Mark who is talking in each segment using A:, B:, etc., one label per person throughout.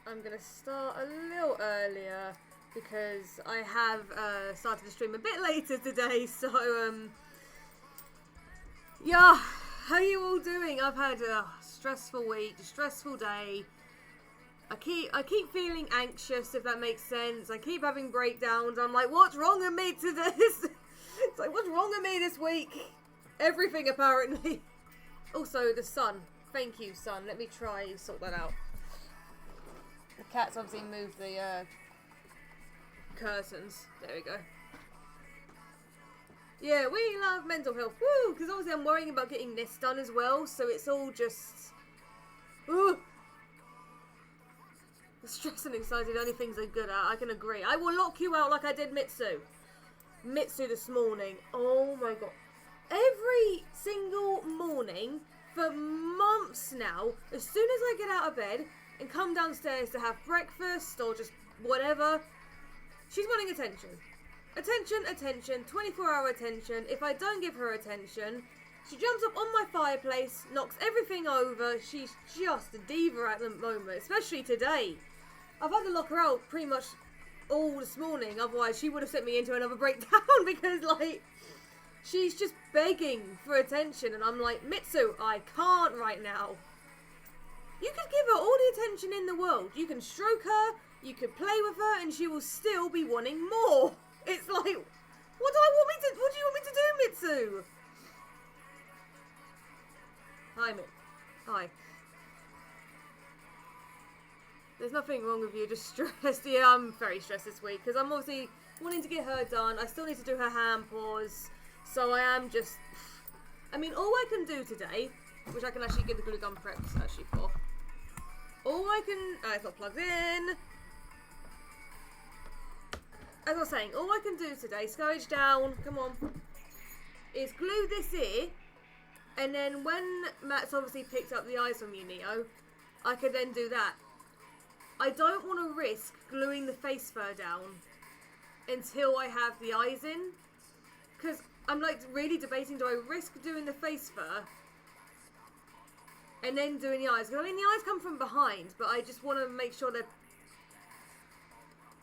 A: I'm going to start a little earlier because I have started the stream a bit later today, so yeah, how are you all doing? I've had a stressful week, a stressful day. I keep feeling anxious, if that makes sense. I keep having breakdowns. I'm like, what's wrong with me today? It's like, what's wrong with me this week? Everything, apparently. Also, the sun. Thank you, sun. Let me try and sort that out. The cat's obviously moved the curtains. There we go. Yeah, we love mental health. Woo! Because obviously I'm worrying about getting this done as well. So it's all just... Ooh! The stress and anxiety are the only things I'm good at. I can agree. I will lock you out like I did Mitsu. Mitsu this morning. Oh my god. Every single morning for months now, as soon as I get out of bed and come downstairs to have breakfast or just whatever, she's wanting attention. Attention, attention, 24-hour attention. If I don't give her attention, she jumps up on my fireplace, knocks everything over. She's just a diva at the moment, especially today. I've had to lock her out pretty much all this morning, otherwise she would have sent me into another breakdown because, like, she's just begging for attention, and I'm like, Mitsu, I can't right now. You could give her all the attention in the world. You can stroke her, you could play with her, and she will still be wanting more. It's like, what do you want me to do, Mitsu? Hi, Hi. There's nothing wrong with you, just stressed. Yeah, I'm very stressed this week, because I'm obviously wanting to get her done. I still need to do her hand paws, so I am just... I mean, all I can do today, which I can actually get the glue gun preps actually for. All I can... it's not plugged in. As I was saying, all I can do today, scourge down, come on, is glue this ear, and then when Matt's obviously picked up the eyes from you, Neo, I could then do that. I don't want to risk gluing the face fur down until I have the eyes in, because I'm like really debating, do I risk doing the face fur and then doing the eyes? Because I mean the eyes come from behind, but I just want to make sure they're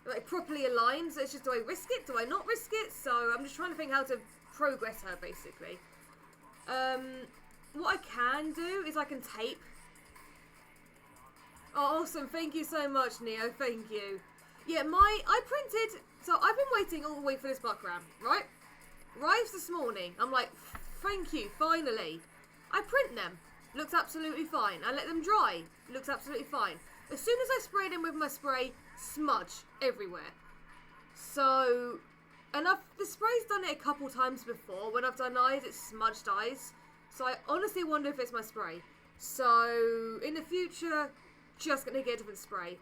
A: like properly aligned. So it's just, do I risk it? Do I not risk it? So I'm just trying to think how to progress her basically. What I can do is I can tape. Oh, awesome. Thank you so much, Neo. Thank you. Yeah, I printed... So, I've been waiting all the way for this buckram, right? Arrives this morning. I'm like, thank you, finally. I print them. Looks absolutely fine. I let them dry. Looks absolutely fine. As soon as I spray them with my spray, smudge everywhere. So... And the spray's done it a couple times before. When I've done eyes, it's smudged eyes. So, I honestly wonder if it's my spray. So, in the future... Just gonna get a different spray.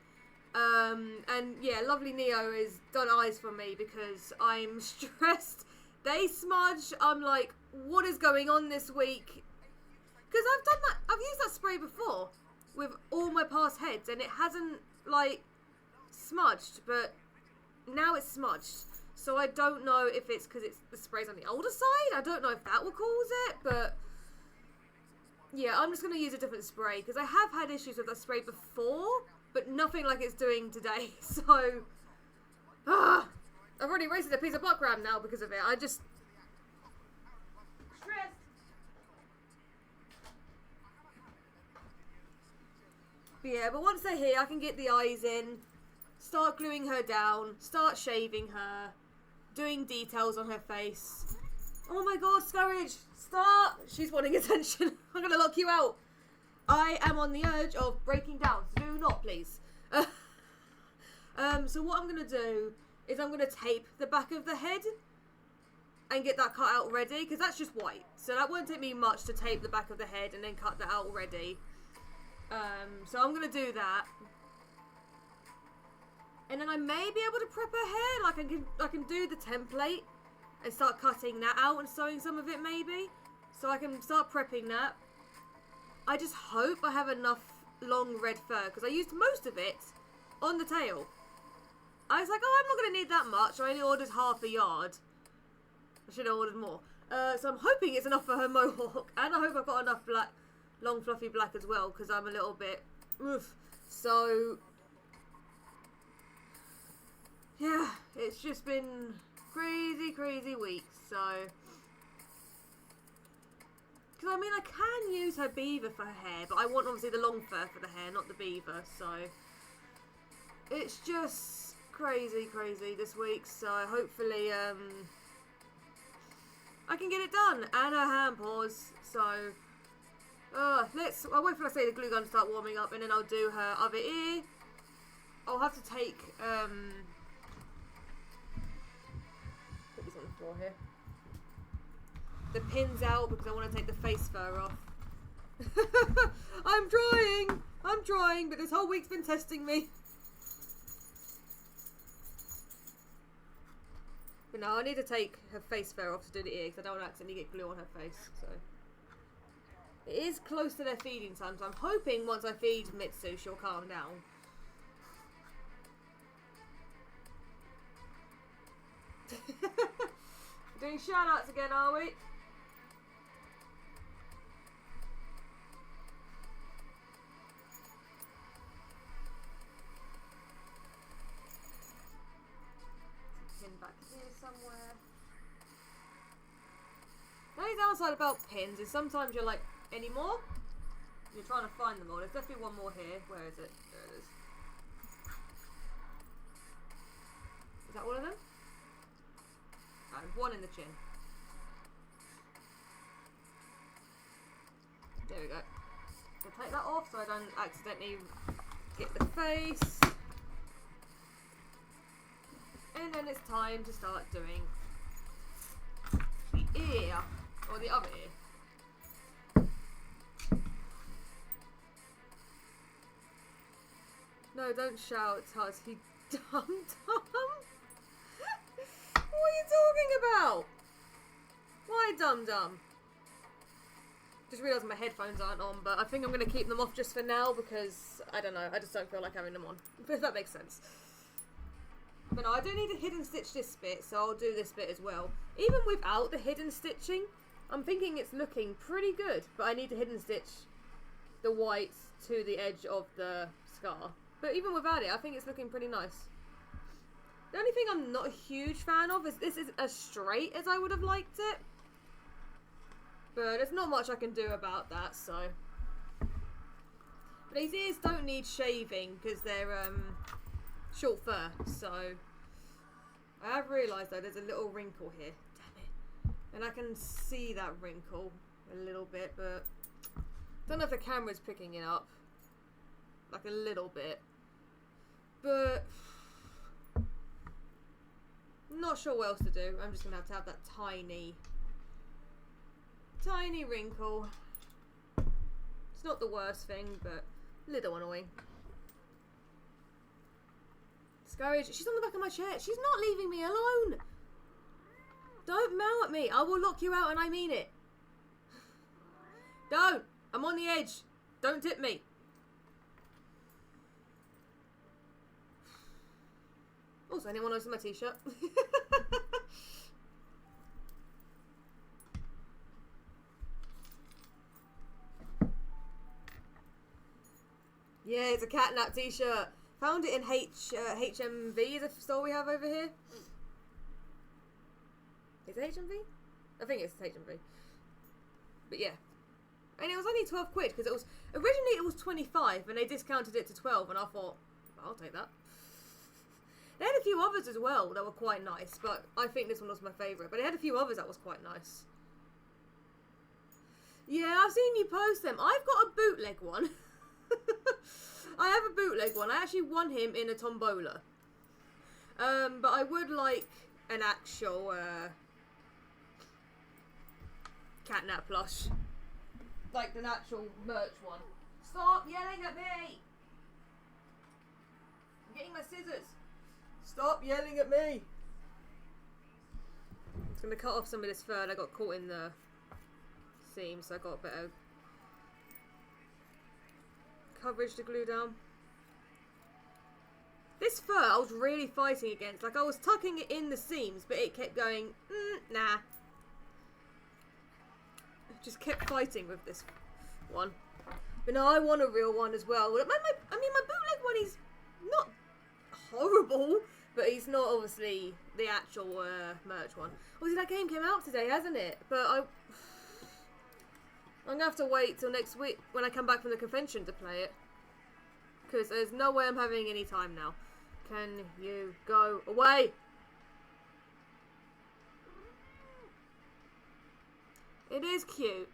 A: And yeah, lovely Neo has done eyes for me because I'm stressed. They smudge. I'm like, what is going on this week? Because I've used that spray before with all my past heads and it hasn't like smudged, but now it's smudged. So I don't know if it's because the spray's on the older side. I don't know if that will cause it, but yeah, I'm just going to use a different spray, because I have had issues with that spray before, but nothing like it's doing today, so... I've already wasted a piece of buckram now because of it. I just... Stressed! But yeah, but once they're here, I can get the eyes in, start gluing her down, start shaving her, doing details on her face. Oh my god, Scourge! Start! She's wanting attention. I'm gonna lock you out. I am on the urge of breaking down. So do not, please. So what I'm gonna do is I'm gonna tape the back of the head and get that cut out ready, because that's just white. So that won't take me much to tape the back of the head and then cut that out already. So I'm gonna do that. And then I may be able to prep her hair. Like I can do the template and start cutting that out and sewing some of it maybe. So I can start prepping that. I just hope I have enough long red fur, because I used most of it on the tail. I was like, oh, I'm not going to need that much. I only ordered half a yard. I should have ordered more. So I'm hoping it's enough for her mohawk. And I hope I've got enough black, long fluffy black as well, because I'm a little bit... Oof. So it's just been crazy weeks, so... Because, I mean, I can use her beaver for her hair, but I want, obviously, the long fur for the hair, not the beaver, so... It's just crazy this week, so hopefully, I can get it done, and her hand paws, so... I'll wait for, I say, the glue gun to start warming up, and then I'll do her other ear. I'll have to take, put these on the floor here. The pins out because I want to take the face fur off. I'm trying, but this whole week's been testing me. But no, I need to take her face fur off to do the ear because I don't want to accidentally get glue on her face, so. It is close to their feeding time, so I'm hoping once I feed Mitsu, she'll calm down. Doing shout-outs again, are we? Pin back here somewhere. The only downside about pins is sometimes you're like, any more? You're trying to find them all. There's definitely one more here. Where is it? There it is. Is that all of them? No, one in the chin. There we go. So take that off so I don't accidentally get the face. And then it's time to start doing the ear. Or the other ear. No, don't shout, Tuz. He dum-dum. What are you talking about? Why dum-dum? Just realised my headphones aren't on, but I think I'm going to keep them off just for now because, I don't know, I just don't feel like having them on. If that makes sense. But no, I do need to hidden stitch this bit, so I'll do this bit as well. Even without the hidden stitching, I'm thinking it's looking pretty good, but I need to hidden stitch the whites to the edge of the scar. But even without it, I think it's looking pretty nice. The only thing I'm not a huge fan of is this isn't as straight as I would have liked it. But there's not much I can do about that, so. But these ears don't need shaving because they're short fur, so. I have realised though there's a little wrinkle here. Damn it. And I can see that wrinkle a little bit, but I don't know if the camera's picking it up. Like a little bit. But not sure what else to do. I'm just gonna have to have that tiny wrinkle. It's not the worst thing, but a little annoying. Scourge, she's on the back of my chair. She's not leaving me alone. Don't meow at me. I will lock you out, and I mean it. Don't. I'm on the edge. Don't tip me. Also, anyone notice my t-shirt? Yeah, it's a catnap t-shirt. Found it in HMV, is a store we have over here. Is it HMV? I think it's HMV. But yeah. And it was only 12 quid because it was originally it was 25 and they discounted it to 12 and I thought, I'll take that. They had a few others as well that were quite nice, but I think this one was my favourite. But they had a few others that was quite nice. Yeah, I've seen you post them. I've got a bootleg one. I have a bootleg one. I actually won him in a tombola. But I would like an actual catnap plush. Like an actual merch one. Stop yelling at me! I'm getting my scissors. Stop yelling at me! I'm just going to cut off some of this fur. I got caught in the seam, so I got a bit of coverage to glue down. This fur I was really fighting against. Like I was tucking it in the seams, but it kept going, nah. Just kept fighting with this one. But no, I want a real one as well. I mean, my bootleg one is not horrible, But he's not obviously the actual merch one. Obviously that game came out today, hasn't it? But I'm going to have to wait till next week when I come back from the convention to play it. Because there's no way I'm having any time now. Can you go away? It is cute,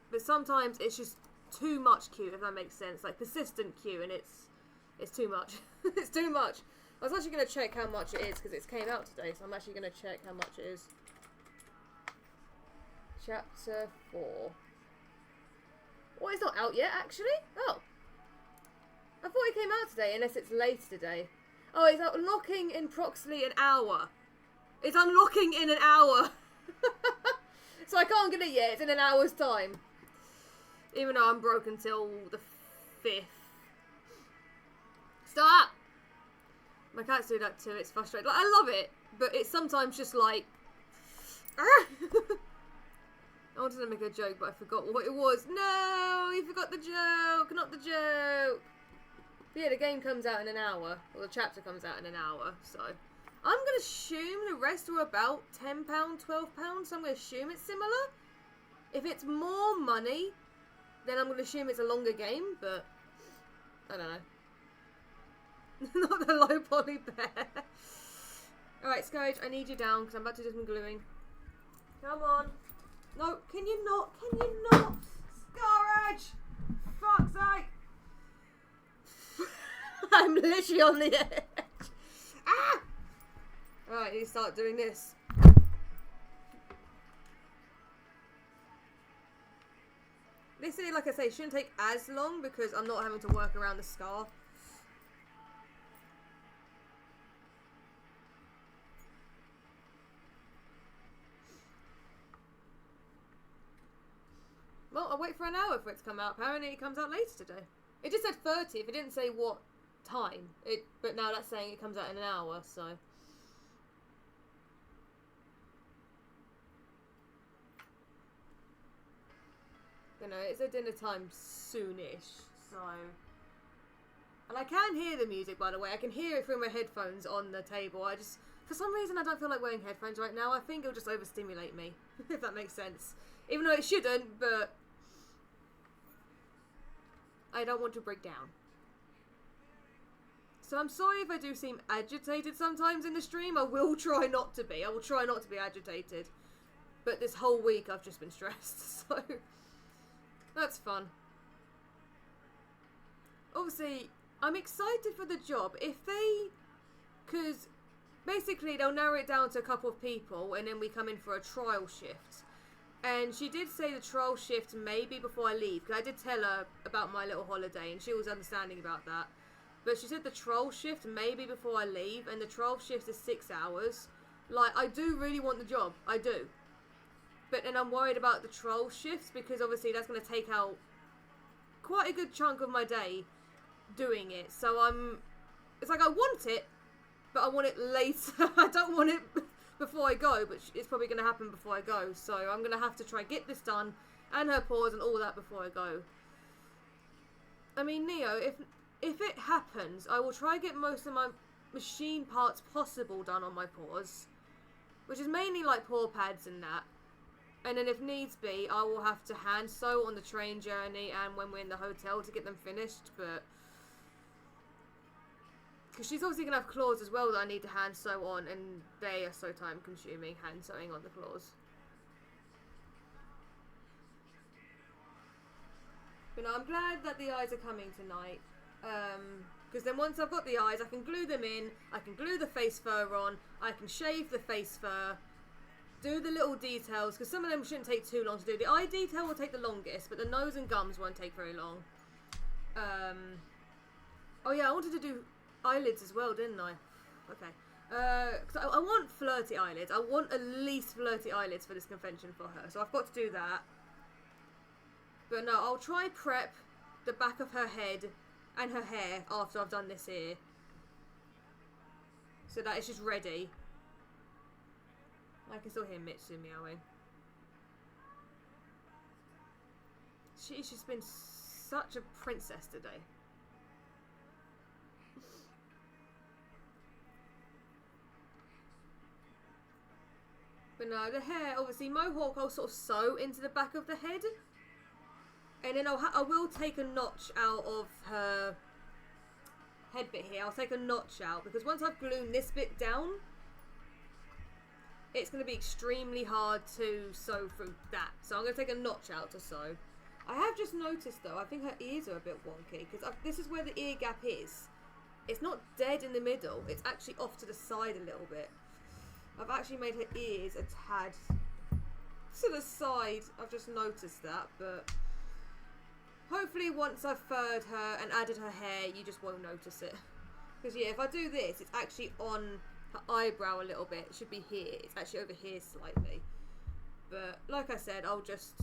A: but sometimes it's just too much cute, if that makes sense. Like persistent cute, and it's too much. It's too much. I was actually going to check how much it is because it came out today, so I'm actually going to check how much it is. Chapter 4. Well, it's not out yet, actually. Oh. I thought it came out today, unless it's later today. Oh, it's unlocking in approximately an hour. It's unlocking in an hour. So I can't get it yet. It's in an hour's time. Even though I'm broke until the 5th. Stop! My cats do that too. It's frustrating. Like, I love it, but it's sometimes just like... I wanted to make a joke, but I forgot what it was. No! You forgot the joke! Not the joke! But yeah, the game comes out in an hour. Or the chapter comes out in an hour, so... I'm going to assume the rest were about £10, £12, so I'm going to assume it's similar. If it's more money, then I'm going to assume it's a longer game, but I don't know. Not the low poly bear. Alright, Scourge, I need you down because I'm about to do some gluing. Come on. No, can you not? Can you not? Scourge! Fuck's sake! I'm literally on the edge. Ah! Alright, I need to start doing this. This, like I say, shouldn't take as long because I'm not having to work around the scar. Well, I'll wait for an hour for it to come out. Apparently it comes out later today. It just said 30th. It didn't say what time. But now that's saying it comes out in an hour, so... You know, it's a dinner time soonish, so... And I can hear the music, by the way. I can hear it through my headphones on the table. I just... For some reason, I don't feel like wearing headphones right now. I think it'll just overstimulate me, if that makes sense. Even though it shouldn't, but... I don't want to break down. So I'm sorry if I do seem agitated sometimes in the stream. I will try not to be. I will try not to be agitated. But this whole week I've just been stressed, so... That's fun. Obviously, I'm excited for the job. If they... Because basically they'll narrow it down to a couple of people and then we come in for a trial shift. And she did say the trial shift maybe before I leave. Because I did tell her about my little holiday and she was understanding about that. But she said the trial shift maybe before I leave. And the trial shift is 6 hours. Like, I do really want the job. I do. But then I'm worried about the troll shifts because obviously that's going to take out quite a good chunk of my day doing it. So it's like I want it, but I want it later. I don't want it before I go, but it's probably going to happen before I go. So I'm going to have to try get this done and her paws and all that before I go. I mean, Neo, if it happens, I will try get most of my machine parts possible done on my paws, which is mainly like paw pads and that. And then if needs be, I will have to hand sew on the train journey and when we're in the hotel to get them finished, but... Because she's obviously going to have claws as well that I need to hand sew on, and they are so time consuming, hand sewing on the claws. But no, I'm glad that the eyes are coming tonight. Because then once I've got the eyes, I can glue them in, I can glue the face fur on, I can shave the face fur, do the little details, because some of them shouldn't take too long to do. The eye detail will take the longest, but the nose and gums won't take very long. Oh yeah, I wanted to do eyelids as well, didn't I? Okay. Because I want flirty eyelids. I want at least flirty eyelids for this convention for her, so I've got to do that. But no, I'll try prep the back of her head and her hair after I've done this here. So that it's just ready. I can still hear Mitsu meowing. She's just been such a princess today. But no, the hair, obviously, mohawk I'll sort of sew into the back of the head. And then I will take a notch out of her head bit here. I'll take a notch out because once I've glued this bit down, it's going to be extremely hard to sew through that. So I'm going to take a notch out to sew. I have just noticed though, I think her ears are a bit wonky because this is where the ear gap is. It's not dead in the middle, it's actually off to the side a little bit. I've actually made her ears a tad to the side. I've just noticed that, but hopefully once I've furred her and added her hair, you just won't notice it. Because yeah, if I do this, it's actually on her eyebrow a little bit. It should be here. It's actually over here slightly. But like I said, I'll just...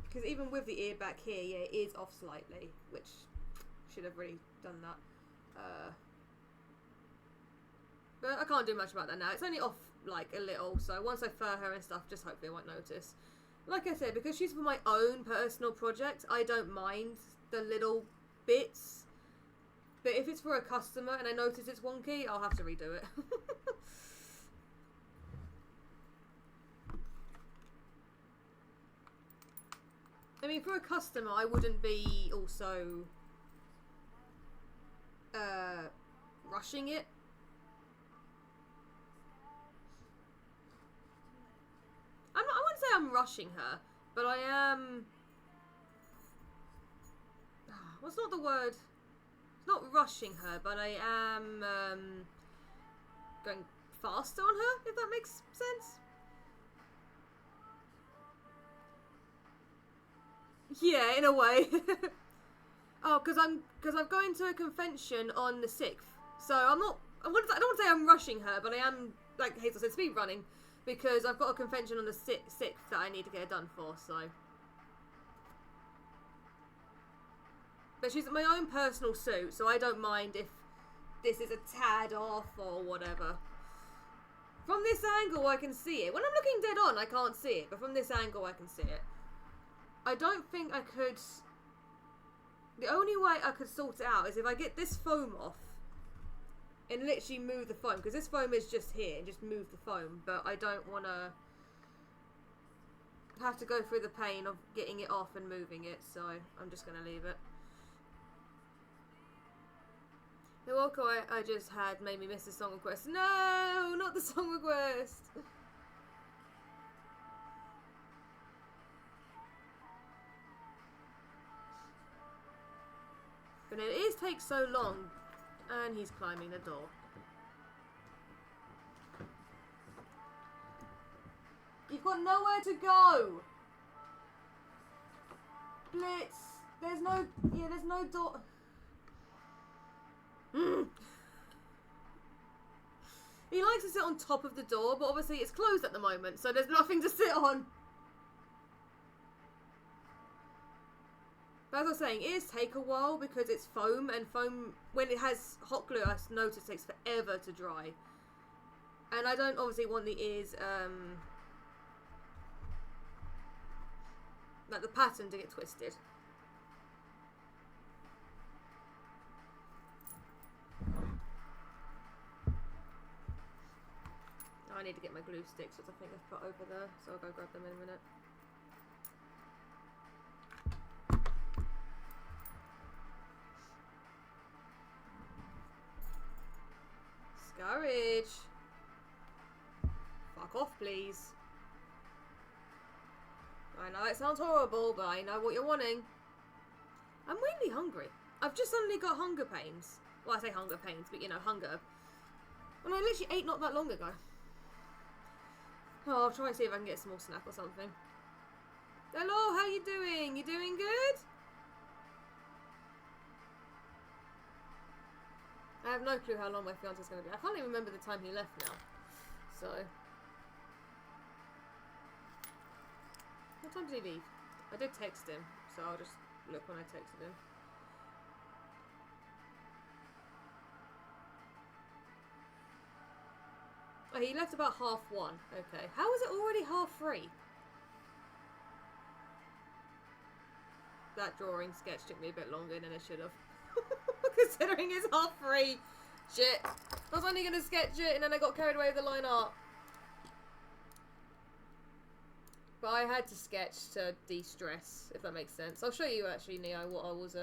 A: Because even with the ear back here, yeah, it is off slightly, which should have really done that. But I can't do much about that now. It's only off like a little, so once I fur her and stuff, just hopefully I won't notice. Like I said, because she's for my own personal project, I don't mind the little bits. But if it's for a customer and I notice it's wonky, I'll have to redo it. I mean, for a customer, I wouldn't be also rushing it. I wouldn't say I'm rushing her, but I am... What's not the word? It's not rushing her, but I am going faster on her, if that makes sense. Yeah, in a way. Oh, because I'm going to a convention on the 6th, so I don't want to say I'm rushing her, but I am, like Hazel said, speed running. Because I've got a convention on the 6th that I need to get it done for, so. But she's my own personal suit, so I don't mind if this is a tad off or whatever. From this angle, I can see it. When I'm looking dead on, I can't see it, but from this angle, I can see it. I don't think I could... The only way I could sort it out is if I get this foam off and literally move the foam, because this foam is just here, and just move the foam, but I don't want to have to go through the pain of getting it off and moving it, so I'm just going to leave it. The walkout I just had made me miss the song request. No, not the song request! But it is take so long. And he's climbing the door. You've got nowhere to go! Blitz! There's no door. He likes to sit on top of the door, but obviously it's closed at the moment, so there's nothing to sit on. But as I was saying, ears take a while because it's foam, and foam, when it has hot glue, I notice it takes forever to dry. And I don't obviously want the ears, like the pattern to get twisted. I need to get my glue sticks, which I think I've put over there, so I'll go grab them in a minute. Scourge! Fuck off, please. I know it sounds horrible, but I know what you're wanting. I'm weirdly hungry. I've just suddenly got hunger pains. Well, I say hunger pains, but you know, hunger. And I literally ate not that long ago. Oh, I'll try and see if I can get a small snack or something. Hello, how you doing? You doing good? I have no clue how long my fiance's going to be. I can't even remember the time he left now. So. What time did he leave? I did text him, so I'll just look when I texted him. Oh, he left about 1:30. Okay. How is it already 3:30? That drawing sketch took me a bit longer than it should have. Considering it's 3:30. Shit. I was only going to sketch it and then I got carried away with the line art. But I had to sketch to de-stress, if that makes sense. I'll show you actually, Neo, what I was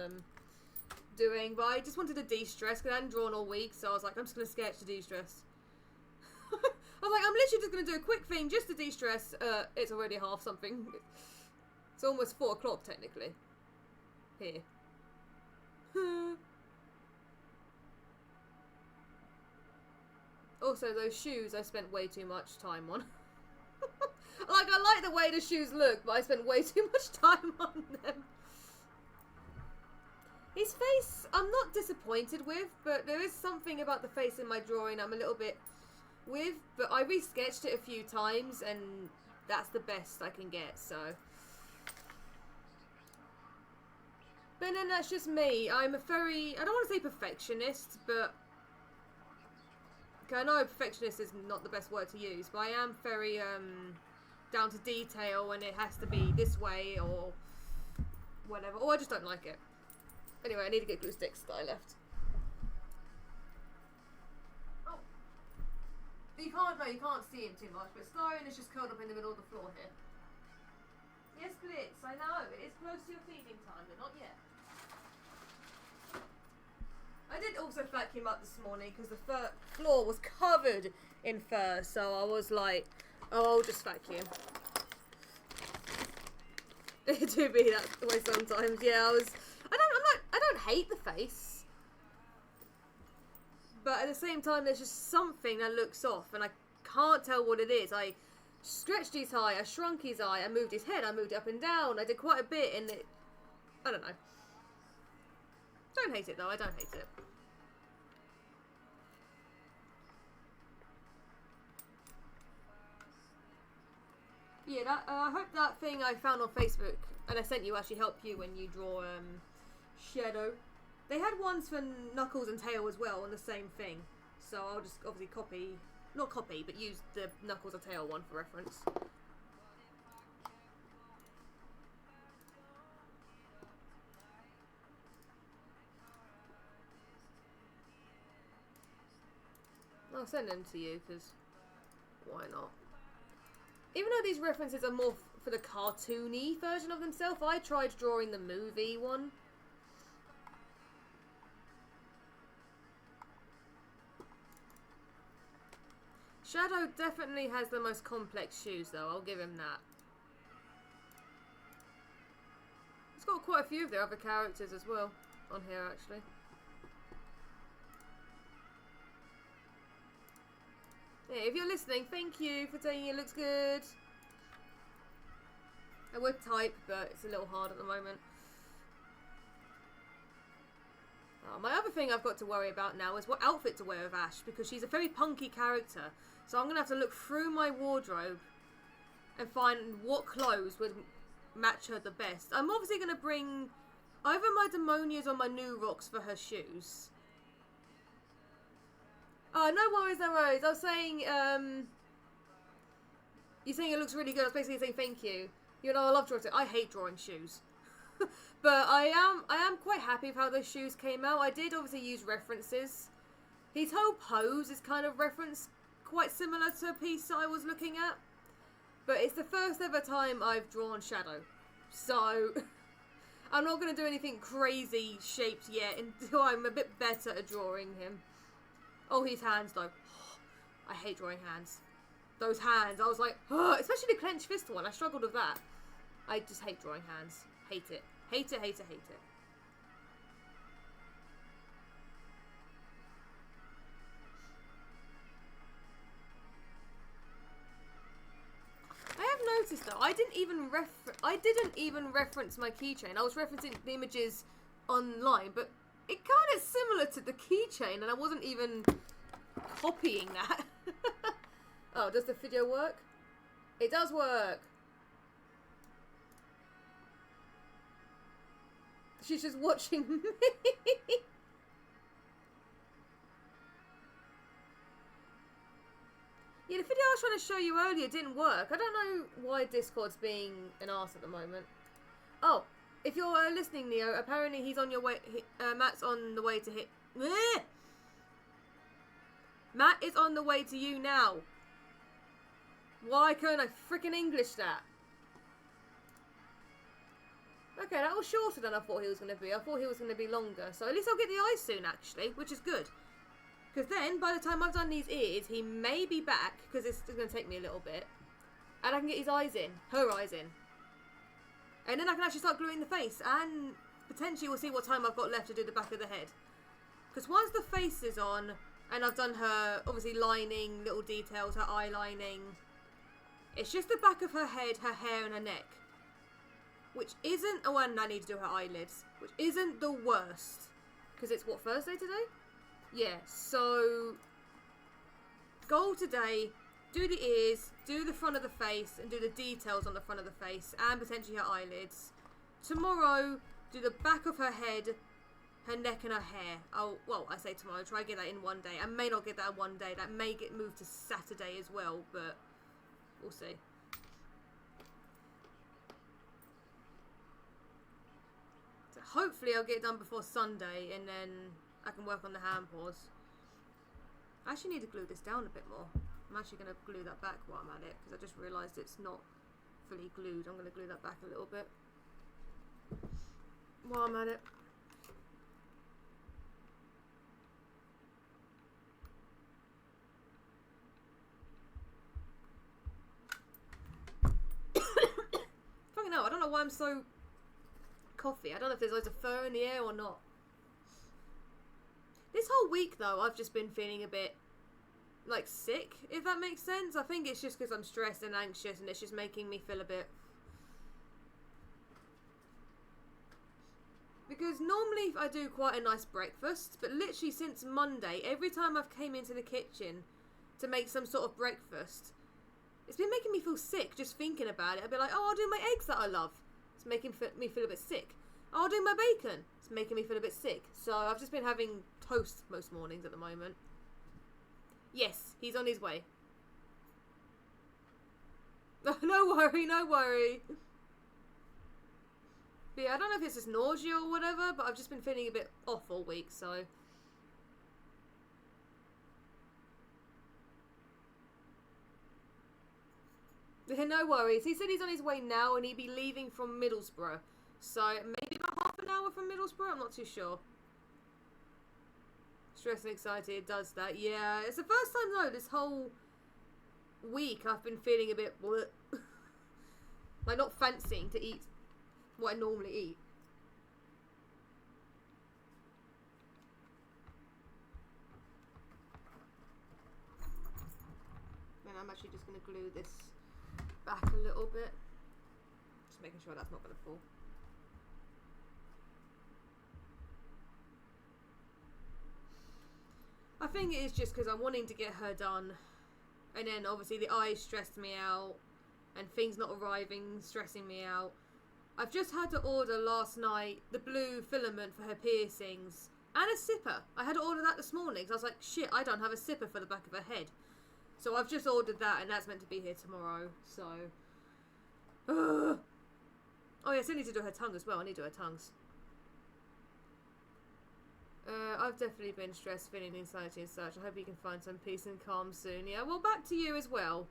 A: doing. But I just wanted to de-stress because I hadn't drawn all week, so I was like, I'm just going to sketch to de-stress. I was like, I'm literally just going to do a quick thing just to de-stress. It's already half something. It's almost 4 o'clock technically. Here. Also, those shoes I spent way too much time on. Like, I like the way the shoes look, but I spent way too much time on them. His face, I'm not disappointed with, but there is something about the face in my drawing I'm a little bit with, but I re-sketched it a few times, and that's the best I can get, so. But then that's just me. I'm a very, I don't want to say perfectionist, but I know perfectionist is not the best word to use, but I am very down to detail, and it has to be this way or whatever. Or I just don't like it. Anyway, I need to get glue sticks that I left. Oh, you can't see him too much, but Starion is just curled up in the middle of the floor here. Yes, Blitz, I know it is close to your feeding time, but not yet. I did also vacuum up this morning because the floor was covered in fur, so I was like, oh, I'll just vacuum. It do be that way sometimes. Yeah, I don't hate the face, but at the same time, there's just something that looks off, and I can't tell what it is. I stretched his eye, I shrunk his eye, I moved his head, I moved it up and down. I did quite a bit, and it, I don't know. Don't hate it though, I don't hate it. Yeah, that, I hope that thing I found on Facebook, and I sent you, actually helped you when you draw Shadow. They had ones for Knuckles and Tail as well on the same thing. So I'll just obviously copy, not copy, but use the Knuckles and Tail one for reference. I'll send them to you, because why not? Even though these references are more for the cartoony version of themselves, I tried drawing the movie one. Shadow definitely has the most complex shoes though, I'll give him that. It's got quite a few of their other characters as well on here actually. Yeah, if you're listening, thank you for saying it looks good. I would type, but it's a little hard at the moment. Oh, my other thing I've got to worry about now is what outfit to wear with Ash, because she's a very punky character. So I'm going to have to look through my wardrobe and find what clothes would match her the best. I'm obviously going to bring either my Demonias or my New Rocks for her shoes. Oh, no worries, no worries. I was saying, you're saying it looks really good. I was basically saying thank you. You know, I love drawing. I hate drawing shoes. But I am quite happy with how those shoes came out. I did obviously use references. His whole pose is kind of referenced quite similar to a piece that I was looking at. But it's the first ever time I've drawn Shadow. So, I'm not going to do anything crazy shaped yet until I'm a bit better at drawing him. Oh, his hands though. I hate drawing hands. Those hands, I was like, oh, especially the clenched fist one. I struggled with that. I just hate drawing hands. Hate it. Hate it, hate it, hate it. I have noticed though, I didn't even reference my keychain. I was referencing the images online, but it kind of similar to the keychain, and I wasn't even copying that. Oh, does the video work? It does work. She's just watching me. Yeah, the video I was trying to show you earlier didn't work. I don't know why Discord's being an arse at the moment. Oh, if you're listening, Neo, apparently he's on your way. Matt's on the way to hit. Matt is on the way to you now. Why couldn't I frickin' English that? Okay, that was shorter than I thought he was going to be. I thought he was going to be longer. So at least I'll get the eyes soon, actually, which is good. Because then, by the time I've done these ears, he may be back, because it's going to take me a little bit. And I can get his eyes in. Her eyes in. And then I can actually start gluing the face. And potentially we'll see what time I've got left to do the back of the head. Because once the face is on, and I've done her, obviously, lining, little details, her eye lining. It's just the back of her head, her hair, and her neck. Which isn't... Oh, and I need to do her eyelids. Which isn't the worst. Because it's, what, Thursday today? Yeah, so... Goal today, do the ears, do the front of the face, and do the details on the front of the face, and potentially her eyelids. Tomorrow, do the back of her head, her neck, and her hair. Oh, well, I say tomorrow, try to get that in one day. I may not get that in one day. That may get moved to Saturday as well, but we'll see. Hopefully I'll get it done before Sunday, and then I can work on the hand paws. I actually need to glue this down a bit more. I'm actually going to glue that back while I'm at it, because I just realised it's not fully glued. I'm going to glue that back a little bit while I'm at it. Fucking hell, I don't know why I'm so... coffee. I don't know if there's loads of fur in the air or not. This whole week though, I've just been feeling a bit like sick, if that makes sense. I think it's just because I'm stressed and anxious, and it's just making me feel a bit... Because normally I do quite a nice breakfast, but literally since Monday, every time I've came into the kitchen to make some sort of breakfast, it's been making me feel sick just thinking about it. I'd be like, oh, I'll do my eggs that I love. It's making me feel a bit sick. I'll do my bacon. It's making me feel a bit sick. So I've just been having toast most mornings at the moment. Yes, he's on his way. No worry, no worry. But yeah, I don't know if it's just nausea or whatever, but I've just been feeling a bit off all week, so... No worries. He said he's on his way now, and he'd be leaving from Middlesbrough. So, maybe about half an hour from Middlesbrough? I'm not too sure. Stressed and excited, it does that. Yeah, it's the first time, though, this whole week I've been feeling a bit... like, not fancying to eat what I normally eat. And I'm actually just going to glue this back a little bit. Just making sure that's not going to fall. I think it is just because I'm wanting to get her done, and then obviously the eyes stressed me out, and things not arriving stressing me out. I've just had to order last night the blue filament for her piercings and a zipper. I had to order that this morning because I was like, shit, I don't have a zipper for the back of her head. So I've just ordered that, and that's meant to be here tomorrow. So, oh yeah, I still need to do her tongue as well. I need to do her tongues. I've definitely been stressed, feeling anxiety and such. I hope you can find some peace and calm soon. Yeah, well, back to you as well.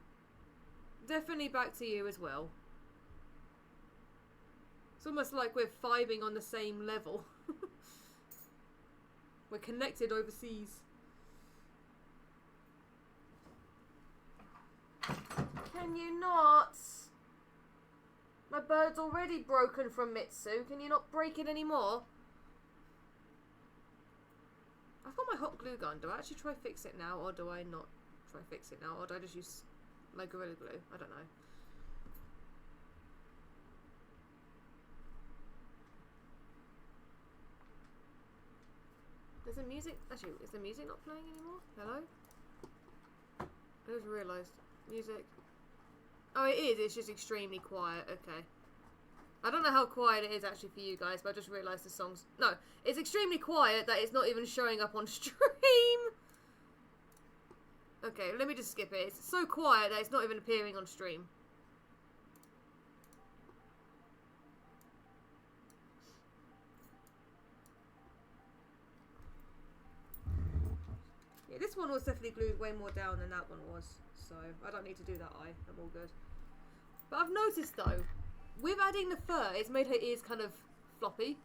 A: Definitely back to you as well. It's almost like we're vibing on the same level. We're connected overseas. Can you not? My bird's already broken from Mitsu. Can you not break it anymore? I've got my hot glue gun. Do I actually try fix it now, or do I not try fix it now, or do I just use like Gorilla Glue? I don't know. Is the music... Actually, is the music not playing anymore? Hello? I just realised. Music... Oh, it is. It's just extremely quiet. Okay. I don't know how quiet it is actually for you guys, but I just realised the song's... No, it's extremely quiet that it's not even showing up on stream. Okay, let me just skip it. It's so quiet that it's not even appearing on stream. Yeah, this one was definitely glued way more down than that one was. So, I don't need to do that eye. I'm all good. But I've noticed, though, with adding the fur, it's made her ears kind of floppy.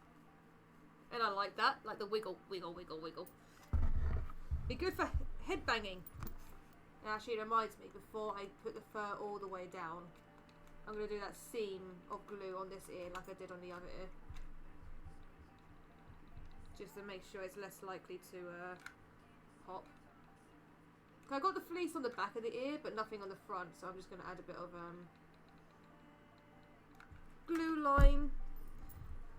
A: And I like that. Like the wiggle, wiggle, wiggle, wiggle. Be good for head banging. And actually, it reminds me, before I put the fur all the way down, I'm going to do that seam of glue on this ear like I did on the other ear. Just to make sure it's less likely to pop. I got the fleece on the back of the ear, but nothing on the front, so I'm just going to add a bit of glue line.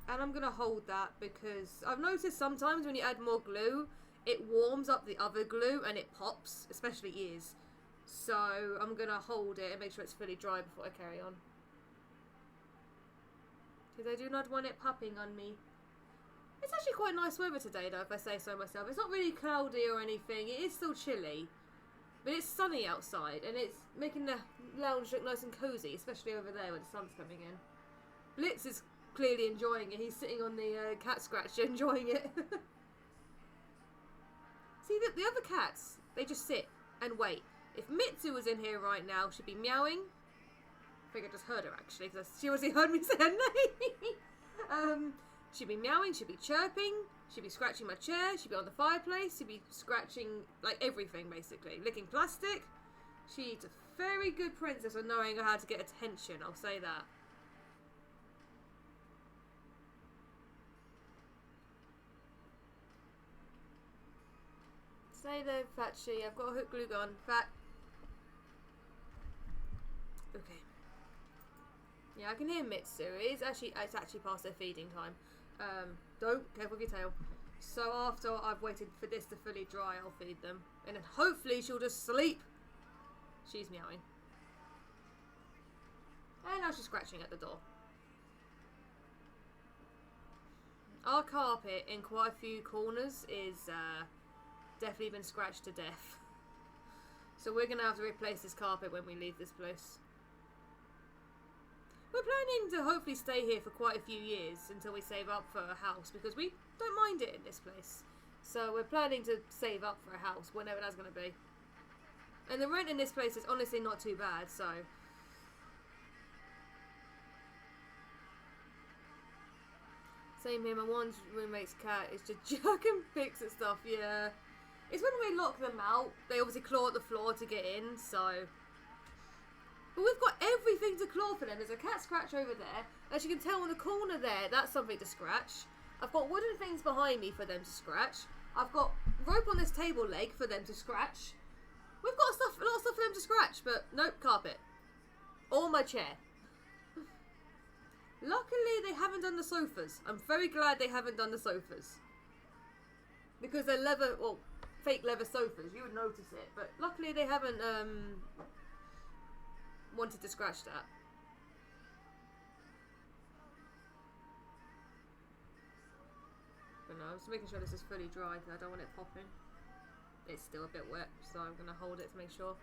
A: And I'm going to hold that because I've noticed sometimes when you add more glue, it warms up the other glue and it pops, especially ears. So I'm going to hold it and make sure it's fully dry before I carry on. Because I do not want it popping on me. It's actually quite nice weather today though, if I say so myself. It's not really cloudy or anything. It is still chilly. But it's sunny outside and it's making the lounge look nice and cosy, especially over there where the sun's coming in. Blitz is clearly enjoying it. He's sitting on the cat scratcher enjoying it. See, the other cats, they just sit and wait. If Mitsu was in here right now, she'd be meowing. I think I just heard her actually, because she obviously heard me say her name. She'd be meowing, she'd be chirping, she'd be scratching my chair, she'd be on the fireplace, she'd be scratching, like, everything, basically. Licking plastic. She's a very good princess at knowing how to get attention, I'll say that. Say though, Fatchy, I've got a hook glue gun. Fat. Okay. Yeah, I can hear Mitsu. It's actually past their feeding time. Don't careful with your tail. So after I've waited for this to fully dry, I'll feed them, and then hopefully she'll just sleep. She's meowing, and now she's scratching at the door. Our carpet in quite a few corners is definitely been scratched to death. So we're going to have to replace this carpet when we leave this place. We're planning to hopefully stay here for quite a few years until we save up for a house, because we don't mind it in this place. So we're planning to save up for a house, whenever that's going to be. And the rent in this place is honestly not too bad, so... Same here, my one roommate's cat is just jerking picks at stuff, yeah. It's when we lock them out, they obviously claw at the floor to get in, so... But we've got everything to claw for them. There's a cat scratch over there. As you can tell in the corner there, that's something to scratch. I've got wooden things behind me for them to scratch. I've got rope on this table leg for them to scratch. We've got a lot of stuff for them to scratch, but nope, carpet. Or my chair. Luckily, they haven't done the sofas. I'm very glad they haven't done the sofas. Because they're leather, well, fake leather sofas. You would notice it. But luckily, they haven't wanted to scratch that. But no, I'm just making sure this is fully dry because I don't want it popping. It's still a bit wet, so I'm going to hold it to make sure.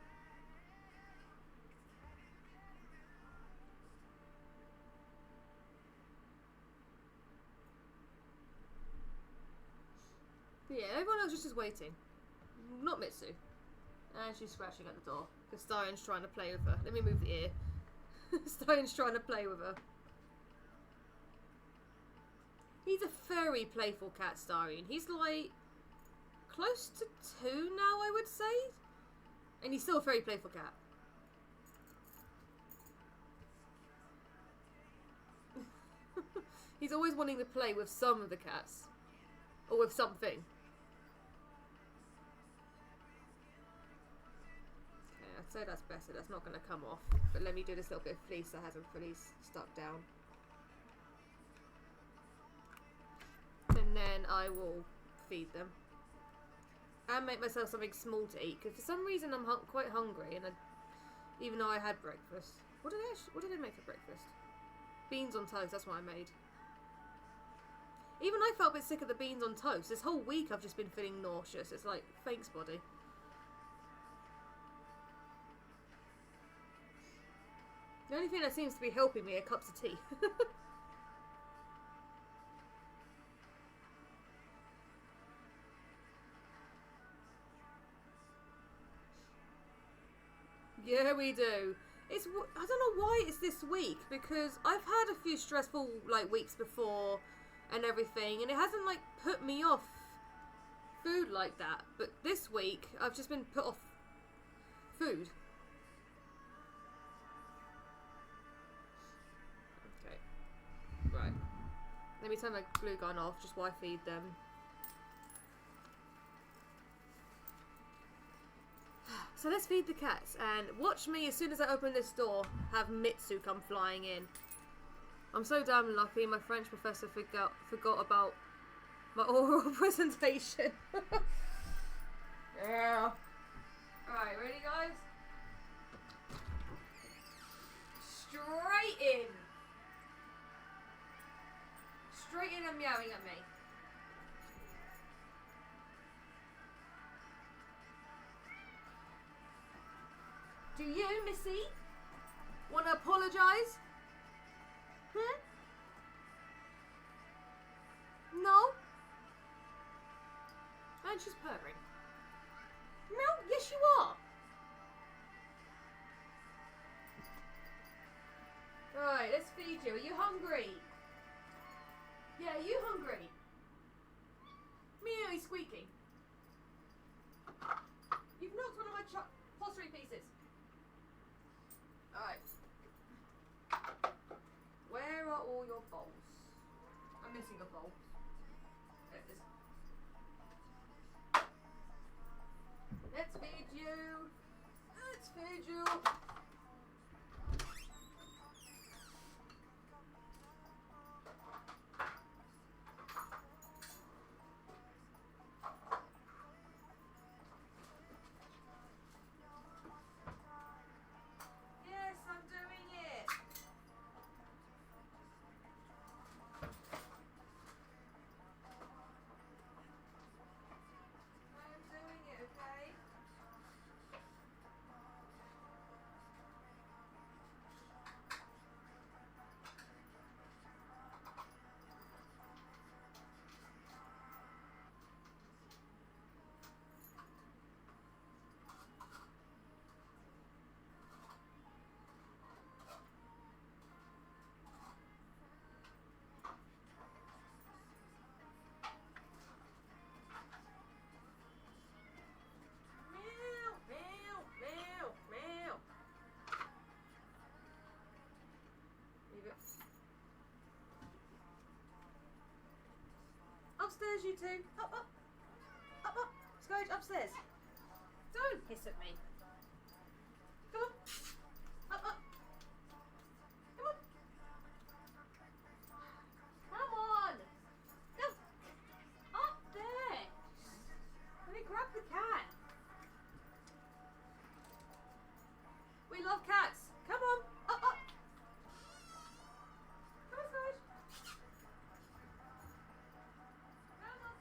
A: But yeah, everyone else is just waiting. Not Mitsu. And she's scratching at the door. Because Stein's trying to play with her. Let me move the ear. Stein's trying to play with her. He's a very playful cat, Starion. He's like close to 2 now, I would say. And he's still a very playful cat. He's always wanting to play with some of the cats. Or with something. I'd say that's better. That's not going to come off. But let me do this little bit of fleece that hasn't fully stuck down. And then I will feed them. And make myself something small to eat. Because for some reason I'm quite hungry. And even though I had breakfast. What did I make for breakfast? Beans on toast. That's what I made. Even I felt a bit sick of the beans on toast. This whole week I've just been feeling nauseous. It's like, thanks, body. The only thing that seems to be helping me are cups of tea. Yeah, we do. I don't know why it's this week, because I've had a few stressful like weeks before and everything, and it hasn't like put me off food like that. But this week I've just been put off food. Okay, right. Let me turn my glue gun off just while I feed them. So let's feed the cats, and watch me as soon as I open this door have Mitsu come flying in. I'm so damn lucky my French professor forgot about my oral presentation. Yeah. Alright, ready guys? Straight in. Straight in and meowing at me. Do you, Missy, want to apologise? No? And she's purring. No, yes you are. Right, let's feed you. Are you hungry? Yeah, are you hungry? Meow, he's squeaking. You've knocked one of my pottery pieces. Alright. Where are all your bowls? I'm missing a bowl. There it is. Let's feed you. Let's feed you. Yes, I'm doing it. I'm doing it, okay? Meow, meow, meow, meow. Leave it. Upstairs, you two. Up, up. Up, up. Let's go upstairs. Don't hiss at me. Come on. Up, up. Come on. Come on. Go. Up there. Let me grab the cat. We love cats. Come on. Up, up. Come on, Scourge. Come on.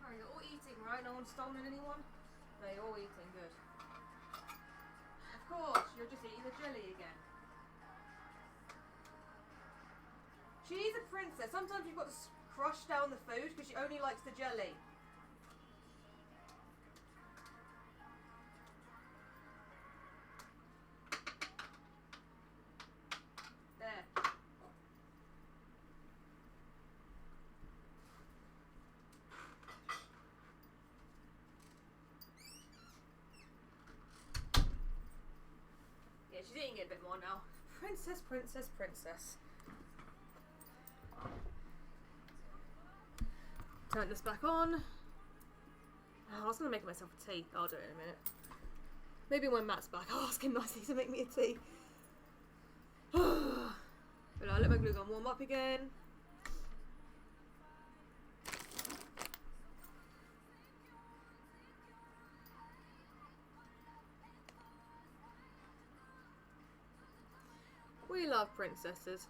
A: Alright, you're all eating, right? No one's stolen anyone? No, you're all eating, good. Of course, you're just eating the jelly again. She's a princess. Sometimes you've got to crush down the food because she only likes the jelly. There. Yeah, she's on now. Princess, princess, princess. Turn this back on. Oh, I was going to make myself a tea. I'll do it in a minute. Maybe when Matt's back, I'll ask him nicely to make me a tea. But I'll let my glue gun warm up again. We love princesses.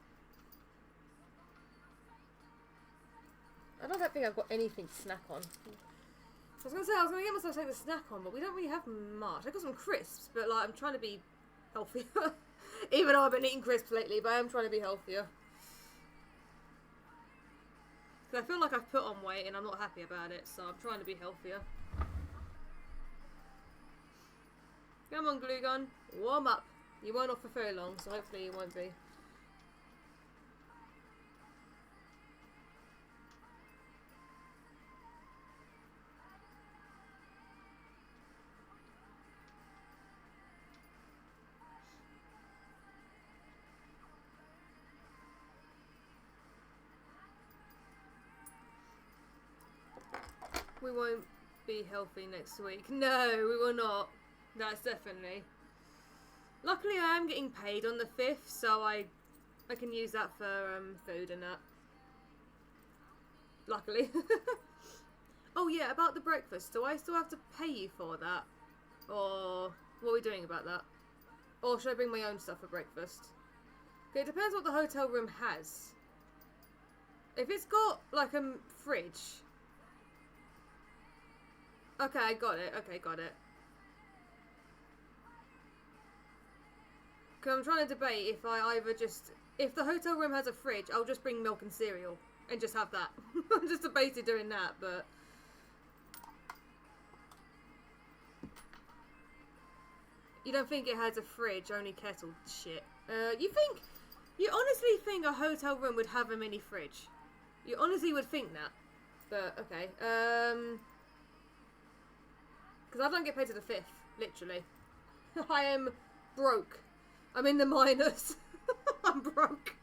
A: I don't think I've got anything to snack on. I was going to say, I was going to get myself something to snack on, but we don't really have much. I got some crisps, but like I'm trying to be healthier. Even though I've been eating crisps lately, but I am trying to be healthier. Because I feel like I've put on weight and I'm not happy about it, so I'm trying to be healthier. Come on, glue gun. Warm up. You weren't off for very long, so hopefully you won't be. We won't be healthy next week. No, we will not. That's definitely. Luckily, I am getting paid on the 5th, so I can use that for food and that. Luckily. Oh yeah, about the breakfast. Do I still have to pay you for that? Or what are we doing about that? Or should I bring my own stuff for breakfast? Okay, it depends what the hotel room has. If it's got like a fridge. Okay, I got it. Okay, got it. Because I'm trying to debate if I either just... If the hotel room has a fridge, I'll just bring milk and cereal. And just have that. I'm just debating doing that, but... You don't think it has a fridge, only kettle? Shit. You honestly think a hotel room would have a mini fridge? You honestly would think that. But, okay. Because I don't get paid to the 5th, literally. I am broke. I'm in the minus. I'm broke.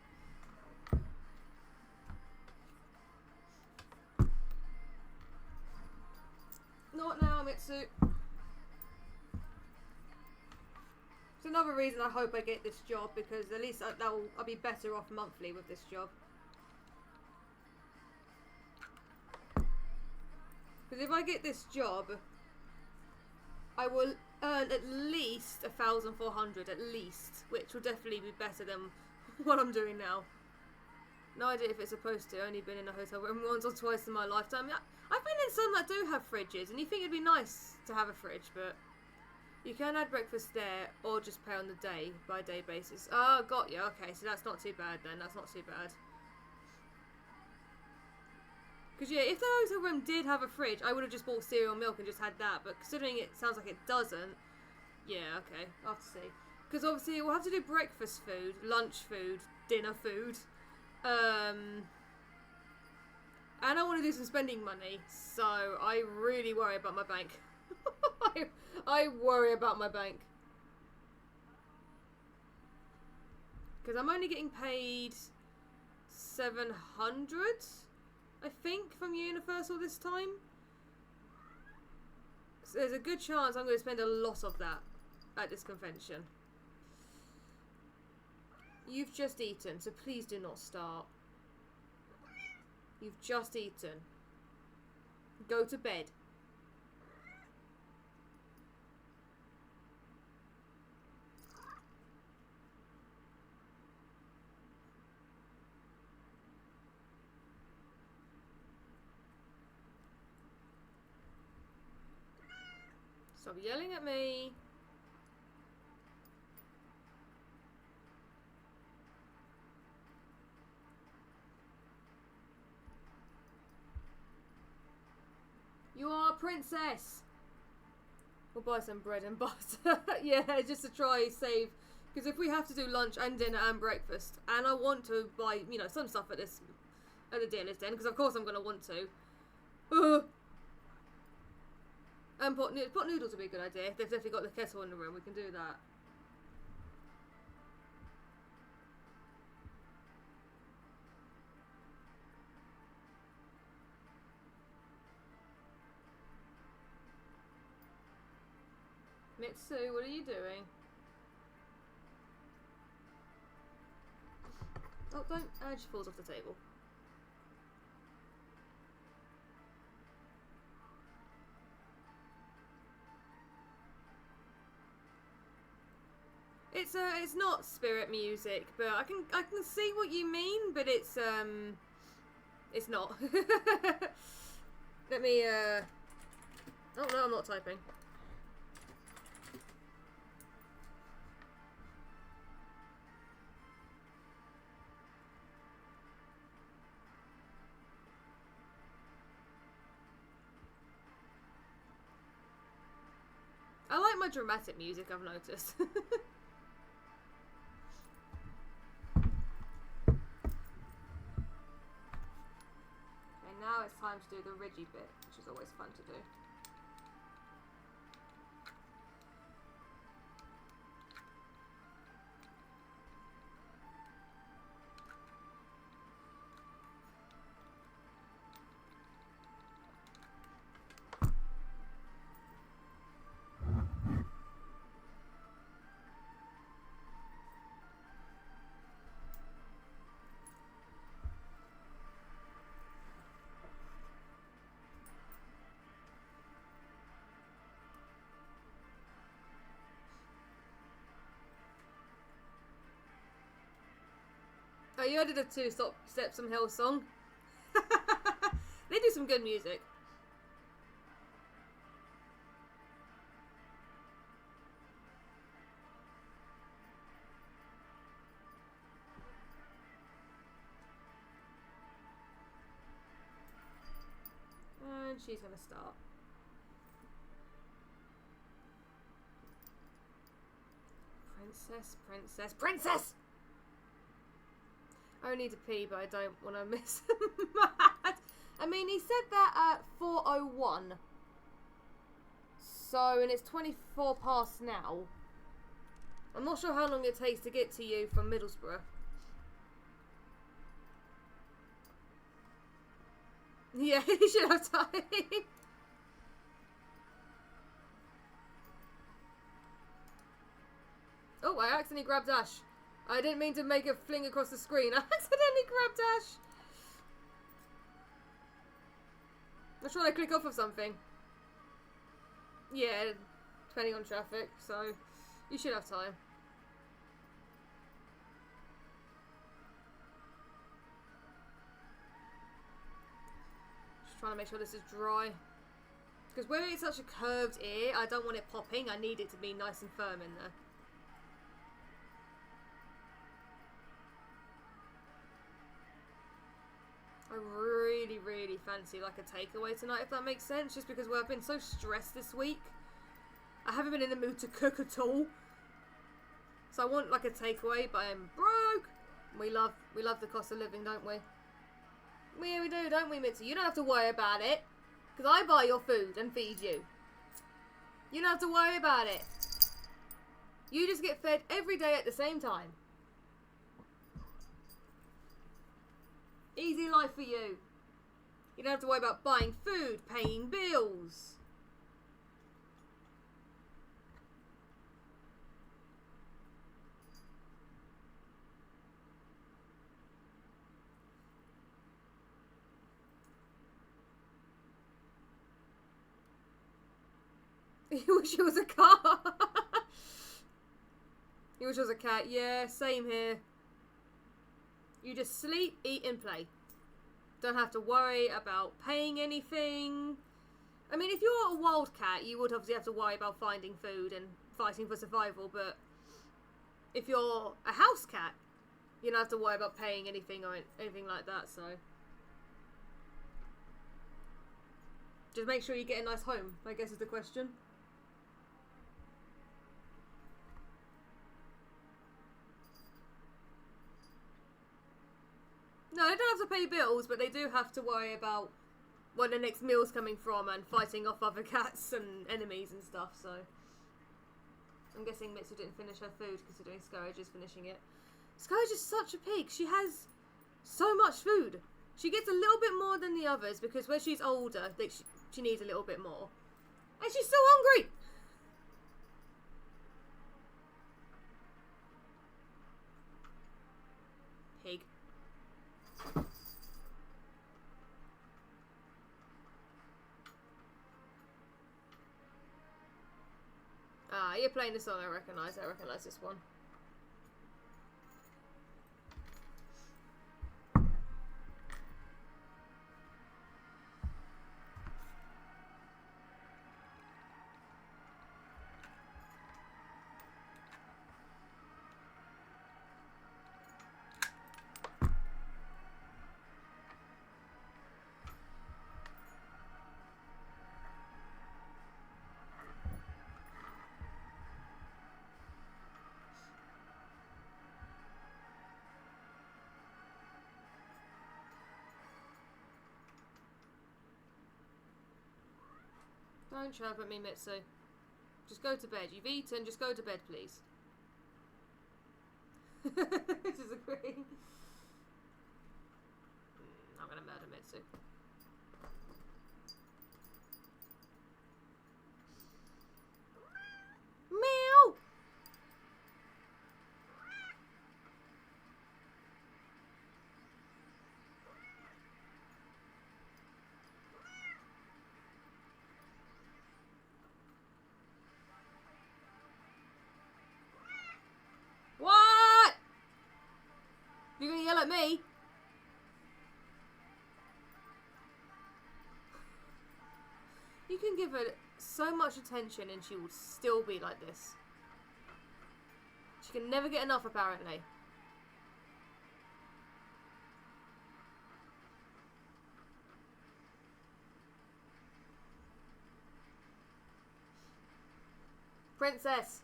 A: Not now, Mitsu. It's another reason I hope I get this job, because at least I'll be better off monthly with this job. Because if I get this job, I will earn at least 1,400, at least, which will definitely be better than what I'm doing now. No idea if it's supposed to. Only been in a hotel room once or twice in my lifetime. I've been in some that do have fridges, and you think it'd be nice to have a fridge, but you can add breakfast there, or just pay on the day, by day basis. Oh, got you. Okay, so that's not too bad then. That's not too bad. Because, yeah, if the hotel room did have a fridge, I would have just bought cereal and milk and just had that. But considering it sounds like it doesn't, yeah, okay, I'll have to see. Because obviously we'll have to do breakfast food, lunch food, dinner food. And I want to do some spending money, so I really worry about my bank. I worry about my bank. Because I'm only getting paid 700, I think, from Universal this time. So there's a good chance I'm going to spend a lot of that at this convention. You've just eaten, so please do not start. You've just eaten. Go to bed. Stop yelling at me. You are a princess. We'll buy some bread and butter. Yeah, just to try save. Because if we have to do lunch and dinner and breakfast, and I want to buy, you know, some stuff at the dealer's den, because of course I'm going to want to. And pot noodles would be a good idea. If they've definitely got the kettle in the room, we can do that. Mitsu, what are you doing? Oh, don't. She falls off the table. It's not spirit music, but I can see what you mean, but it's not. Let me oh no, I'm not typing. I like my dramatic music, I've noticed. Now it's time to do the ridgy bit, which is always fun to do. Oh, you added a 2 Steps from Hell song. They do some good music. And she's gonna start. Princess, princess, princess! I need to pee, but I don't want to miss Matt. I mean, he said that at 4:01. So, and it's 24 past now. I'm not sure how long it takes to get to you from Middlesbrough. Yeah, you should have time. Oh, I accidentally grabbed Ash. I didn't mean to make a fling across the screen. I accidentally grabbed Ash. I'm trying to click off of something. Yeah, depending on traffic, so you should have time. Just trying to make sure this is dry. Because where it's such a curved ear, I don't want it popping. I need it to be nice and firm in there. I really, really fancy like a takeaway tonight, if that makes sense. Just because I've been so stressed this week. I haven't been in the mood to cook at all. So I want like a takeaway, but I'm broke. We love the cost of living, don't we? Yeah, we do, don't we, Mitzi? You don't have to worry about it. Because I buy your food and feed you. You don't have to worry about it. You just get fed every day at the same time. Easy life for you. You don't have to worry about buying food, paying bills. You wish it was a car. You wish it was a cat. Yeah, same here. You just sleep, eat and play. Don't have to worry about paying anything. I mean, if you're a wild cat, you would obviously have to worry about finding food and fighting for survival, but if you're a house cat, you don't have to worry about paying anything or anything like that, so. Just make sure you get a nice home, I guess is the question. No, they don't have to pay bills, but they do have to worry about where the next meal's coming from and fighting off other cats and enemies and stuff, so. I'm guessing Mitsu didn't finish her food considering Scourge is finishing it. Scourge is such a pig. She has so much food. She gets a little bit more than the others because when she's older, she needs a little bit more. And she's so hungry! Ah, you're playing the song I recognise. I recognise this one. Don't chirp at me, Mitsu. Just go to bed. You've eaten, just go to bed, please. Disagree. I'm gonna murder Mitsu. Meow! What? You're gonna yell at me? You can give her so much attention and she will still be like this. She can never get enough, apparently. Princess.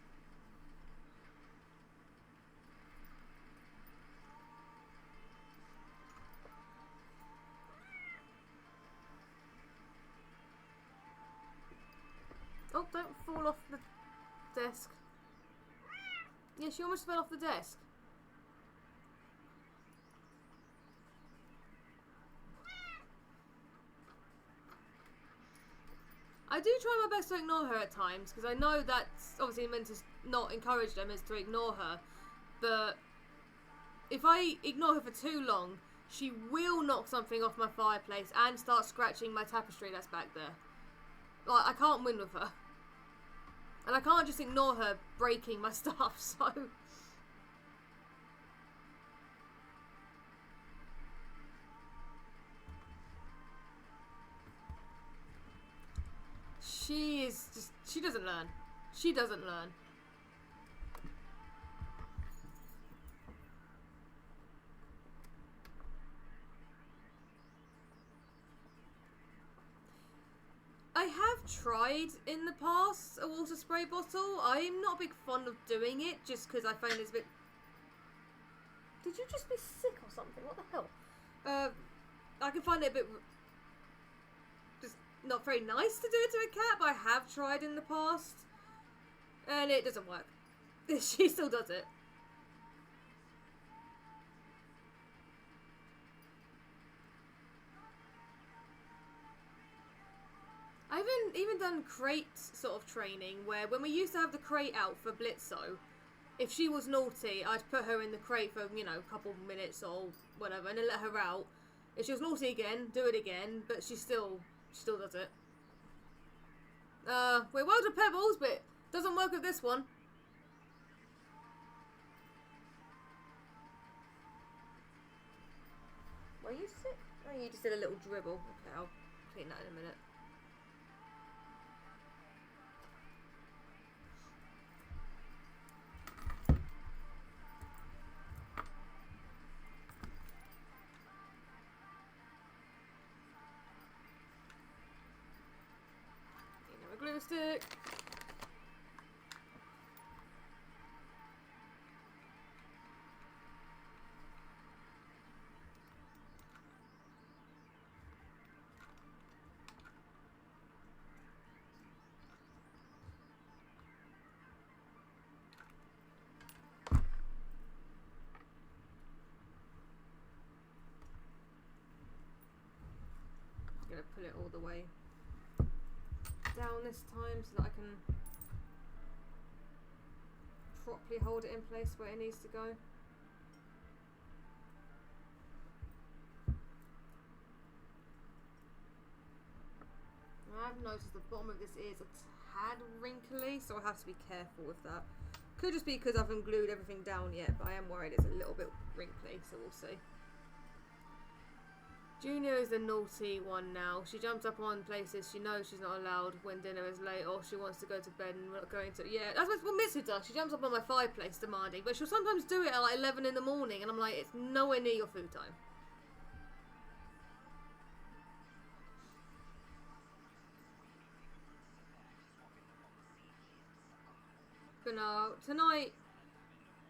A: Oh, don't fall off the desk. Yeah, she almost fell off the desk. I do try my best to ignore her at times, because I know that's obviously meant to not encourage them, is to ignore her. But if I ignore her for too long, she will knock something off my fireplace and start scratching my tapestry that's back there. Like, I can't win with her. And I can't just ignore her breaking my stuff, so... She is just... She doesn't learn. She doesn't learn. I have tried in the past a water spray bottle. I'm not a big fan of doing it just because I find it's a bit... Did you just be sick or something? What the hell? I can find it a bit... just not very nice to do it to a cat, but I have tried in the past. And it doesn't work. She still does it. I haven't even done crate sort of training where when we used to have the crate out for Blitzo, if she was naughty, I'd put her in the crate for, you know, a couple minutes or whatever and then let her out. If she was naughty again, do it again, but she still does it. We're well to Pebbles, but it doesn't work with this one. Were you sick? Oh, you just did a little dribble. Okay, I'll clean that in a minute. Glue stick. I'm gonna pull it all the way down this time so that I can properly hold it in place where it needs to go. I've noticed the bottom of this ear is a tad wrinkly, so I have to be careful with that. Could just be because I haven't glued everything down yet, but I am worried it's a little bit wrinkly, so we'll see. Junior is the naughty one now. She jumps up on places she knows she's not allowed when dinner is late, or she wants to go to bed and we're not going to. Yeah, that's what Mitsu does. She jumps up on my fireplace demanding, but she'll sometimes do it at like 11 in the morning, and I'm like, it's nowhere near your food time. But no, tonight,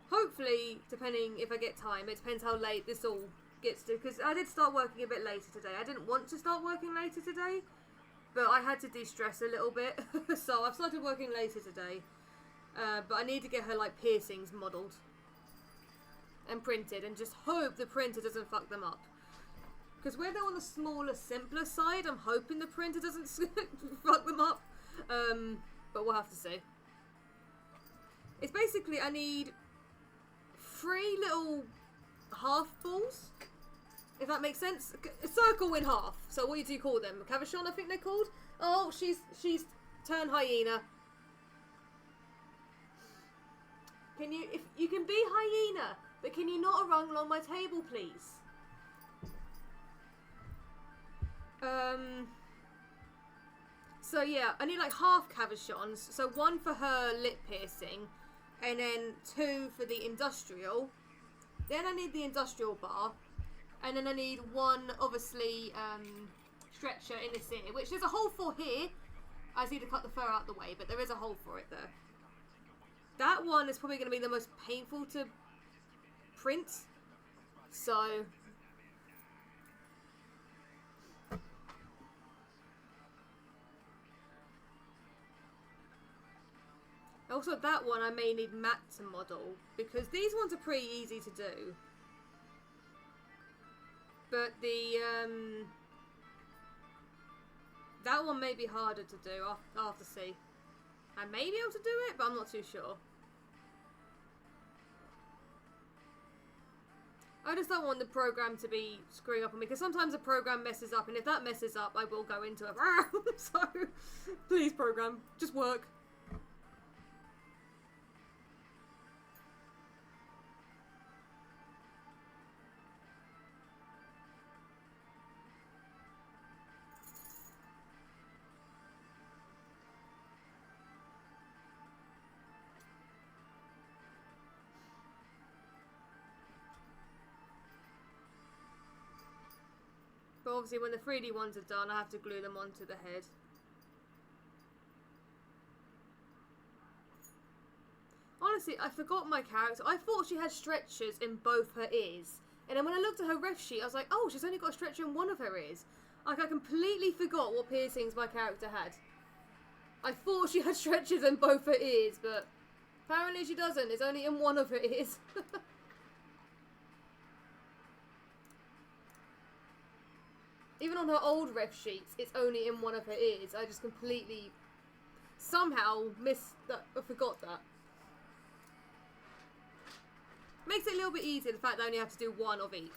A: hopefully, depending if I get time, it depends how late this all gets to, because I did start working a bit later today. I didn't want to start working later today, but I had to de-stress a little bit, so I've started working later today. But I need to get her like piercings modelled and printed, and just hope the printer doesn't fuck them up. Because where they're on the smaller, simpler side, I'm hoping the printer doesn't fuck them up. But we'll have to see. It's basically, I need 3 little half balls, if that makes sense. A circle in half. So what do you call them? Cavachon, I think they're called. Oh, she's turned hyena. Can you, if you can be hyena, but can you not run along my table, please? So yeah, I need like half cavachons. So 1 for her lip piercing, and then 2 for the industrial. Then I need the industrial bar, and then I need 1, obviously, stretcher in this ear, which there's a hole for here. I just need to cut the fur out the way, but there is a hole for it there. That one is probably going to be the most painful to print, so... Also, that one I may need Matt to model, because these ones are pretty easy to do. But the, that one may be harder to do, I'll have to see. I may be able to do it, but I'm not too sure. I just don't want the program to be screwing up on me, because sometimes the program messes up, and if that messes up, I will go into it. So, please, program, just work. But obviously when the 3D ones are done, I have to glue them onto the head. Honestly, I forgot my character. I thought she had stretchers in both her ears. And then when I looked at her ref sheet, I was like, oh, she's only got a stretcher in one of her ears. Like, I completely forgot what piercings my character had. I thought she had stretchers in both her ears, but apparently she doesn't. It's only in one of her ears. Even on her old ref sheets, it's only in one of her ears. I just completely, somehow, forgot that. Makes it a little bit easier, the fact that I only have to do 1 of each.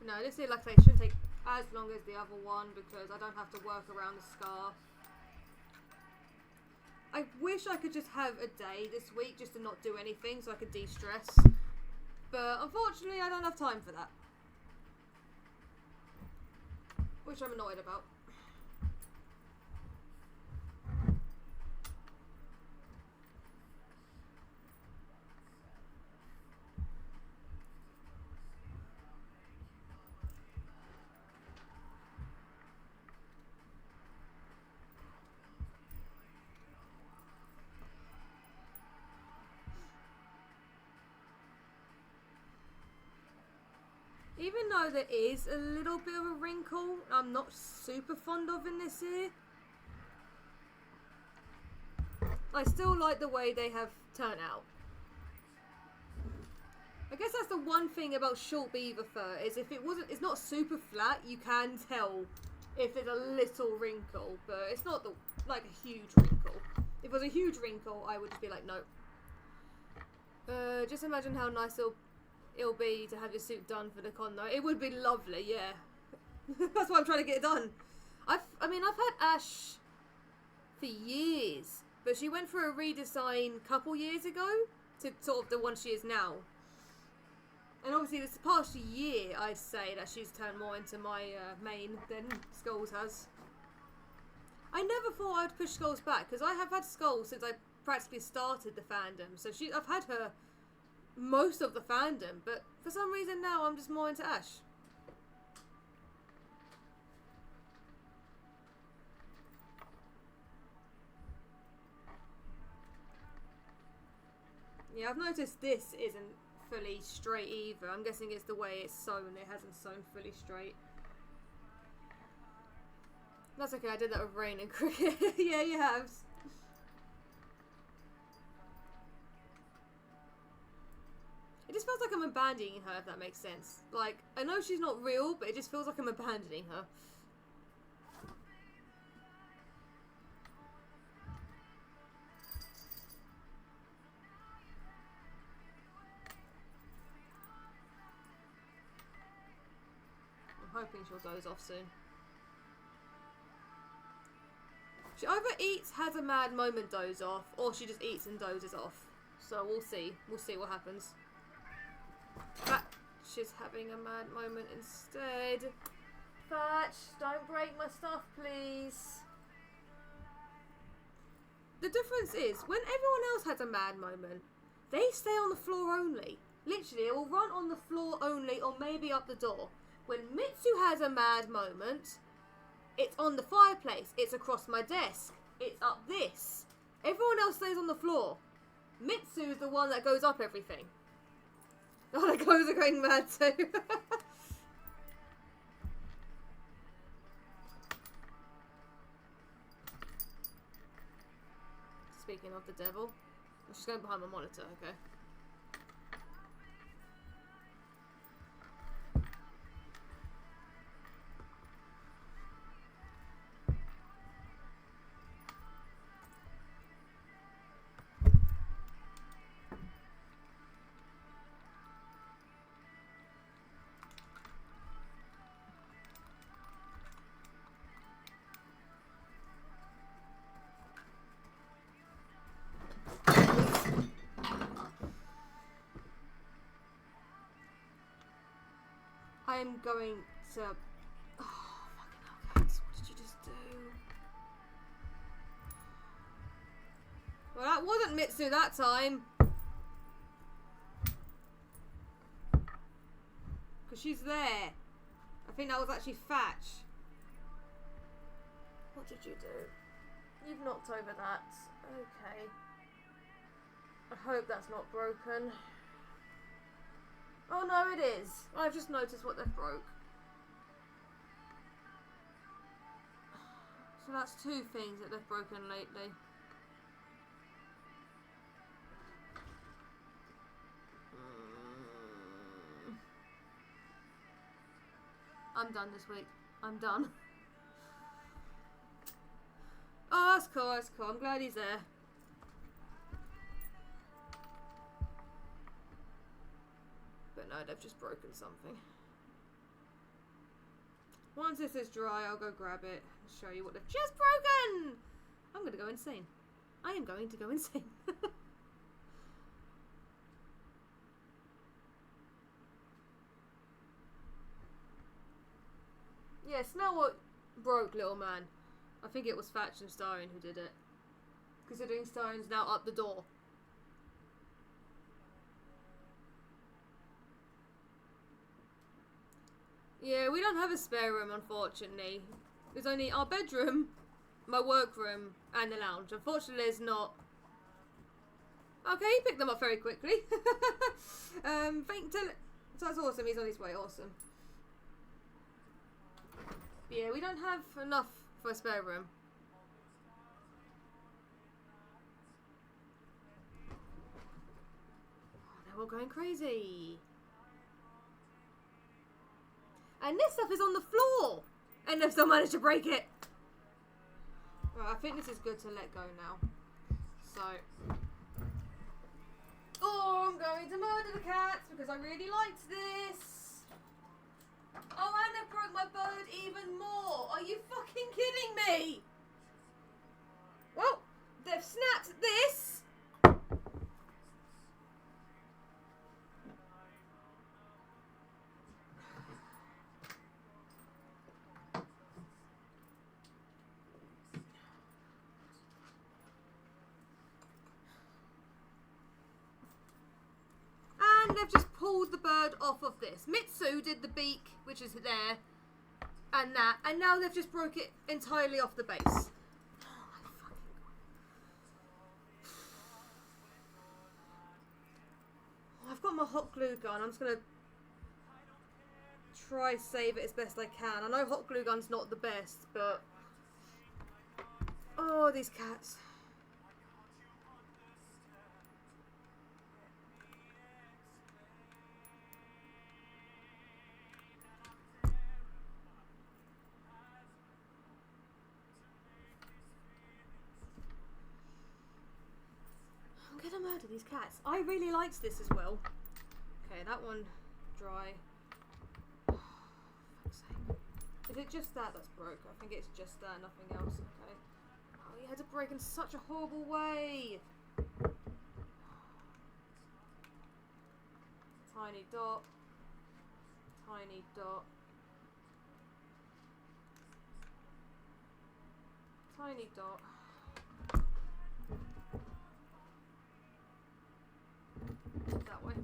A: No, this is, like I say, shouldn't take as long as the other one because I don't have to work around the scar. I wish I could just have a day this week just to not do anything so I could de-stress. But unfortunately I don't have time for that. Which I'm annoyed about. Even though there is a little bit of a wrinkle I'm not super fond of in this ear, I still like the way they have turned out. I guess that's the one thing about short beaver fur, is if it wasn't, it's not super flat, you can tell if there's a little wrinkle, but it's not like a huge wrinkle. If it was a huge wrinkle, I would just be like, no. Just imagine how nice it'll be to have your suit done for the con, though. It would be lovely, yeah. That's why I'm trying to get it done. I've had Ash for years, but she went for a redesign a couple years ago to sort of the one she is now. And obviously this past year, I'd say that she's turned more into my main than Skulls has. I never thought I'd push Skulls back, because I have had Skulls since I practically started the fandom. So I've had her most of the fandom, but for some reason now I'm just more into Ash. Yeah, I've noticed this isn't fully straight either. I'm guessing it's the way it's sewn. It hasn't sewn fully straight. That's okay, I did that with Rain and Cricket. Yeah, you have. It just feels like I'm abandoning her, if that makes sense. Like, I know she's not real, but it just feels like I'm abandoning her. I'm hoping she'll doze off soon. She either eats, has a mad moment, doze off, or she just eats and dozes off. So we'll see. We'll see what happens. She's having a mad moment instead. Fatch, don't break my stuff, please. The difference is, when everyone else has a mad moment, they stay on the floor only. Literally, it will run on the floor only, or maybe up the door. When Mitsu has a mad moment, it's on the fireplace, it's across my desk, it's up this. Everyone else stays on the floor. Mitsu's the one that goes up everything. Oh, the clothes are going mad too. Speaking of the devil, I'm just going behind my monitor, okay? I'm going to... Oh, fucking hell, Cats. What did you just do? Well, that wasn't Mitsu that time. Because she's there. I think that was actually Fatch. What did you do? You've knocked over that. Okay. I hope that's not broken. Oh no, it is. I've just noticed what they've broke. So that's two things that they've broken lately. I'm done this week. I'm done. Oh, that's cool, that's cool. I'm glad he's there. But no, they've just broken something. Once this is dry, I'll go grab it and show you what they've just broken! I'm gonna go insane. I am going to go insane. Yeah, smell what broke, little man. I think it was Fatch and Starring who did it. Considering Starring's now up the door. Yeah, we don't have a spare room, unfortunately. There's only our bedroom, my workroom, and the lounge. Unfortunately, there's not... Okay, he picked them up very quickly. So that's awesome, he's on his way, awesome. But yeah, we don't have enough for a spare room. Oh, they're all going crazy. And this stuff is on the floor. And they've still managed to break it. Right, I think this is good to let go now. So. Oh, I'm going to murder the cats because I really liked this. Oh, and they broke my bird even more. Are you fucking kidding me? Well, they've snapped this. And they've just pulled the bird off of this. Mitsu did the beak, which is there, and that, and now they've just broke it entirely off the base. I've got my hot glue gun. I'm just gonna try save it as best I can. I know hot glue gun's not the best, but oh, these cats. I'm gonna murder these cats. I really liked this as well. Okay, that one dry. Oh, fuck's sake. Is it just that that's broke? I think it's just that, nothing else. Okay. Oh, you had to break in such a horrible way. Tiny dot. Tiny dot. Tiny dot. That way.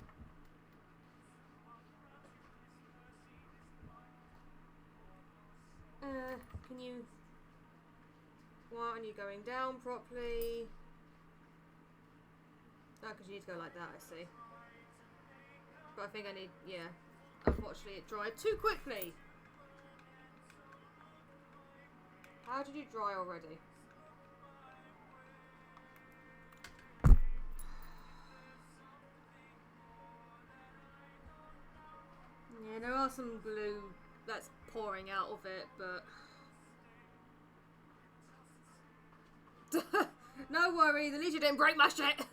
A: Can you... Why aren't you going down properly? Oh, because you need to go like that, I see. But I think I need... Yeah. Unfortunately, it dried too quickly. How did you dry already? Yeah, there are some glue that's pouring out of it, but... No worries, at least you didn't break my shit!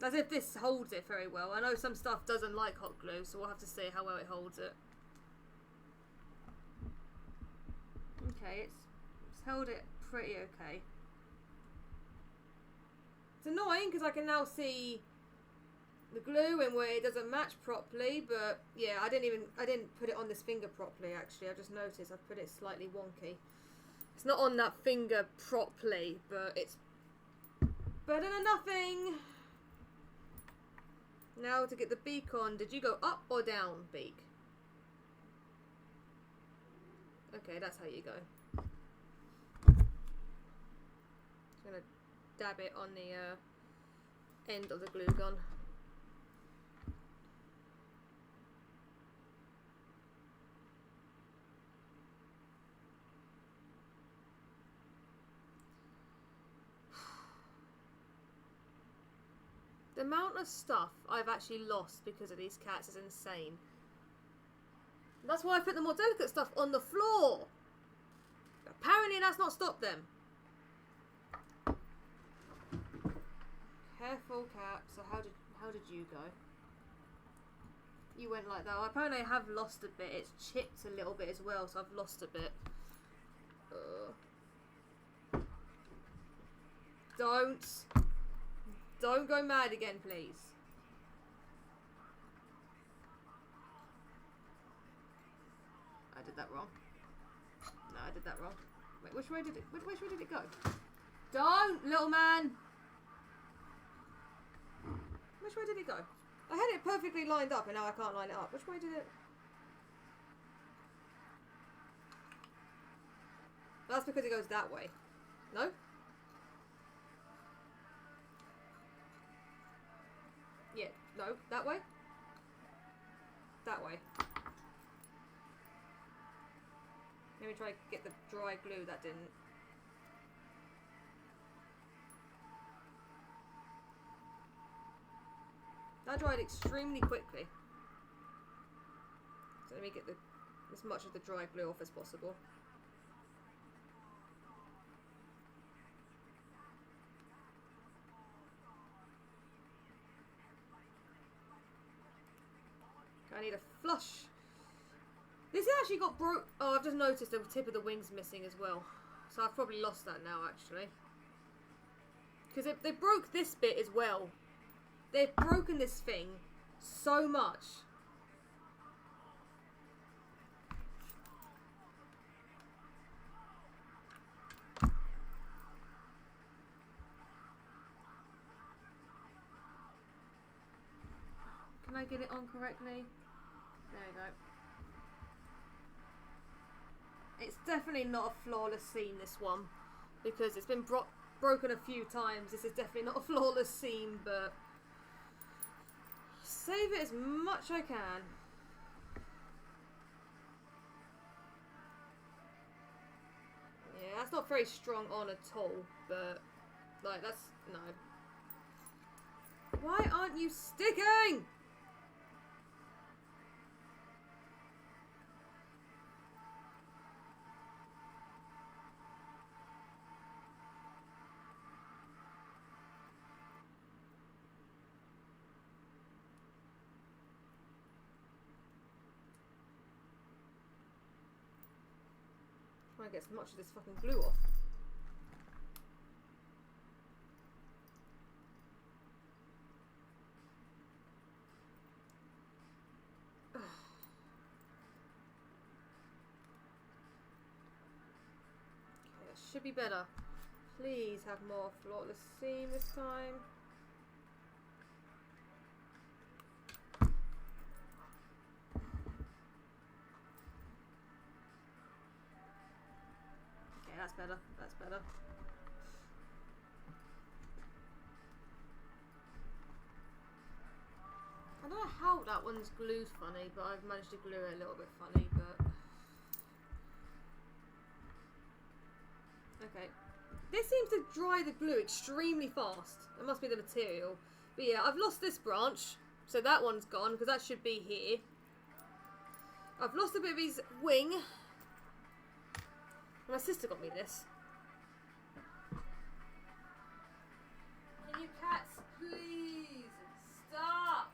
A: As if this holds it very well. I know some stuff doesn't like hot glue, so we'll have to see how well it holds it. Okay, it's held it pretty okay. It's annoying because I can now see the glue and where it doesn't match properly, but yeah, I didn't put it on this finger properly actually. I just noticed I've put it slightly wonky. It's not on that finger properly, but it's better than nothing. Now to get the beak on, did you go up or down, beak? Okay, that's how you go. Just gonna dab it on the end of the glue gun. The amount of stuff I've actually lost because of these cats is insane. That's why I put the more delicate stuff on the floor. Apparently that's not stopped them. Careful, cat. So how did you go? You went like that. Well, apparently I have lost a bit. It's chipped a little bit as well, so I've lost a bit. Don't go mad again, please. I did that wrong. No, I did that wrong. Wait, which way did it go? Don't, little man. Which way did it go? I had it perfectly lined up and now I can't line it up. Which way did it? That's because it goes that way. No? Yeah, no, that way? That way. Let me try to get the dry glue, that didn't. That dried extremely quickly. So let me get the as much of the dry glue off as possible. I need a flush. This actually got broke. Oh, I've just noticed the tip of the wing's missing as well. So I've probably lost that now, actually. Because they broke this bit as well. They've broken this thing so much. Can I get it on correctly? There we go. It's definitely not a flawless seam, this one, because it's been broken a few times. This is definitely not a flawless seam, but save it as much I can. Yeah, that's not very strong on at all, but like that's no. Why aren't you sticking? Try and get as much of this fucking glue off. Okay, that should be better. Please have more flawless seam this time. That's better. That's better. I don't know how that one's glued funny, but I've managed to glue it a little bit funny, but... Okay. This seems to dry the glue extremely fast. It must be the material. But yeah, I've lost this branch, so that one's gone, because that should be here. I've lost a bit of his wing. My sister got me this. Can you cats please stop?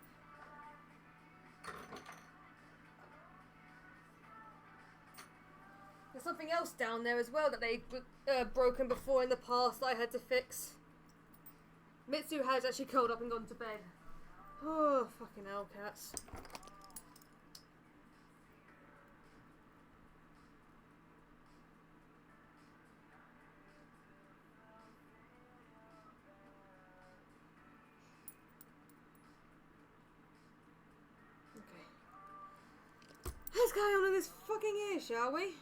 A: There's something else down there as well that they've broken before in the past that I had to fix. Mitsu has actually curled up and gone to bed. Oh, fucking hell, cats. Let's carry on with this fucking ear, shall we?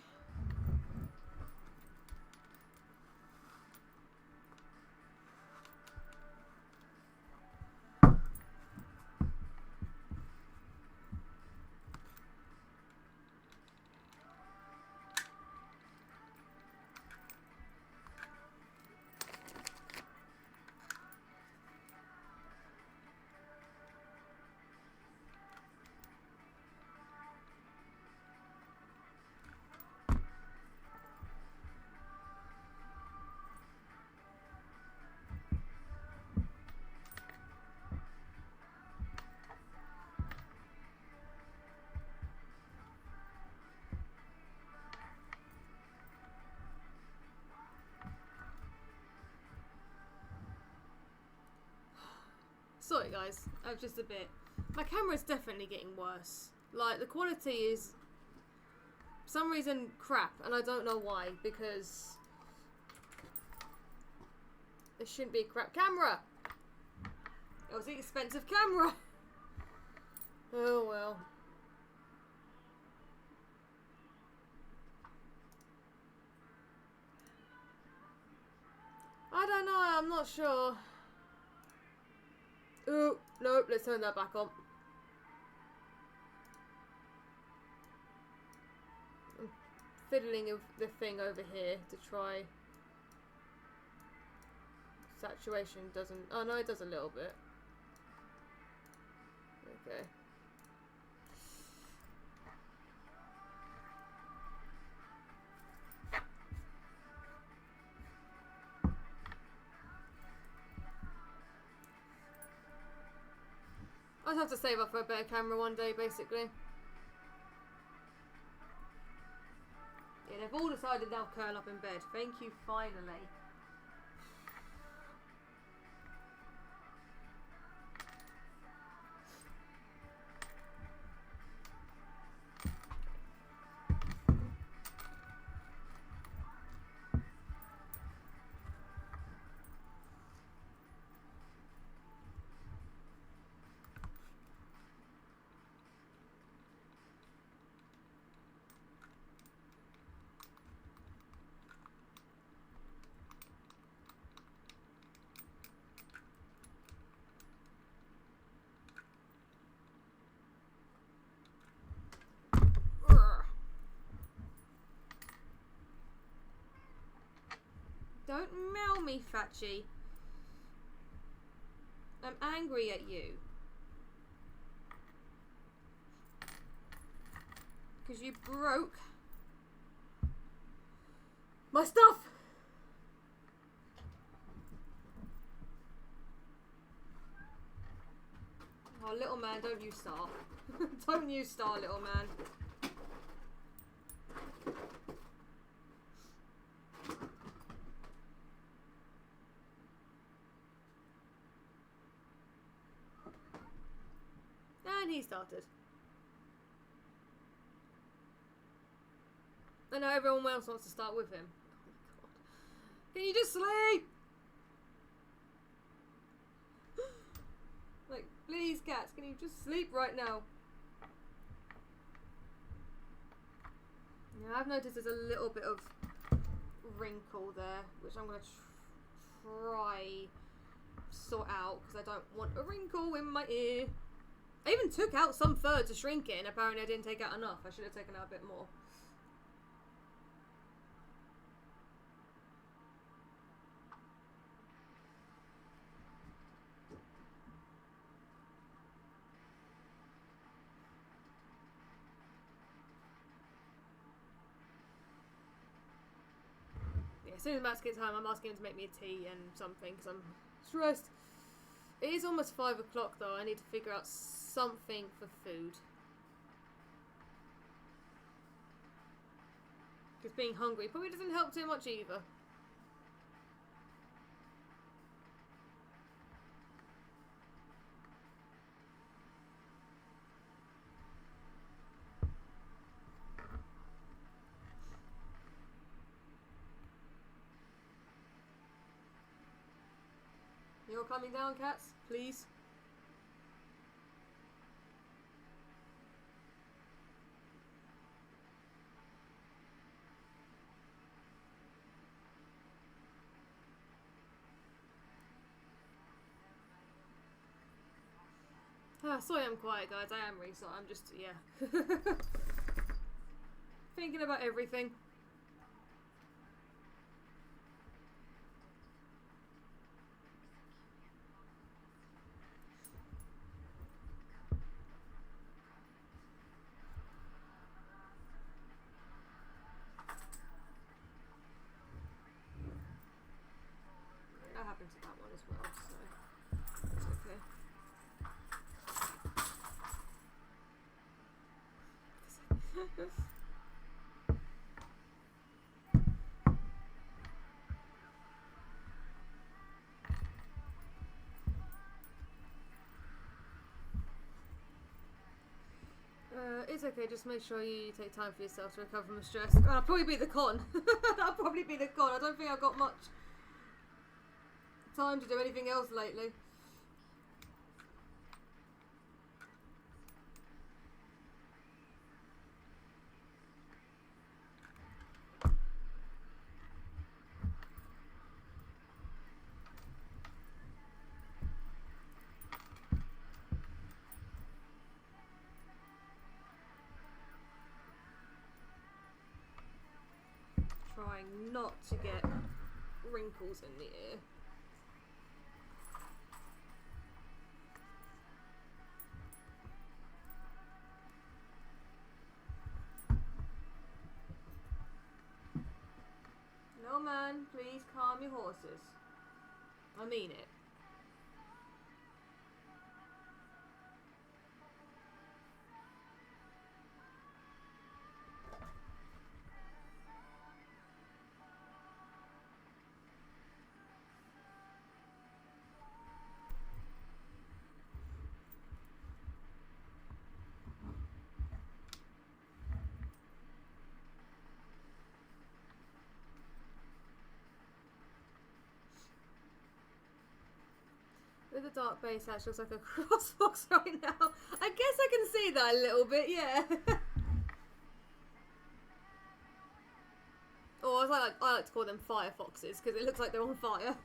A: Sorry guys, I'm just a bit... My camera's definitely getting worse. Like, the quality is, for some reason, crap, and I don't know why, because it shouldn't be a crap camera. It was an expensive camera. Oh well. I don't know, I'm not sure. Oh, nope, let's turn that back on. I'm fiddling with the thing over here to try. Saturation doesn't... Oh no, it does a little bit. Okay. I'd have to save up for a better camera one day, basically. Yeah, they've all decided they'll curl up in bed. Thank you, finally. Don't meow me, Fatchy. I'm angry at you. Because you broke my stuff! Oh, little man, don't you start. Don't you start, little man. And he started. I know everyone else wants to start with him. Oh my god. Can you just sleep? Like, please, cats, can you just sleep right now? Yeah, I've noticed there's a little bit of wrinkle there, which I'm going to try sort out, because I don't want a wrinkle in my ear. I even took out some fur to shrink it, and apparently I didn't take out enough. I should have taken out a bit more. Yeah, as soon as Max gets home, I'm asking him to make me a tea and something, because I'm stressed. It is almost 5 o'clock though. I need to figure out something for food. Because being hungry probably doesn't help too much either. You're coming down, cats? Please? Ah, sorry I'm quiet, guys. I am really sorry. I'm just, yeah. Thinking about everything. That happened to that one as well, so it's okay. It's okay, just make sure you take time for yourself to recover from the stress. That'll probably be the con. That'll probably be the con. I don't think I've got much time to do anything else lately. Trying not to get wrinkles in the ear. No man, please calm your horses. I mean it. The dark base hatch looks like a crossbox right now. I guess I can see that a little bit, yeah. Or as I like to call them fire foxes, because it looks like they're on fire.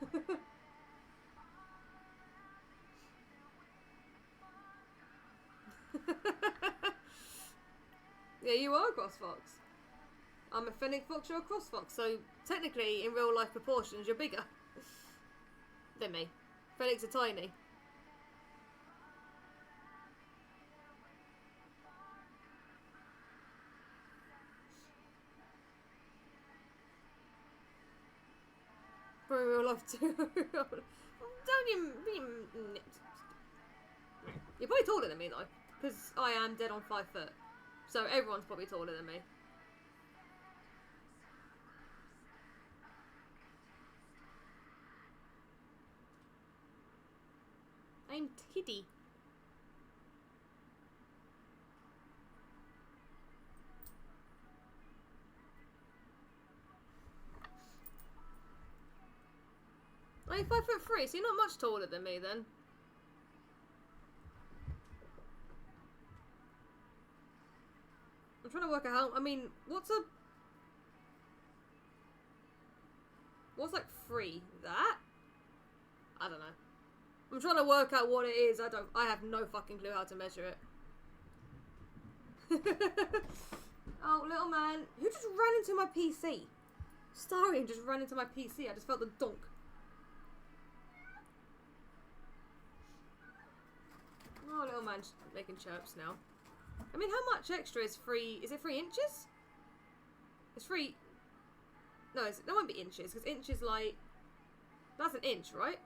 A: Yeah, you are a cross fox. I'm a fennec fox, you're a cross fox, so technically, in real life proportions, you're bigger than me. Fennecs are tiny. For real life too. Don't you... You're probably taller than me though, because I am dead on 5 foot. So everyone's probably taller than me. I'm Tiddy. I'm 5'3", so you're not much taller than me then. I'm trying to work out how, I mean, what's like 3? That? I don't know. I'm trying to work out what it is. I have no fucking clue how to measure it. Oh, little man. Who just ran into my PC? Starian just ran into my PC. I just felt the donk. Oh, little man's making chirps now. I mean, how much extra is 3? Is it 3 inches? It's 3. No, that won't be inches, because inches like... That's an inch, right?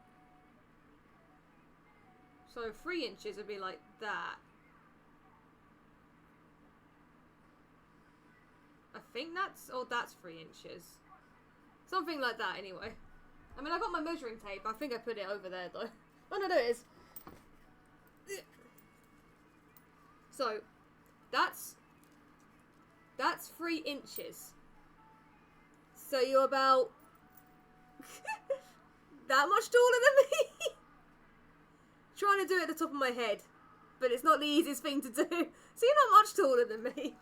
A: So 3 inches would be like that. I think that's... Oh, that's 3 inches. Something like that, anyway. I mean, I got my measuring tape. I think I put it over there, though. Oh, no, there it is. So, that's 3 inches. So you're about that much taller than me. Trying to do it at the top of my head, but it's not the easiest thing to do. So you're not much taller than me.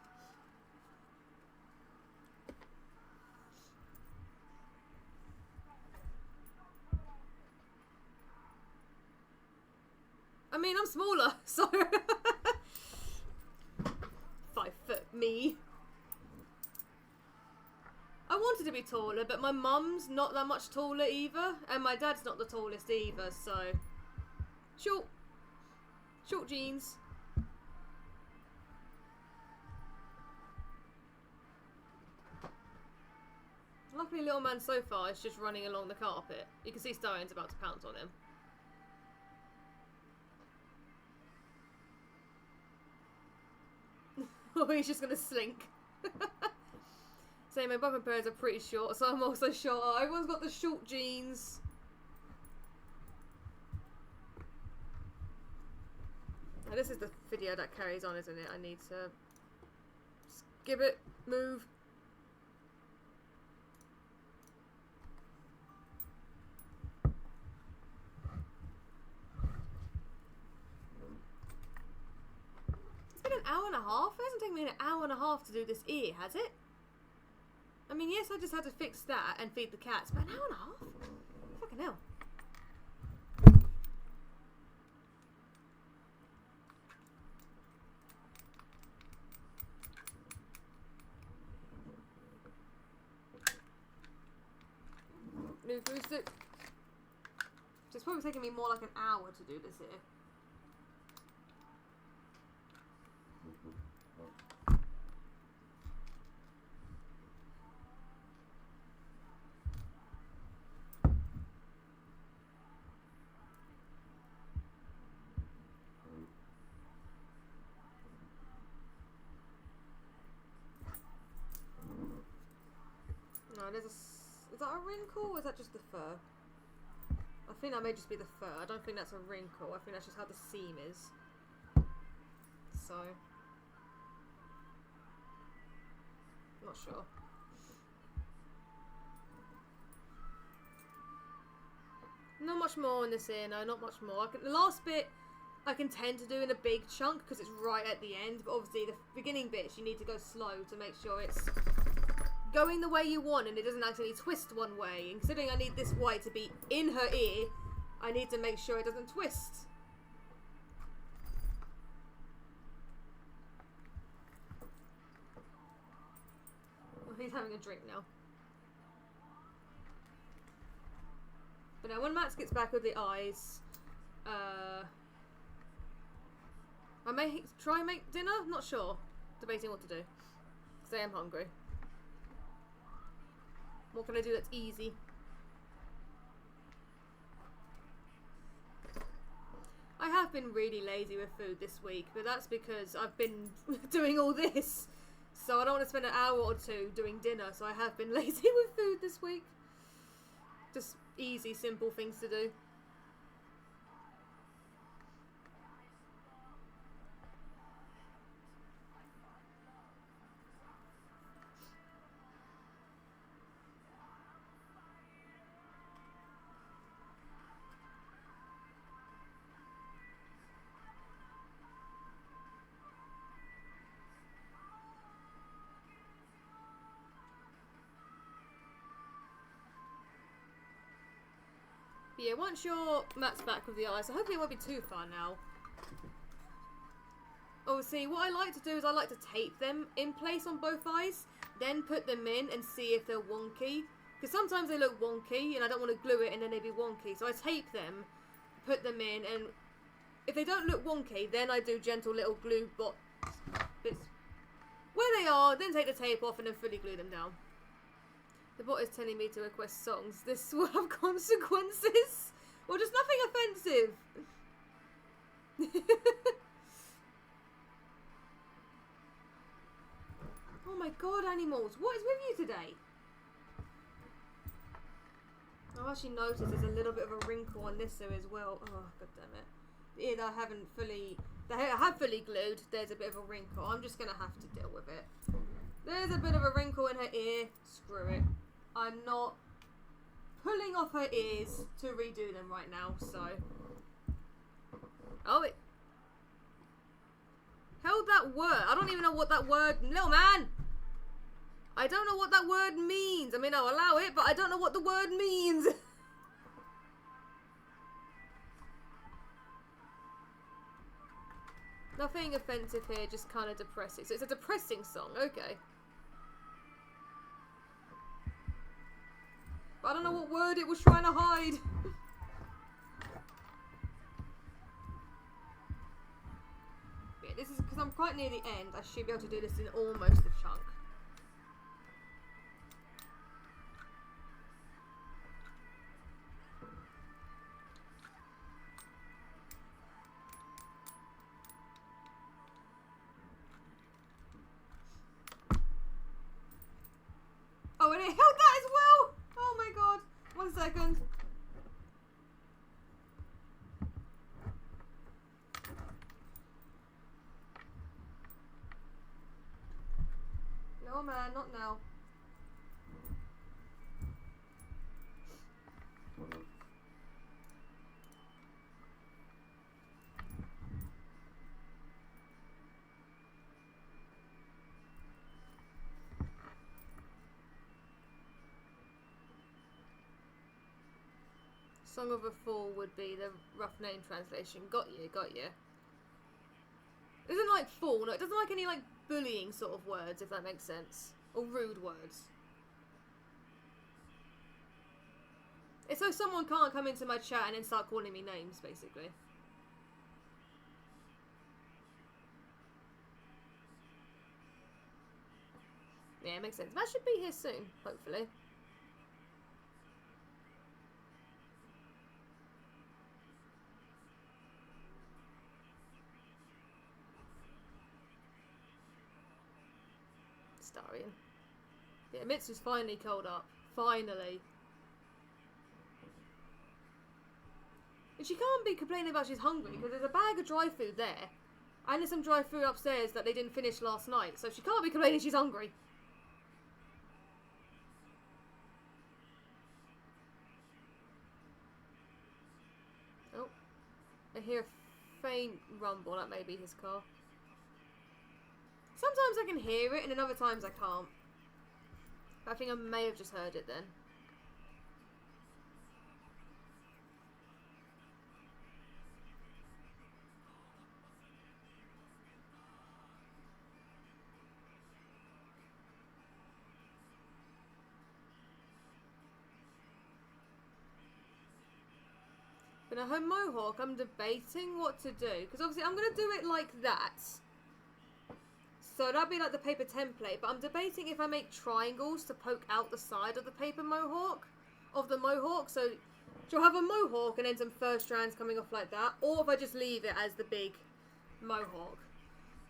A: I mean, I'm smaller, so 5 foot me. I wanted to be taller, but my mum's not that much taller either, and my dad's not the tallest either, so short jeans. Luckily, little man so far is just running along the carpet. You can see Starian's about to pounce on him. Oh, he's just gonna slink. So my bum and pairs are pretty short, so I'm also short. Everyone's got the short jeans. Now, this is the video that carries on, isn't it? I need to skip it, move. It's been an hour and a half? It hasn't taken me an hour and a half to do this ear, has it? I mean, yes, I just had to fix that and feed the cats, but an hour and a half? Fucking hell. New Fursuit. So it's probably taking me more like an hour to do this here. No, there's a... Is that a wrinkle or is that just the fur? I think that may just be the fur. I don't think that's a wrinkle. I think that's just how the seam is. So... Not sure. No, much more in this here. No, not much more. The last bit I can tend to do in a big chunk because it's right at the end. But obviously the beginning bits you need to go slow to make sure it's going the way you want and it doesn't actually twist one way. And considering I need this white to be in her ear, I need to make sure it doesn't twist. Oh, he's having a drink now. But now when Max gets back with the eyes, I may try and make dinner? Not sure. Debating what to do. Because I am hungry. What can I do that's easy? I have been really lazy with food this week, but that's because I've been doing all this. So I don't want to spend an hour or two doing dinner, so I have been lazy with food this week. Just easy, simple things to do. But yeah, once your Matt's back with the eyes, so hopefully it won't be too far now. Obviously, what I like to do is I like to tape them in place on both eyes, then put them in and see if they're wonky. Because sometimes they look wonky and I don't want to glue it and then they'd be wonky. So I tape them, put them in, and if they don't look wonky, then I do gentle little glue bits where they are, then take the tape off and then fully glue them down. The bot is telling me to request songs. This will have consequences. Or just nothing offensive. Oh my god, animals. What is with you today? I've actually noticed there's a little bit of a wrinkle on this ear as well. Oh, god damn it. The ear that I haven't fully... that I have fully glued, there's a bit of a wrinkle. I'm just going to have to deal with it. There's a bit of a wrinkle in her ear. Screw it. I'm not pulling off her ears to redo them right now, so... Oh, it... held that word. I don't even know what that word... Little man! I don't know what that word means. I mean, I'll allow it, but I don't know what the word means. Nothing offensive here, just kind of depressing. So it's a depressing song, okay. But I don't know what word it was trying to hide. Yeah, this is because I'm quite near the end. I should be able to do this in almost a chunk. Oh, and it held that as well! Oh my god. 1 second. No, man, not now. Song of a Fool would be the rough name translation. Got you, got you. It isn't like fool, no, it doesn't like any like bullying sort of words, if that makes sense. Or rude words. It's so someone can't come into my chat and then start calling me names, basically. Yeah, it makes sense. That should be here soon, hopefully. Starian. Yeah, Mitsu's finally curled up. Finally. And she can't be complaining about she's hungry because there's a bag of dry food there. And there's some dry food upstairs that they didn't finish last night. So she can't be complaining she's hungry. I hear a faint rumble. That may be his car. Sometimes I can hear it, and then other times I can't. But I think I may have just heard it then. But now her mohawk, I'm debating what to do. Because obviously I'm going to do it like that. So that'd be like the paper template. But I'm debating if I make triangles to poke out the side of the paper mohawk. Of the mohawk. So she'll have a mohawk and then some fur strands coming off like that. Or if I just leave it as the big mohawk.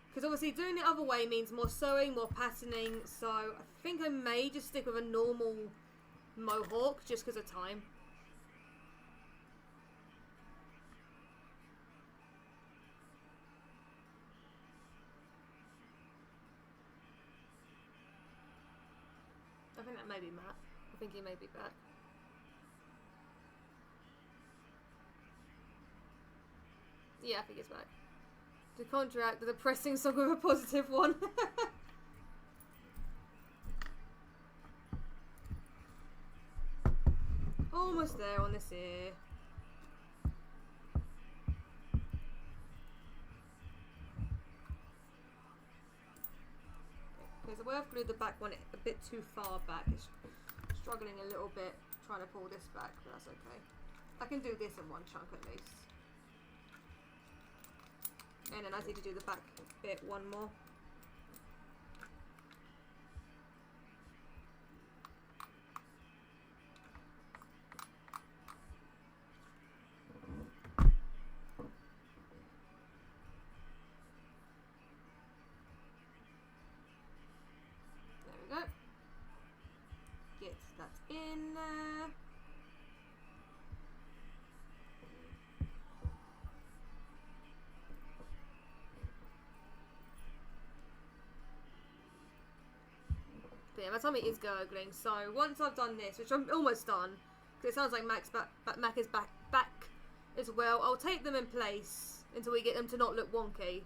A: Because obviously doing it the other way means more sewing, more patterning. So I think I may just stick with a normal mohawk just because of time. I think that may be Matt. I think he may be back. Yeah, I think he's back. To counteract the depressing song with a positive one. Almost there on this ear. Okay, so I've glued the back one a bit too far back. It's struggling a little bit trying to pull this back, but that's okay. I can do this in one chunk at least. And then I need to do the back bit one more. There we go. Get that in there. But yeah, my tummy is gurgling, so once I've done this, which I'm almost done, because it sounds like Mac is back as well, I'll tape them in place until we get them to not look wonky.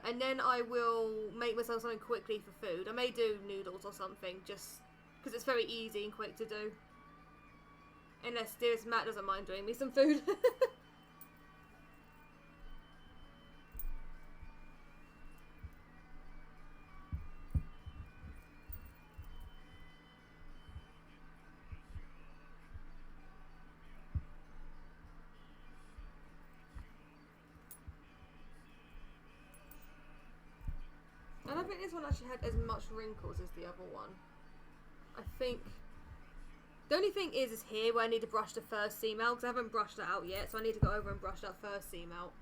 A: And then I will make myself something quickly for food. I may do noodles or something, just because it's very easy and quick to do. Unless dearest Matt doesn't mind doing me some food. And I think this one actually had as much wrinkles as the other one. I think the only thing is here where I need to brush the first seam out, because I haven't brushed that out yet, so I need to go over and brush that first seam out.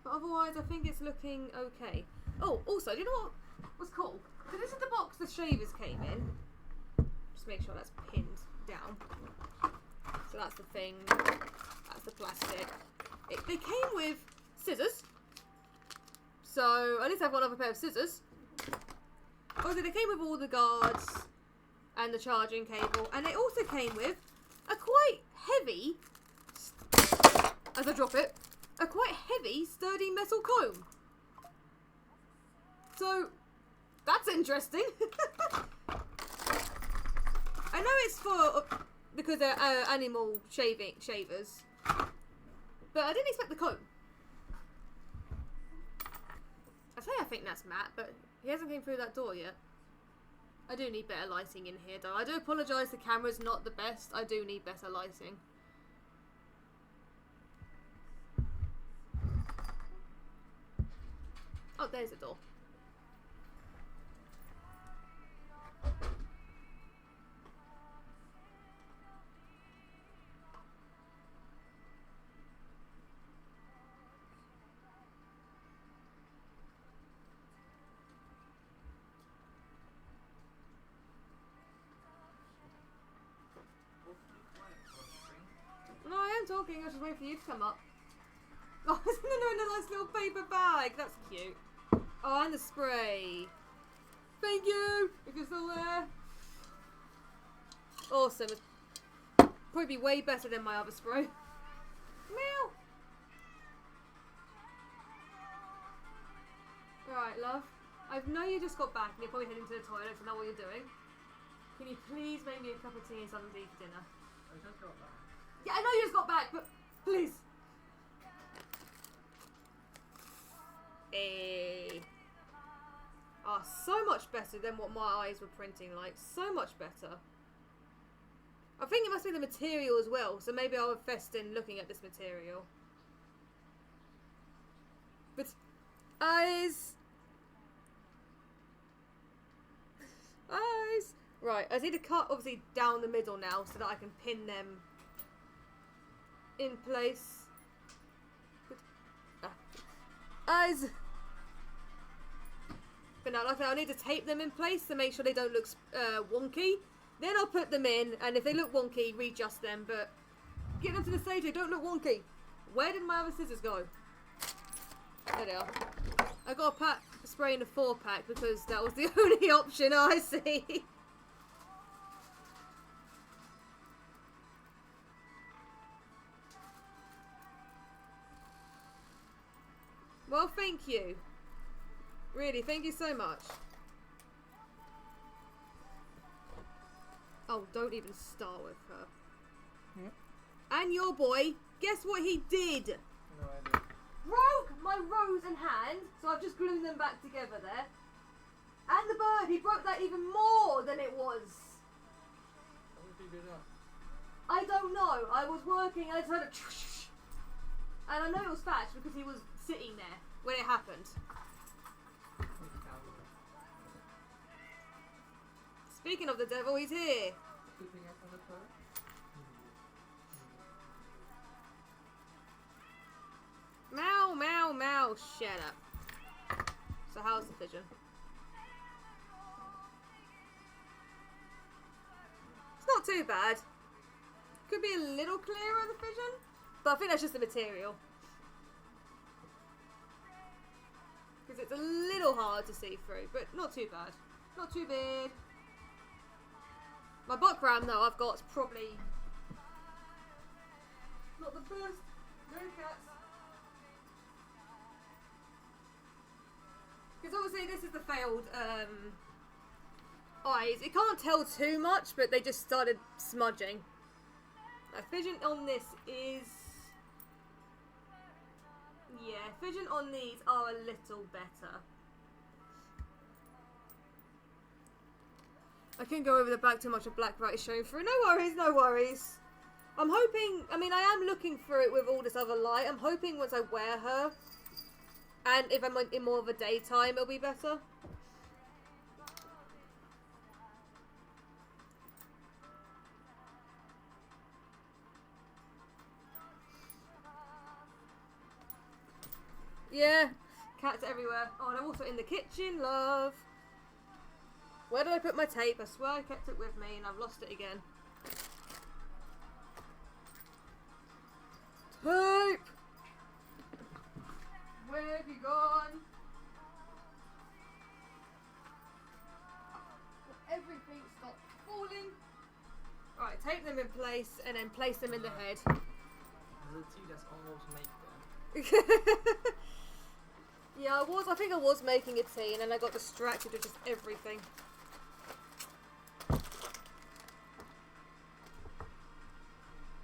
A: But otherwise I think it's looking okay. Oh, also, do you know what's cool? So this is the box the shavers came in. Just make sure that's pinned down. So that's the thing. That's the plastic. They came with scissors. So at least I've got another pair of scissors. Also, they came with all the guards and the charging cable, and they also came with a quite heavy, as I drop it, a quite heavy, sturdy metal comb. So that's interesting. I know it's for because they're animal shavers, but I didn't expect the comb. I think that's Matt, but he hasn't came through that door yet. I do need better lighting in here, though. I do apologise, the camera's not the best. I do need better lighting. Oh, there's the door. No, I am talking. I was just waiting for you to come up. Oh, isn't there in a nice little paper bag? That's cute. Oh, and the spray. Thank you, if you're still there. Awesome. It'd probably be way better than my other spray. Meow. Alright, love. I know you just got back and you're probably heading to the toilet to know what you're doing. Can you please make me a cup of tea and something to eat for dinner?
B: I just got back.
A: Yeah, I know you just got back, but please. Hey. Oh, so much better than what my eyes were printing like. So much better. I think it must be the material as well, so maybe I'll invest in looking at this material. But eyes. Eyes. Right, I need to cut obviously down the middle now so that I can pin them in place. Eyes. But now, like I said, I need to tape them in place to make sure they don't look wonky. Then I'll put them in, and if they look wonky, readjust them. But get them to the stage they don't look wonky. Where did my other scissors go? There they are. I got a pack spray in a 4-pack because that was the only option I see. Well, thank you. Really, thank you so much. Oh, don't even start with her.
B: Yep.
A: And your boy, guess what he did?
B: No idea.
A: Broke my rose and hand, so I've just glued them back together there. And the bird, he broke that even more than it was.
B: How did he do that?
A: I don't know. I was working and I just heard a and I know it was Fatch because he was sitting there when it happened. Speaking of the devil, he's here.
B: Keeping it on the toilet?
A: Meow, meow, meow. Shut up. So how's the pigeon? It's not too bad. Could be a little clearer, the pigeon. But I think that's just the material. Because it's a little hard to see through, but not too bad. Not too bad. My background though I've got is probably not the best. No cats. Because obviously this is the failed eyes. It can't tell too much, but they just started smudging. Now, vision on this is... yeah, vision on these are a little better. I couldn't go over the back too much of Black Rat is showing through. No worries, no worries. I'm hoping, I mean, I am looking for it with all this other light. I'm hoping once I wear her, and if I'm in more of a daytime, it'll be better. Yeah, cats everywhere. Oh, and I'm also in the kitchen, love. Where did I put my tape? I swear I kept it with me and I've lost it again. Tape! Where have you gone? Everything stopped falling. Alright, tape them in place and then place them in the head.
B: There's a tea that's almost made there.
A: Yeah, I think I was making a tea and then I got distracted with just everything.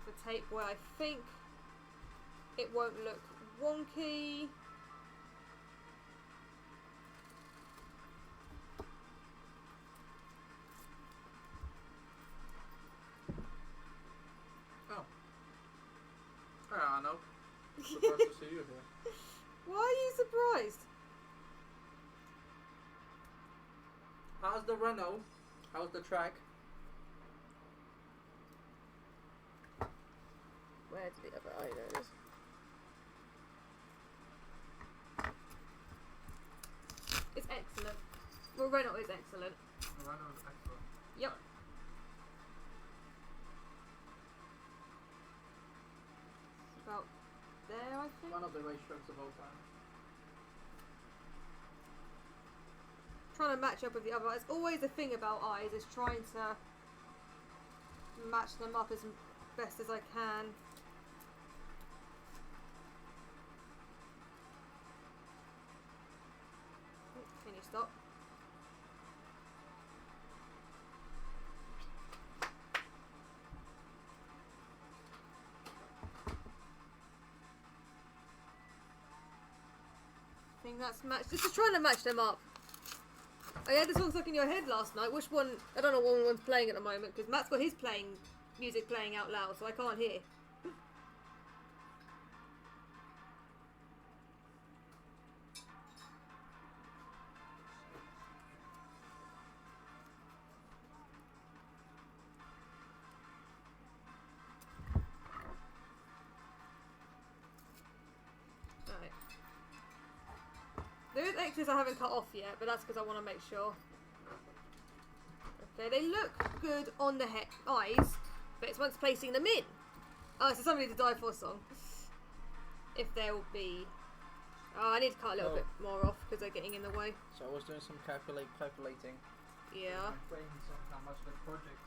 A: The tape where I think it won't look wonky.
B: Oh. I know. Surprised to see you here.
A: Why are you surprised?
B: How's the Renault? How's the track?
A: Where's the other eye? There it is. It's excellent. Well, Renault is excellent.
B: The Renault is excellent.
A: Yep. About there, I think.
B: One of the racetracks of all time.
A: Trying to match up with the other. It's always a thing about eyes, is trying to match them up as best as I can. stop. I think that's matched. Just trying to match them up. I had the song stuck in your head last night. Which one? I don't know what one's playing at the moment because Matt's got his music playing out loud, so I can't hear. There is extras I haven't cut off yet, but that's because I want to make sure. Okay, they look good on the eyes, but it's once placing them in. Oh, so somebody to die for song. If there will be... Oh, I need to cut a little bit more off because they're getting in the way.
B: So I was doing some calculating.
A: Yeah.
B: My brains on how much the project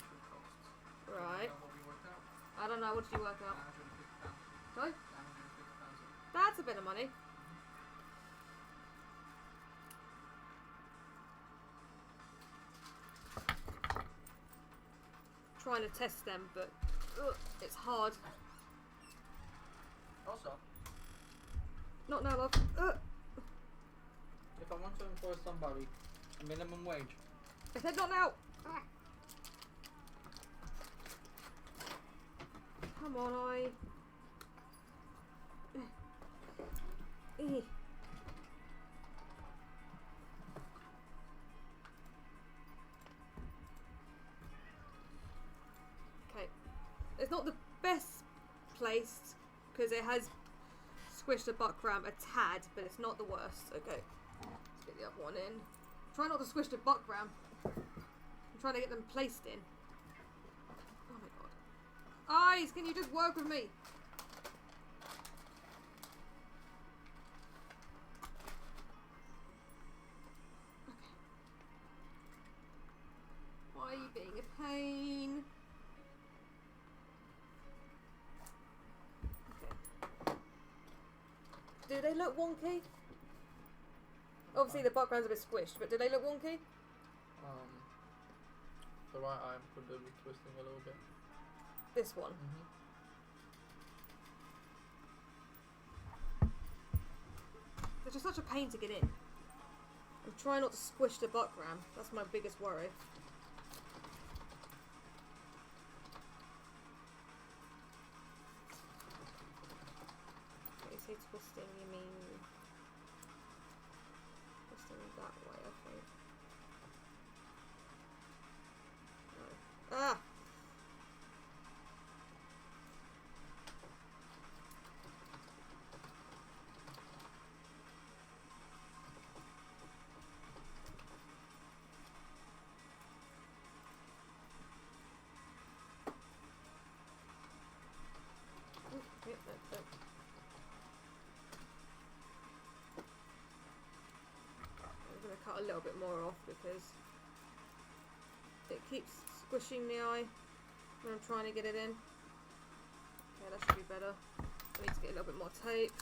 B: should cost.
A: Right.
B: So what we worked out?
A: I don't know. What did you work out?
B: £150,000.
A: Sorry?
B: £150,000.
A: That's a bit of money. Trying to test them, but it's hard.
B: Also,
A: not now, love.
B: If I want to employ somebody, a minimum wage.
A: I said not now. Come on, Okay, it's not the best placed because it has squished the butt cramp a tad, but it's not the worst. Okay, let's get the other one in. Try not to squish the butt cramp. I'm trying to get them placed in. Oh my god. Eyes, can you just work with me? Why are you being a pain? Okay. Do they look wonky? Obviously the background's a bit squished, but do they look wonky?
B: The right arm could be twisting a little bit.
A: This one? They're just such a pain to get in. I'm trying not to squish the butt cramp. That's my biggest worry. Okay, say twisting, you mean twisting that way, I think. No. Ah! I'm going to cut a little bit more off because it keeps squishing the eye when I'm trying to get it in. Okay, that should be better. I need to get a little bit more tape.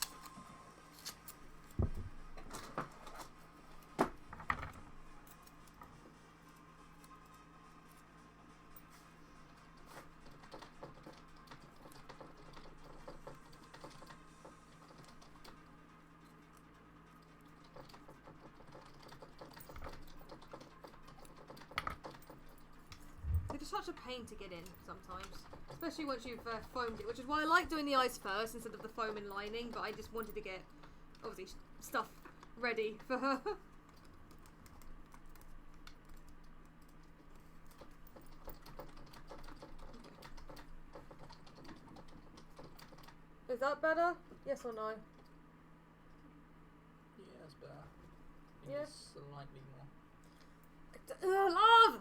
A: It's such a pain to get in sometimes, especially once you've foamed it, which is why I like doing the eyes first instead of the foam and lining, but I just wanted to get, obviously, stuff ready for her. Is that better? Yes or no?
B: Yeah, it's better.
A: Yes.
B: Slightly more.
A: Love!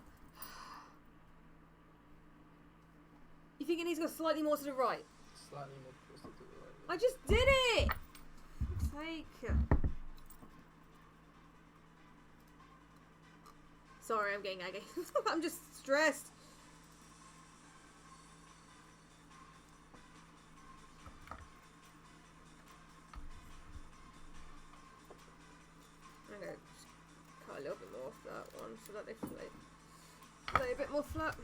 A: You think it needs to go slightly more to the right?
B: Slightly more twisted to the right.
A: I just did it! For fuck's sake. Sorry, I'm getting aggy. I'm just stressed. that they lay a bit more flat.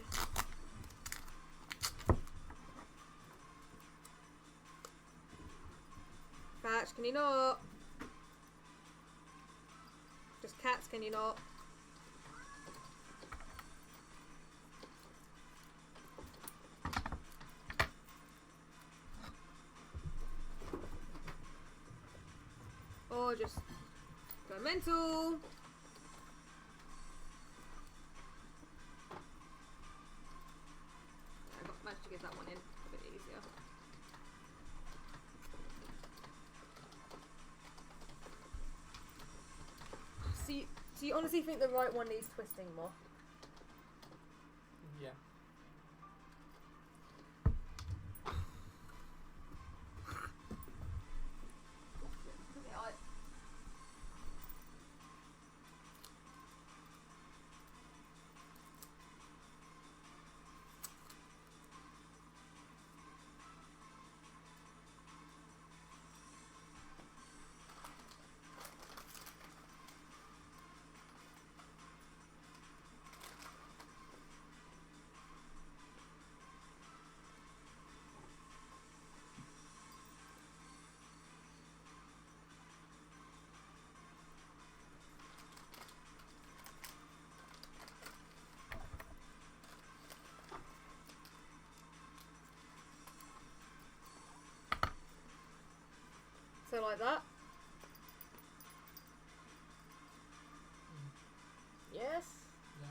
A: Fatch, can you not? Just cats, can you not? Or just go mental. I managed to get that one in a bit easier. So you honestly think the right one needs twisting more?
B: Yeah.
A: So like that? Yes?
B: Yeah.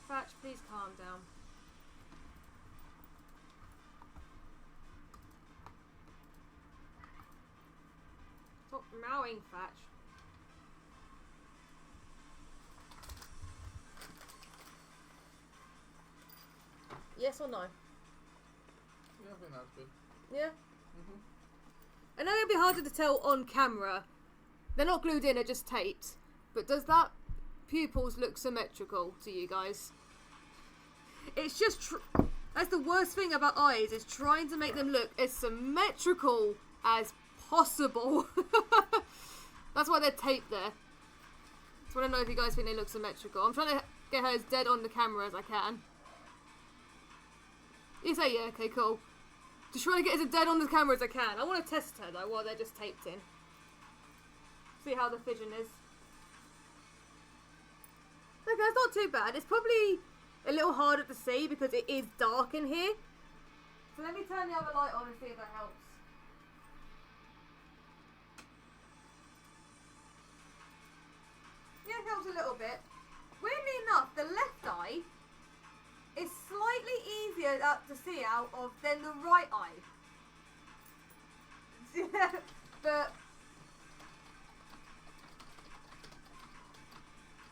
A: Fatch, please calm down. Stop mowing, Fatch. Yes or no?
B: Yeah, I think that's good.
A: Yeah?
B: Mhm.
A: I know it'll be harder to tell on camera. They're not glued in, they're just taped. But does that pupils look symmetrical to you guys? It's just... that's the worst thing about eyes, is trying to make them look as symmetrical as possible. That's why they're taped there. Just want to know if you guys think they look symmetrical. I'm trying to get her as dead on the camera as I can. You say yeah, okay, cool. Just trying to get as dead on the camera as I can. I want to test her though while they're just taped in. See how the fission is. Okay, it's not too bad. It's probably a little harder to see because it is dark in here. So let me turn the other light on and see if that helps. Yeah, it helps a little bit. Weirdly enough, the left eye is slightly easier to see out of than the right eye. But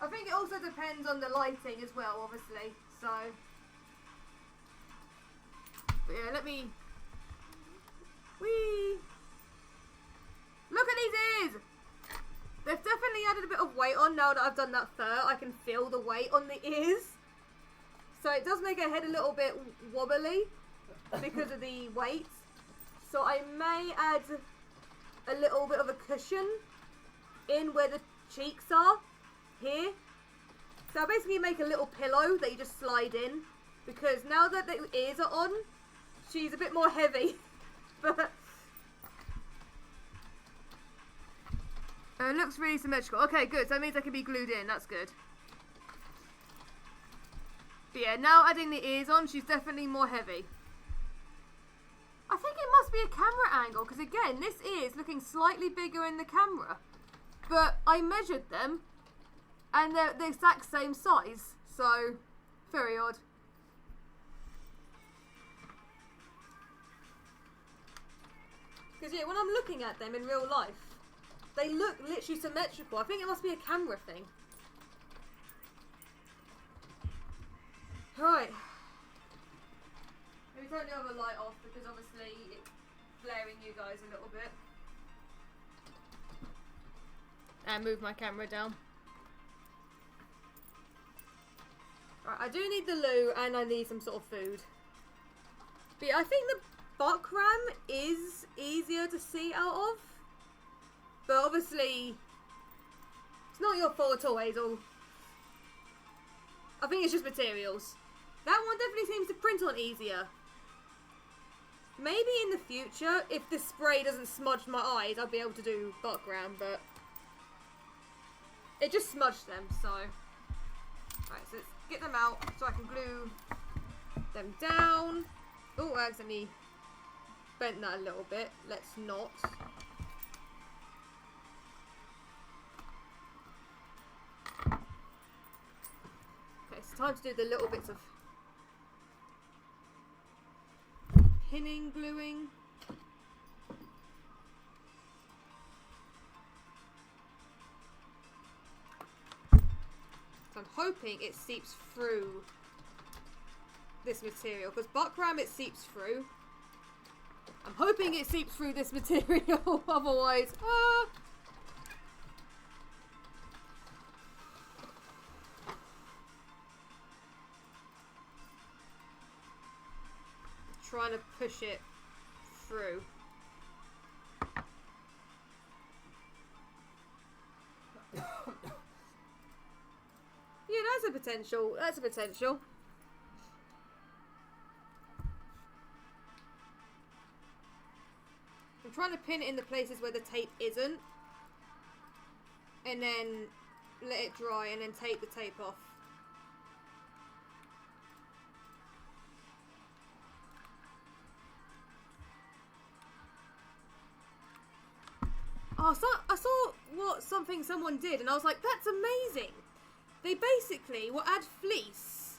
A: I think it also depends on the lighting as well, obviously. So, but yeah, let me. Whee! Look at these ears. They've definitely added a bit of weight on now that I've done that fur. I can feel the weight on the ears. So it does make her head a little bit wobbly because of the weight. So I may add a little bit of a cushion in where the cheeks are, here. So I basically make a little pillow that you just slide in, because now that the ears are on, she's a bit more heavy. But it looks really symmetrical. Okay, good. So that means I can be glued in. That's good. But yeah, now adding the ears on, she's definitely more heavy. I think it must be a camera angle, because again, this ear is looking slightly bigger in the camera. But I measured them, and they're the exact same size. So, very odd. Because yeah, when I'm looking at them in real life, they look literally symmetrical. I think it must be a camera thing. Right. Let me turn the other light off because obviously it's flaring you guys a little bit. And move my camera down. Right, I do need the loo and I need some sort of food. But yeah, I think the buck ram is easier to see out of. But obviously, It's not your fault at all, Hazel. I think it's just materials. That one definitely seems to print on easier. Maybe in the future, if the spray doesn't smudge my eyes, I'll be able to do background, but it just smudged them, so. Right, so let's get them out so I can glue them down. Oh, I accidentally bent that a little bit. Let's not. Okay, it's time to do the little bits of pinning, gluing. So I'm hoping it seeps through this material, because buckram it seeps through. I'm hoping it seeps through this material, otherwise, trying to push it through. Yeah, that's a potential. That's a potential. I'm trying to pin it in the places where the tape isn't, and then let it dry and then take the tape off. Oh, so I saw what someone did, and I was like, that's amazing. They basically will add fleece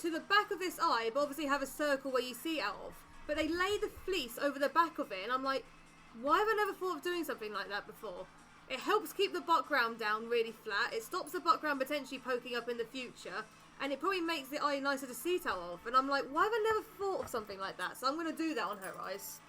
A: to the back of this eye, but obviously have a circle where you see out of. But they lay the fleece over the back of it, and I'm like, why have I never thought of doing something like that before? It helps keep the background down really flat. It stops the background potentially poking up in the future, and it probably makes the eye nicer to see out of. And I'm like, why have I never thought of something like that? So I'm going to do that on her eyes.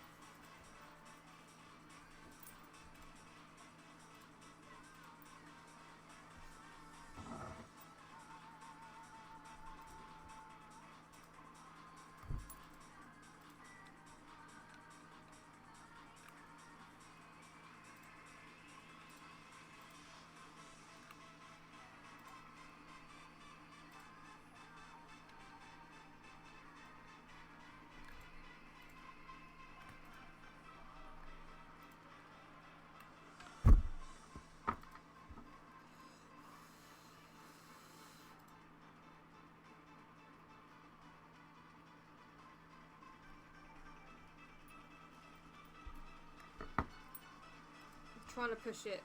A: Trying to push it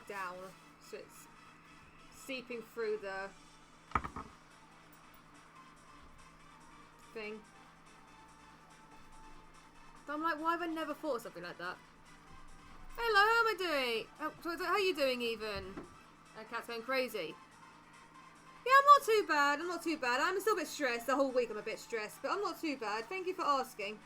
A: down so it's seeping through the thing. But I'm like, why have I never thought of something like that? Hello, how am I doing? How are you doing even? Cat's going crazy. Yeah, I'm not too bad. I'm not too bad. I'm still a bit stressed. The whole week I'm a bit stressed, but I'm not too bad. Thank you for asking.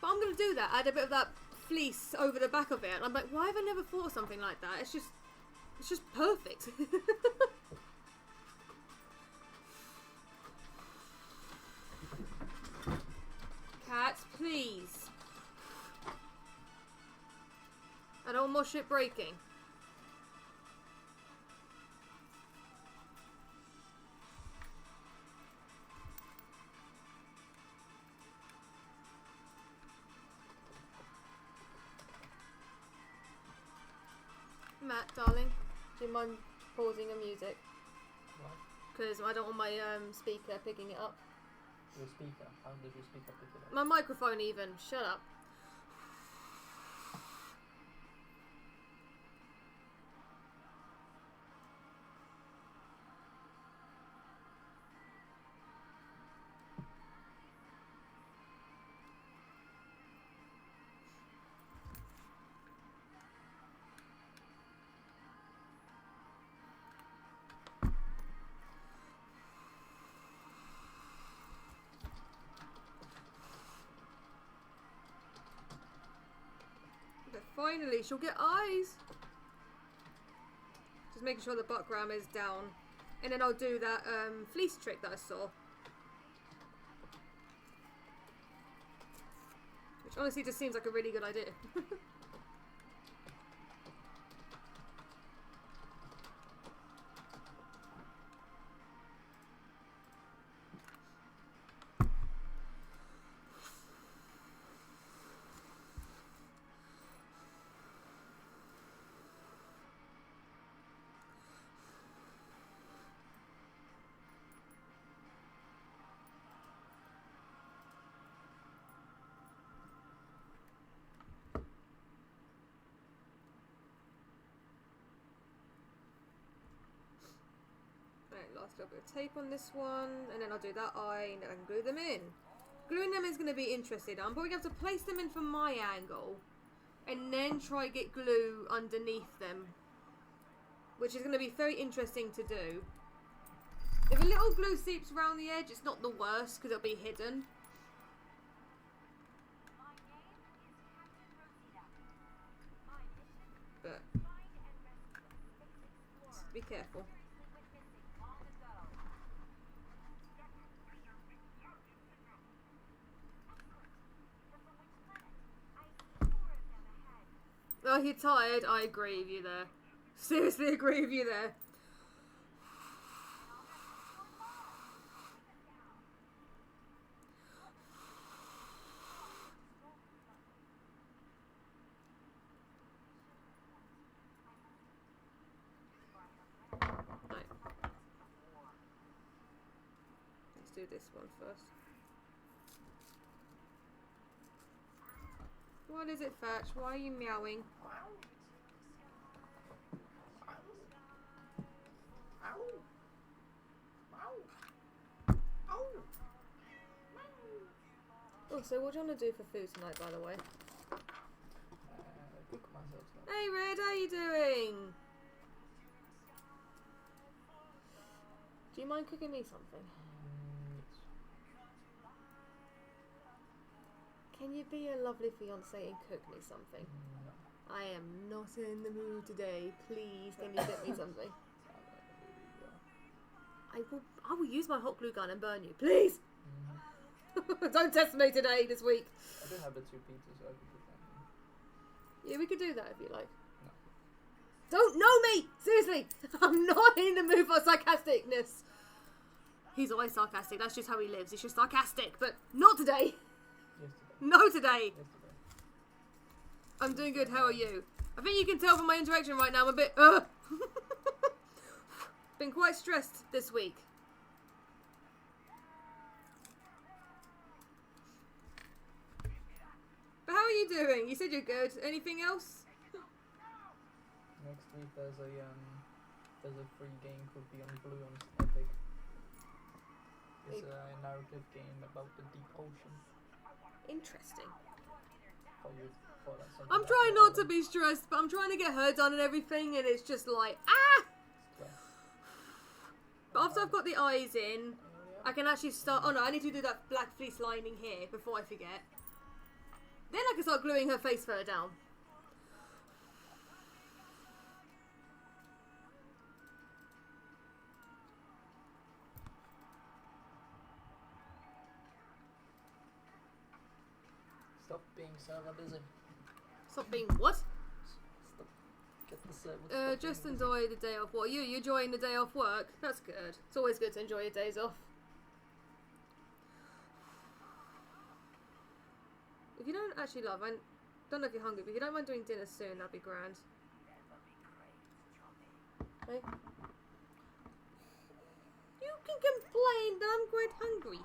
A: I'm gonna do that. Add a bit of that fleece over the back of it, and I'm like, why have I never thought of something like that? It's just perfect. Cats, please. I don't want more shit breaking. Matt, darling, do you mind pausing the music?
B: What?
A: Because I don't want my speaker picking it up.
B: Your speaker? How does your speaker pick it up?
A: My microphone even. Shut up. Finally, she'll get eyes. just making sure the buckram is down. And then I'll do that fleece trick that I saw. Which honestly just seems like a really good idea. Last little bit of tape on this one, and then I'll do that eye, and then I can glue them in. Gluing them is going to be interesting. I'm probably going to have to place them in from my angle, and then try get glue underneath them, which is going to be very interesting to do. If a little glue seeps around the edge, it's not the worst, because it'll be hidden. But, just be careful. Oh, you're tired? I agree with you there. Seriously agree with you there. Right. Let's do this one first. What is it, Fetch? Why are you meowing? Oh, so what do you want to do for food tonight, by the way?
B: Cook myself stuff.
A: Hey, Red, how you doing? Do you mind cooking me something?
B: Yes.
A: Can you be a lovely fiancé and cook me something?
B: No.
A: I am not in the mood today. Please, can you get me something? I will use my hot glue gun and burn you. Please! Don't test me today, this week.
B: I do have the 2 pizzas, so I can put that in.
A: Yeah, we could do that if you like.
B: No.
A: Don't know me! Seriously! I'm not in the mood for sarcasticness. He's always sarcastic. That's just how he lives. He's just sarcastic. But not today.
B: Yesterday.
A: No today.
B: Yesterday.
A: I'm doing good. How are you? I think you can tell from my interaction right now I'm a bit... Been quite stressed this week. But how are you doing? You said you're good. Anything else?
B: Next week there's a free game called Beyond Blue on Epic. It's a narrative game about the deep ocean.
A: Interesting.
B: I'm
A: trying not to be stressed, but I'm trying to get her done and everything, and it's just like, ah! But after I've got the eyes in, I can actually start... Oh no, I need to do that black fleece lining here before I forget. Then I can start gluing her face further down.
B: Stop being server busy.
A: Stop being what?
B: Stop. Get the server.
A: Just enjoy the day off. What, you enjoying the day off work? That's good. It's always good to enjoy your days off. If you don't actually love, I don't know if you're hungry, but if you don't mind doing dinner soon, that'd be grand. Hey? You can complain that I'm quite hungry.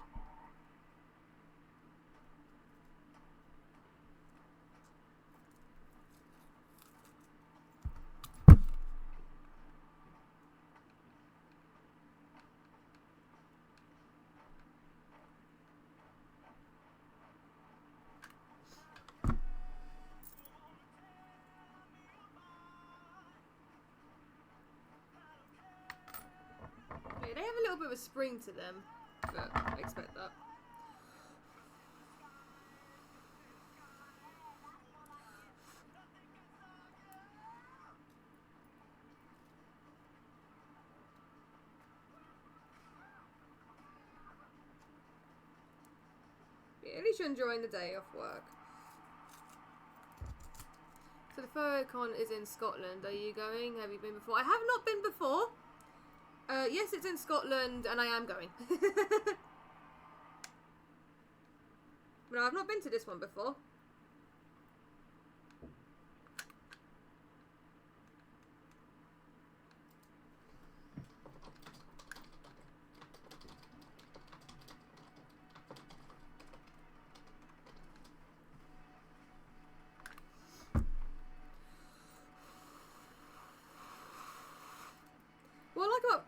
A: They have a little bit of a spring to them, but I expect that. At least you're enjoying the day off work. So the Furrycon is in Scotland. Are you going? Have you been before? I have not been before. Yes, it's in Scotland, and I am going. No, I've not been to this one before.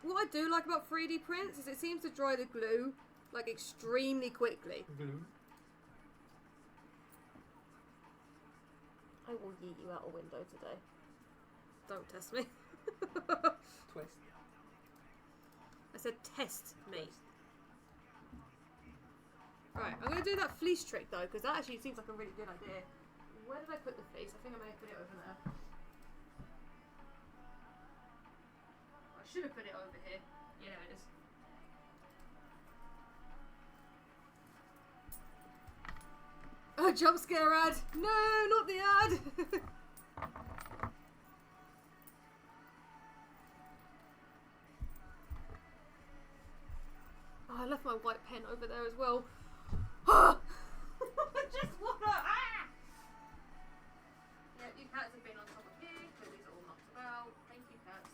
A: What I do like about 3D prints is it seems to dry the glue like extremely quickly.
B: Glue.
A: I will yeet you out a window today. Don't test me.
B: Twist.
A: I said test me. Right, I'm going to do that fleece trick though, because that actually seems like a really good idea. Where did I put the fleece? I think I may have put it over there. I should have put it over here. Yeah, there it is. Oh, jump scare ad! No, not the ad! Oh, I left my white pen over there as well. I just wanna. Ah! Yeah, you cats have been on top of here because these are all knocked about. Thank you, cats.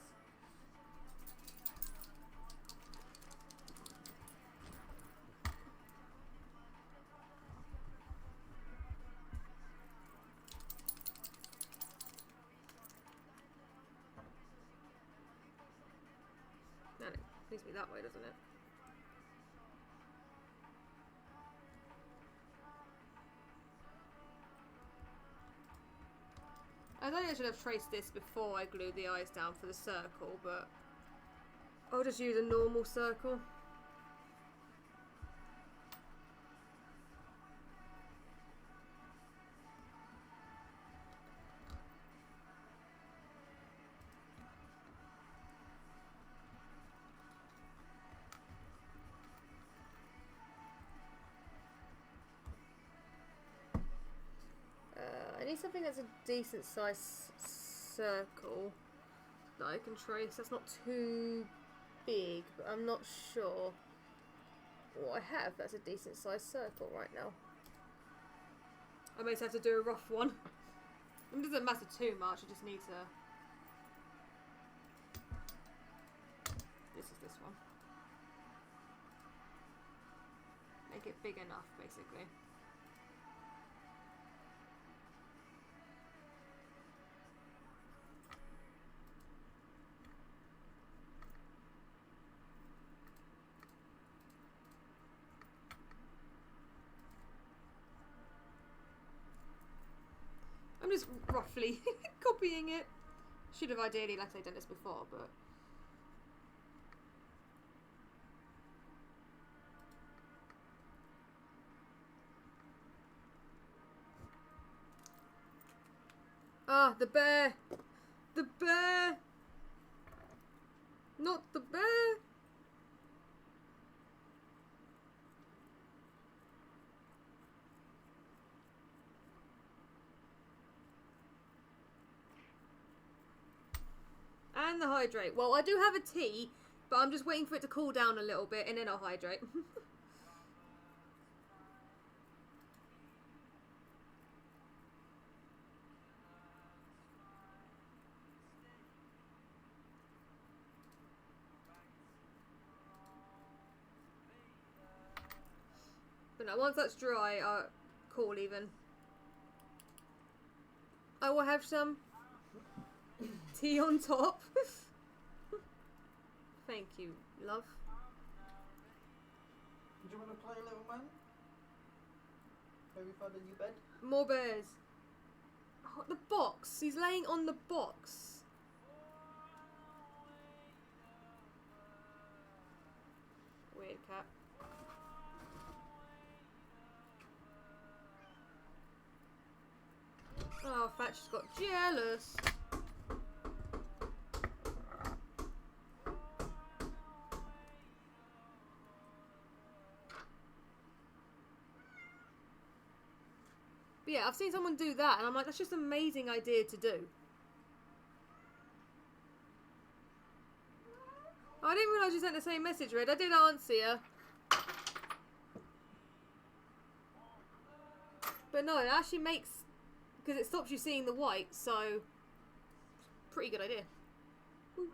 A: No, it leads me that way, doesn't it? I think I should have traced this before I glued the eyes down for the circle, but I'll just use a normal circle. I need something that's a decent size circle that I can trace. That's not too big, but I'm not sure what I have that's a decent size circle right now. I may just have to do a rough one. It doesn't matter too much, I just need to... This is this one. Make it big enough, basically. I'm just roughly copying it. Should have ideally, like I done this before, but... Ah, the bear! The bear! Not the bear! And the hydrate. Well, I do have a tea, but I'm just waiting for it to cool down a little bit and then I'll hydrate. But no, once that's dry, cool even. I will have some tea on top. Thank you, love.
B: Do you want to play, little man? Have you found a new bed?
A: More bears. Oh, the box. He's laying on the box. Weird cat. Oh, Thatch just got jealous. But yeah, I've seen someone do that, and I'm like, that's just an amazing idea to do. I didn't realise you sent the same message, Red. I did answer you. But no, it actually makes... Because it stops you seeing the white, so... Pretty good idea. Woo.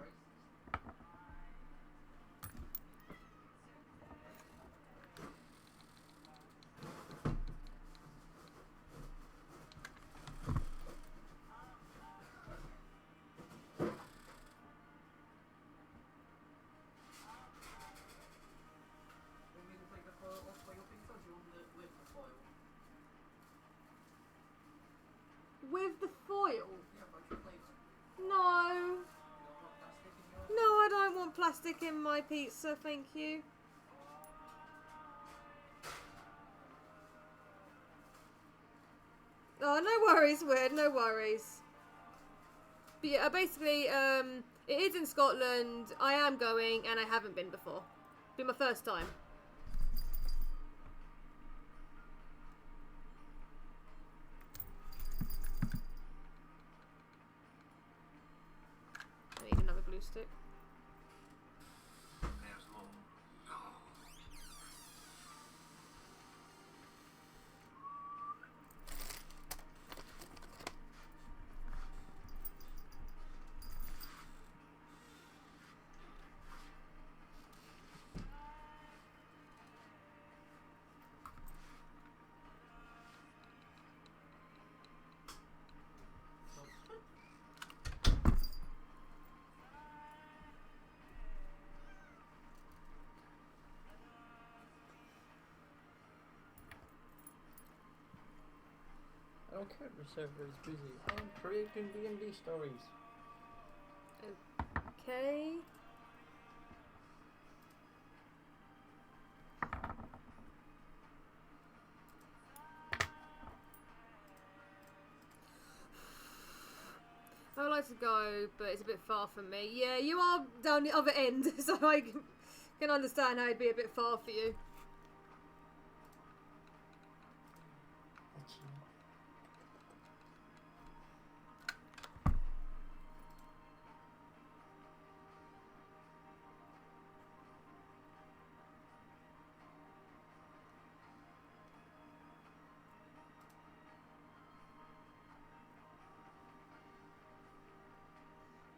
A: With the foil? No. No, I don't want plastic in my pizza, thank you. Oh, no worries, Weird, no worries. But yeah, basically, it is in Scotland. I am going, and I haven't been before. It'll be my first time. I need another glue stick.
B: I don't care if the server is busy. I am creating D&D stories.
A: Okay. I would like to go, but it's a bit far from me. Yeah, you are down the other end, so I can understand how it'd be a bit far for you.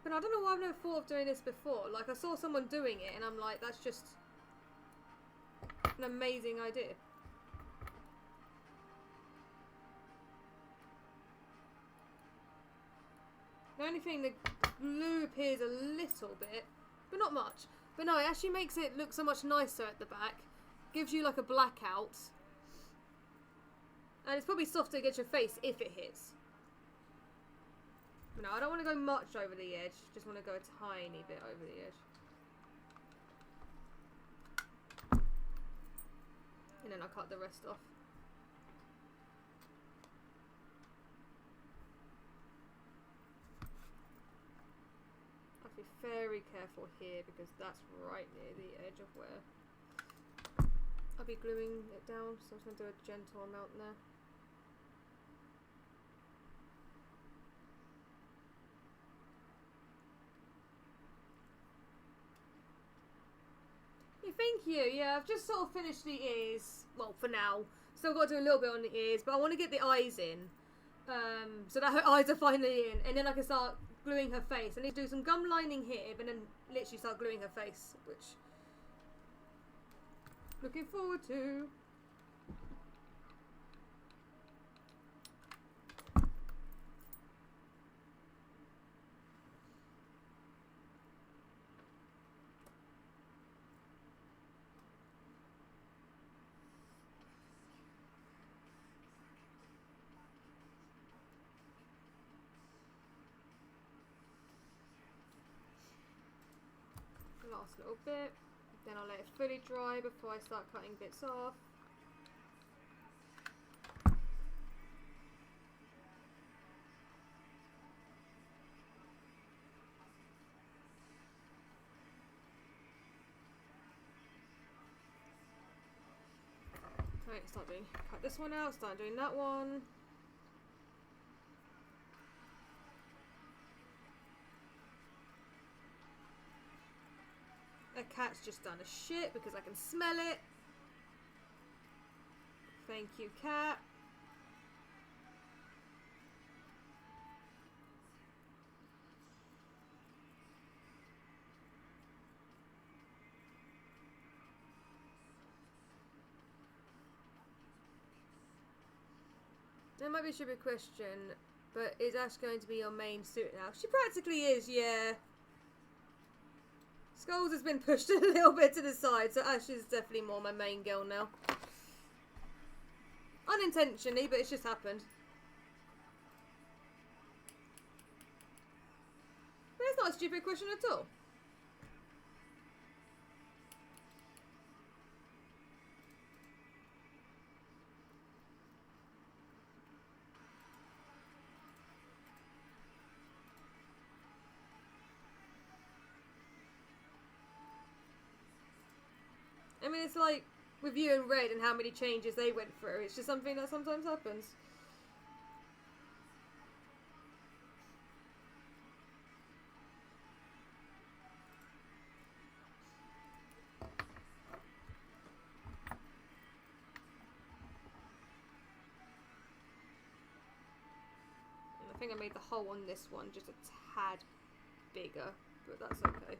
A: But I don't know why I've never thought of doing this before. Like, I saw someone doing it, and I'm like, that's just an amazing idea. The only thing, the glue appears a little bit, but not much. But no, it actually makes it look so much nicer at the back. Gives you like a blackout. And it's probably softer against your face if it hits. But no, I don't want to go much over the edge. Just want to go a tiny bit over the edge. And then I'll cut the rest off. I have to be very careful here because that's right near the edge of where I'll be gluing it down. So I'm just going to do a gentle amount there. Thank you. Yeah, I've just sort of finished the ears. Well, for now. Still got to do a little bit on the ears, but I want to get the eyes in. So that her eyes are finally in. And then I can start gluing her face. I need to do some gum lining here, but then literally start gluing her face, which... looking forward to. Last little bit, then I'll let it fully dry before I start cutting bits off. Right, cut this one out, start doing that one. cat's just done a shit because I can smell it. Thank you, cat. That might be a stupid question, but is Ash going to be your main suit now? She practically is, yeah. Skulls has been pushed a little bit to the side, so Ash is definitely more my main girl now. Unintentionally, but it's just happened. But it's not a stupid question at all. I mean, it's like with you and Red and how many changes they went through. It's just something that sometimes happens. And I think I made the hole on this one just a tad bigger, but that's okay.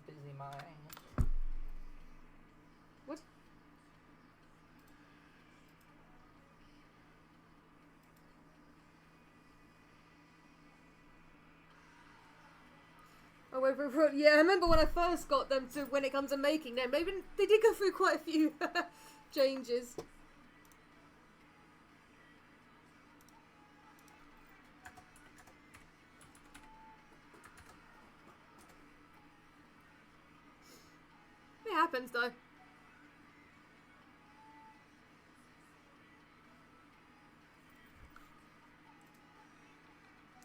B: Busy mind.
A: What? Oh, yeah, I remember when I first got them to when it comes to making them. Maybe they did go through quite a few changes. It happens though.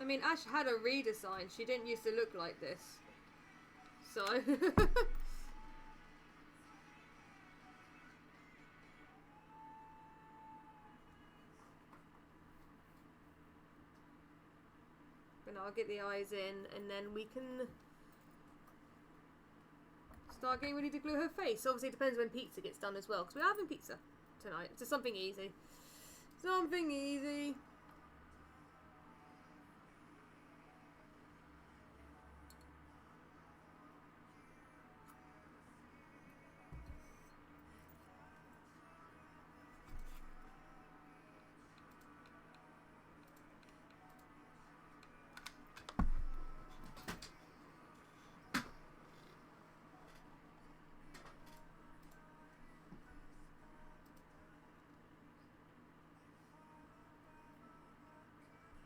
A: I mean, Ash had a redesign. She didn't used to look like this. So. But no, I'll get the eyes in and then we can start getting ready to glue her face. Obviously, it depends when pizza gets done as well, because we're having pizza tonight. It's just something easy. Something easy.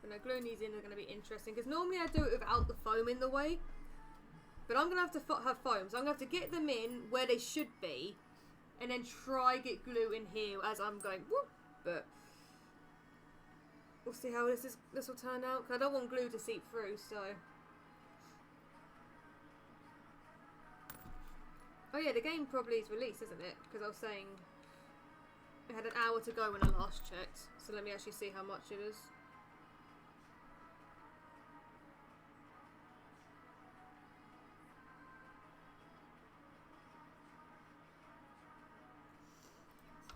A: Now, gluing these in are going to be interesting because normally I do it without the foam in the way, but I'm going to have to have foam, so I'm going to have to get them in where they should be and then try get glue in here as I'm going whoop, but we'll see how this will turn out, because I don't want glue to seep through. So oh yeah, the game probably is released, isn't it? Because I was saying it had an hour to go when I last checked, so let me actually see how much it is.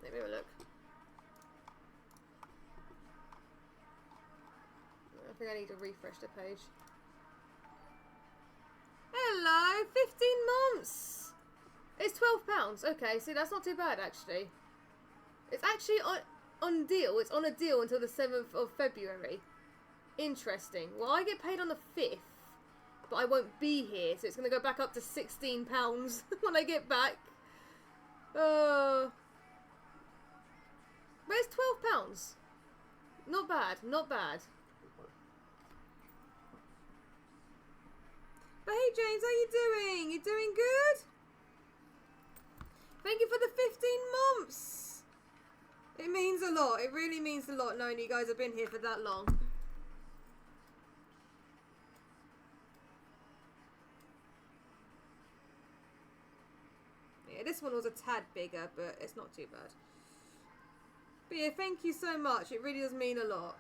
A: Let me have a look. I think I need to refresh the page. Hello, 15 months! It's £12. Okay, see, that's not too bad, actually. It's actually on deal. It's on a deal until the 7th of February. Interesting. Well, I get paid on the 5th, but I won't be here, so it's going to go back up to £16 when I get back. But it's £12. Not bad, not bad. But hey James, how you doing? You doing good? Thank you for the 15 months. It means a lot. It really means a lot knowing you guys have been here for that long. Yeah, this one was a tad bigger, but it's not too bad. But yeah, thank you so much. It really does mean a lot.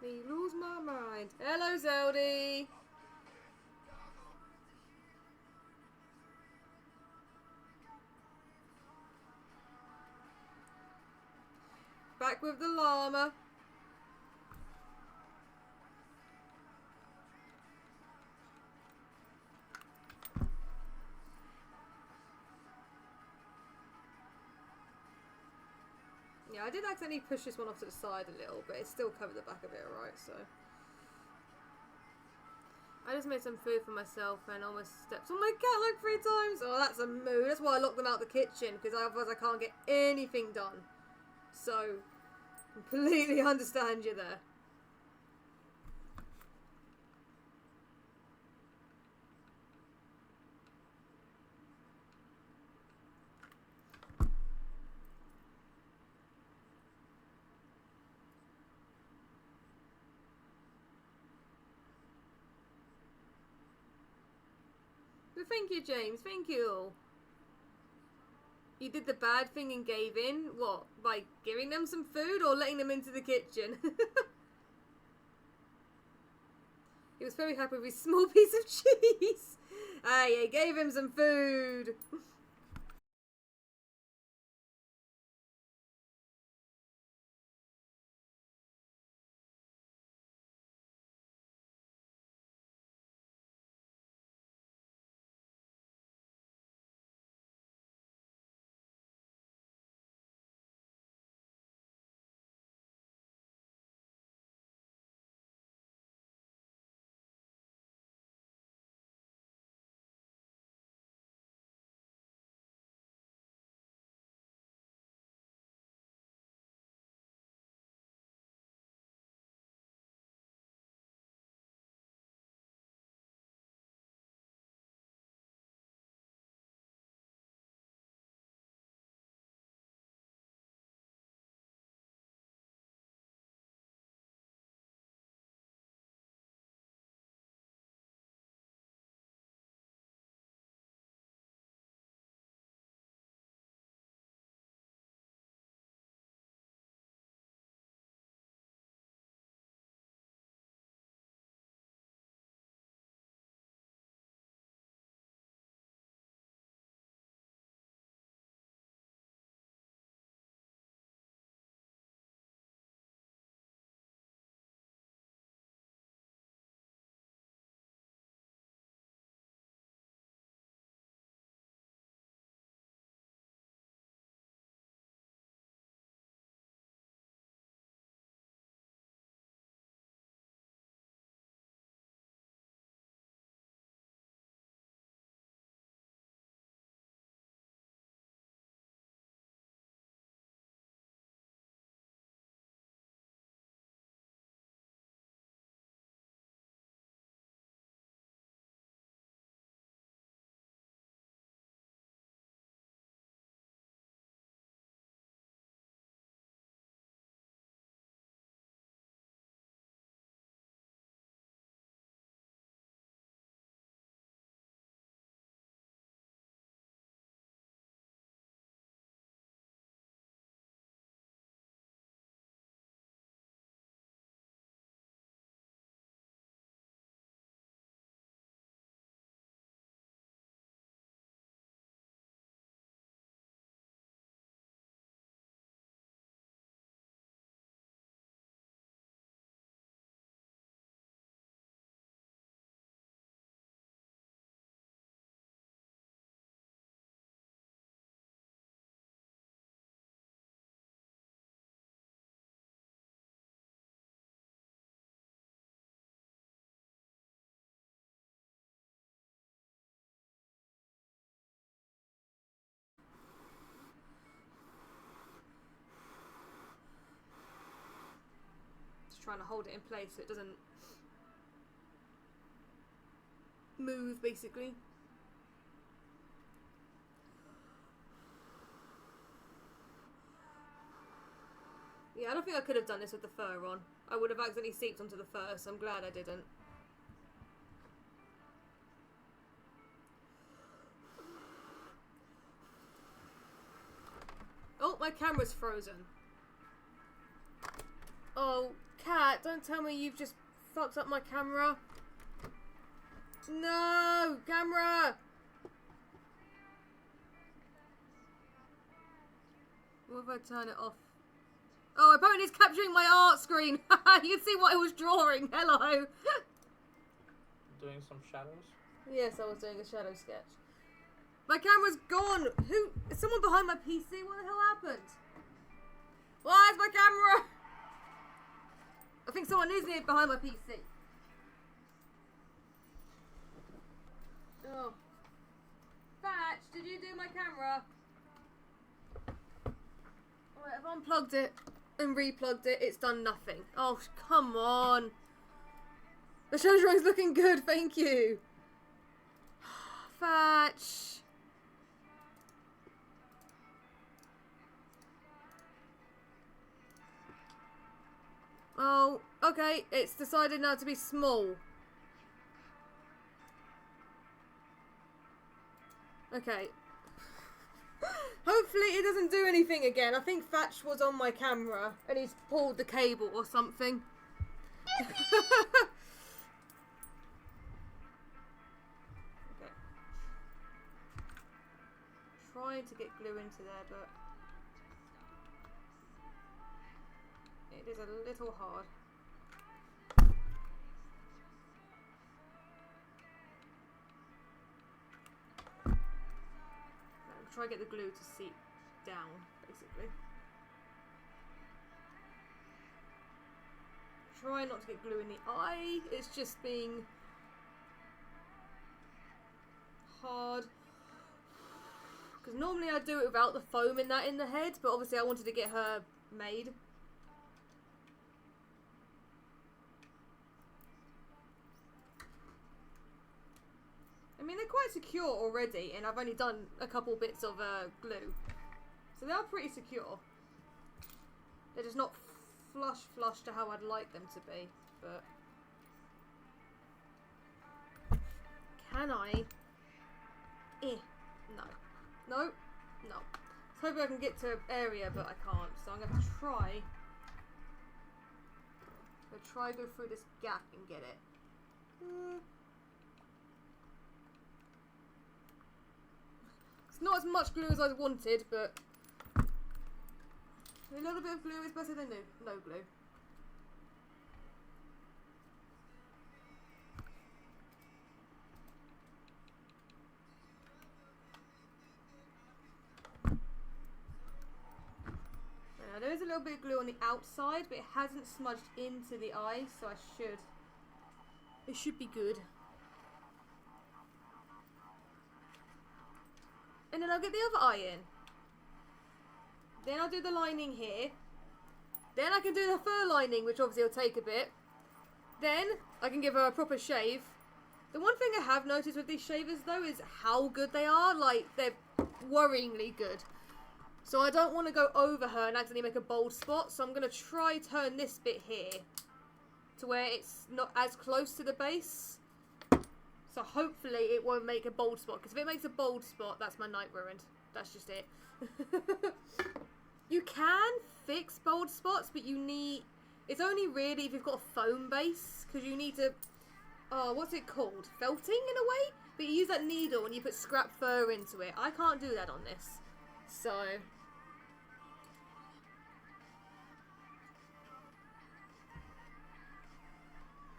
A: Me lose my mind. Hello, Zeldy. Back with the llama. Yeah, I did accidentally push this one off to the side a little, but it still covered the back of it alright, so. I just made some food for myself and almost stepped on my cat like 3 times. Oh, that's a mood. That's why I locked them out the kitchen, because otherwise I can't get anything done. So, completely understand you there. But thank you, James. Thank you. You did the bad thing and gave in? What? By giving them some food or letting them into the kitchen? He was very happy with his small piece of cheese. I gave him some food. Trying to hold it in place so it doesn't move, basically. Yeah, I don't think I could have done this with the fur on. I would have accidentally seeped onto the fur, so I'm glad I didn't. my camera's frozen. Oh, cat, don't tell me you've just fucked up my camera. No, camera! What if I turn it off? Oh, apparently it's capturing my art screen. You can see what I was drawing. Hello.
B: Doing some shadows?
A: Yes, I was doing a shadow sketch. My camera's gone. Who? Is someone behind my PC? What the hell happened? Where's my camera? I think someone is near behind my PC. Oh. Batch, did you do my camera? Alright, I've unplugged it and replugged it. It's done nothing. Oh, come on. The shadow drawing's looking good, thank you. Fatch. Oh, okay. It's decided now to be small. Okay. Hopefully it doesn't do anything again. I think Fatch was on my camera and he's pulled the cable or something. Okay. Trying to get glue into there, but it is a little hard. Try to get the glue to seep down, basically. Try not to get glue in the eye. It's just being hard. Because normally I do it without the foam in that in the head, but obviously I wanted to get her made. I mean, they're quite secure already, and I've only done a couple bits of glue. So they are pretty secure. They're just not flush to how I'd like them to be, but... Can I? No. No. No. I was hoping I can get to an area, but I can't, so I'm going to try. Go through this gap and get it. It's not as much glue as I wanted, but a little bit of glue is better than no glue. Now, there is a little bit of glue on the outside, but it hasn't smudged into the eye, so it should be good. And then I'll get the other eye in. Then I'll do the lining here. Then I can do the fur lining, which obviously will take a bit. Then I can give her a proper shave. The one thing I have noticed with these shavers though is how good they are. Like, they're worryingly good. So I don't want to go over her and accidentally make a bold spot. So I'm going to try turn this bit here to where it's not as close to the base. So hopefully it won't make a bold spot. Because if it makes a bold spot, that's my night ruined. That's just it. You can fix bold spots, but you need... It's only really if you've got a foam base. Because you need to... Oh, what's it called? Felting in a way? But you use that needle and you put scrap fur into it. I can't do that on this. So...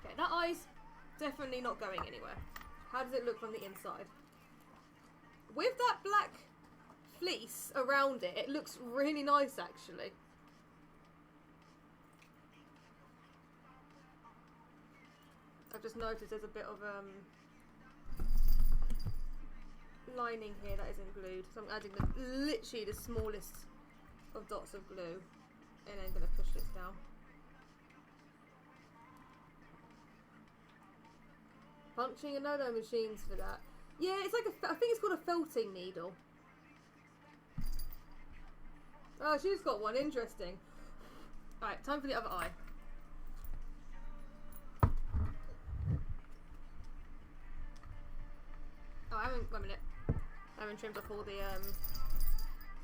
A: Okay, that eye's definitely not going anywhere. How does it look from the inside? With that black fleece around it, it looks really nice actually. I've just noticed there's a bit of lining here that isn't glued. So I'm adding literally the smallest of dots of glue and then going to push this down. Punching, I know there are machines for that. Yeah, it's like I think it's called a felting needle. Oh, she's got one. Interesting. Alright, time for the other eye. Oh, I haven't... Wait a minute. I haven't trimmed off all the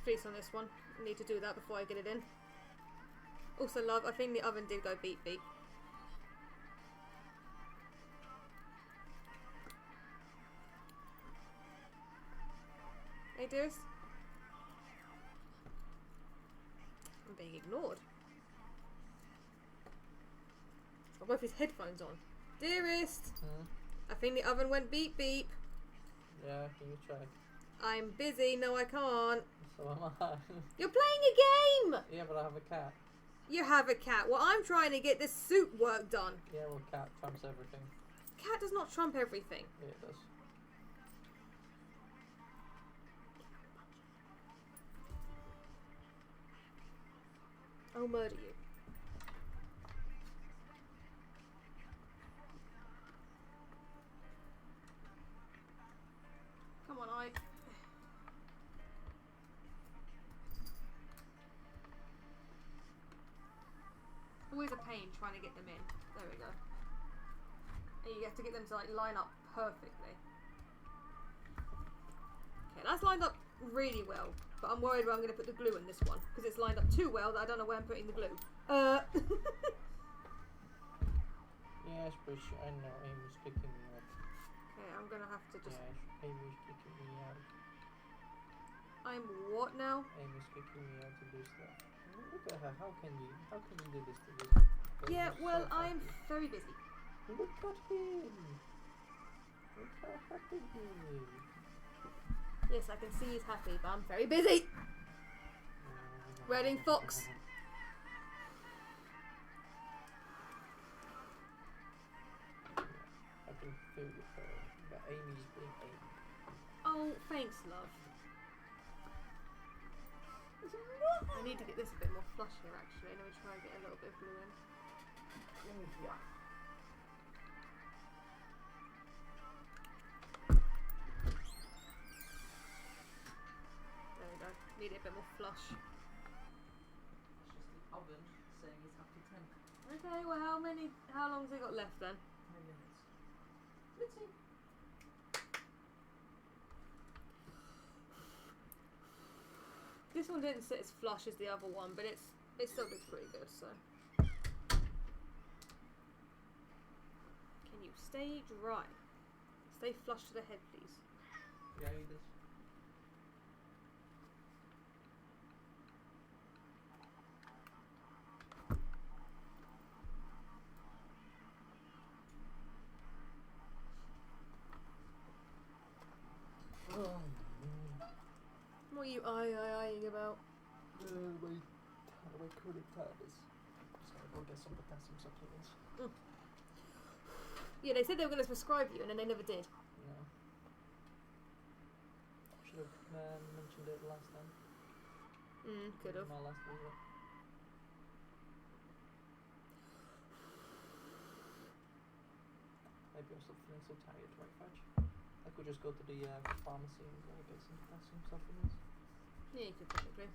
A: fleece on this one. I need to do that before I get it in. Also, love, I think the oven did go beep beep. Hey, dearest. I'm being ignored. I've got his headphones on. Dearest! I think the oven went beep beep.
B: Yeah, can you check?
A: I'm busy. No, I can't.
B: So am I.
A: You're playing a game!
B: Yeah, but I have a cat.
A: You have a cat. Well, I'm trying to get this suit work done.
B: Yeah, well, cat trumps everything.
A: Cat does not trump everything.
B: Yeah, it does.
A: I'll murder you. Come on, Ike. Always a pain trying to get them in. There we go. And you have to get them to like line up perfectly. Okay, that's lined up really well. But I'm worried where I'm going to put the glue in this one. Because it's lined up too well that I don't know where I'm putting the glue.
B: Yes, but I know Amy's kicking me out.
A: Okay, I'm going to have to just...
B: Yes, Amy's kicking me out.
A: I'm what now?
B: Amy's kicking me out to do stuff. Look at her, how can you do this to this?
A: Yeah, well,
B: so
A: I'm
B: happy.
A: very busy.
B: Look at him! Look how happy he is.
A: Yes, I can see he's happy, but I'm very busy. Wedding fox.
B: I can feel that Amy's being Amy.
A: Oh, thanks, love. I need to get this a bit more flush here, actually. Let me try and get a little bit of glue in.
B: Yeah.
A: There we go. Need it a bit more flush.
B: It's just the oven saying it's up to 10
A: Okay, well, how long's it got left then?
B: minutes.
A: Litty. This one didn't sit as flush as the other one, but it still looks pretty good, so. Can you stay dry? Stay flush to the head, please.
B: Yeah, he does.
A: What are you eyeing about?
B: My cooling time is. Just gonna go get some potassium supplements.
A: Yeah, they said they were going to prescribe you, and then they never did.
B: Yeah. Should have mentioned it last time.
A: Could have.
B: My last video. Maybe I'm still feeling so tired, right, Fudge? I could just go to the pharmacy and go get some potassium supplements.
A: Yeah, you could probably.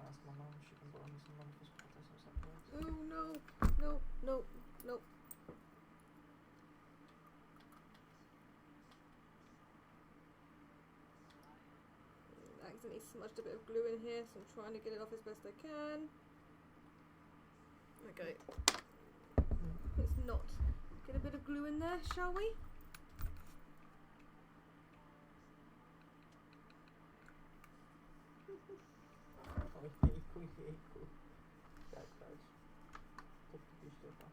B: Ask my mom if she can borrow me some money for some potassium supplements.
A: Oh no, no, no, no. Accidentally smudged a bit of glue in here, so I'm trying to get it off as best I can. Okay. Let's not get a bit of glue in there, shall we?
B: That hurts. Took the piece of paper.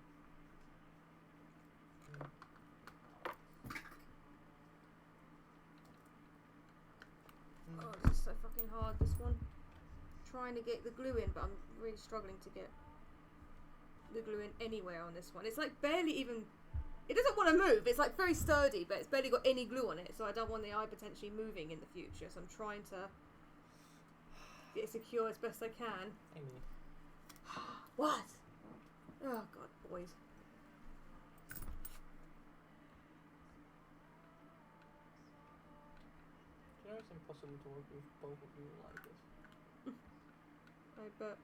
A: Oh, this is so fucking hard, this one. Trying to get the glue in, but I'm really struggling to get the glue in anywhere on this one. It's like barely even... It doesn't want to move. It's like very sturdy, but it's barely got any glue on it, so I don't want the eye potentially moving in the future, so I'm trying to get it secure as best I can.
B: Amy.
A: What? Oh god, boys.
B: You know it's impossible to work with both of you like this.
A: I bet.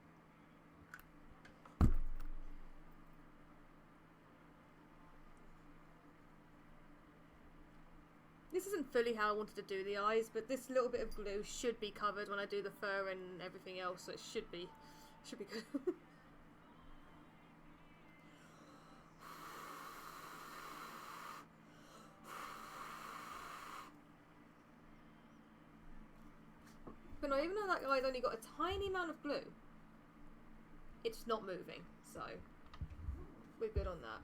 A: This isn't fully how I wanted to do the eyes, but this little bit of glue should be covered when I do the fur and everything else, so it should be good. But no, even though that guy's only got a tiny amount of glue, it's not moving, so we're good on that.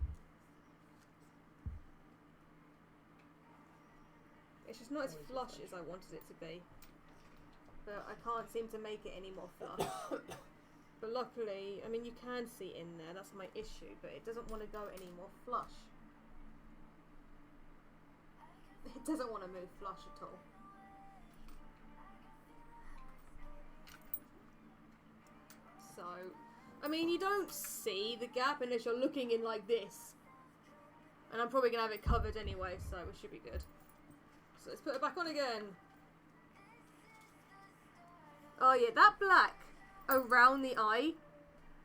A: It's just not as flush as I wanted it to be. But I can't seem to make it any more flush. But luckily, I mean, you can see in there, that's my issue, but it doesn't want to go any more flush. It doesn't want to move flush at all. So, I mean, you don't see the gap unless you're looking in like this. And I'm probably going to have it covered anyway, so it should be good. So let's put it back on again. Oh yeah, that black around the eye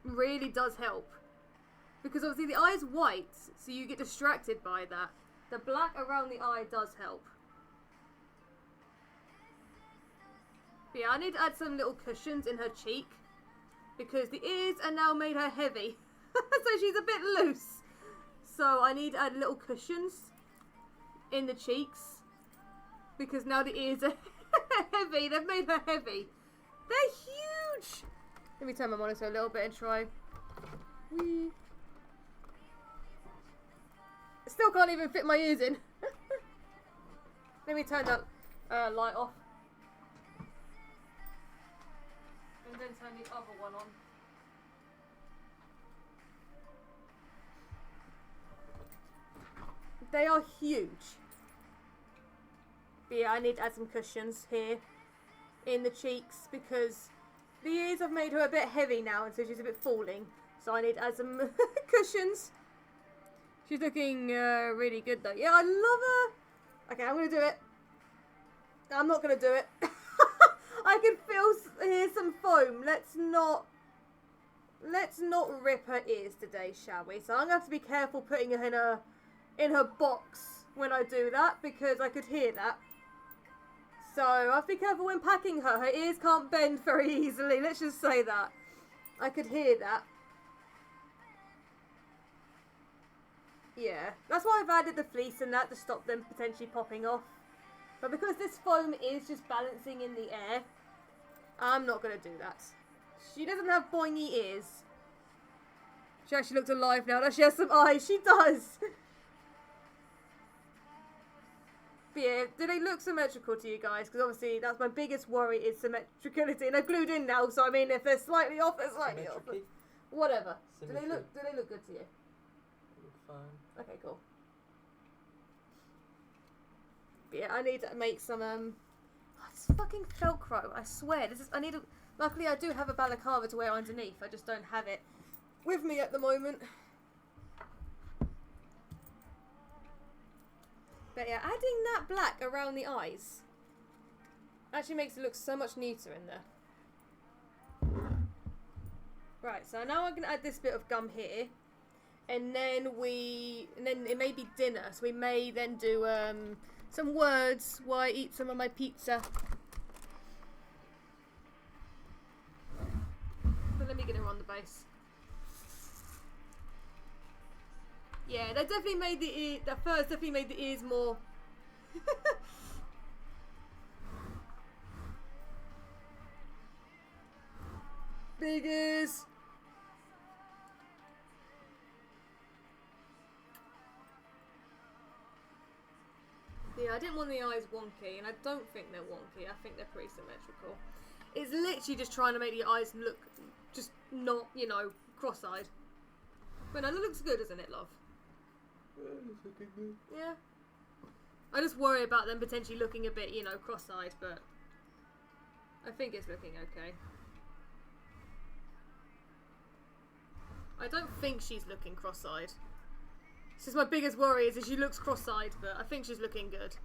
A: really does help. Because obviously the eye's white, so you get distracted by that. The black around the eye does help. But yeah, I need to add some little cushions in her cheek. Because the ears are now made her heavy. So she's a bit loose. So I need to add little cushions in the cheeks. Because now the ears are heavy. They've made her heavy. They're huge. Let me turn my monitor a little bit and try. Whee. Still can't even fit my ears in. Let me turn that light off. And then turn the other one on. They are huge. But yeah, I need to add some cushions here in the cheeks because the ears have made her a bit heavy now and so she's a bit falling. So I need to add some cushions. She's looking really good though. Yeah, I love her. Okay, I'm going to do it. I'm not going to do it. I can hear some foam. Let's not rip her ears today, shall we? So I'm going to have to be careful putting her in her box when I do that because I could hear that. So I have to be careful when packing her. Her ears can't bend very easily. Let's just say that. I could hear that. Yeah, that's why I've added the fleece and that to stop them potentially popping off. But because this foam is just balancing in the air, I'm not going to do that. She doesn't have boingy ears. She actually looks alive now. Does she have some eyes? She does. But yeah, do they look symmetrical to you guys? Because obviously that's my biggest worry is symmetricality. And they're glued in now, so I mean if they're slightly off, they're slightly off. Whatever. Do they look good to you?
B: They look fine.
A: Okay, cool. But yeah, I need to make some it's fucking Velcro, I swear. Luckily I do have a balaclava to wear underneath. I just don't have it with me at the moment. But yeah, adding that black around the eyes actually makes it look so much neater in there. Right, so now I'm gonna add this bit of gum here. And then it may be dinner, so we may then do some words while I eat some of my pizza. But let me get her on the base. Yeah, that definitely made the furs definitely made the ears more. Big ears. Yeah, I didn't want the eyes wonky, and I don't think they're wonky. I think they're pretty symmetrical. It's literally just trying to make the eyes look just not, you know, cross-eyed. But no, it looks good, doesn't it, love? Yeah. I just worry about them potentially looking a bit, you know, cross-eyed, but I think it's looking okay. I don't think she's looking cross-eyed. This is my biggest worry is that she looks cross-eyed, but I think she's looking good.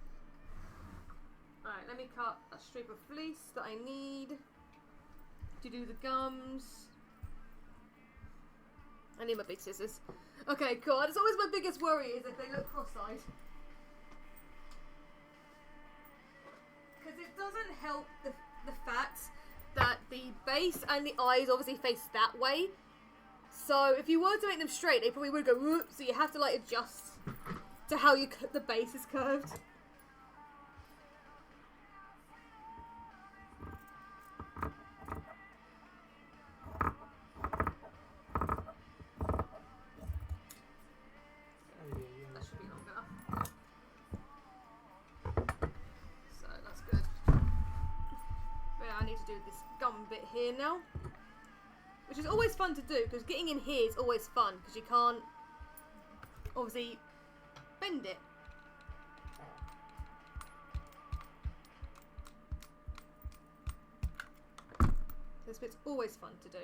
A: Alright, let me cut a strip of fleece that I need to do the gums. I need my big scissors. Okay, cool. That's always my biggest worry is if they look cross-eyed. it doesn't help the fact that the base and the eyes obviously face that way. So if you were to make them straight, they probably would go whoop. So you have to like adjust to how the base is curved. That should be long enough. So that's good. But I need to do this gum bit here now. Which is always fun to do, because getting in here is always fun, because you can't, obviously, bend it. This bit's always fun to do.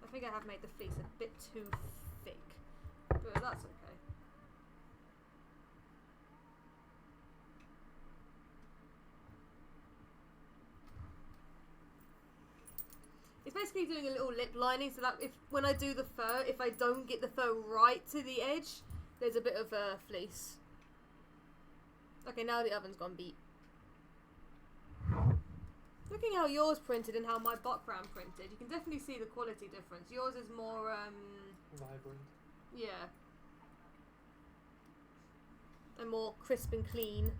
A: I think I have made the fleece a bit too thick, but that's okay. It's basically doing a little lip lining so that when I do the fur, if I don't get the fur right to the edge, there's a bit of fleece. Okay, now the oven's gone beat. Looking how yours printed and how my background printed, you can definitely see the quality difference. Yours is more
B: vibrant.
A: Yeah. And more crisp and clean.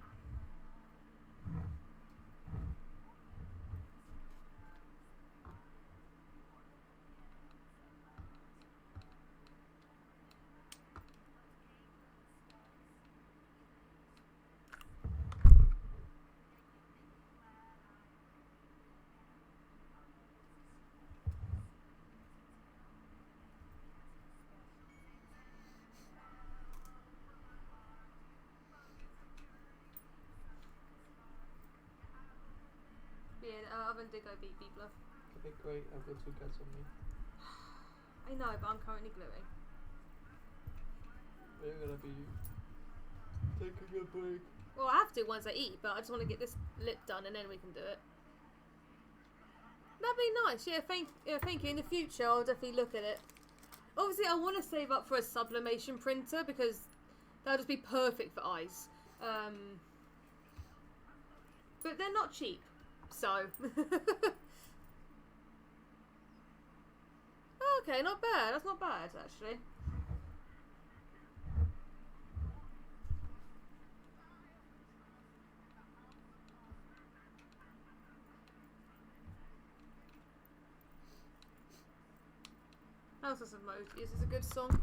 A: Yeah, the oven did go beep beep love.
B: Okay, great. I've got 2 cats on me.
A: I know, but I'm currently gluing.
B: We're gonna be taking a break.
A: Well, I have to once I eat, but I just want to get this lip done and then we can do it. That'd be nice. Yeah, thank you. In the future, I'll definitely look at it. Obviously, I want to save up for a sublimation printer because that'll just be perfect for eyes. But they're not cheap. So. Okay, not bad. That's not bad, actually. House of Emojis is a good song.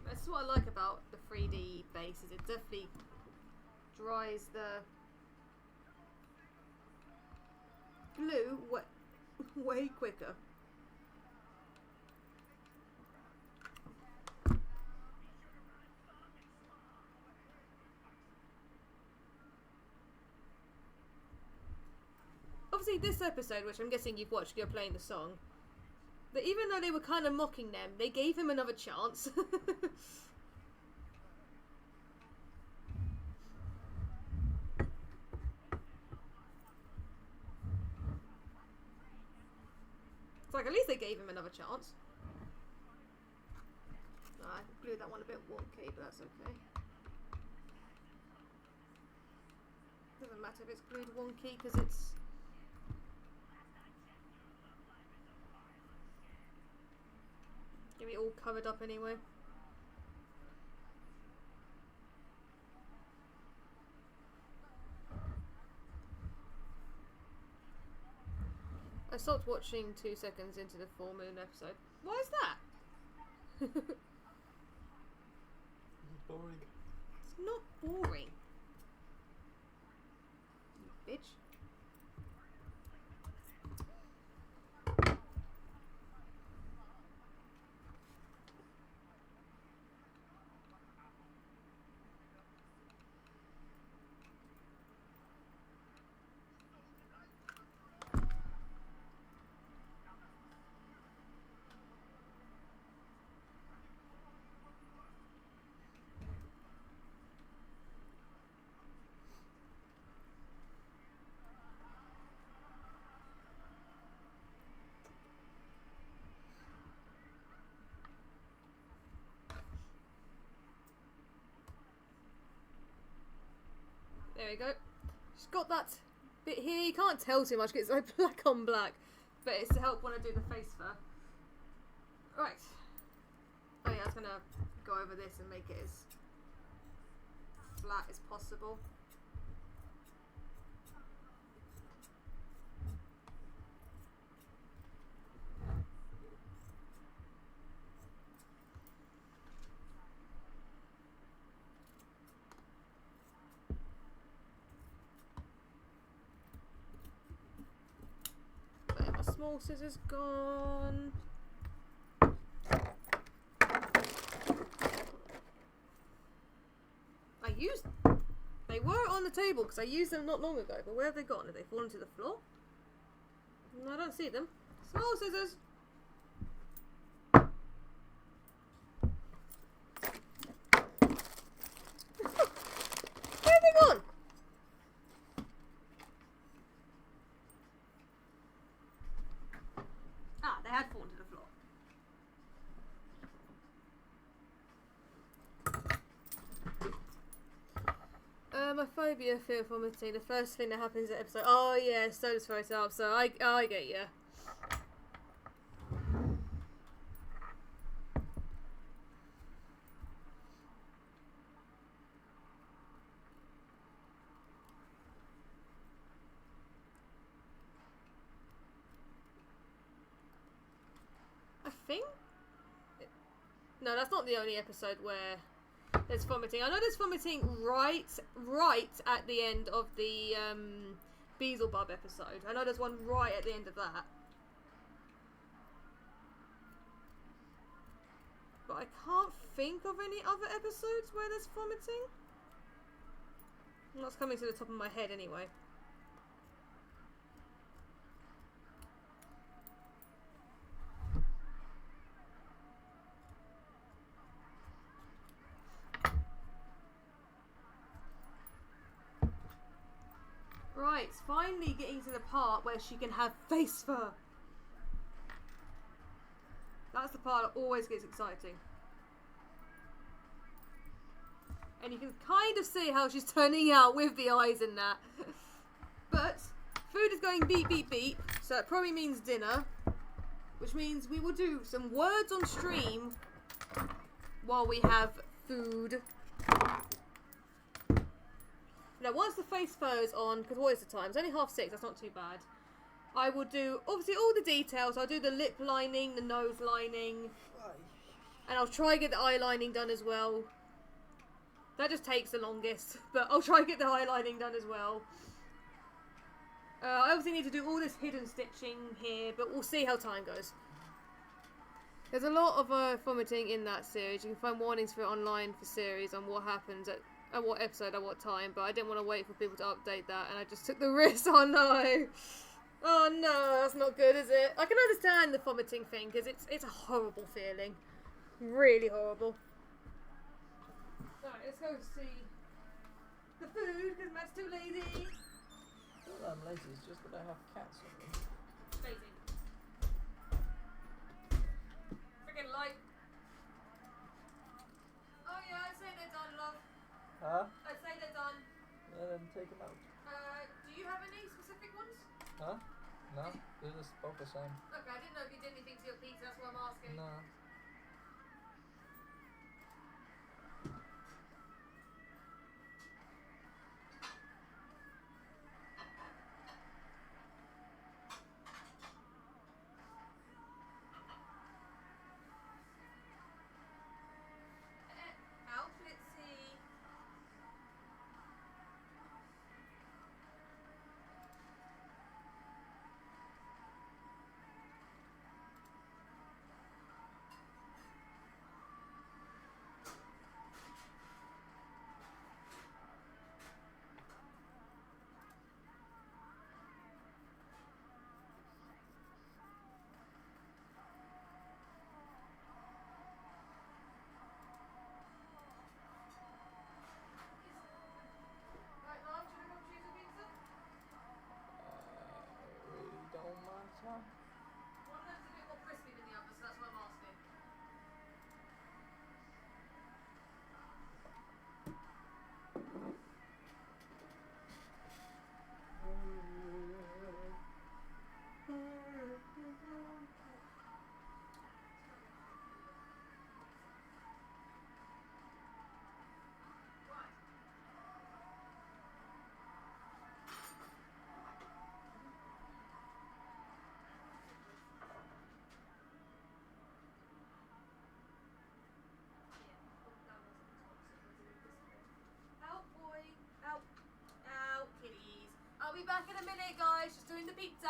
A: That's what I like about the 3D base, is it definitely dries the glue way quicker. Obviously this episode, which I'm guessing you've watched, you're playing the song, but even though they were kind of mocking them, they gave him another chance. It's like, at least they gave him another chance. I glued that one a bit wonky, but that's okay. Doesn't matter if it's glued wonky, because it's... Get it all covered up anyway. I stopped watching 2 seconds into the full moon episode. Why is that?
B: It's boring.
A: It's not boring. You bitch. got that bit here. You can't tell too much because it's like black on black, but it's to help when I do the face fur. Right. Oh yeah, I was gonna go over this and make it as flat as possible. There, my small scissors gone. They were on the table because I used them not long ago, but where have they gone? Have they fallen to the floor? No, I don't see them. Small scissors! Where have they gone? Ah, they had fallen to the floor. My phobia, fear of vomiting. The first thing that happens in the episode. Oh yeah, so does throw it up. So I get you. I think. No, that's not the only episode where there's vomiting. I know there's vomiting right at the end of the Beelzebub episode. I know there's one right at the end of that. But I can't think of any other episodes where there's vomiting. That's coming to the top of my head anyway. Right, it's finally getting to the part where she can have face fur. That's the part that always gets exciting. And you can kind of see how she's turning out with the eyes in that. But food is going beep beep beep, so it probably means dinner. Which means we will do some words on stream while we have food. Now, once the face fur is on, because what is the time? It's only 6:30, that's not too bad. I will do, obviously, all the details. I'll do the lip lining, the nose lining, and I'll try and get the eye lining done as well. That just takes the longest, but I'll try and get the eye lining done as well. I obviously need to do all this hidden stitching here, but we'll see how time goes. There's a lot of vomiting in that series. You can find warnings for it online for series on what happens at what episode, at what time, but I didn't want to wait for people to update that, and I just took the risk. Oh no! Oh no, that's not good, is it? I can understand the vomiting thing, because it's a horrible feeling. Really horrible. Alright, let's go see the food, because Matt's too lazy.
B: Well, I'm lazy, it's just that I have cats on me.
A: Lazy. Freaking light. Oh yeah, I'd say they're done, love.
B: Huh?
A: I'd say they're done.
B: Yeah, then take them out.
A: Do you have any specific ones?
B: Huh? No, they're just both the same.
A: Okay, I didn't know if you did anything to your pizza, that's why I'm asking.
B: No.
A: Out, let's see. a minute, guys. Just doing the pizza.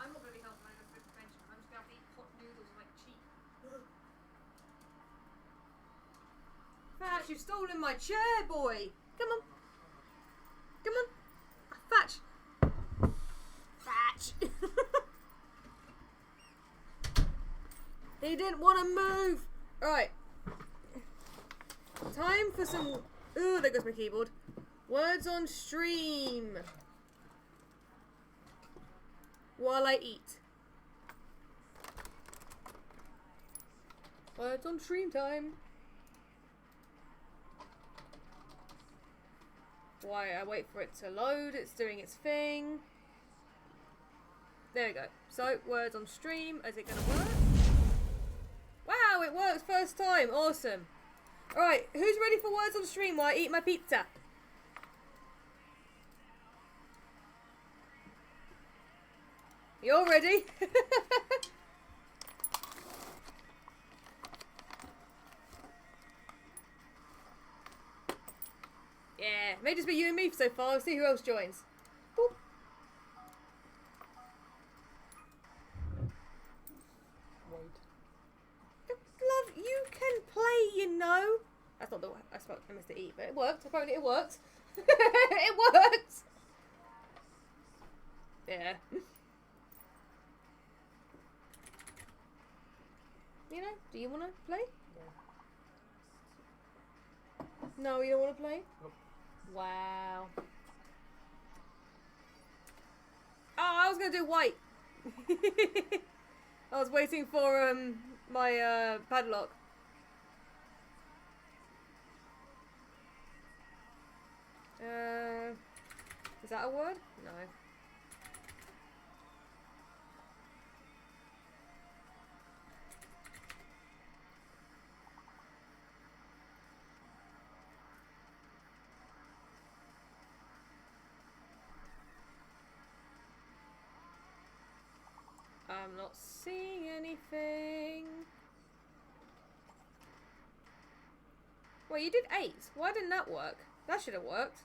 A: I'm not going to be helping when I go to the convention. I'm just going to have to eat hot noodles and like cheap. Fatch, you've stolen my chair, boy. Come on. Come on. Fatch. Fatch. He didn't want to move. Right. Time for some... Ooh, there goes my keyboard. Words on stream. While I eat. Words on stream time. Why I wait for it to load, it's doing its thing. There we go. So, words on stream, is it gonna work? Wow, it works first time, awesome. Alright, who's ready for words on stream while I eat my pizza? You're ready? Yeah, may just be you and me so far. I'll see who else joins. Boop.
B: Wait.
A: Love, you can play, you know. That's not the one I missed to eat, but it worked. Apparently it worked. It worked. Yeah. You know, do you want to play? No, you don't want to play?
B: Nope.
A: Wow. Oh, I was going to do white. I was waiting for my padlock. Is that a word? No. I'm not seeing anything. Well, you did 8. Why didn't that work? That should have worked.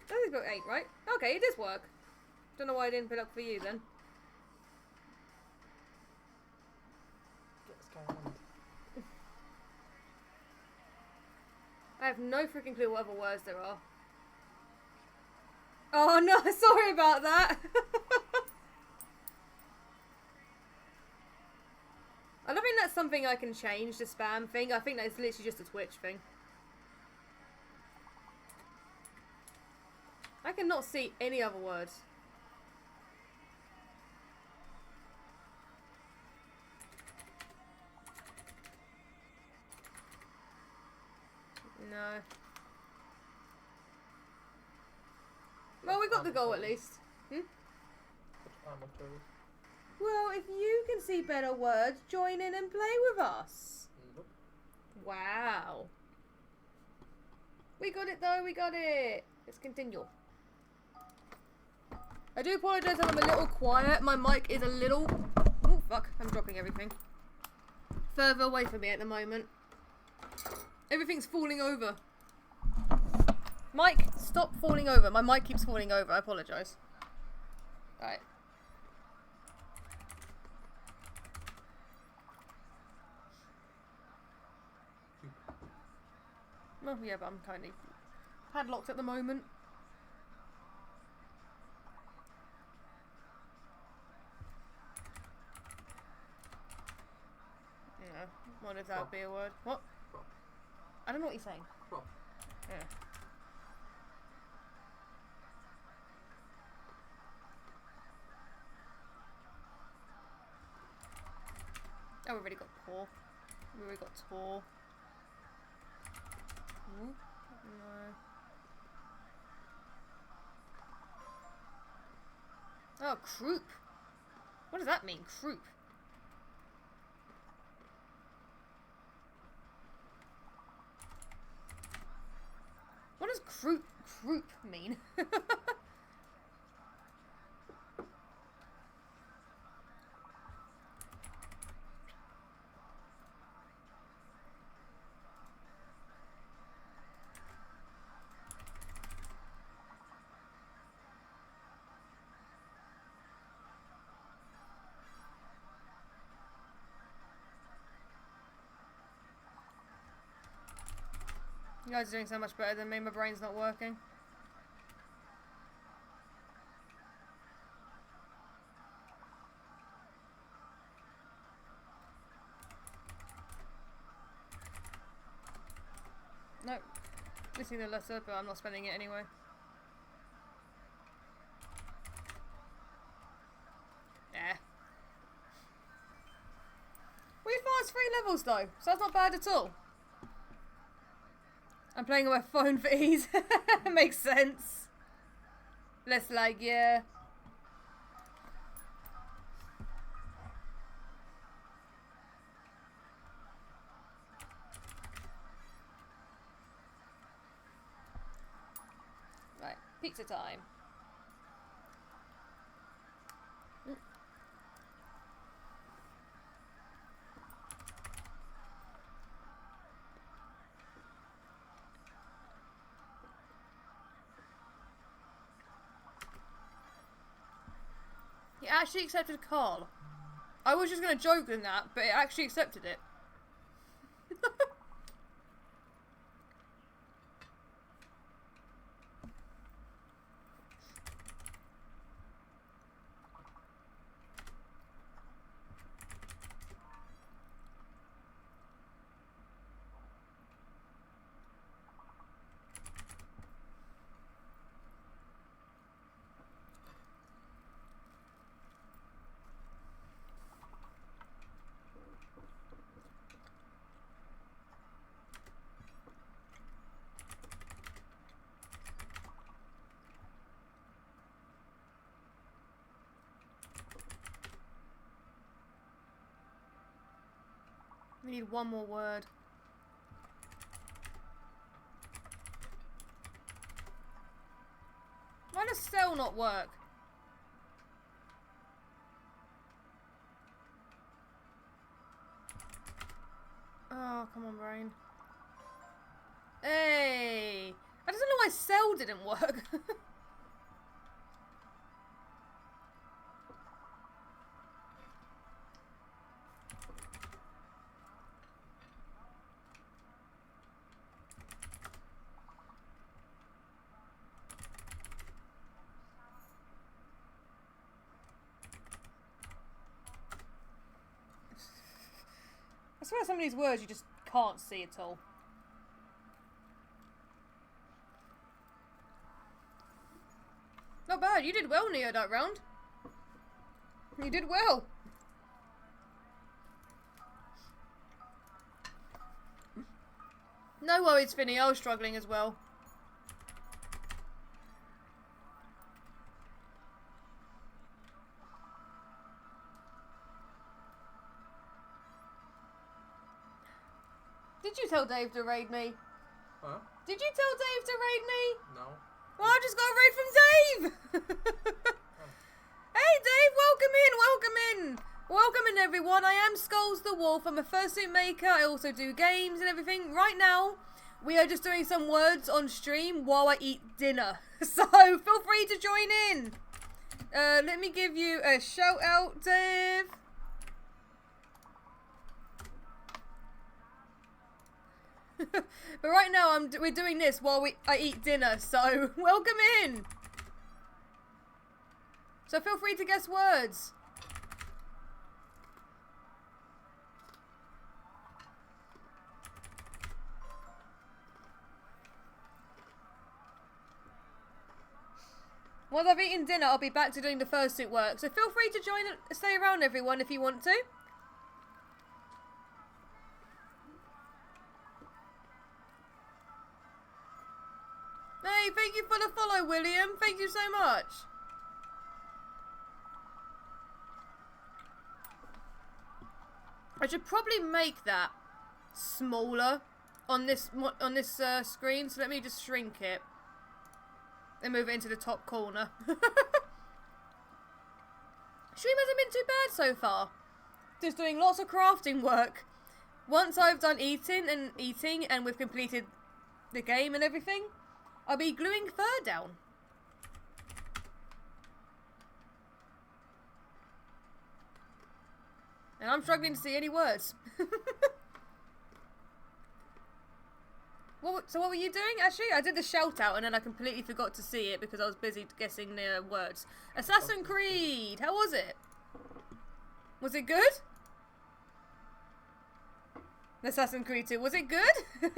A: That is about 8, right? Okay, it does work. Don't know why I didn't put up for you then.
B: Get scanned.
A: I have no freaking clue what other words there are. Oh no, sorry about that. I don't think that's something I can change, the spam thing. I think that's literally just a Twitch thing. I cannot see any other words. No. Well, we got the goal at least. Well, if you can see better words, join in and play with us.
B: Nope.
A: Wow. We got it though, we got it. Let's continue. I do apologise if I'm a little quiet. My mic is a little... Oh, fuck. I'm dropping everything. Further away from me at the moment. Everything's falling over. Mike, stop falling over. My mic keeps falling over. I apologise. Alright. Oh, yeah, but I'm kind of padlocked at the moment. Yeah, what if that be a word? What? I don't know what you're saying. Yeah. Oh, we've already got poor. We've already got tall. Croup? No. Oh, croup. What does that mean, croup? What does croup mean? You guys are doing so much better than me, my brain's not working. Nope. Missing the letter, but I'm not spelling it anyway. Yeah. We advanced 3 levels though, so that's not bad at all. I'm playing on my phone for ease. Makes sense. Less lag, yeah. Right, pizza time. It actually accepted Carl. I was just going to joke in that, but it actually accepted it. We need one more word. Why does cell not work? Oh, come on, brain. Hey! I just don't know why cell didn't work. I swear some of these words you just can't see at all. Not bad, you did well, Neo, that round. You did well. No worries, Finny, I was struggling as well. Did you tell Dave to raid me?
B: Huh?
A: Did you tell Dave to raid me?
B: No.
A: Well, I just got a raid from Dave! Hey Dave, welcome in, welcome in! Welcome in everyone, I am Skulls the Wolf, I'm a fursuit maker, I also do games and everything. Right now, we are just doing some words on stream while I eat dinner. So, feel free to join in. Let me give you a shout out, Dave. But right now we're doing this while I eat dinner, so welcome in. So feel free to guess words. Once I've eaten dinner, I'll be back to doing the fursuit work. So feel free to join and stay around, everyone, if you want to. thank you for the follow, William. Thank you so much. I should probably make that smaller on this screen. So let me just shrink it and move it into the top corner. Stream hasn't been too bad so far. Just doing lots of crafting work. Once I've done eating and we've completed the game and everything, I'll be gluing fur down. And I'm struggling to see any words. So what were you doing, Ashley? I did the shout out and then I completely forgot to see it because I was busy guessing the words. Assassin's Creed! How was it? Was it good? Assassin's Creed 2, was it good?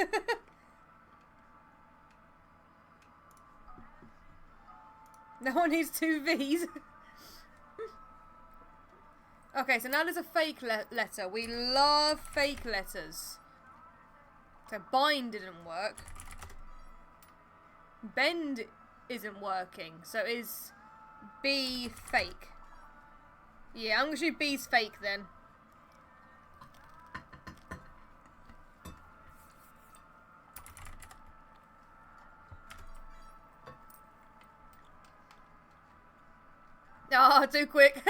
A: No one needs 2 V's. Okay, so now there's a fake letter. We love fake letters. So bind didn't work. Bend isn't working. So is B fake? Yeah, I'm gonna shoot B's fake then. Ah, oh, too quick.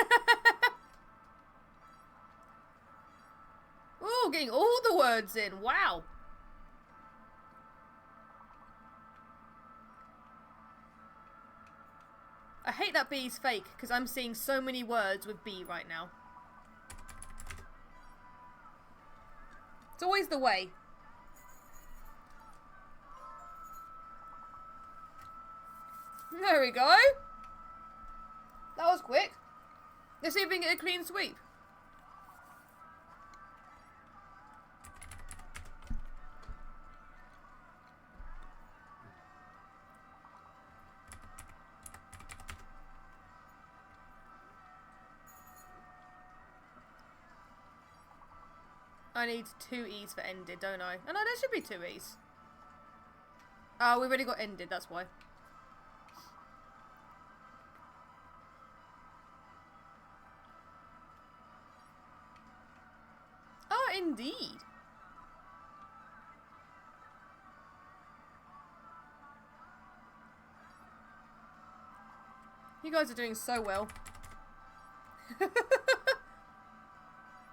A: Ooh, getting all the words in. Wow. I hate that B's fake because I'm seeing so many words with B right now. It's always the way. There we go. That was quick. Let's see if we can get a clean sweep. I need 2 E's for ended, don't I? Oh no, there should be 2 E's. Oh, we already got ended, that's why. Oh, indeed. You guys are doing so well.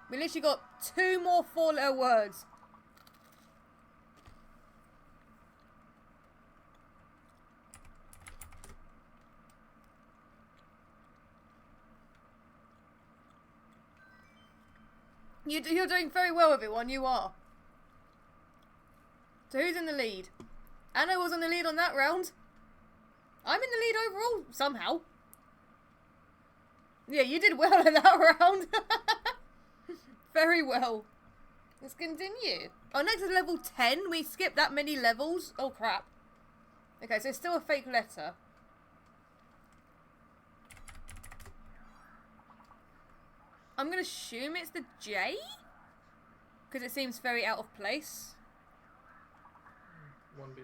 A: We literally got 2 more 4-letter words. You're doing very well, everyone. You are. So who's in the lead? Anna was in the lead on that round. I'm in the lead overall, somehow. Yeah, you did well in that round. Very well. Let's continue. Oh, next is level 10. We skipped that many levels. Oh, crap. Okay, so it's still a fake letter. I'm going to assume it's the J? Because it seems very out of place.
B: 1BJ.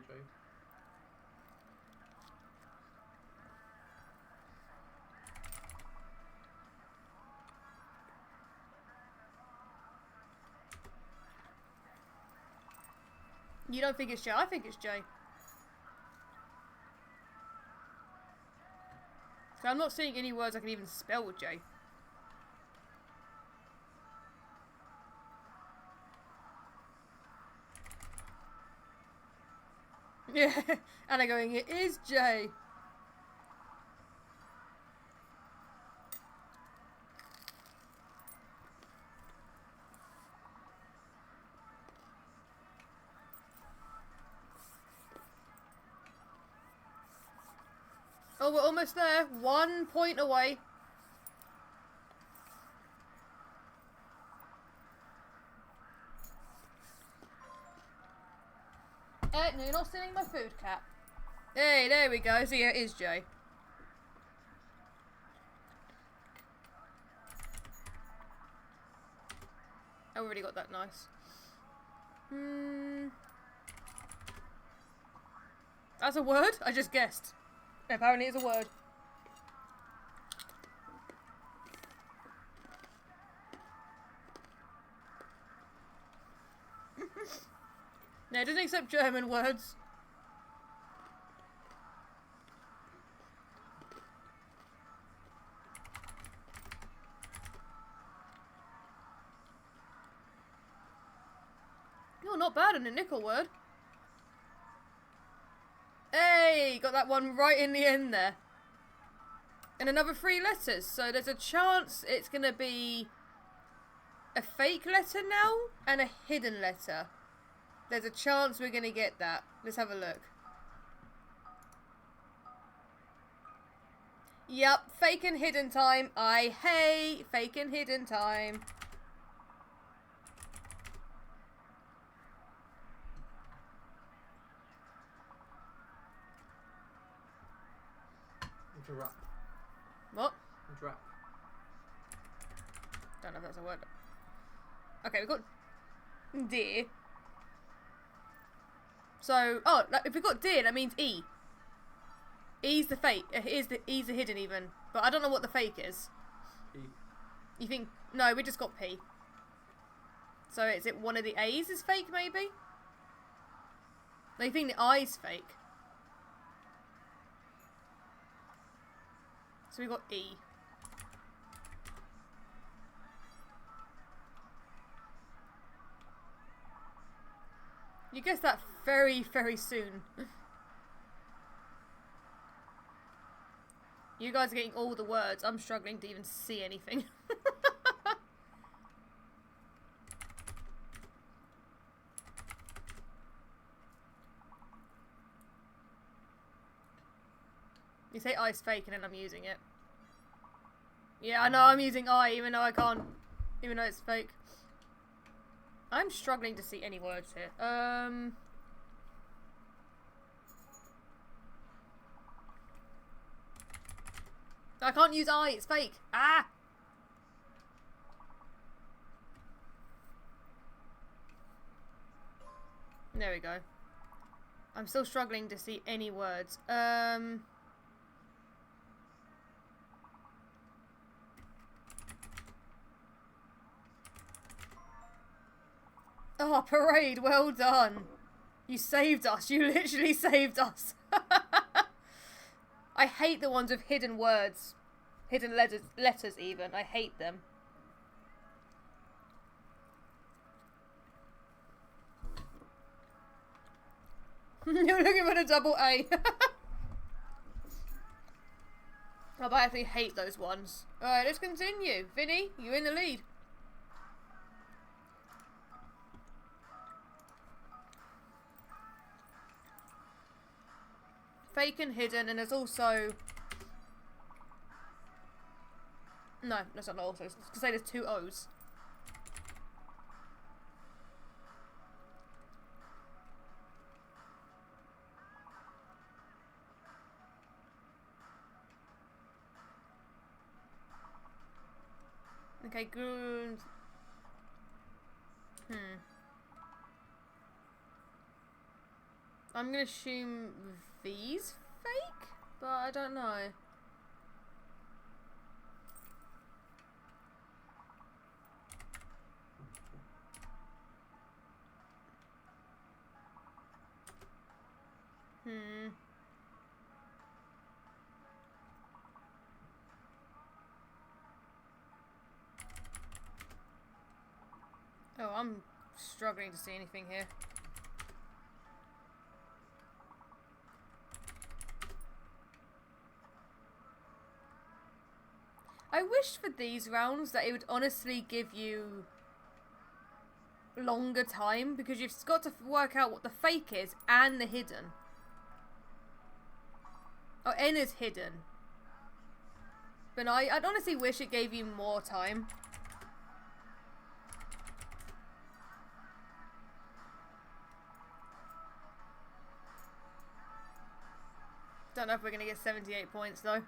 A: You don't think it's J? I think it's J. So I'm not seeing any words I can even spell with J. Yeah, and I'm going, it is J. Oh, we're almost there. 1 point away. No, you're not stealing my food, cat. Hey, there we go. So yeah, it is J. I already got that nice. That's a word? I just guessed. Apparently it's a word. No, it doesn't accept German words. You're not bad in a nickel word. Hey, got that one right in the end there. And another 3 letters, so there's a chance it's gonna be a fake letter now and a hidden letter. There's a chance we're gonna get that. Let's have a look. Yep, fake and hidden time. I hate fake and hidden time.
B: Drop.
A: What?
B: Drop.
A: Don't know if that's a word. Okay, we've got deer. So, oh, if we've got deer, that means E. E's the fake. E's the hidden even. But I don't know what the fake is.
B: P.
A: You think? No, we just got P. So is it one of the A's is fake, maybe? No, you think the I's fake? So we got E. You guessed that very, very soon. You guys are getting all the words. I'm struggling to even see anything. You say I's fake and then I'm using it. Yeah, I know I'm using I even though I can't. Even though it's fake. I'm struggling to see any words here. I can't use I, it's fake. Ah! There we go. I'm still struggling to see any words. Oh, parade, well done. You saved us. You literally saved us. I hate the ones with hidden words. Hidden letters even. I hate them. You're looking for the double A. Oh, but I actually hate those ones. Alright, let's continue. Vinny, you're in the lead. Fake and hidden, and there's also... No, that's not also. I was going to say there's 2 O's. Okay, good. I'm going to assume V's fake, but I don't know. Oh, I'm struggling to see anything here. I wish for these rounds that it would honestly give you longer time, because you've got to work out what the fake is and the hidden. Oh, N is hidden. But I'd honestly wish it gave you more time. Don't know if we're going to get 78 points though.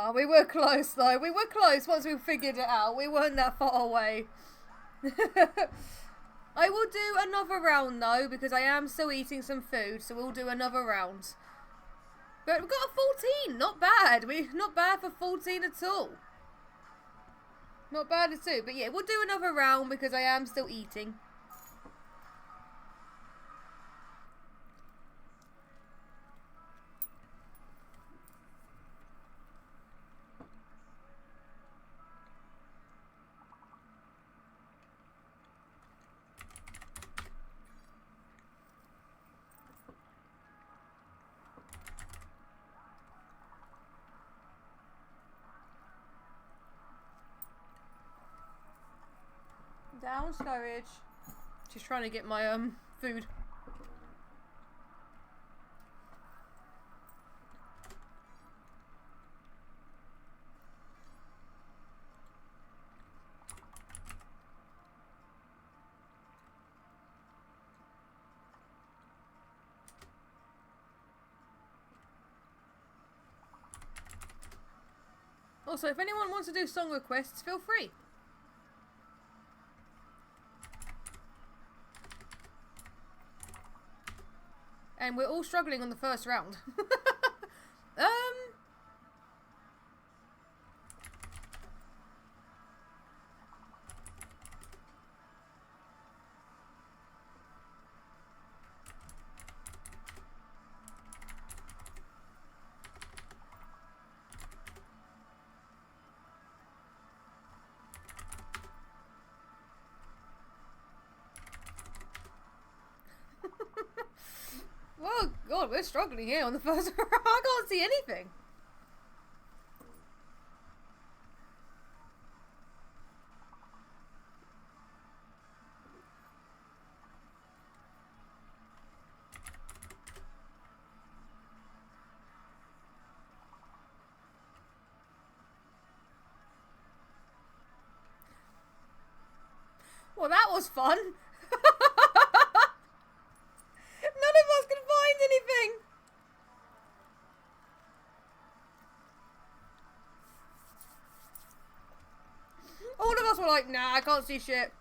A: Oh, we were close though. We were close once we figured it out. We weren't that far away. I will do another round though, because I am still eating some food, so we'll do another round. But we've got a 14, not bad. Not bad for 14 at all. Not bad at all. But yeah, we'll do another round because I am still eating. Down, Scourge. She's trying to get my food. Also, if anyone wants to do song requests, feel free. And we're all struggling on the first round. Oh god, we're struggling here on the first round. I can't see anything. Well, that was fun. None of us can find anything. All of us were like, nah, I can't see shit.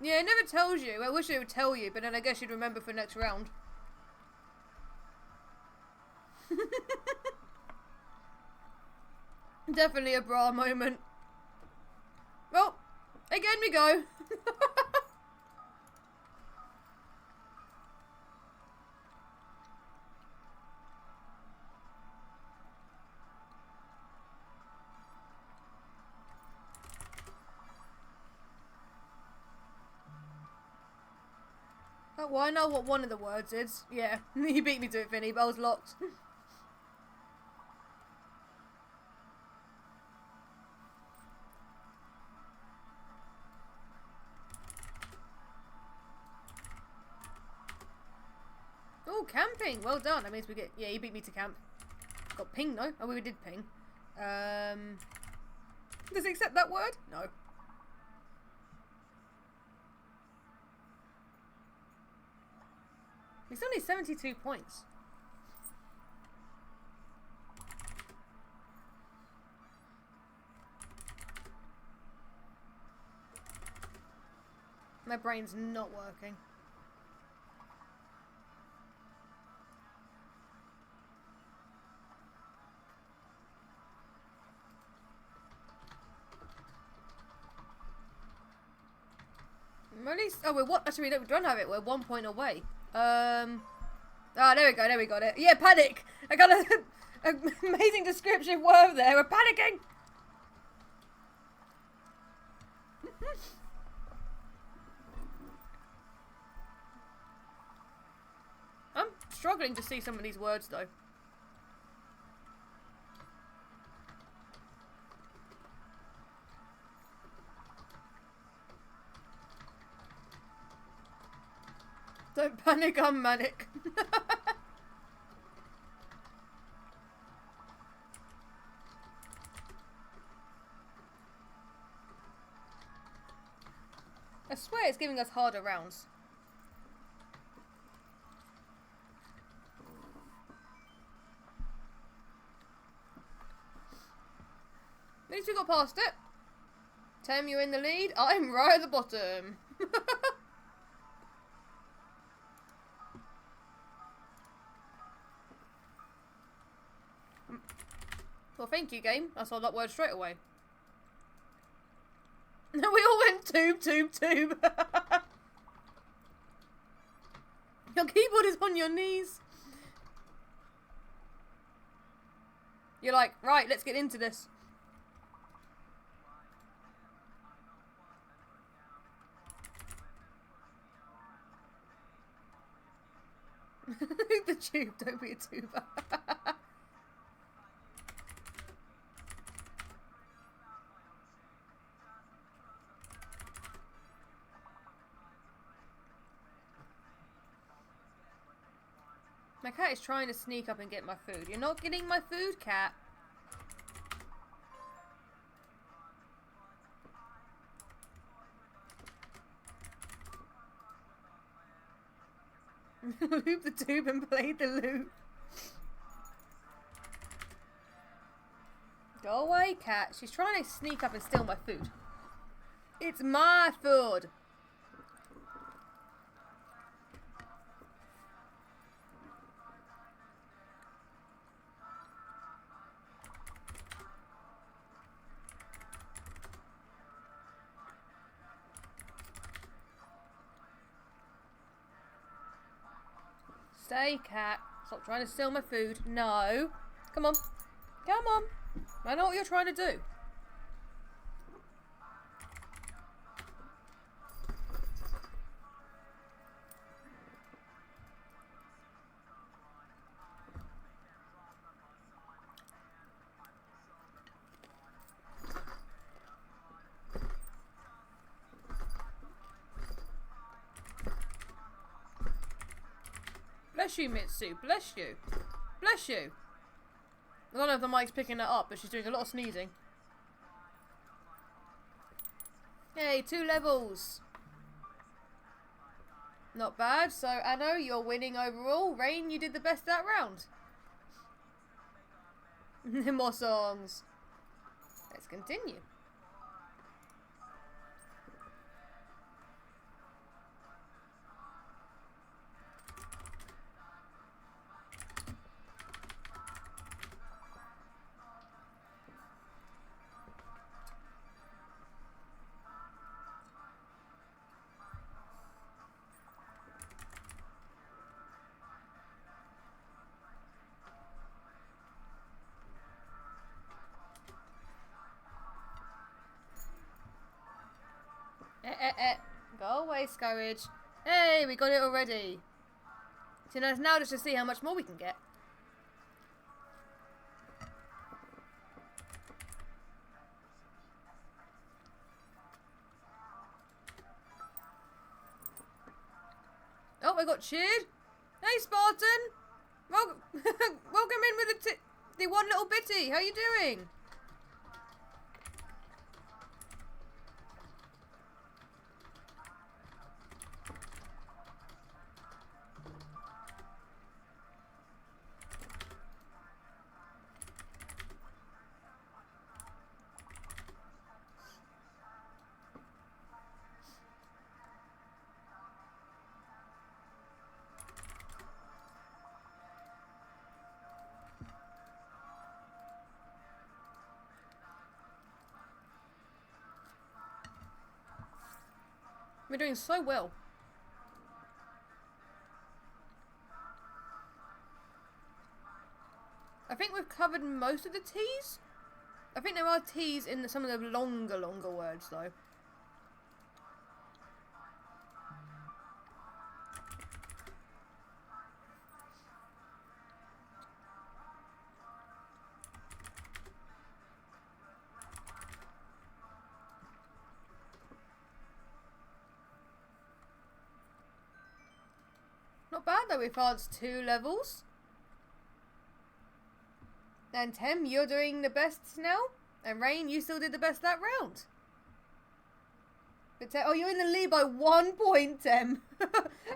A: Yeah, it never tells you. I wish it would tell you, but then I guess you'd remember for next round. Definitely a bra moment. Well, again we go. Oh, well, I know what one of the words is. Yeah, you beat me to it, Vinny, but I was locked. Oh, camping! Well done. That means we get... Yeah, you beat me to camp. Got ping, though. Oh, we did ping. Does it accept that word? No. It's only 72 points. My brain's not working. Oh, we're what? Actually, we don't have it. We're 1 point away. Ah, there we go. There we got it. Yeah, panic. I got an amazing descriptive word there. We're panicking. I'm struggling to see some of these words though. Don't panic, I'm manic. I swear it's giving us harder rounds. past it. Tem, you're in the lead. I'm right at the bottom. Well, thank you, game. I saw that word straight away. We all went tube, tube, tube. Your keyboard is on your knees. You're like, right, let's get into this. The tube, don't be a tuber. My cat is trying to sneak up and get my food. You're not getting my food, cat. Loop the tube and play the loop. Go away, cat. She's trying to sneak up and steal my food. It's my food. Stay, cat. Stop trying to steal my food. No. Come on. Come on. I know what you're trying to do. Bless you, Mitsu. Bless you. Bless you. I don't know if the mic's picking that up, but she's doing a lot of sneezing. Hey, 2 levels. Not bad. So, Anno, you're winning overall. Rain, you did the best that round. More songs. Let's continue. Go away, Scourge. Hey, we got it already. So now just to see how much more we can get. Oh, we got cheered. Hey, Spartan. Welcome in with the one little bitty. How you doing? We're doing so well. I think we've covered most of the T's. I think there are T's in some of the longer words though. Not bad though, we've advanced 2 levels. And Tem, you're doing the best now. And Rain, you still did the best that round. But oh, you're in the lead by 1 point, Tem.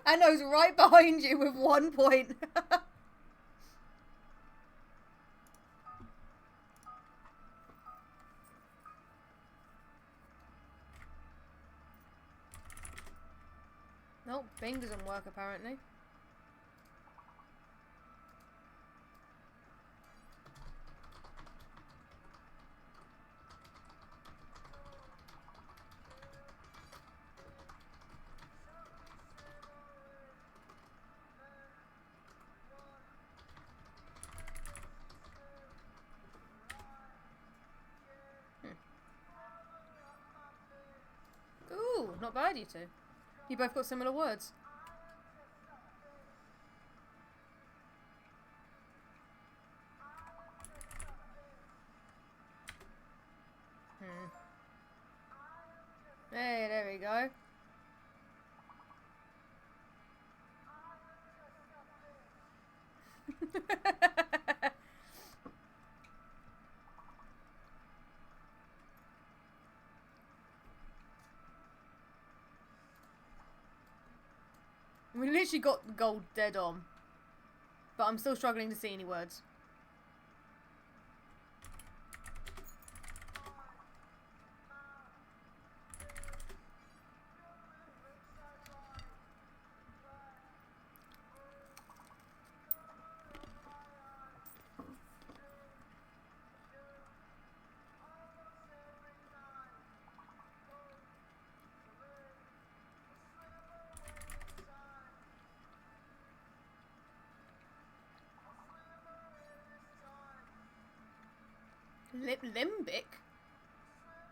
A: Anno's right behind you with 1 point. Oh, Bing doesn't work apparently. Ooh, not bad, you two. You both got similar words. Hey, there we go. We literally got the gold dead on. But I'm still struggling to see any words. Limbic?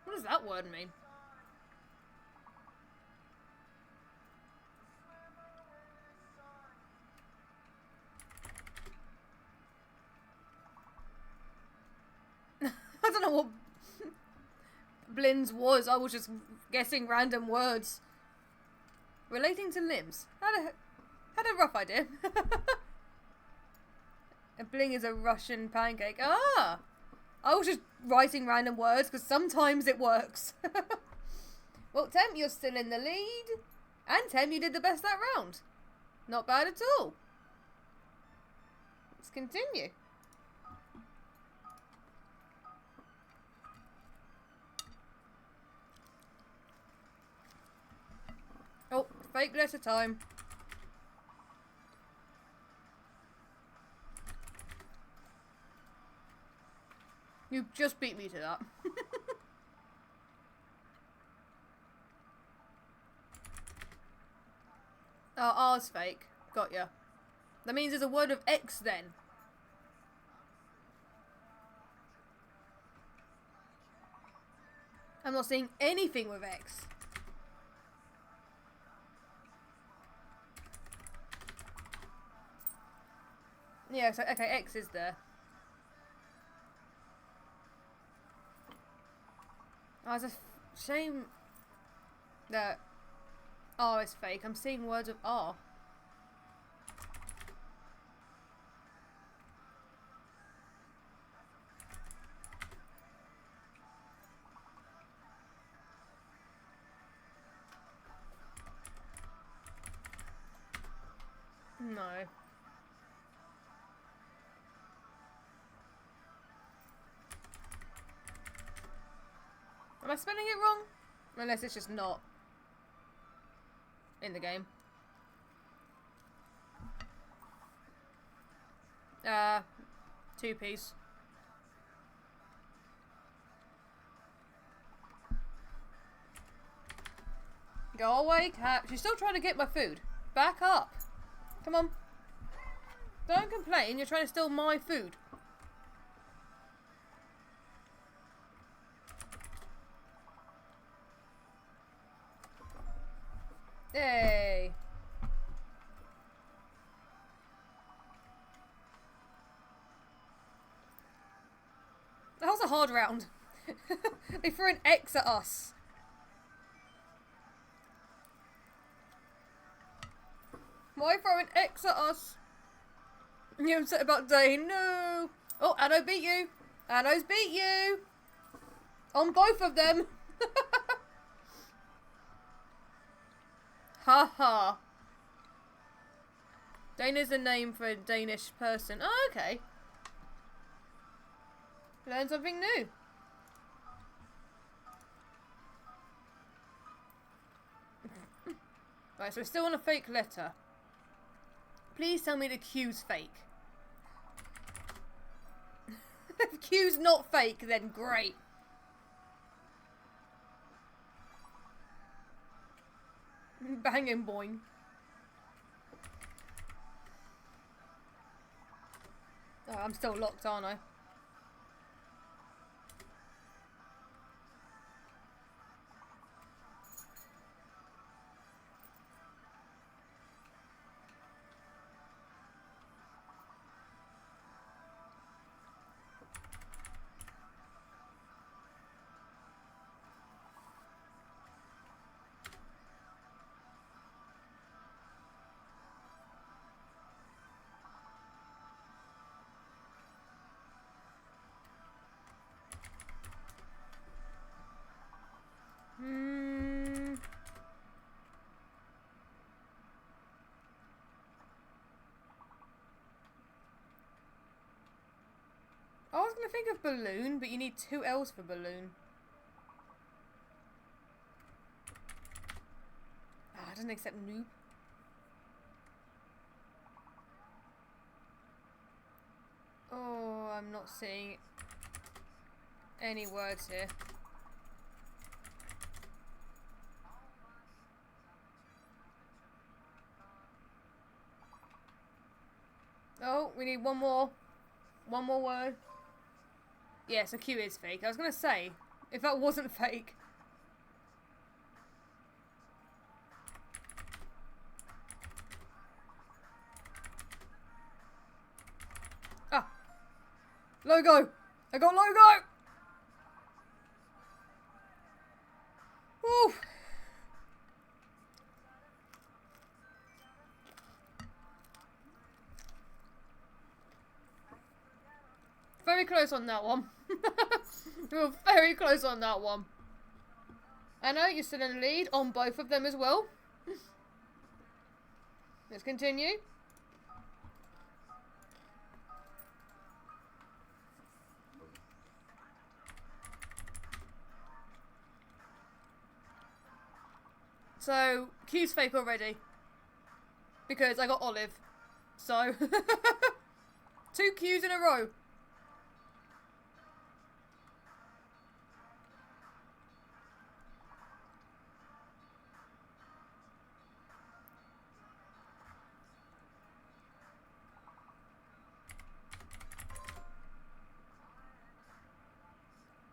A: What does that word mean? I don't know what Blin's was. I was just guessing random words. Relating to limbs. Had a rough idea. A bling is a Russian pancake. Ah! I was just writing random words because sometimes it works. Well, Tem, you're still in the lead. And Tem, you did the best that round. Not bad at all. Let's continue. Oh, fake letter time. You just beat me to that. Oh, R's fake. Got ya. That means there's a word of X then. I'm not seeing anything with X. Yeah, so, okay, X is there. Oh, it's a shame that R is fake. I'm seeing words of R. No. Am I spelling it wrong? Unless it's just not in the game. Two piece. Go away, cat. She's still trying to get my food. Back up. Come on. Don't complain. You're trying to steal my food. Hey. That was a hard round. They threw an X at us. Why throw an X at us? You're upset about Dane. No. Oh, Anno beat you. Anno's beat you. On both of them. Ha ha. Dane is a name for a Danish person. Oh, okay. Learn something new. Right, so we're still on a fake letter. Please tell me the Q's fake. If Q's not fake, then great. Banging boing. Oh, I'm still locked, aren't I? I was going to think of balloon, but you need 2 L's for balloon. Ah, it doesn't accept noob. Oh, I'm not seeing any words here. Oh, we need one more. One more word. Yeah, so Q is fake. I was going to say, if that wasn't fake. Ah. Logo. I got logo. Woo. Very close on that one. We were very close on that one. I know you're still in the lead on both of them as well. Let's continue. So, Q's fake already. Because I got olive. So, 2 Q's in a row.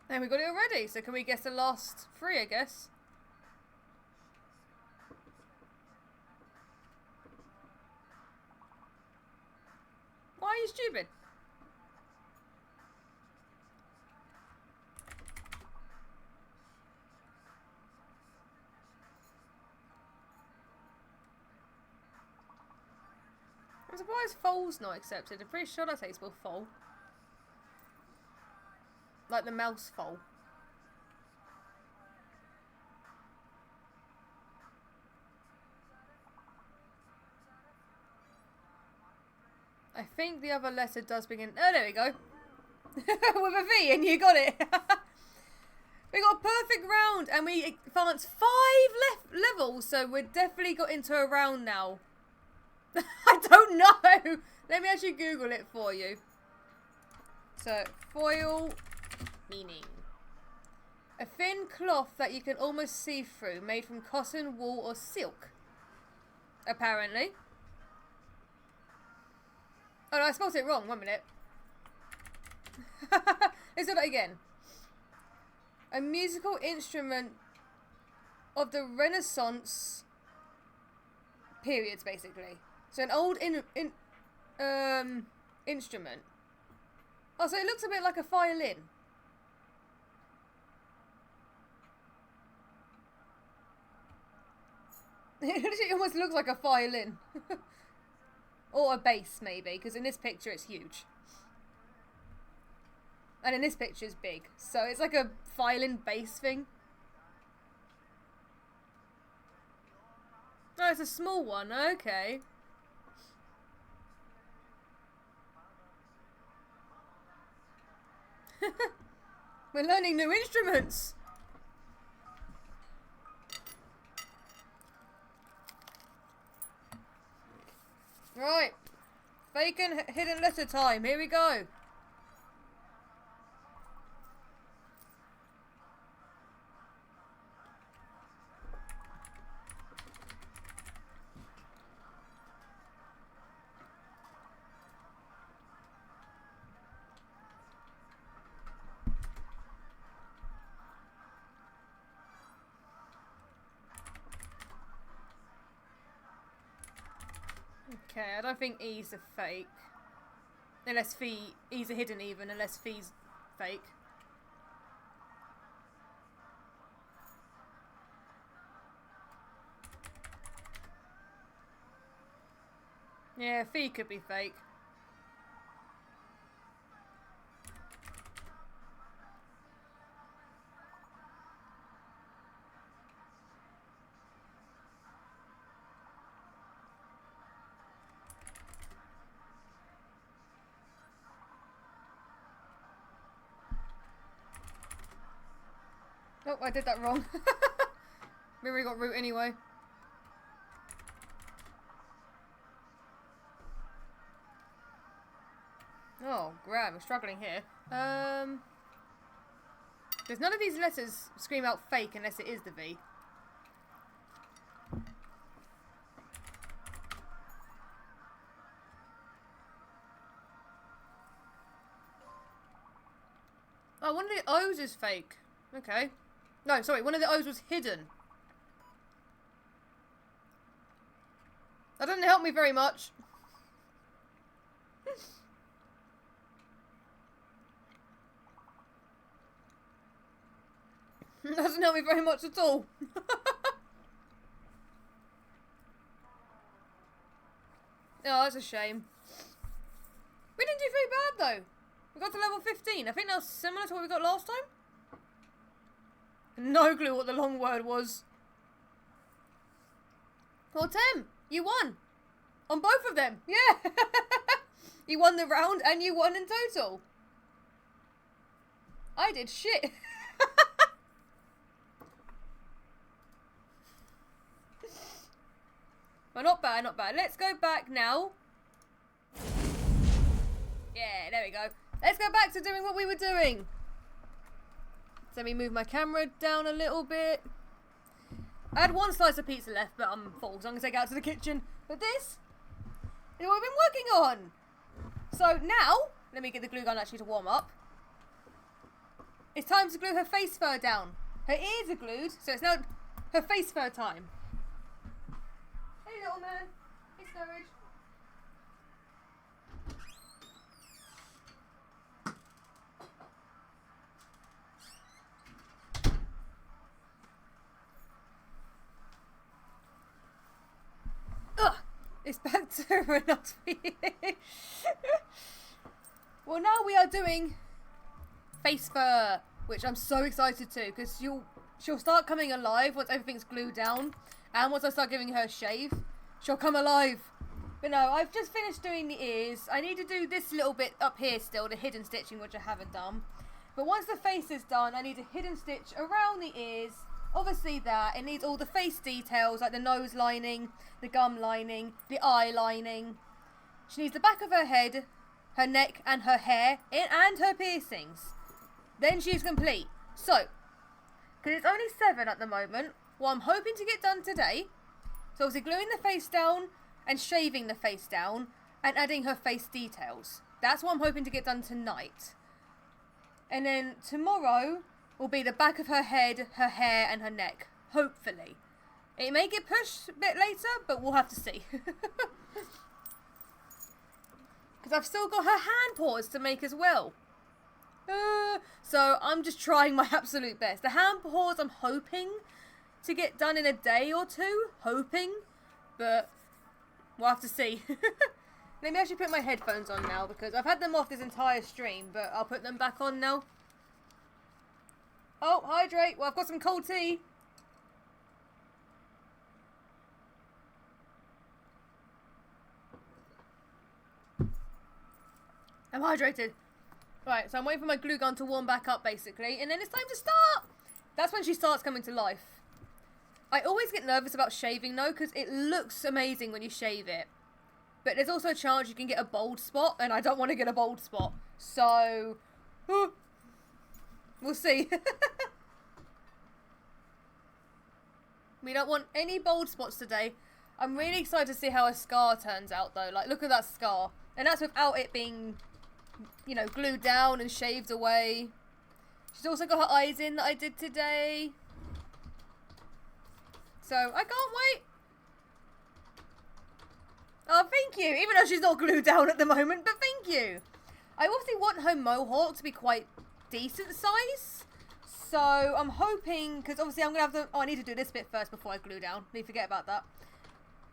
A: And we got it already, so can we guess the last 3, I guess? Why are you stupid? I'm surprised foal's not accepted. I'm pretty sure that's how you spell foal. Like the mouse foal. I think the other letter does begin. Oh, there we go. With a V, and you got it. We got a perfect round, and we advanced 5 levels, so we're definitely got into a round now. I don't know. Let me actually Google it for you. So, foil meaning. A thin cloth that you can almost see through, made from cotton, wool, or silk. Apparently. Oh no, I spelled it wrong. 1 minute. Let's do that again. A musical instrument of the Renaissance periods, basically. So an old instrument. Oh, so it looks a bit like a violin. It literally almost looks like a violin. Or a bass, maybe, because in this picture it's huge. And in this picture it's big. So it's like a violin bass thing. Oh, it's a small one. Okay. We're learning new instruments. Right. Fake and hidden letter time. Here we go. Okay, I don't think E's a fake. Unless E's a hidden even, unless Fee's fake. Yeah, Fee could be fake. Oh, I did that wrong. We already got root anyway. Oh, Graham, we're struggling here. There's none of these letters scream out fake unless it is the V. Oh, one of the O's is fake. Okay. No, sorry, one of the O's was hidden. That doesn't help me very much. Doesn't help me very much at all. Oh, that's a shame. We didn't do very bad though. We got to level 15. I think that was similar to what we got last time. No clue what the long word was. Well, Tim, you won. On both of them. Yeah. You won the round and you won in total. I did shit. Well, not bad, not bad. Let's go back now. Yeah, there we go. Let's go back to doing what we were doing. So let me move my camera down a little bit. I had one slice of pizza left, but I'm full, so I'm going to take it out to the kitchen. But this is what we've been working on. So now, let me get the glue gun actually to warm up. It's time to glue her face fur down. Her ears are glued, so it's now her face fur time. Hey little man, hey Sturridge. Ugh, it's back to not fish. Well, now we are doing face fur, which I'm so excited to, because she'll start coming alive once everything's glued down, and once I start giving her a shave, she'll come alive. But no, I've just finished doing the ears. I need to do this little bit up here still, the hidden stitching, which I haven't done. But once the face is done, I need a hidden stitch around the ears. Obviously that, it needs all the face details, like the nose lining, the gum lining, the eye lining. She needs the back of her head, her neck and her hair, and her piercings. Then she's complete. So, because it's only 7 at the moment, what I'm hoping to get done today, so obviously gluing the face down and shaving the face down and adding her face details. That's what I'm hoping to get done tonight. And then tomorrow will be the back of her head, her hair and her neck. Hopefully. It may get pushed a bit later, but we'll have to see. Because I've still got her hand paws to make as well. So I'm just trying my absolute best. The hand paws I'm hoping to get done in a day or two. Hoping. But we'll have to see. Let me actually put my headphones on now, because I've had them off this entire stream, but I'll put them back on now. Oh, hydrate. Well, I've got some cold tea. I'm hydrated. Right, so I'm waiting for my glue gun to warm back up, basically, and then it's time to start. That's when she starts coming to life. I always get nervous about shaving, though, because it looks amazing when you shave it. But there's also a chance you can get a bald spot, and I don't want to get a bald spot. So, we'll see. We don't want any bald spots today. I'm really excited to see how a scar turns out, though. Like, look at that scar. And that's without it being, you know, glued down and shaved away. She's also got her eyes in that I did today. So, I can't wait. Oh, thank you. Even though she's not glued down at the moment, but thank you. I obviously want her mohawk to be quite decent size. So, I'm hoping, because obviously I'm going to have to, oh, I need to do this bit first before I glue down. Need to forget about that.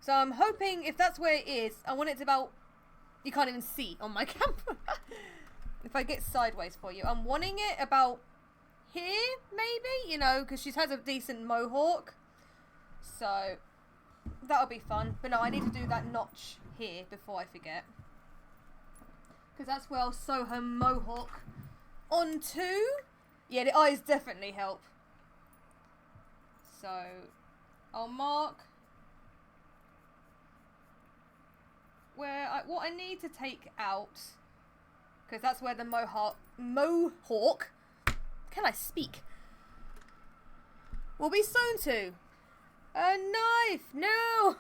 A: So, I'm hoping if that's where it is, I want it to about, you can't even see on my camera. If I get sideways for you. I'm wanting it about here, maybe, you know, because she has a decent mohawk. So, that'll be fun. But no, I need to do that notch here before I forget. Because that's where I'll sew her mohawk onto. Yeah, the eyes definitely help. So, I'll mark where what I need to take out. Because that's where the mohawk, can I speak? Will be sewn to. A knife! No!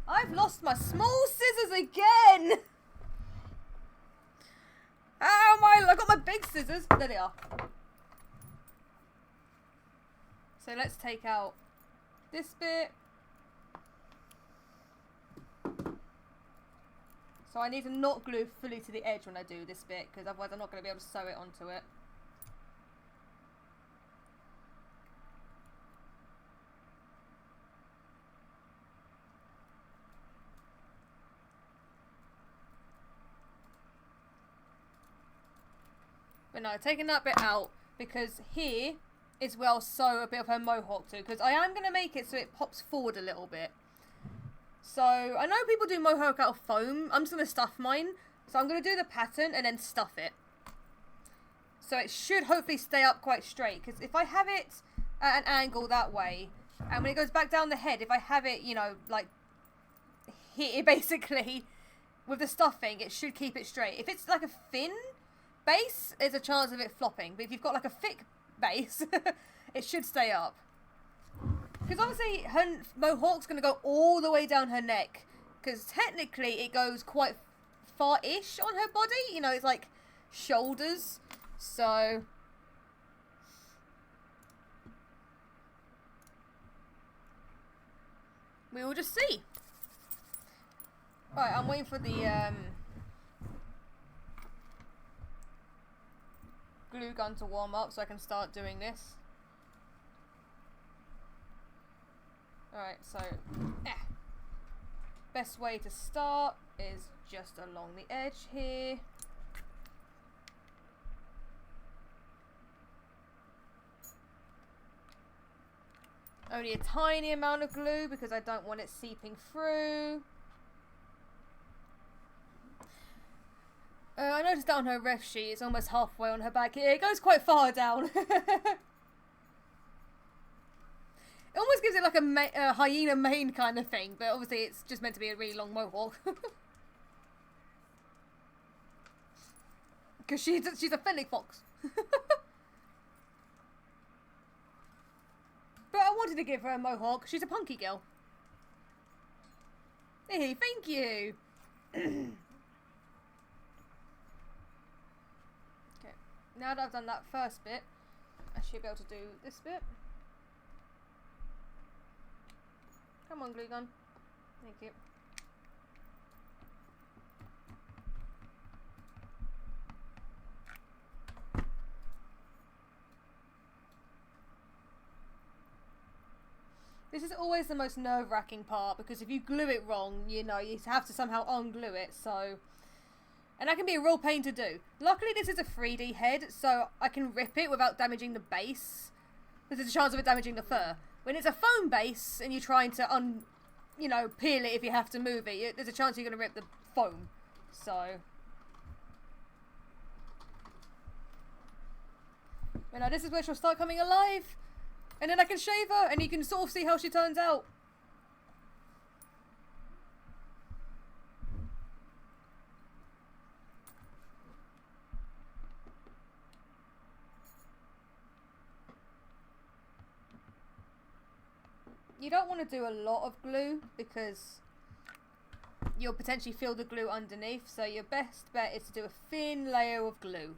A: I've lost my small scissors again! Ow, I got my big scissors. There they are. So let's take out this bit. So I need to not glue fully to the edge when I do this bit, because otherwise I'm not going to be able to sew it onto it. But no, taking that bit out, because here is where I'll sew a bit of her mohawk to, because I am going to make it so it pops forward a little bit. So, I know people do mohawk out of foam. I'm just going to stuff mine. So I'm going to do the pattern and then stuff it. So it should hopefully stay up quite straight, because if I have it at an angle that way, and when it goes back down the head, if I have it, you know, like here basically, with the stuffing, it should keep it straight. If it's like a thin base, there's a chance of it flopping, but if you've got like a thick base, it should stay up. Because obviously her mohawk's going to go all the way down her neck, because technically it goes quite far-ish on her body, you know, it's like shoulders, so we will just see. Right, I'm waiting for the glue gun to warm up so I can start doing this. Alright, so best way to start is just along the edge here. Only a tiny amount of glue because I don't want it seeping through. I noticed that on her ref sheet, it's almost halfway on her back here. It goes quite far down. It almost gives it like a hyena mane kind of thing, but obviously it's just meant to be a really long mohawk. Because she's a fennec fox. But I wanted to give her a mohawk. She's a punky girl. Hey, thank you. Okay, now that I've done that first bit, I should be able to do this bit. Come on, glue gun. Thank you. This is always the most nerve-wracking part, because if you glue it wrong, you know, you have to somehow unglue it, so... And that can be a real pain to do. Luckily, this is a 3D head, so I can rip it without damaging the base. There's a chance of it damaging the fur. When it's a foam base, and you're trying to, you know, peel it if you have to move it, there's a chance you're going to rip the foam. So... But now this is where she'll start coming alive. And then I can shave her, and you can sort of see how she turns out. You don't want to do a lot of glue because you'll potentially feel the glue underneath, so your best bet is to do a thin layer of glue.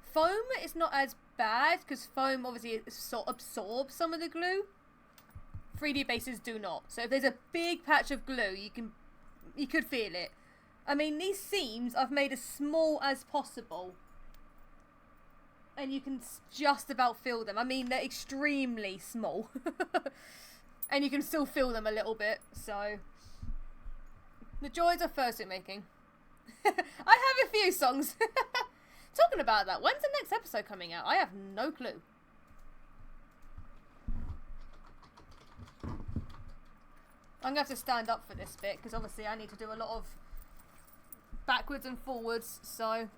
A: Foam is not as bad because foam obviously sort of absorbs some of the glue. 3D bases do not. So if there's a big patch of glue, you could feel it. I mean, these seams I've made as small as possible. And you can just about feel them. I mean, they're extremely small. And you can still feel them a little bit. So, the joys of fursuit making. I have a few songs. Talking about that, when's the next episode coming out? I have no clue. I'm going to have to stand up for this bit because obviously I need to do a lot of backwards and forwards, so...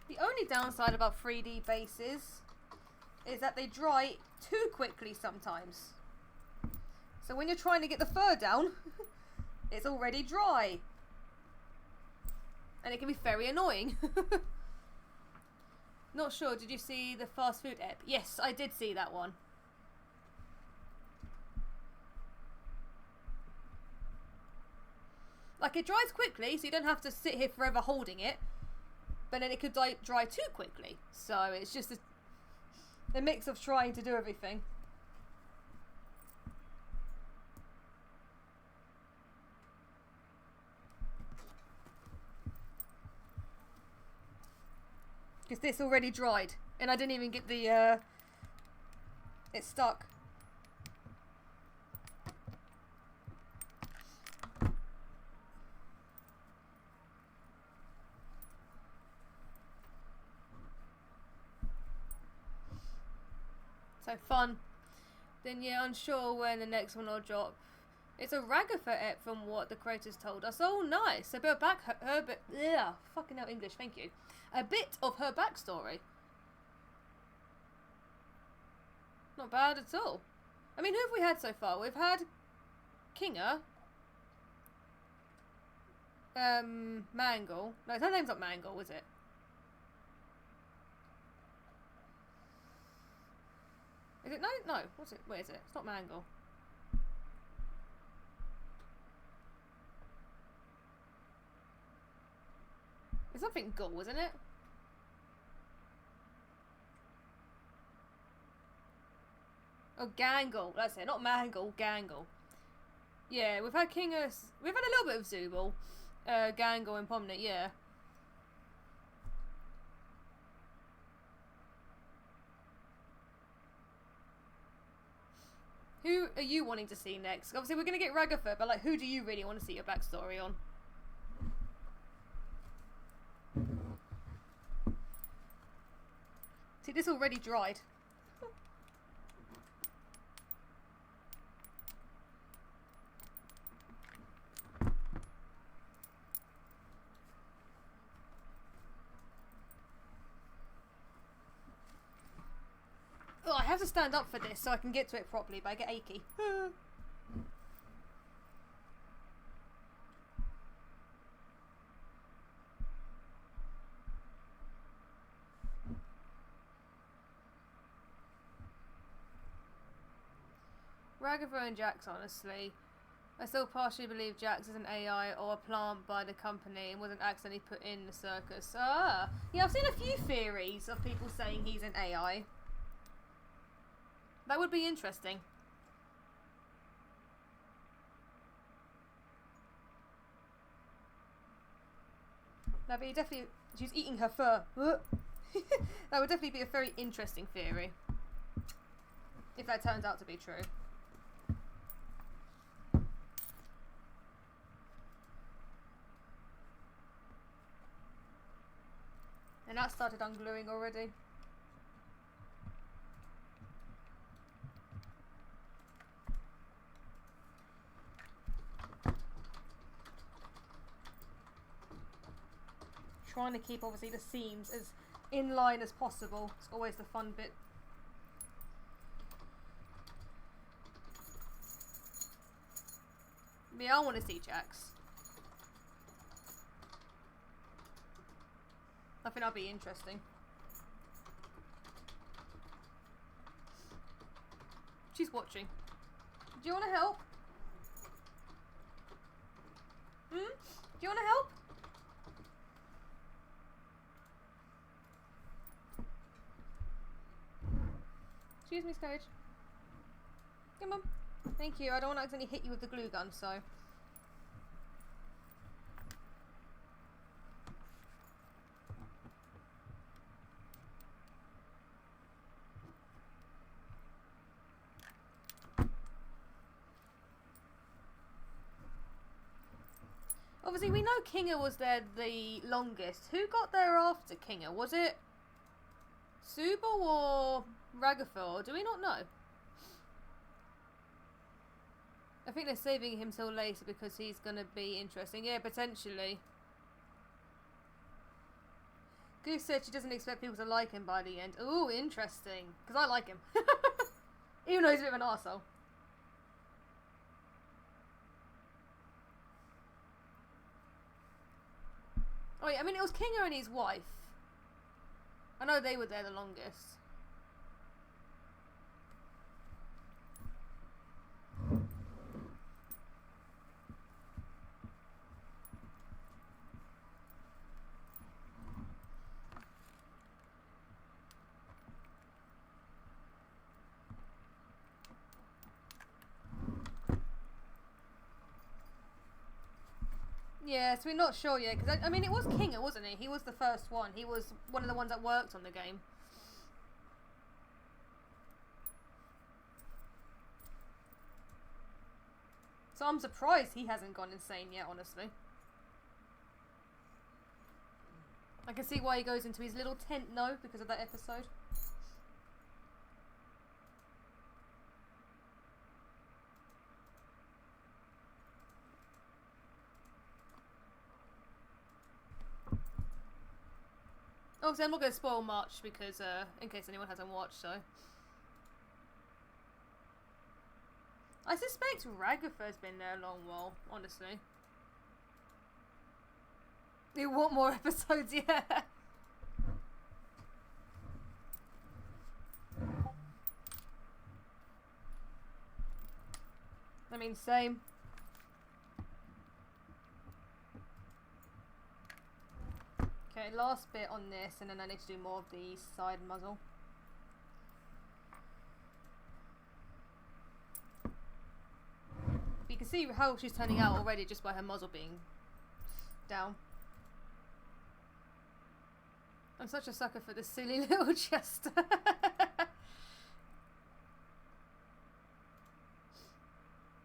A: The only downside about 3D bases is that they dry too quickly sometimes. So when you're trying to get the fur down, it's already dry. And it can be very annoying. Not sure, did you see the fast food app? Yes, I did see that one. Like, it dries quickly, so you don't have to sit here forever holding it. But then it could dry too quickly. So it's just a mix of trying to do everything. Because this already dried. And I didn't even get the... It's stuck. So fun. Then yeah, unsure when the next one will drop. It's a Ragapher ep from what the creators told us. Oh nice. A bit of fucking hell English, thank you. A bit of her backstory. Not bad at all. I mean, who have we had so far? We've had Kinga. Mangle. No, her name's not Mangle, is it? Is it? No, no. What's it? Where is it? It's not Mangle. It's something Gull, isn't it? Oh, Gangle. That's it. Not Mangle. Gangle. Yeah, we've had Kingus. We've had a little bit of Zubul. Gangle and Pomnit, yeah. Who are you wanting to see next? Obviously, we're going to get Ragapher, but like, who do you really want to see your backstory on? See, this already dried. Oh, I have to stand up for this so I can get to it properly, but I get achy. Ragapher and Jax, honestly. I still partially believe Jax is an AI or a plant by the company and wasn't accidentally put in the circus. Ah! Yeah, I've seen a few theories of people saying he's an AI. That would be interesting. No, but definitely, she's eating her fur. That would definitely be a very interesting theory. If that turns out to be true. And that started ungluing already. trying to keep obviously the seams as in line as possible. It's always the fun bit. Yeah, I want to see Jax. I think that'll be interesting. She's watching. Do you want to help? Hmm? Do you want to help? Excuse me, Scourge. Come on. Thank you. I don't want to accidentally hit you with the glue gun, so. Obviously, we know Kinga was there the longest. Who got there after Kinga? Was it Suba or Ragathor? Do we not know? I think they're saving him till later because he's going to be interesting. Yeah, potentially. Goose said she doesn't expect people to like him by the end. Ooh, interesting. Because I like him. Even though he's a bit of an arsehole. Oh yeah, I mean it was Kinga and his wife. I know they were there the longest. Yeah, so we're not sure yet, because I mean it was Kinga, wasn't he? He was the first one. He was one of the ones that worked on the game. So I'm surprised he hasn't gone insane yet, honestly. I can see why he goes into his little tent now, because of that episode. Obviously, I'm not going to spoil much because, in case anyone hasn't watched, so. I suspect Ragathor's been there a long while, honestly. You want more episodes, yeah. I mean, same. Okay, last bit on this, and then I need to do more of the side muzzle. But you can see how she's turning out already just by her muzzle being down. I'm such a sucker for this silly little Chester.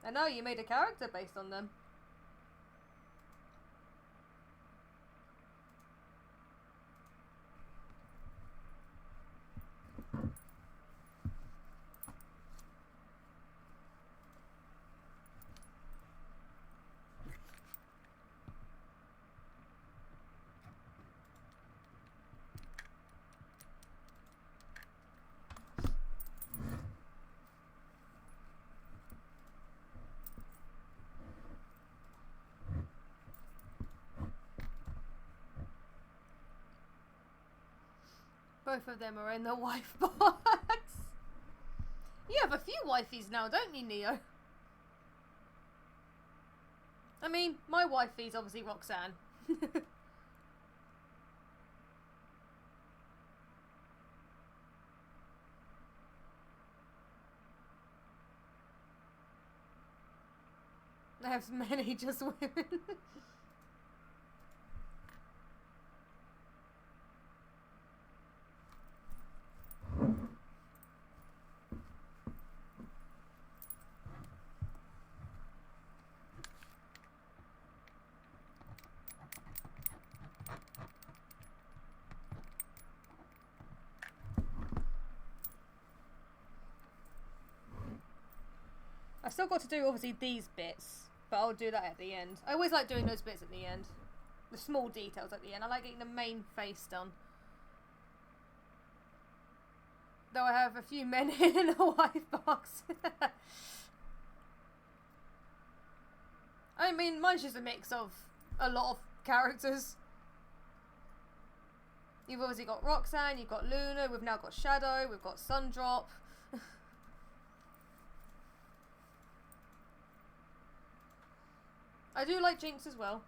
A: I know, you made a character based on them. Both of them are in the wife box. You have a few wifeys now, don't you, Neo? I mean, my wifey's obviously Roxanne. I have many just women. I've still got to do, obviously, these bits, but I'll do that at the end. I always like doing those bits at the end. the small details at the end. I like getting the main face done. Though I have a few men in a wife box. I mean, mine's just a mix of a lot of characters. You've obviously got Roxanne, you've got Luna, we've now got Shadow, we've got Sundrop. I do like Jinx as well.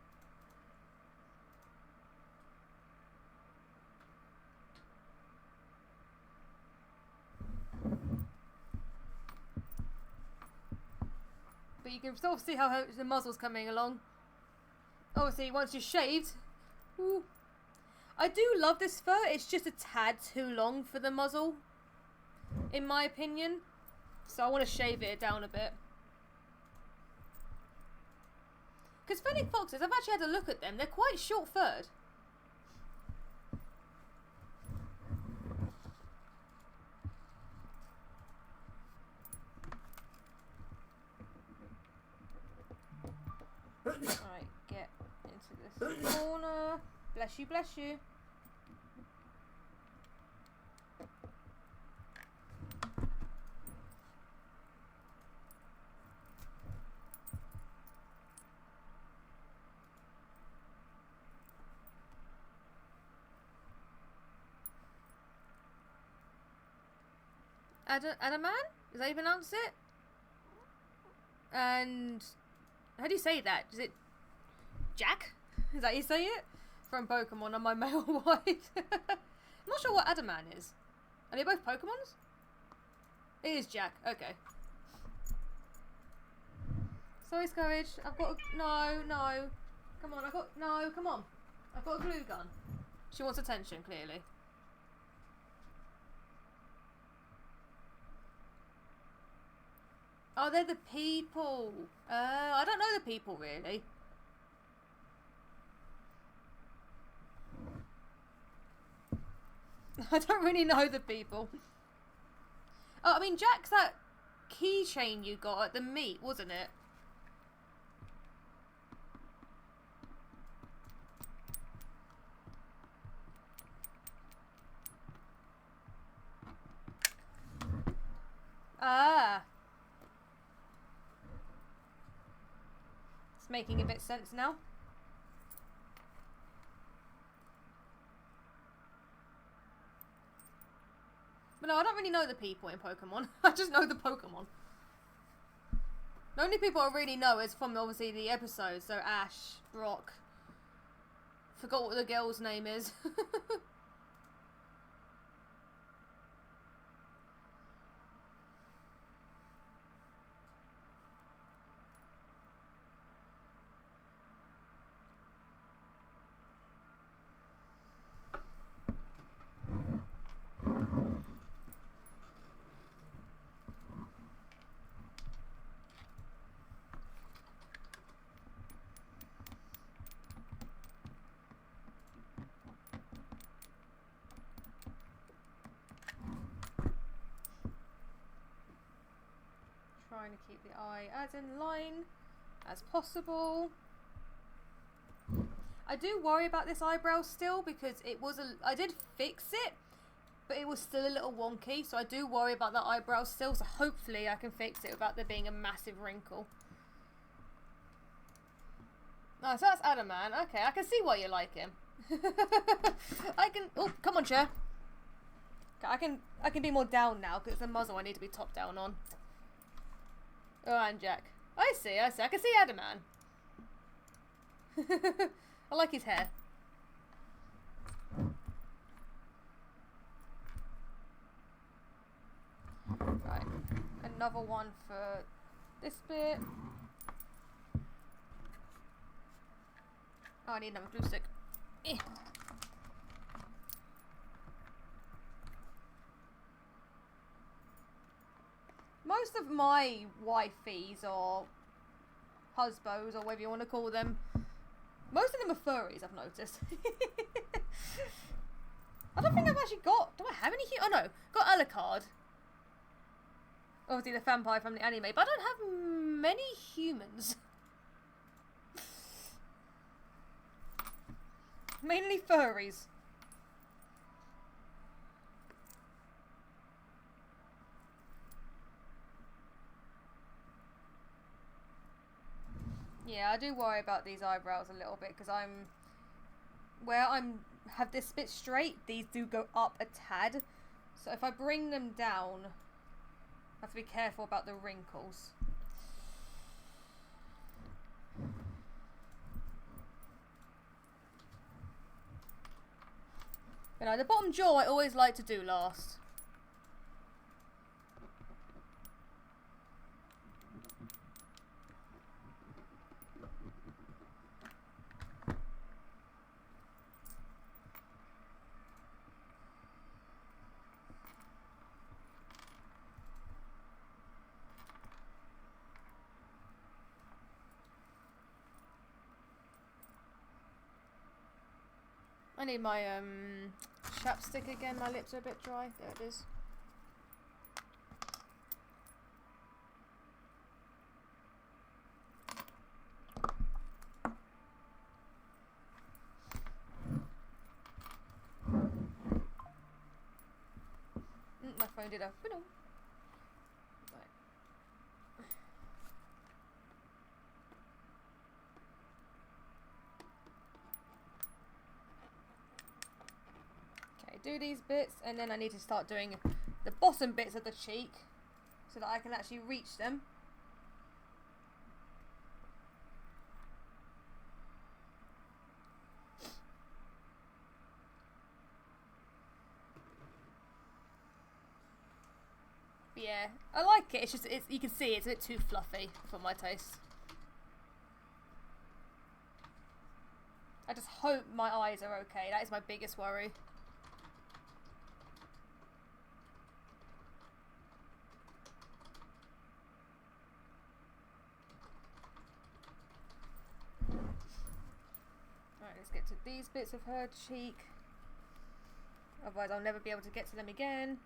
A: But you can still see how the muzzle's coming along. Obviously, once you're shaved... Ooh. I do love this fur, it's just a tad too long for the muzzle, in my opinion. So I want to shave it down a bit. Because fennec foxes, I've actually had a look at them, they're quite short-furred. Alright, get into this corner. Bless you, bless you. Adaman? Is that how you pronounce it? And how do you say that? Is it Jack? Is that how you say it? From Pokemon and my male wife. I'm not sure what Adaman is. Are they both Pokemons? It is Jack. Okay. Sorry, Scourge. I've got a... No. Come on, come on. I've got a glue gun. She wants attention, clearly. Oh, they're the people. I don't know the people, really. I don't really know the people. Oh, I mean, Jack's that keychain you got at the meet, wasn't it? Ah. It's making a bit sense now. But no, I don't really know the people in Pokemon. I just know the Pokemon. The only people I really know is from, obviously, the episodes. So Ash, Brock. Forgot what the girl's name is. Trying to keep the eye as in line as possible. I do worry about this eyebrow still because it was I did fix it, but it was still a little wonky, so I do worry about that eyebrow still, so hopefully I can fix it without there being a massive wrinkle. Oh, so that's Adaman. Okay, I can see why you like him. I can... Oh, come on, chair. Okay, I can be more down now because it's the muzzle I need to be top down on. Oh, and Jack. I see. I can see Adaman. I like his hair. Right. Another one for this bit. Oh, I need another glue stick. Eh. Most of my wifeys or husbands, or whatever you want to call them, most of them are furries, I've noticed. I don't think I've actually got... Do I have any... Oh no, got Alucard. Obviously the vampire from the anime, but I don't have many humans. Mainly furries. Yeah, I do worry about these eyebrows a little bit because have this bit straight, these do go up a tad. So if I bring them down, I have to be careful about the wrinkles. You know, the bottom jaw I always like to do last. I need my chapstick again, my lips are a bit dry. There it is. My phone did a boom. Do these bits, and then I need to start doing the bottom bits of the cheek so that I can actually reach them. But yeah, I like it. It's just you can see it's a bit too fluffy for my taste. I just hope my eyes are okay. That is my biggest worry. Let's get to these bits of her cheek. Otherwise I'll never be able to get to them again.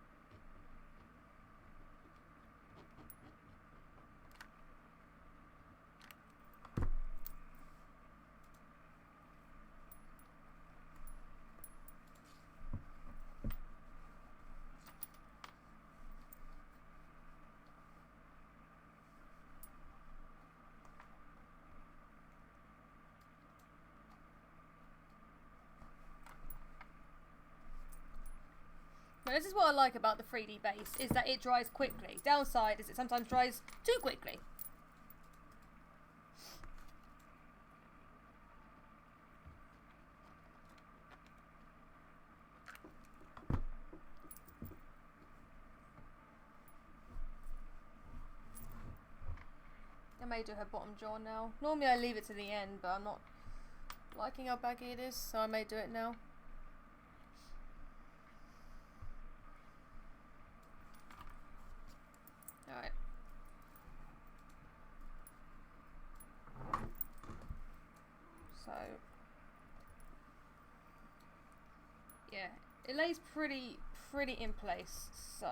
A: Now this is what I like about the 3D base, is that it dries quickly. Downside is it sometimes dries too quickly. I may do her bottom jaw now. Normally I leave it to the end, but I'm not liking how baggy it is, so I may do it now. Alright. So, yeah, it lays pretty in place, so.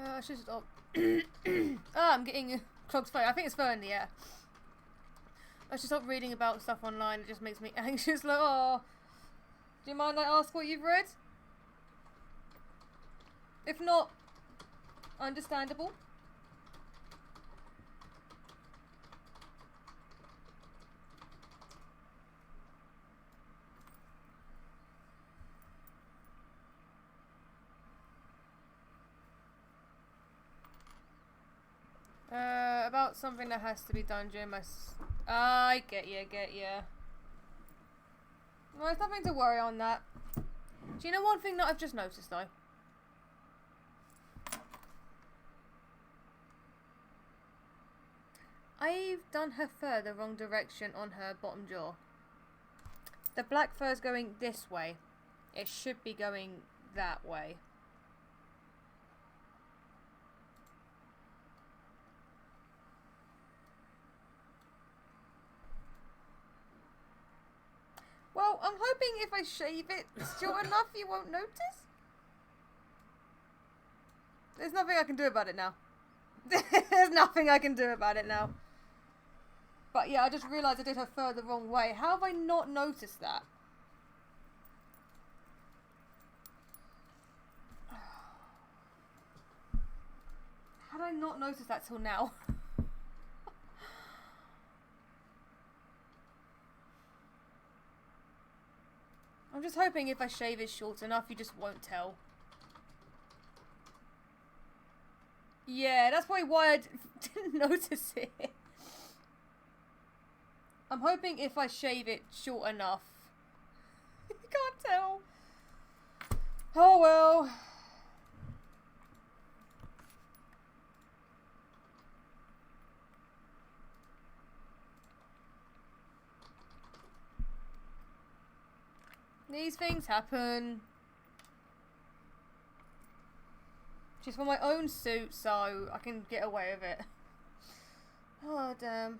A: I should stop. I'm getting clogged throat. I think it's fur in the air. I should stop reading about stuff online. It just makes me anxious. Like, oh, do you mind I ask what you've read? If not, understandable. About something that has to be done during my... I get you, Well, there's nothing to worry on that. Do you know one thing that I've just noticed, though? I've done her fur the wrong direction on her bottom jaw. The black fur's going this way. It should be going that way. Well, I'm hoping if I shave it short enough you won't notice. There's nothing I can do about it now. There's nothing I can do about it now. But yeah, I just realised I did her fur the wrong way. How have I not noticed that? How did I not notice that till now? I'm just hoping if I shave it short enough, you just won't tell. Yeah, that's probably why I didn't notice it. I'm hoping if I shave it short enough, you can't tell. Oh well. These things happen. Just for my own suit, so I can get away with it. Oh, damn.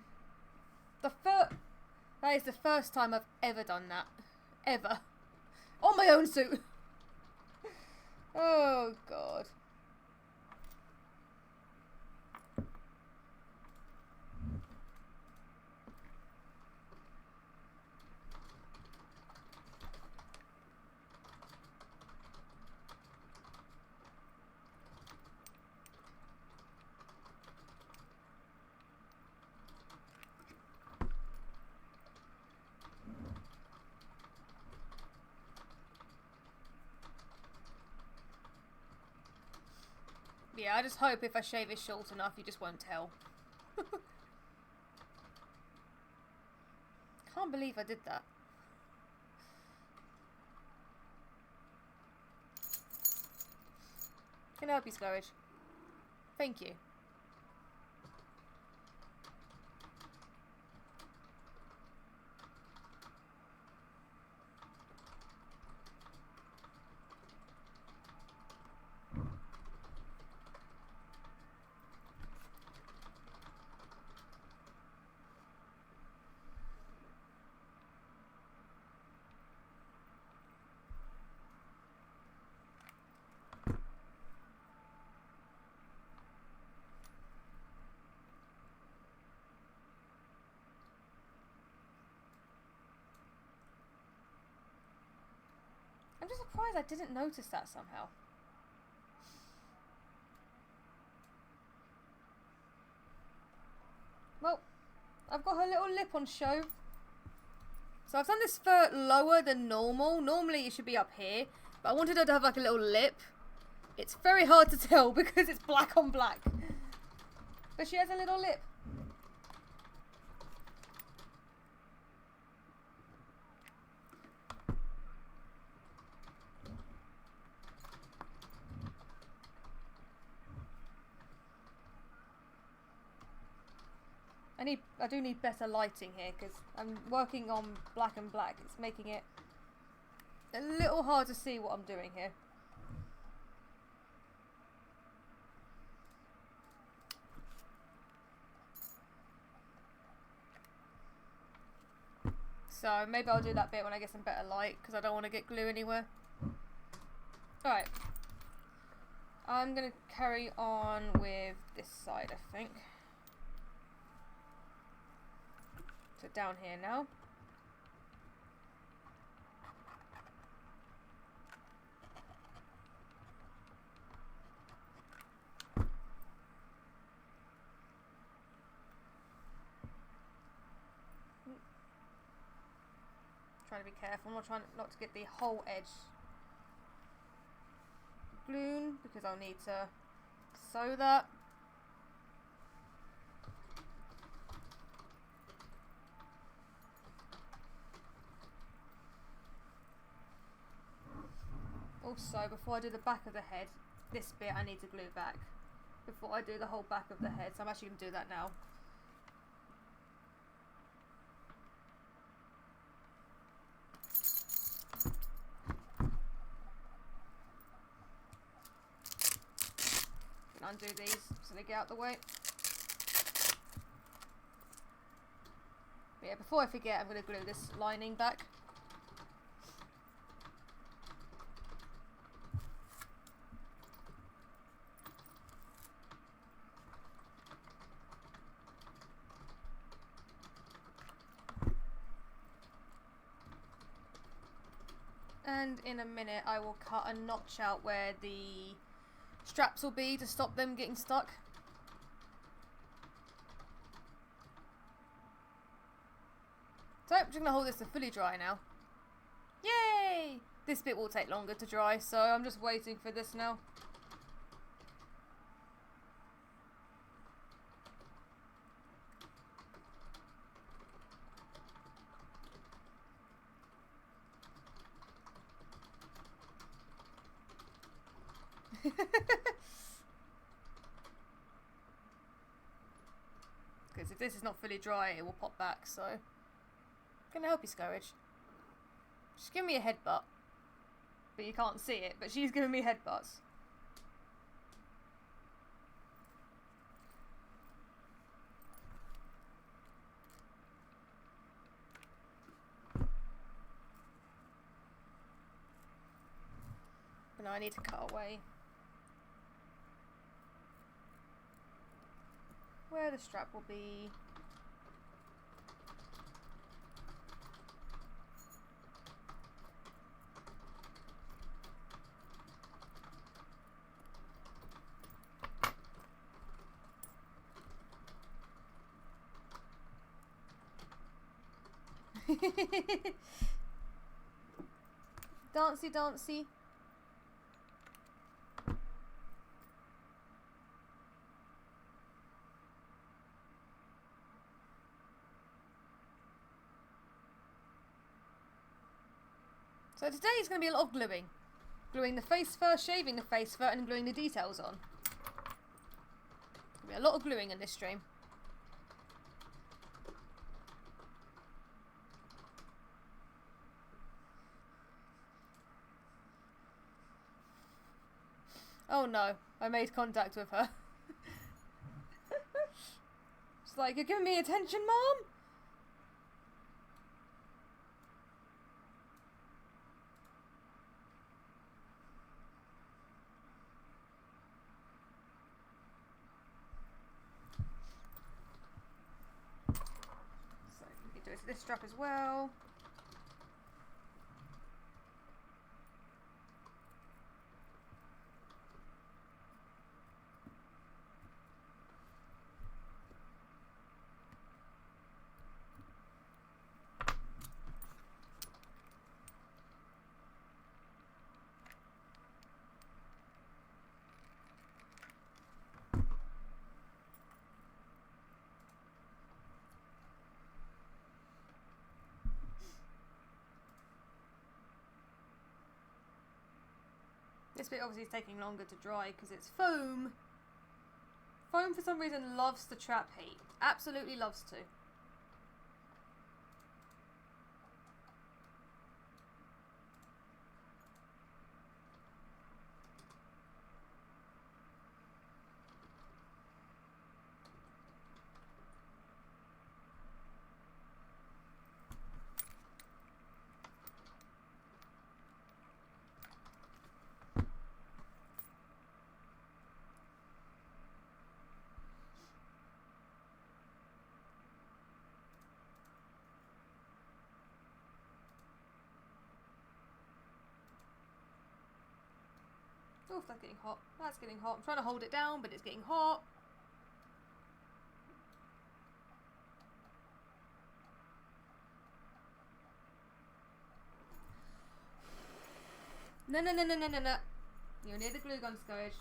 A: That is the first time I've ever done that. Ever. On my own suit. Oh, God. Yeah, I just hope if I shave it short enough, you just won't tell. Can't believe I did that. Can I help you, Scourge? Thank you. I'm just surprised I didn't notice that somehow. Well, I've got her little lip on show. So I've done this fur lower than normal. Normally it should be up here, but I wanted her to have like a little lip. It's very hard to tell because it's black on black. But she has a little lip. I do need better lighting here because I'm working on black and black. It's making it a little hard to see what I'm doing here. So maybe I'll do that bit when I get some better light because I don't want to get glue anywhere. Alright. I'm going to carry on with this side, I think. So down here now. Trying to be careful. I'm not trying not to get the whole edge glued because I'll need to sew that. Also, before I do the back of the head, this bit I need to glue back before I do the whole back of the head, so I'm actually going to do that now. Undo these so they get out the way. But yeah, before I forget, I'm going to glue this lining back. And in a minute I will cut a notch out where the straps will be to stop them getting stuck. So I'm just going to hold this to fully dry now. Yay! This bit will take longer to dry, so I'm just waiting for this now. Because if this is not fully dry, it will pop back, so I'm gonna help you, Scourge. She's giving me a headbutt, but you can't see it, but she's giving me headbutts. But now I need to cut away where the strap will be. Dancy, dancy. So today is going to be a lot of gluing. Gluing the face first, shaving the face first, and gluing the details on. There'll be a lot of gluing in this stream. Oh no, I made contact with her. She's like, you're giving me attention, Mom? So you can do it to this strap as well. This bit obviously is taking longer to dry because it's foam. Foam for some reason loves to trap heat. Absolutely loves to. Oh, that's getting hot. That's getting hot. I'm trying to hold it down, but it's getting hot. No. You're near the glue gun, Scourge.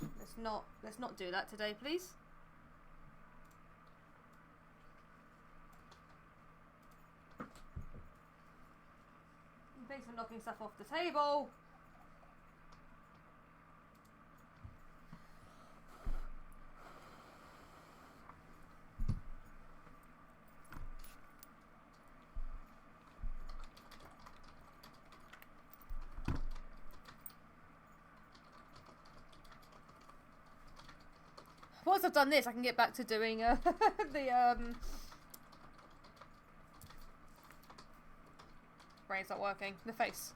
A: Let's not do that today, please. Thanks for knocking stuff off the table. Once I've done this, I can get back to doing the brain's not working. The face.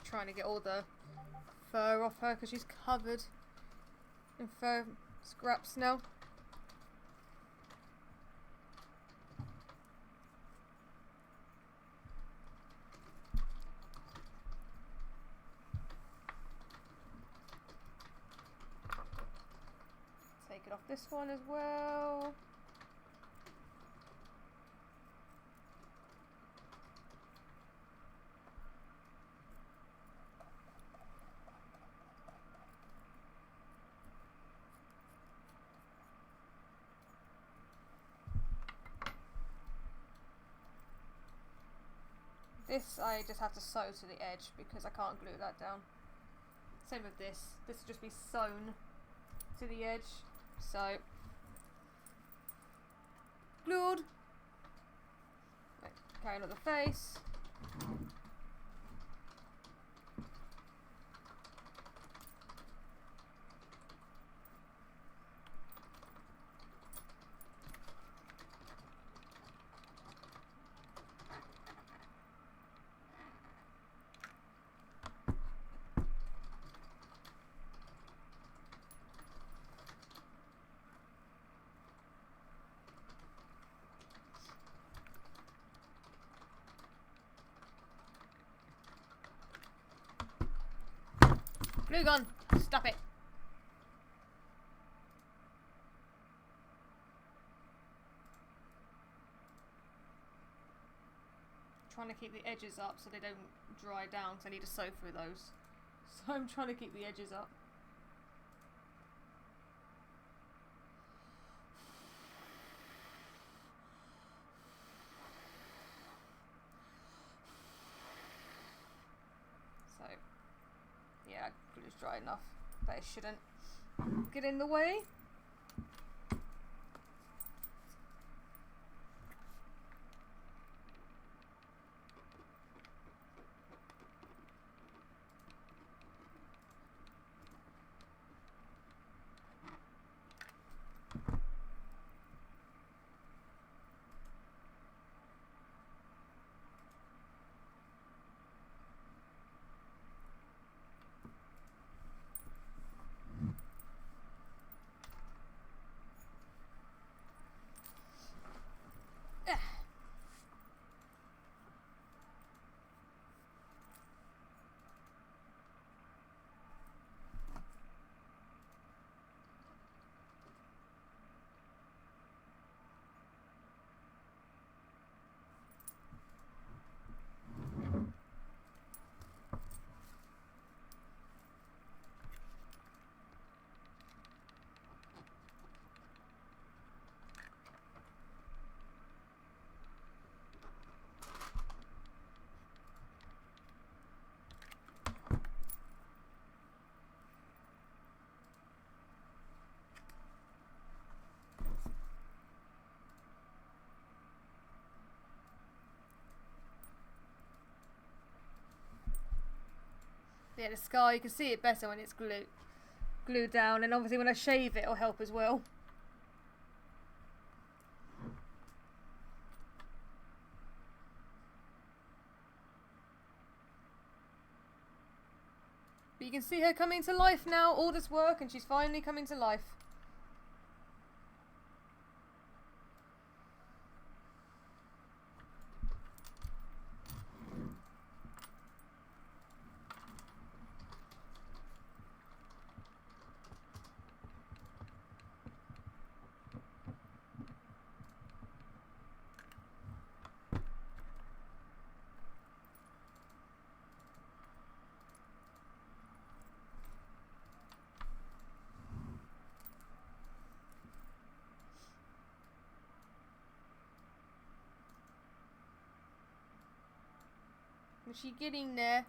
A: Trying to get all the fur off her because she's covered in fur scraps now. Take it off this one as well. This I just have to sew to the edge because I can't glue that down. Same with this. This will just be sewn to the edge. So, glued. Right, carrying on the face. Glue gun, stop it. Trying to keep the edges up so they don't dry down because I need to sew through those. So I'm trying to keep the edges up. So, yeah, glue's dry enough, but it shouldn't get in the way. Yeah, the scar, you can see it better when it's glued down, and obviously when I shave it, it'll help as well. But you can see her coming to life now, all this work, and she's finally coming to life. Is she getting there?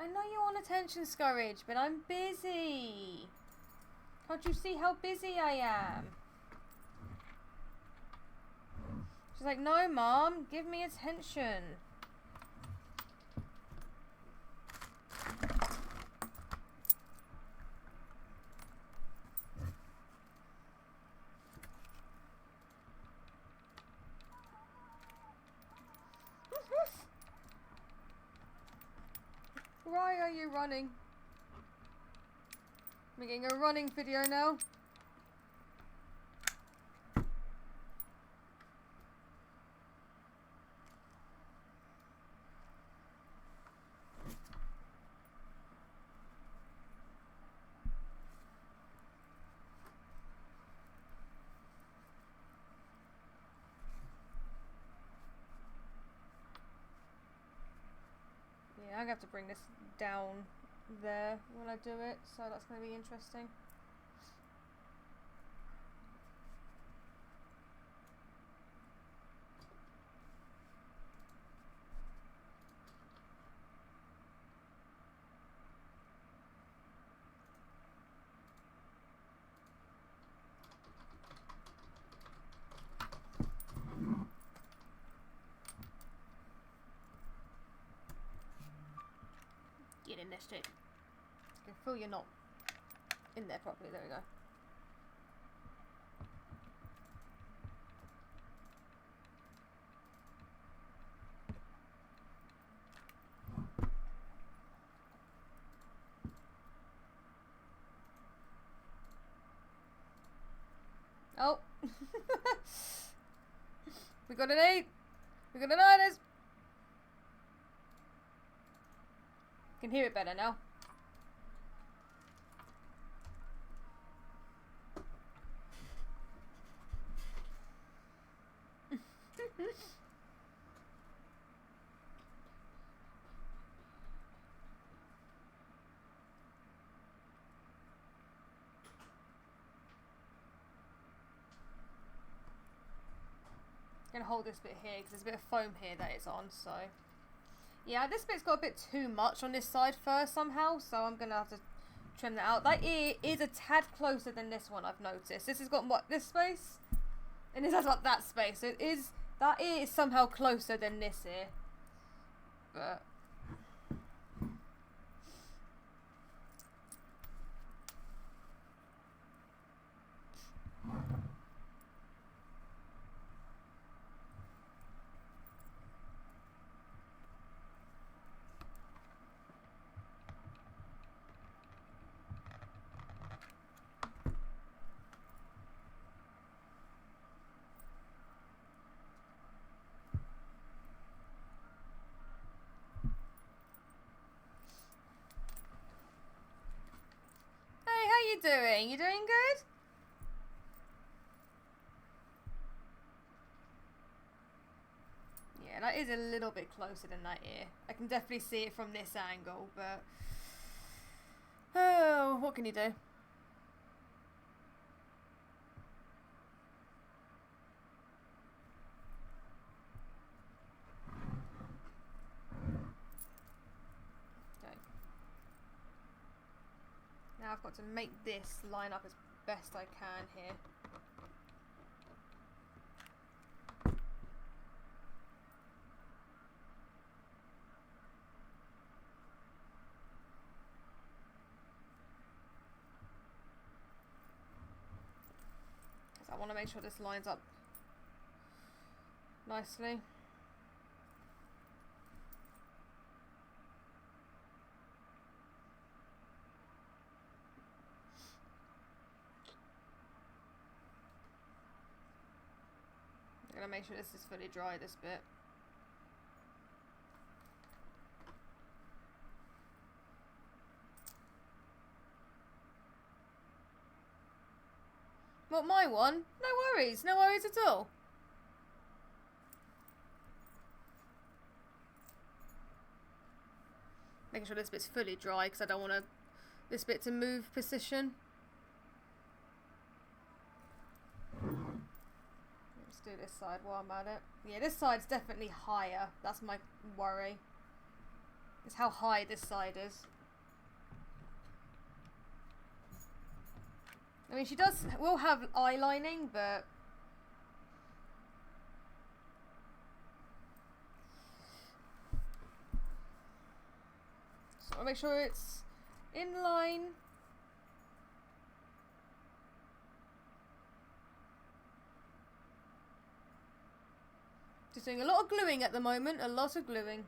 A: I know you want attention, Scourge, but I'm busy. Can't you see how busy I am? She's like, no, Mom, give me attention. Why are you running? Making a running video now. Yeah, I'm gonna have to bring this down there when I do it, so that's gonna be interesting. Get in there straight. I can feel you're not in there properly. There we go. Oh. We got an 8. We got an 9. Can hear it better now. Gonna hold this bit here because there's a bit of foam here that it's on, so yeah, this bit's got a bit too much on this side first somehow, so I'm gonna have to trim that out. That ear is a tad closer than this one, I've noticed. This has got what, this space, and this has got that space, so it is, that ear is somehow closer than this ear, but how you doing? You doing good? Yeah, that is a little bit closer than that ear. I can definitely see it from this angle, but oh, what can you do? Now I've got to make this line up as best I can here. Because I want to make sure this lines up nicely. I'm gonna make sure this is fully dry, this bit. What, my one? No worries at all. Making sure this bit's fully dry because I don't want this bit to move position. Let's do this side while I'm at it. Yeah, this side's definitely higher. That's my worry. It's how high this side is. I mean, she will have eye lining, but... So I'll make sure it's in line. Just doing a lot of gluing at the moment, a lot of gluing.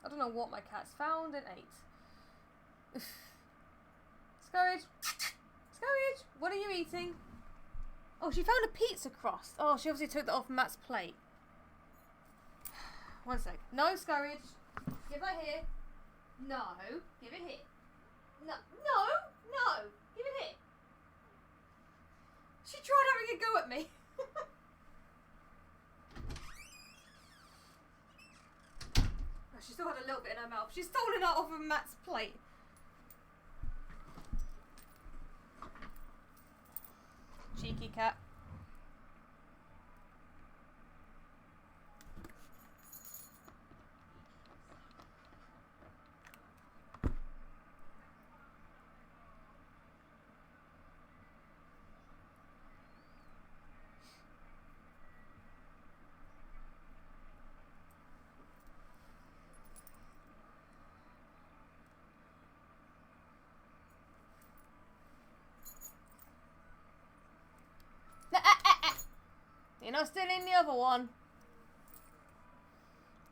A: I don't know what my cat's found and ate. Scourge! Scourge! What are you eating? Oh, she found a pizza crust. Oh, she obviously took that off Matt's plate. One sec. No, Scourge. Give that here. No. Give it here. No. No! No! Give it here. She tried having a go at me. Oh, she still had a little bit in her mouth. She's stolen it off of Matt's plate. Cheeky cat. You're not stealing the other one.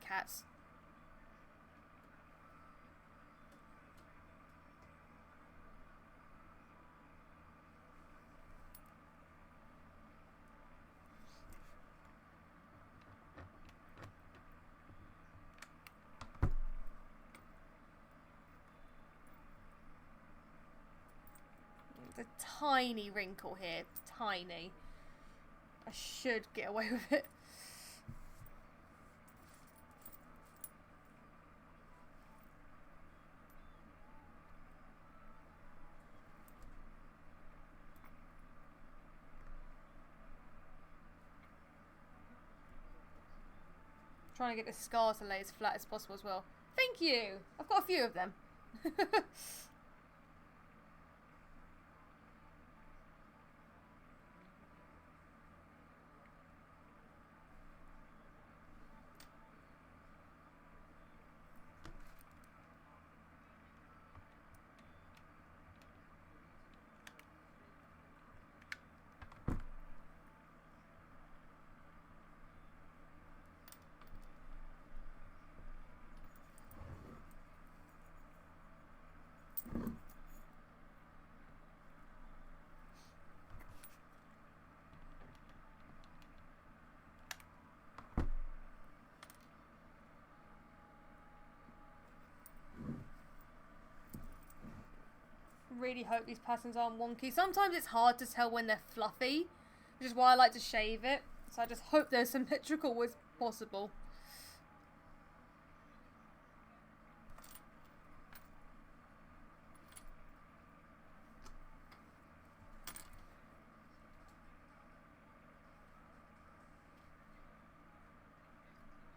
A: Cats. It's a tiny wrinkle here. Tiny. I should get away with it. Trying to get the scar to lay as flat as possible as well. Thank you! I've got a few of them. Really hope these patterns aren't wonky. Sometimes it's hard to tell when they're fluffy, which is why I like to shave it. So I just hope they're symmetrical as possible.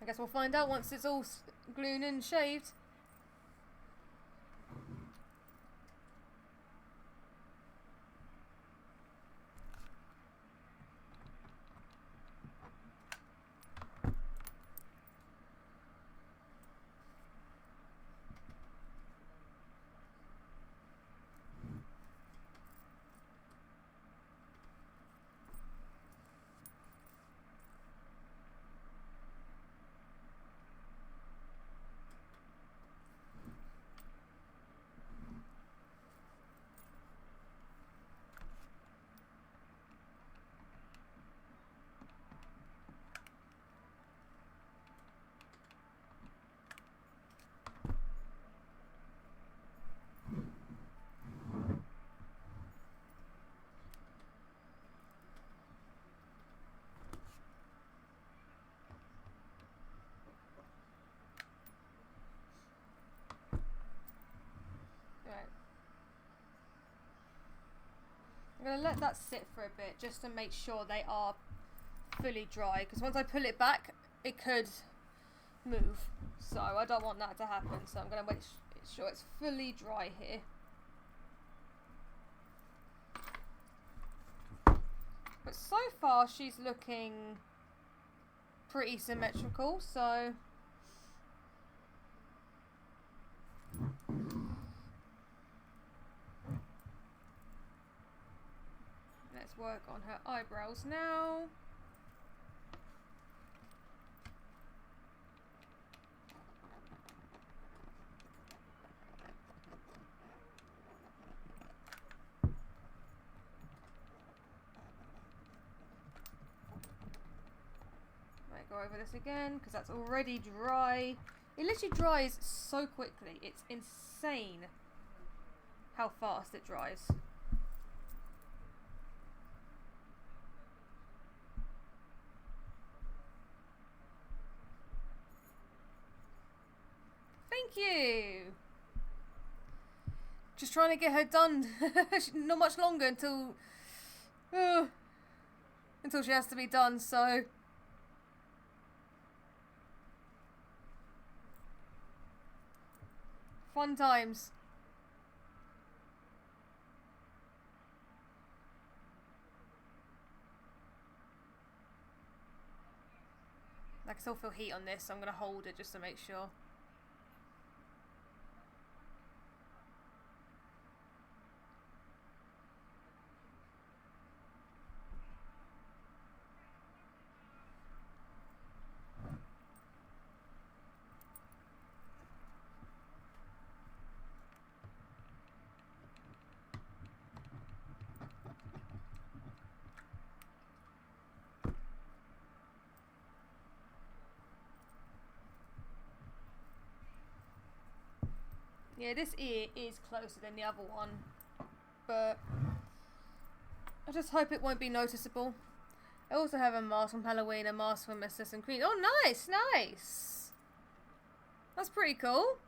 A: I guess we'll find out once it's all glued and shaved. I'm going to let that sit for a bit just to make sure they are fully dry, because once I pull it back it could move, so I don't want that to happen, so I'm going to make sure it's fully dry here. But so far she's looking pretty symmetrical, so let's work on her eyebrows now. Go over this again because that's already dry. It literally dries so quickly. It's insane how fast it dries. Thank you. Just trying to get her done. Not much longer until she has to be done, so fun times. I can still feel heat on this, so I'm going to hold it just to make sure. Yeah, this ear is closer than the other one, but I just hope it won't be noticeable. I also have a mask from Halloween, a mask from Assassin's Creed. Oh, nice, nice. That's pretty cool.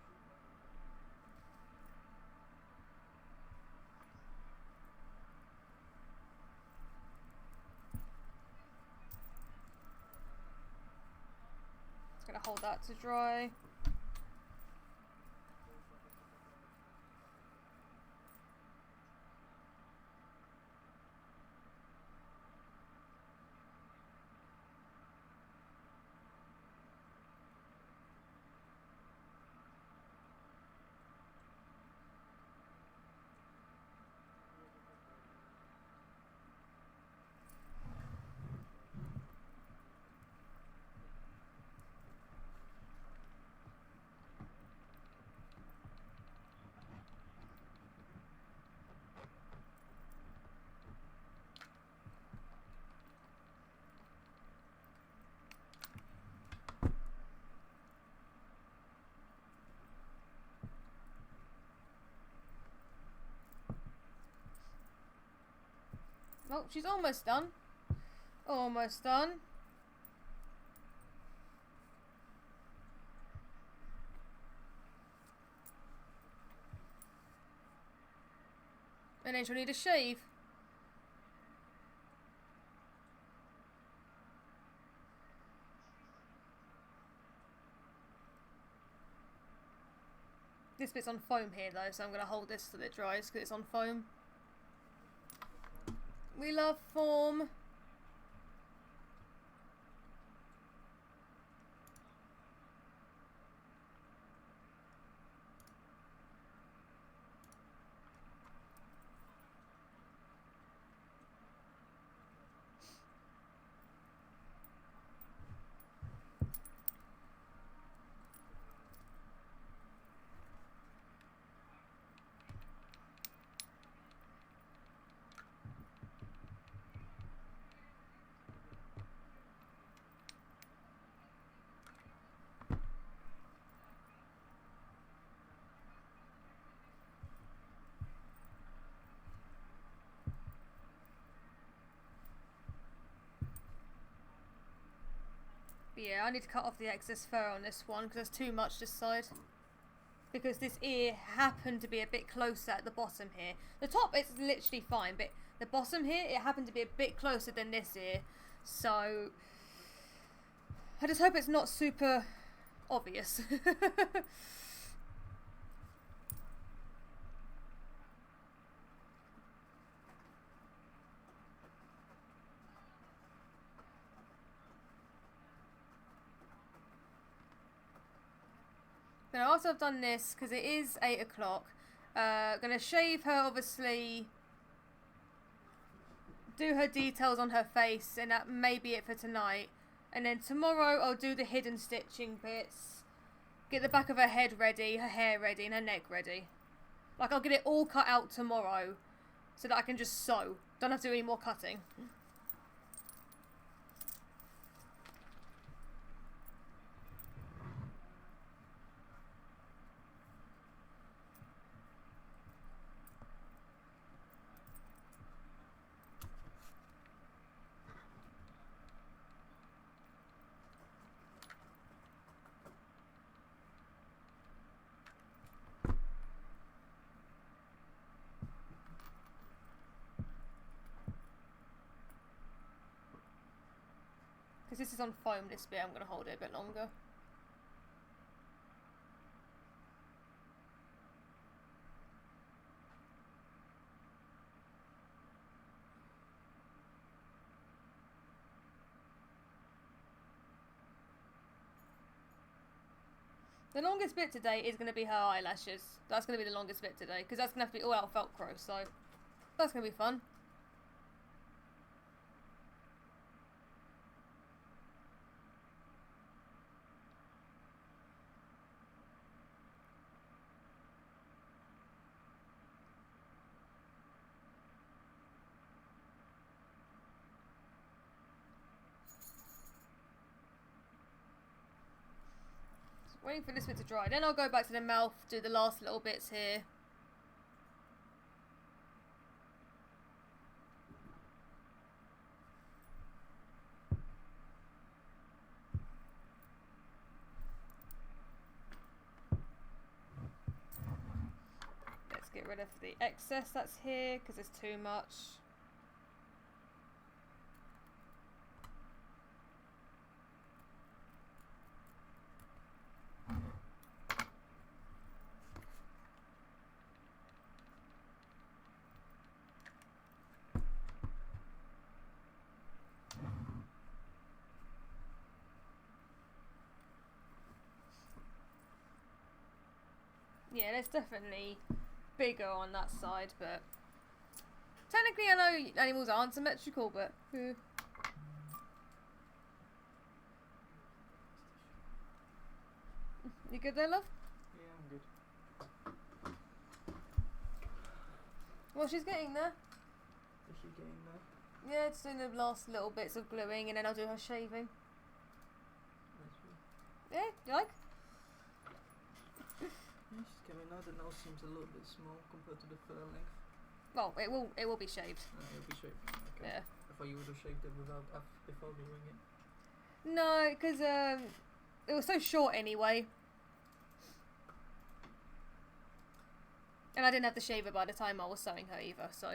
A: Just gonna hold that to dry. Oh, she's almost done. Almost done. And then she'll need a shave. This bit's on foam here though, so I'm going to hold this till it dries because it's on foam. We love foam. Yeah, I need to cut off the excess fur on this one because there's too much this side. because this ear happened to be a bit closer at the bottom here. The top is literally fine, but the bottom here, it happened to be a bit closer than this ear. So I just hope it's not super obvious. Now after I've done this, because it is 8 o'clock, gonna shave her, obviously, do her details on her face, and that may be it for tonight. And then tomorrow I'll do the hidden stitching bits, get the back of her head ready, her hair ready, and her neck ready. Like, I'll get it all cut out tomorrow, so that I can just sew. Don't have to do any more cutting. Because this is on foam, this bit, I'm going to hold it a bit longer. The longest bit today is going to be her eyelashes. That's going to be the longest bit today, because that's going to have to be all out Velcro, so that's going to be fun. Waiting for this bit to dry. Then I'll go back to the mouth, do the last little bits here. Let's get rid of the excess that's here, because it's too much. Yeah, there's definitely bigger on that side, but technically I know animals aren't symmetrical, but you good there, love?
B: Yeah, I'm good.
A: Well, she's getting there.
B: Is she getting there?
A: Yeah, just doing the last little bits of gluing, and then I'll do her shaving. Yeah, you like?
B: Yeah, she's getting there. The nose seems a little bit small compared to the fur length.
A: Well, it will be shaved.
B: It'll be shaved. Okay.
A: Yeah.
B: I thought you would have shaved it without before doing it.
A: No, because it was so short anyway. And I didn't have the shaver by the time I was sewing her either, so.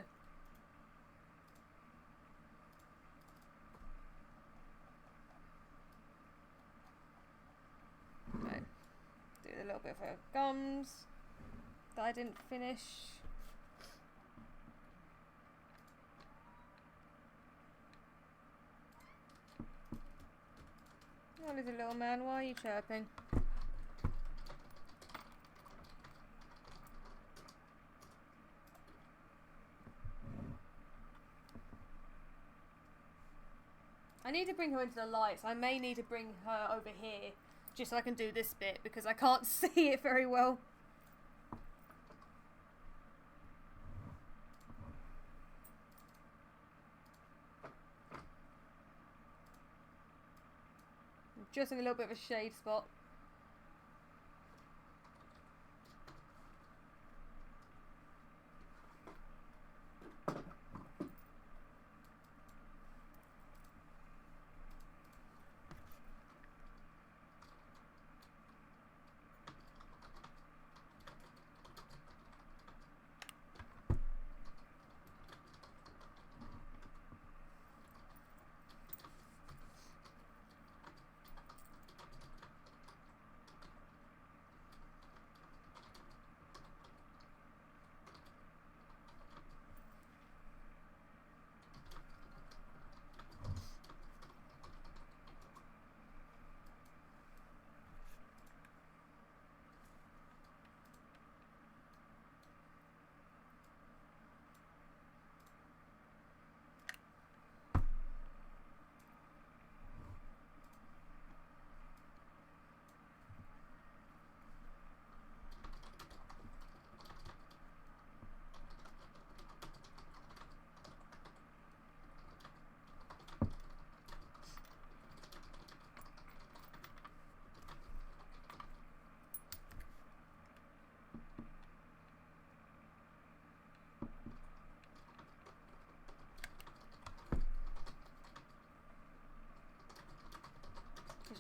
A: Right. Do a little bit of her gums that I didn't finish. Oh, little man, why are you chirping? I need to bring her into the lights. I may need to bring her over here just so I can do this bit because I can't see it very well. Just in a little bit of a shade spot.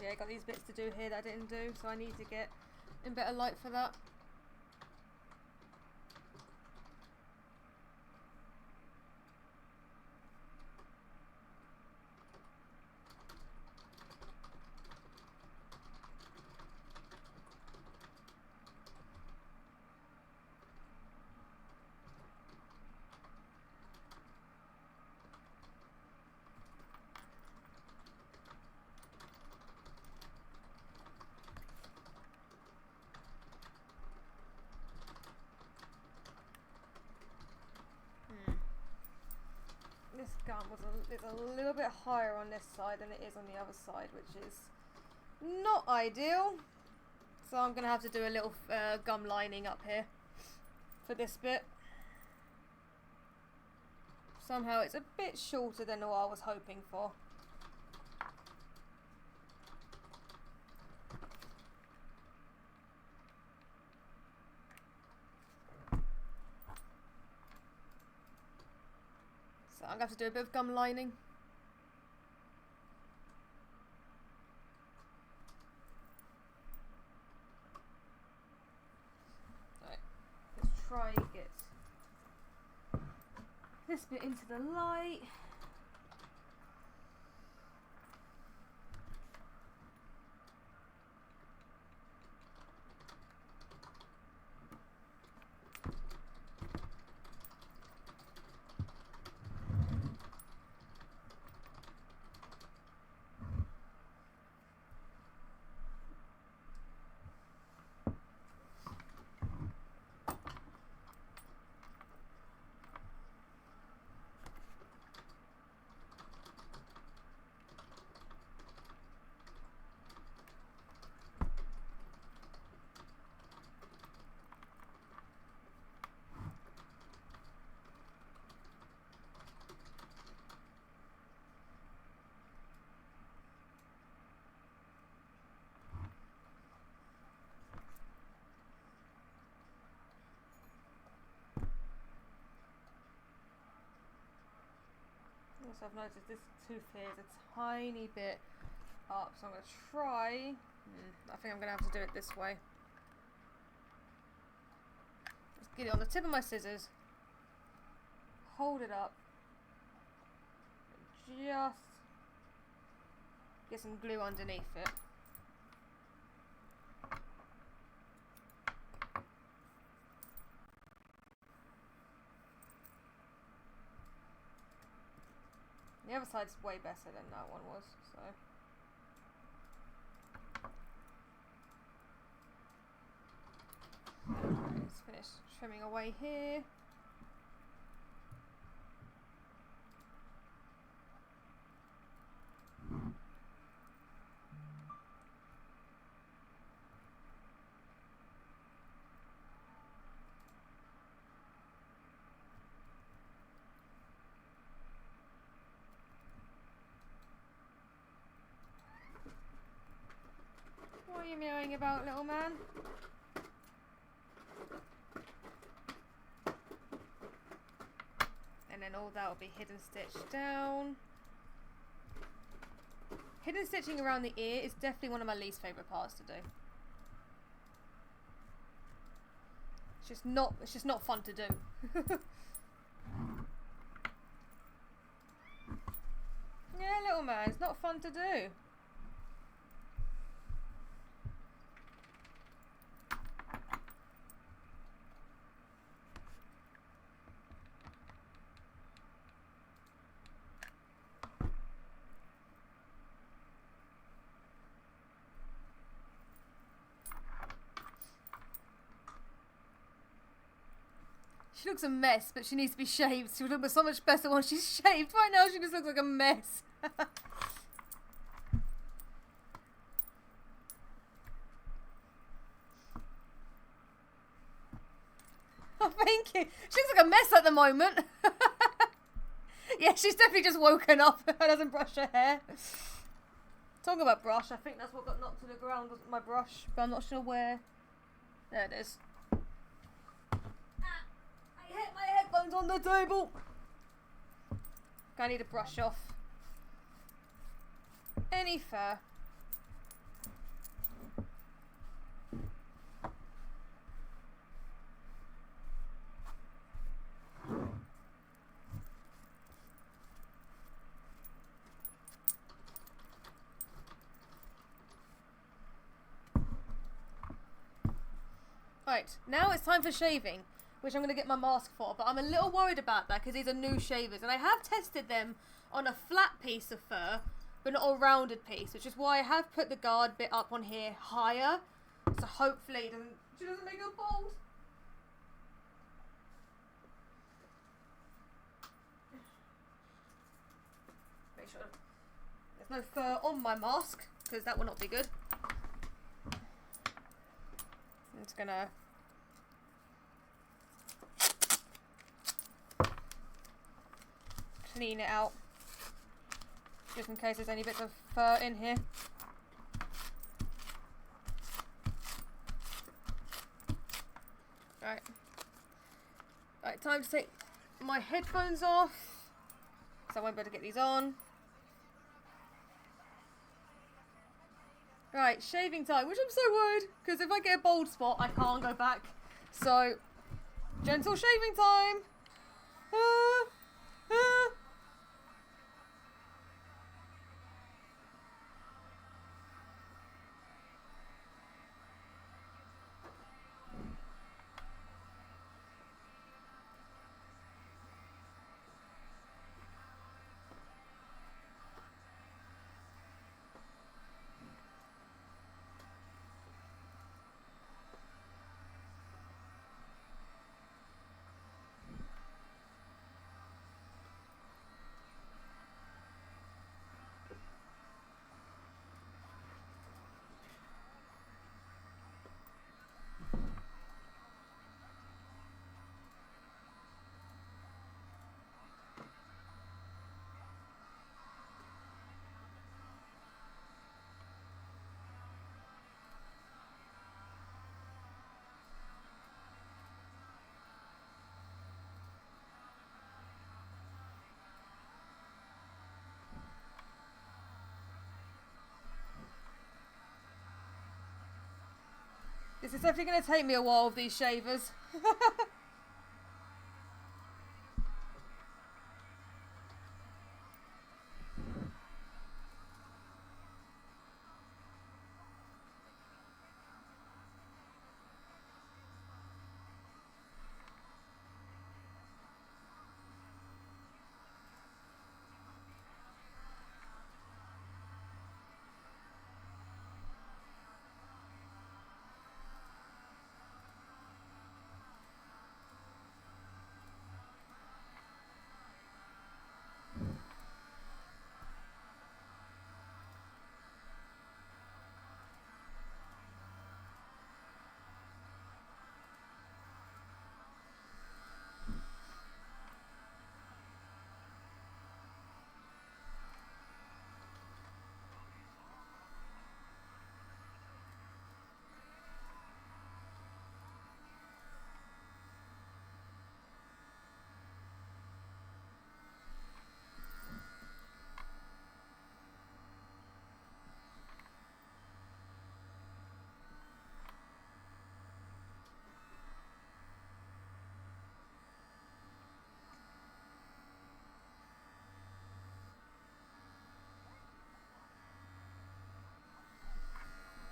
A: yeah, got these bits to do here that I didn't do, so I need to get in better light for that. This gun is a little bit higher on this side than it is on the other side, which is not ideal. So I'm going to have to do a little gum lining up here for this bit. Somehow it's a bit shorter than what I was hoping for. So I'm going to have to do a bit of gum lining. Right, let's try and get this bit into the light. So I've noticed this tooth here is a tiny bit up, so I'm going to try. I think I'm going to have to do it this way. Just get it on the tip of my scissors, hold it up, and just get some glue underneath it. The other side's way better than that one was, so. Let's finish trimming away here. What are you meowing about, little man? And then all that will be hidden stitched down. Hidden stitching around the ear is definitely one of my least favourite parts to do. It's just not fun to do. Yeah, little man, it's not fun to do. She looks a mess, but she needs to be shaved. She would look so much better once she's shaved. Right now, she just looks like a mess. Oh, thank you. She looks like a mess at the moment. Yeah, she's definitely just woken up and doesn't brush her hair. Talking about brush, I think that's what got knocked to the ground, wasn't my brush, but I'm not sure where. There it is. I hit my headphones on the table. I need to brush off any fur. Right, now it's time for shaving, which I'm going to get my mask for, but I'm a little worried about that because these are new shavers, and I have tested them on a flat piece of fur, but not a rounded piece, which is why I have put the guard bit up on here higher, so hopefully she doesn't make it bald. Make sure there's no fur on my mask, because that will not be good. I'm just gonna clean it out, just in case there's any bits of fur in here. Right. Right, time to take my headphones off, so I won't be able to get these on. Right, shaving time, which I'm so worried, because if I get a bald spot, I can't go back. So, gentle shaving time. This is definitely going to take me a while with these shavers.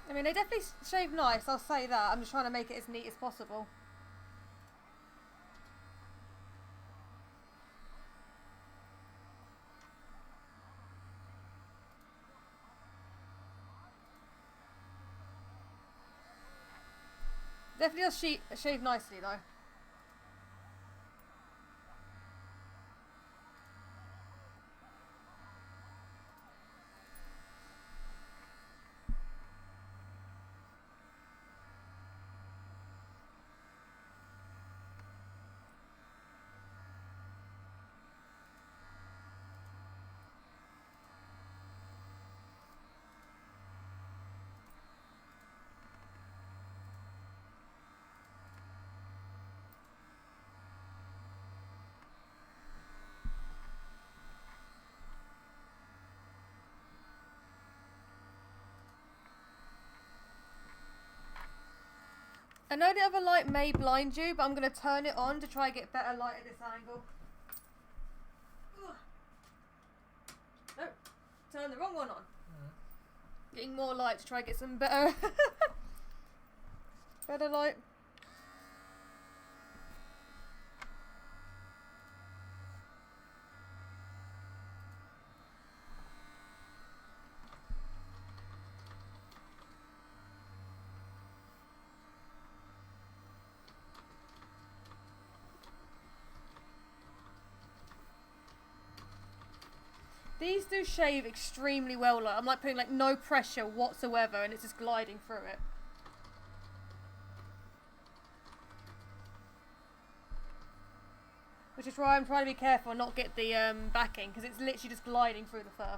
A: I mean, they definitely shave nice, I'll say that. I'm just trying to make it as neat as possible. Definitely does shave nicely though. I know the other light may blind you, but I'm going to turn it on to try and get better light at this angle. Ugh. Nope, turn the wrong one on. Getting more light to try and get some better, better light. These do shave extremely well. Like, I'm like putting like no pressure whatsoever and it's just gliding through it. Which is why I'm trying to be careful and not get the backing, because it's literally just gliding through the fur.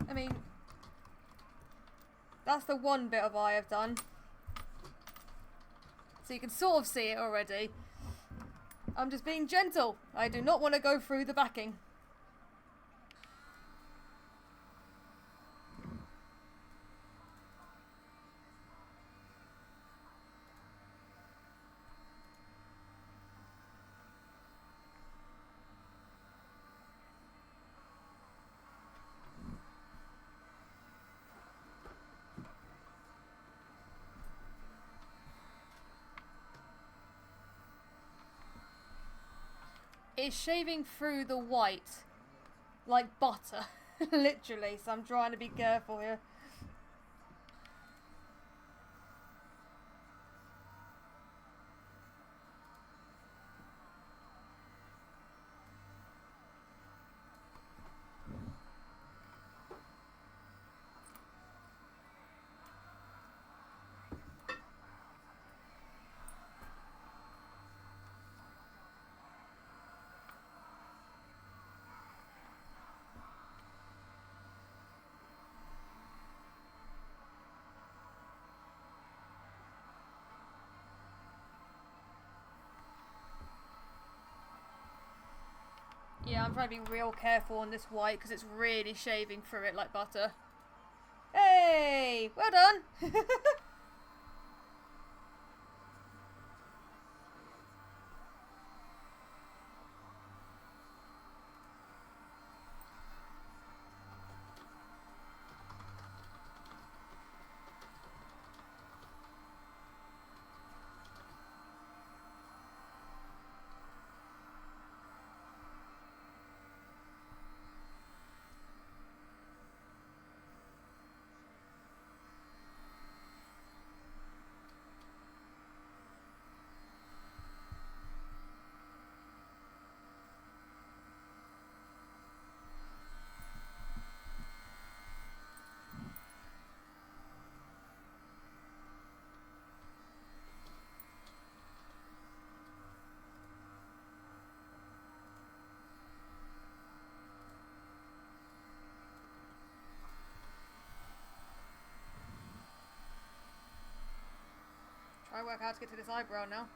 A: I mean, that's the one bit of eye I've done. So you can sort of see it already. I'm just being gentle. I do not want to go through the backing. It's shaving through the white like butter, literally, so I'm trying to be careful here. Yeah, I'm trying to be real careful on this white because it's really shaving through it like butter. Hey! Well done! Try to work out how to get to this eyebrow now.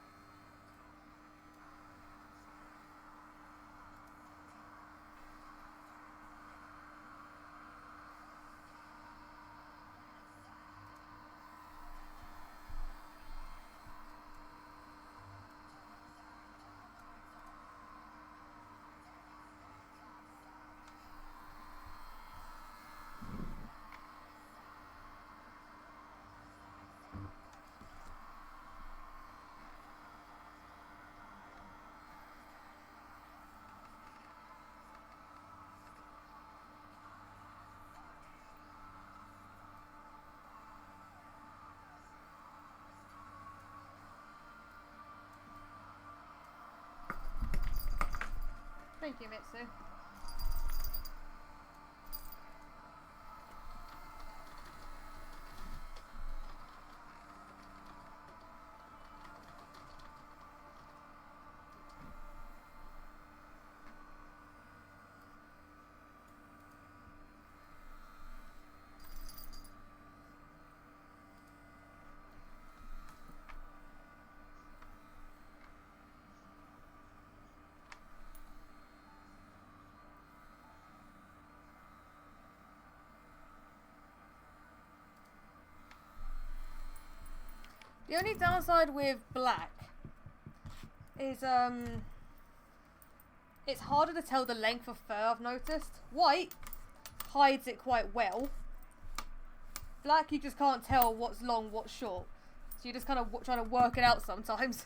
A: Thank you, Mitsu. The only downside with black is it's harder to tell the length of fur, I've noticed. White hides it quite well. Black, you just can't tell what's long, what's short. So you're just kind of trying to work it out sometimes.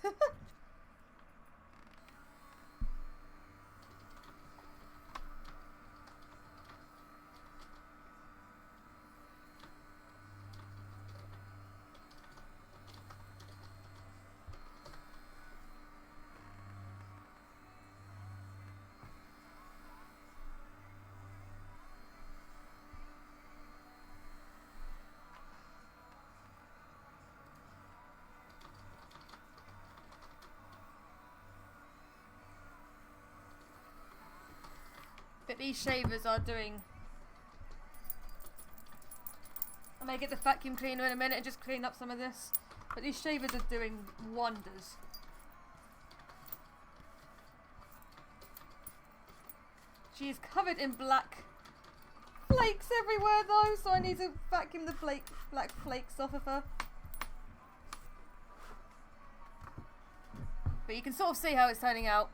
A: But these shavers are doing... I may get the vacuum cleaner in a minute and just clean up some of this. But these shavers are doing wonders. She is covered in black flakes everywhere though, so I need to vacuum the black flakes off of her. But you can sort of see how it's turning out.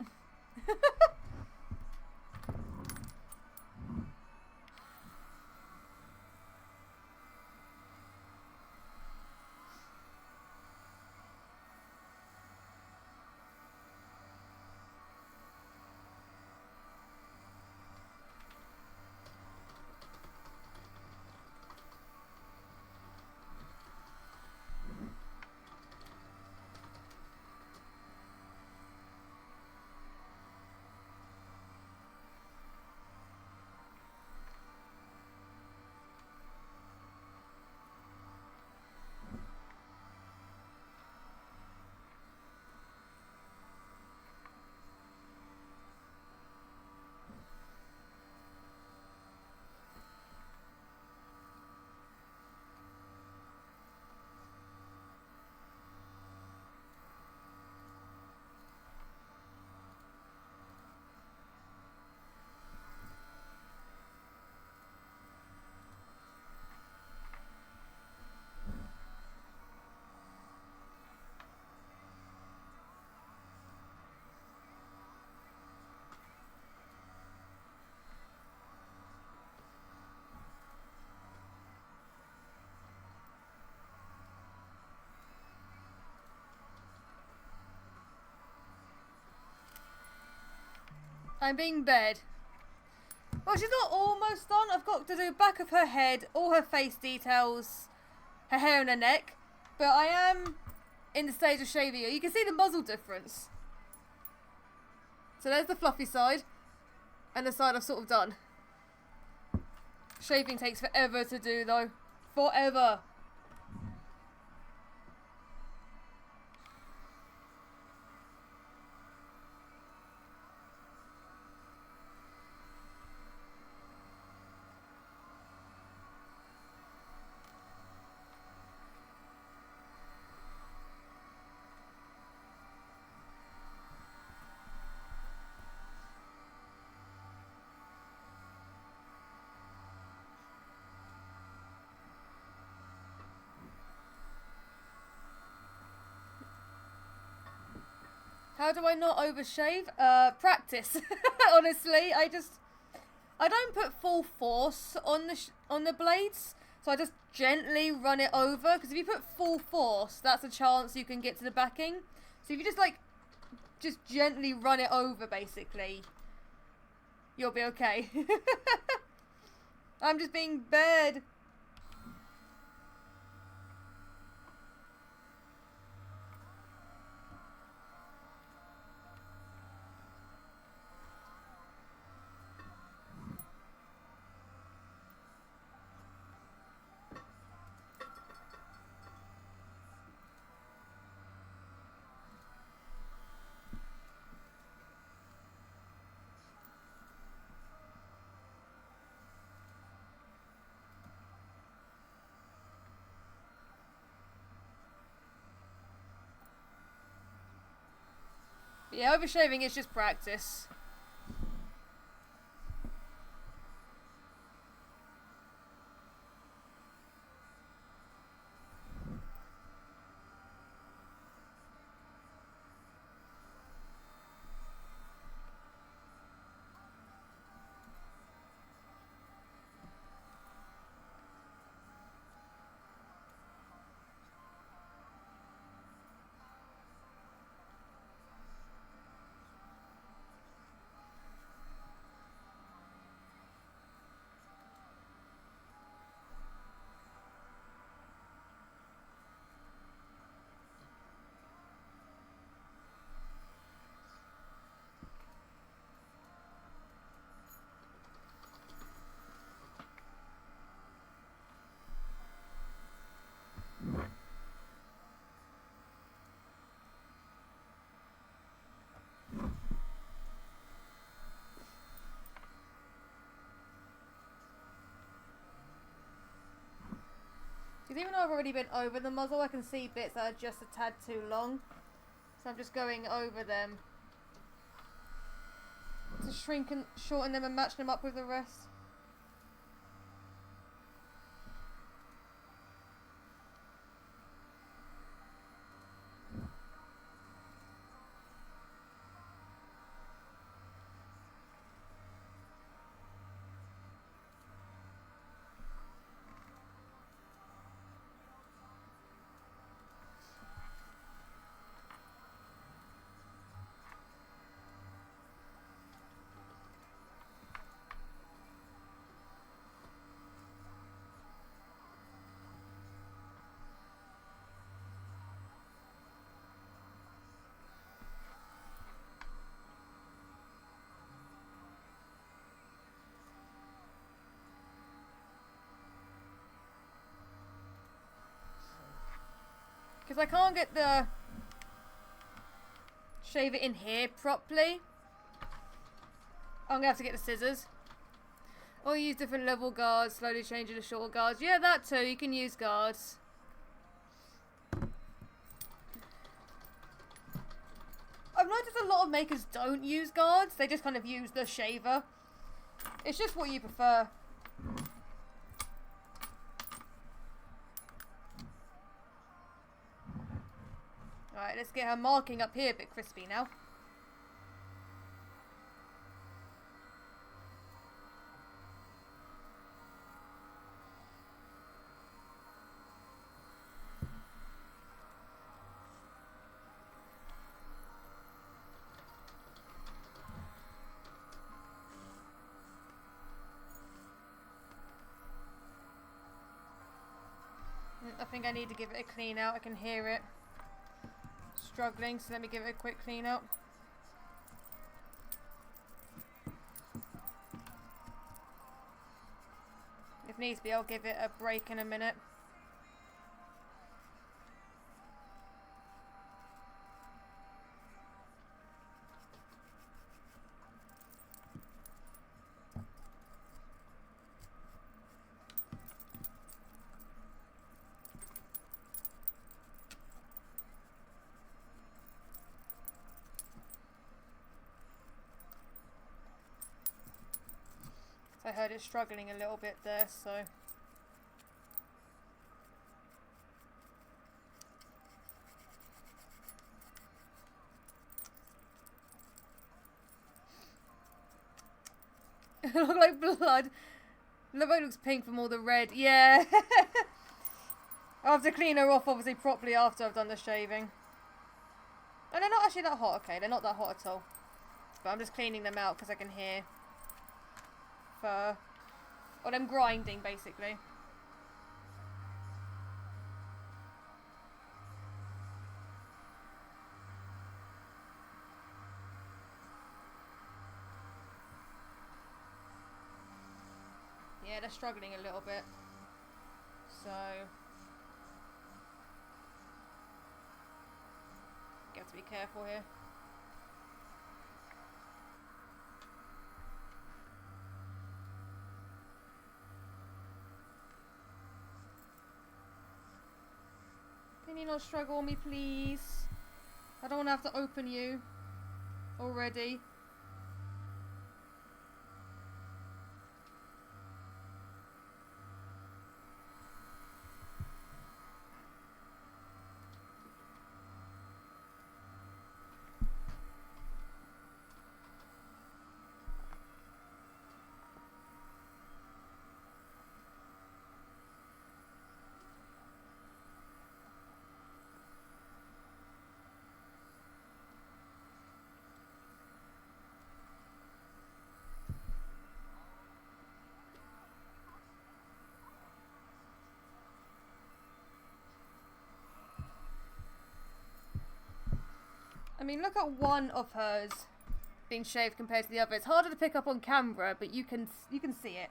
A: I'm being bed. Well, she's not almost done. I've got to do the back of her head, all her face details, her hair and her neck. But I am in the stage of shaving her. You can see the muzzle difference. So there's the fluffy side, and the side I've sort of done. Shaving takes forever to do though. Forever. How do I not overshave? Practice. Honestly, I don't put full force on the blades, so I just gently run it over. Because if you put full force, that's a chance you can get to the backing. So if you just gently run it over, basically, you'll be okay. I'm just being bad. Yeah, overshaving is just practice. even though I've already been over the muzzle, I can see bits that are just a tad too long. So I'm just going over them to shrink and shorten them and match them up with the rest. Because I can't get the shaver in here properly. I'm going to have to get the scissors. Or use different level guards, slowly changing to short guards. Yeah, that too. You can use guards. I've noticed a lot of makers don't use guards. They just kind of use the shaver. It's just what you prefer. Alright, let's get her marking up here a bit crispy now. I think I need to give it a clean out. I can hear it struggling, so let me give it a quick clean out. If needs be, I'll give it a break in a minute. I heard it struggling a little bit there, so... It looks like blood. Look, it looks pink from all the red. Yeah. I'll have to clean her off, obviously, properly after I've done the shaving. And they're not actually that hot, okay? They're not that hot at all. But I'm just cleaning them out because I can hear fur. Or them grinding, basically. Yeah, they're struggling a little bit. So... you have to be careful here. Can you not struggle on me, please? I don't want to have to open you already. I mean, look at one of hers being shaved compared to the other. It's harder to pick up on camera, but you can see it.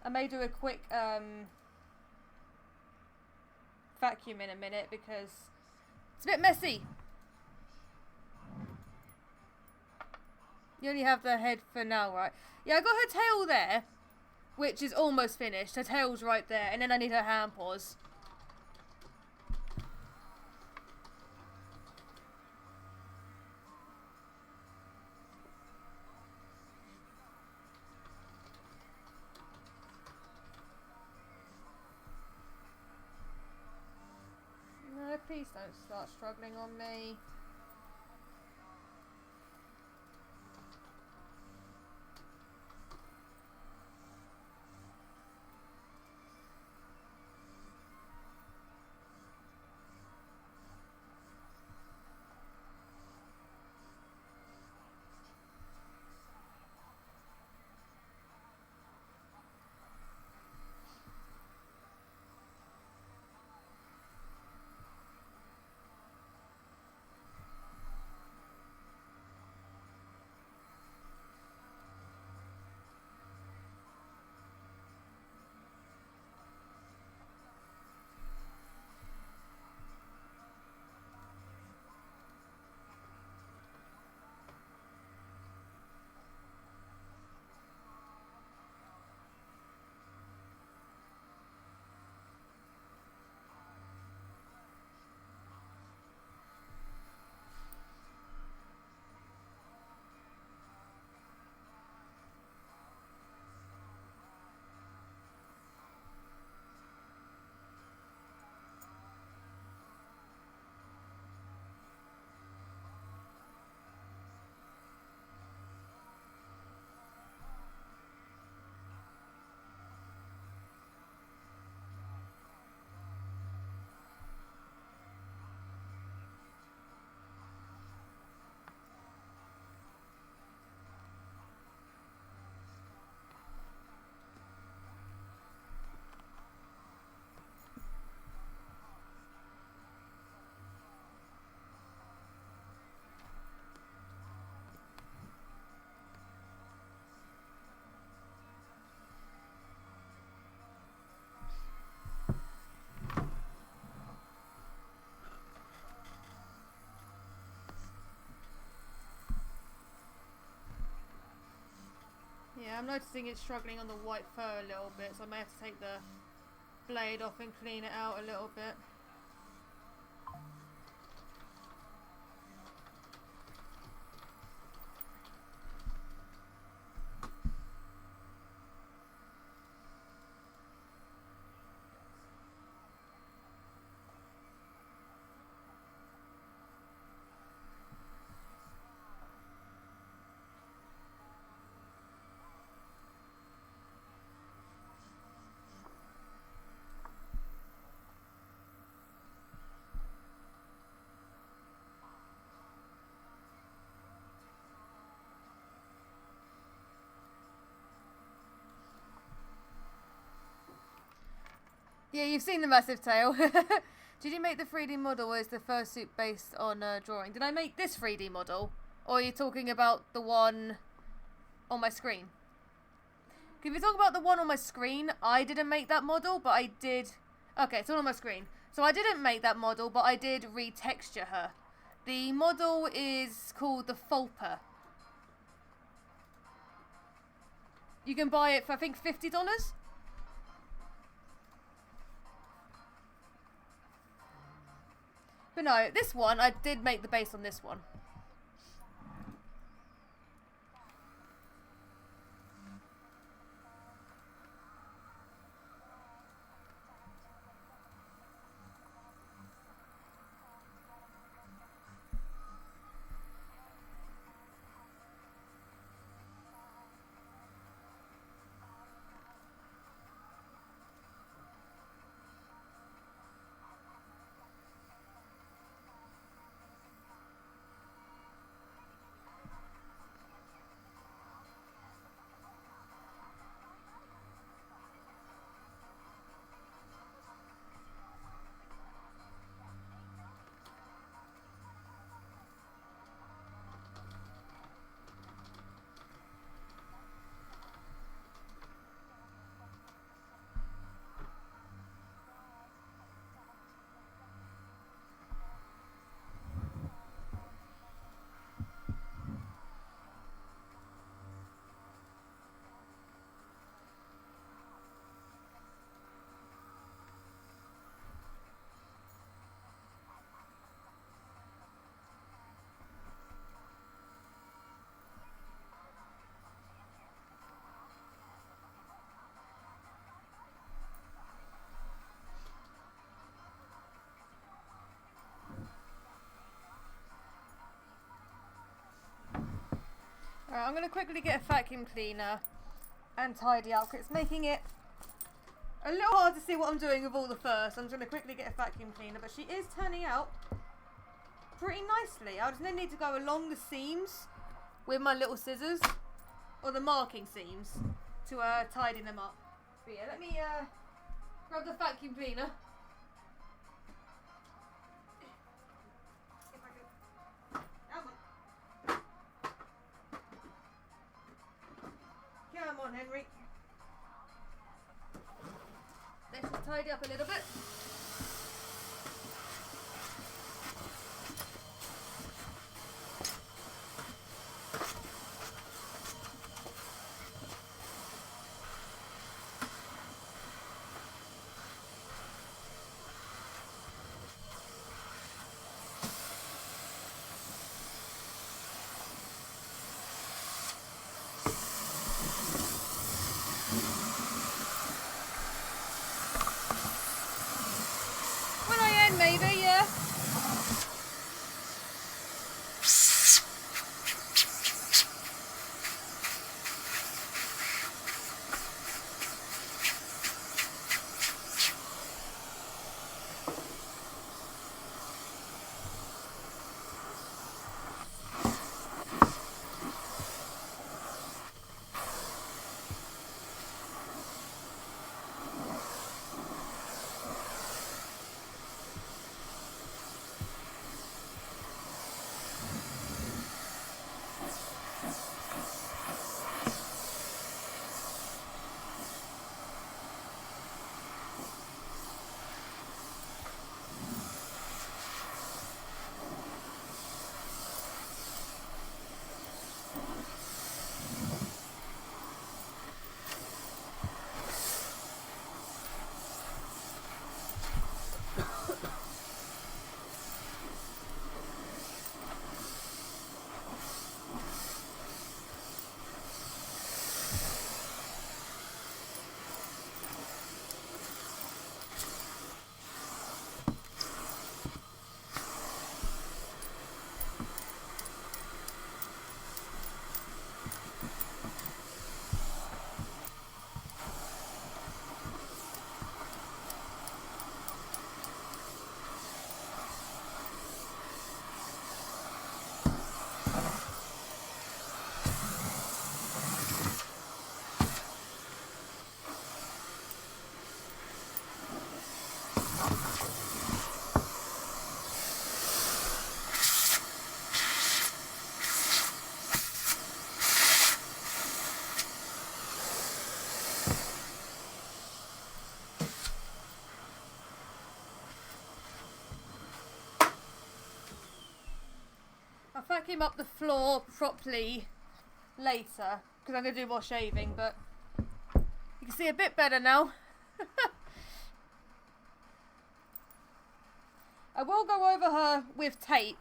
A: I may do a quick vacuum in a minute because it's a bit messy. You only have the head for now, right? Yeah, I got her tail there. which is almost finished. Her tail's right there, and then I need her hand paws. No, please don't start struggling on me. Yeah, I'm noticing it's struggling on the white fur a little bit, so I may have to take the blade off and clean it out a little bit. Yeah, you've seen the massive tail. Did you make the 3D model, or is the fursuit based on a drawing? Did I make this 3D model? Or are you talking about the one on my screen? If you're talking about the one on my screen, I didn't make that model, but I did... Okay, it's all on my screen. So I didn't make that model, but I did retexture her. The model is called the Fulper. You can buy it for, I think, $50. But no, this one, I did make the base on this one. Alright, I'm going to quickly get a vacuum cleaner and tidy up, 'cause it's making it a little hard to see what I'm doing with all the fur, so I'm just going to quickly get a vacuum cleaner. But she is turning out pretty nicely. I just need to go along the seams with my little scissors, or the marking seams, to tidy them up. But yeah, let me grab the vacuum cleaner. If I can. Come on. Come on, Henry. Let's just tidy up a little bit. Maybe, yeah. I'll vacuum up the floor properly later, because I'm going to do more shaving, but you can see a bit better now. I will go over her with tape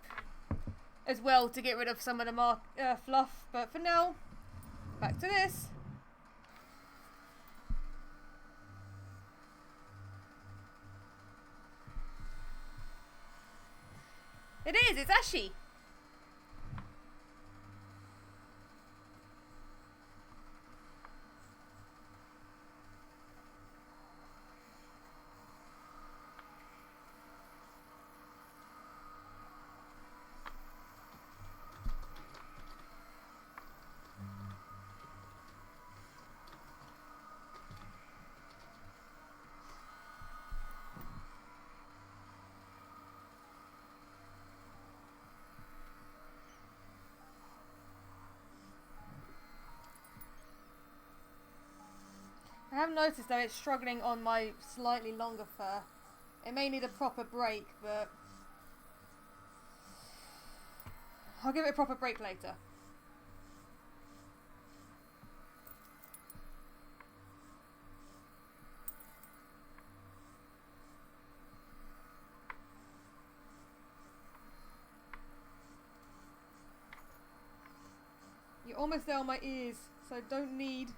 A: as well to get rid of some of the fluff, but for now, back to this. It is, it's ashy. I have noticed though it's struggling on my slightly longer fur. It may need a proper break, but I'll give it a proper break later. You're almost there on my ears, so don't need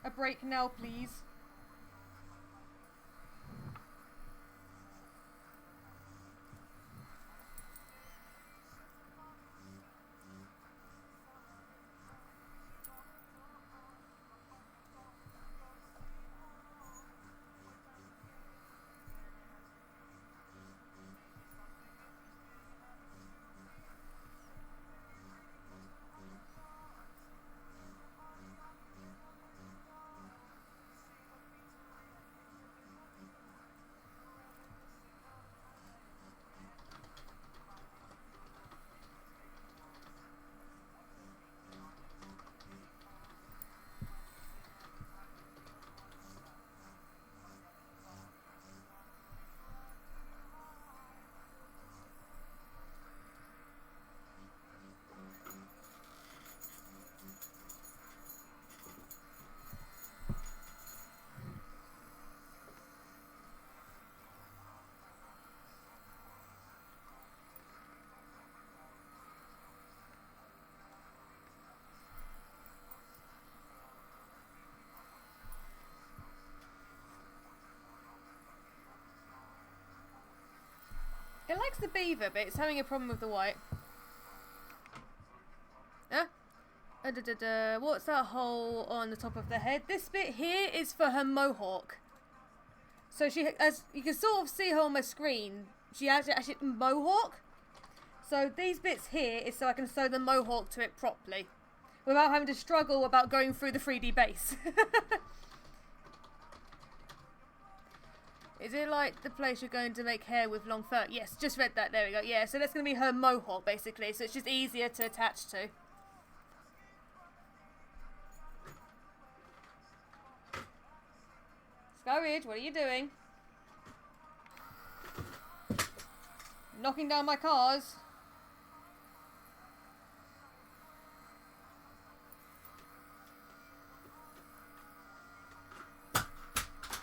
A: a break now, please. likes the beaver, but it's having a problem with the white. What's that hole on the top of the head? This bit here is for her mohawk. So she, as you can sort of see her on my screen, she has actually mohawk. So these bits here is so I can sew the mohawk to it properly, without having to struggle about going through the 3D base. Is it like the place you're going to make hair with long fur? Yes, just read that. There we go. Yeah, so that's going to be her mohawk, basically. So it's just easier to attach to. Scourge, what are you doing? Knocking down my cars.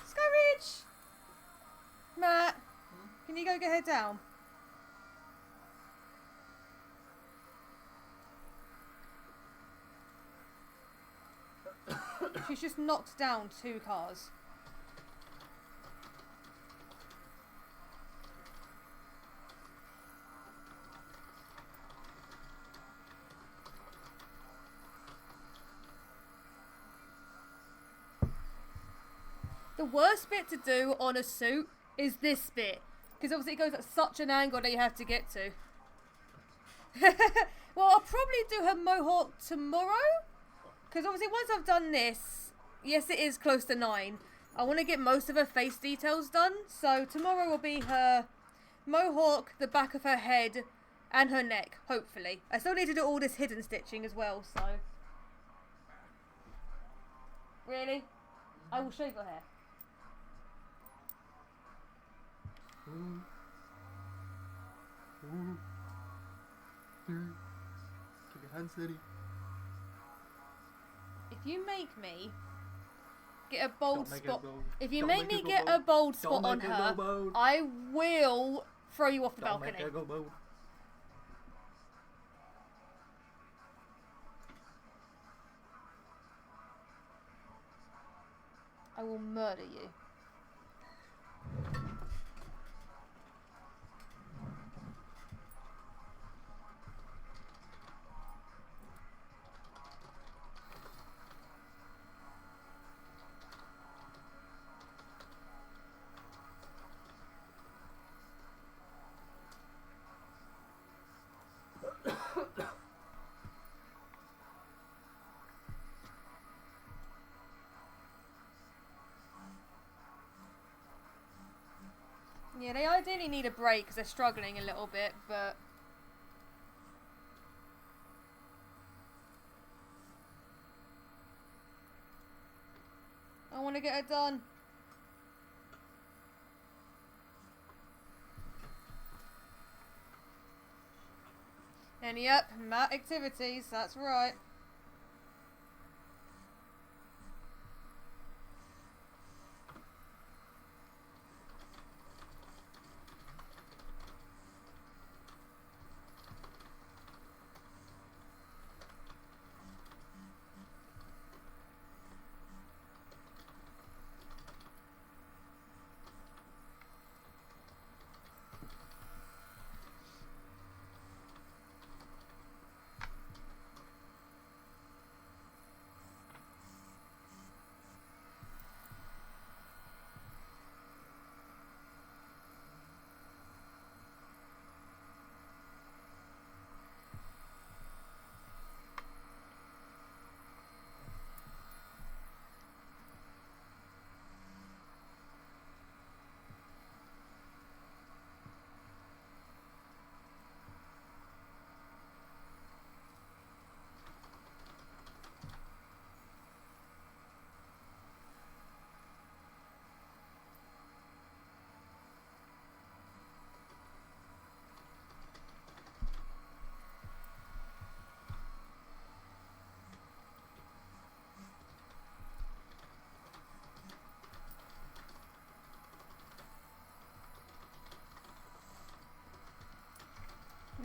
A: Scourge! Matt, can you go get her down? She's just knocked down 2 cars. The worst bit to do on a suit is this bit, because obviously it goes at such an angle that you have to get to. Well, I'll probably do her mohawk tomorrow, because obviously once I've done this, yes it is close to 9, I want to get most of her face details done, so tomorrow will be her mohawk, the back of her head, and her neck, hopefully. I still need to do all this hidden stitching as well, so... Really? I will shave your hair.
C: Keep your hands steady.
A: If you make me get a bold
C: Don't make it
A: spot,
C: bold.
A: if you
C: Don't
A: make
C: make
A: me
C: it go
A: get a
C: bold.
A: bold
C: Don't
A: spot on
C: make it go
A: her,
C: bold.
A: I will throw you off the
C: Don't
A: balcony.
C: make it go bold.
A: I will murder you. Yeah, they ideally need a break because they're struggling a little bit, but... I want to get it done. And yep, Matt activities, that's right.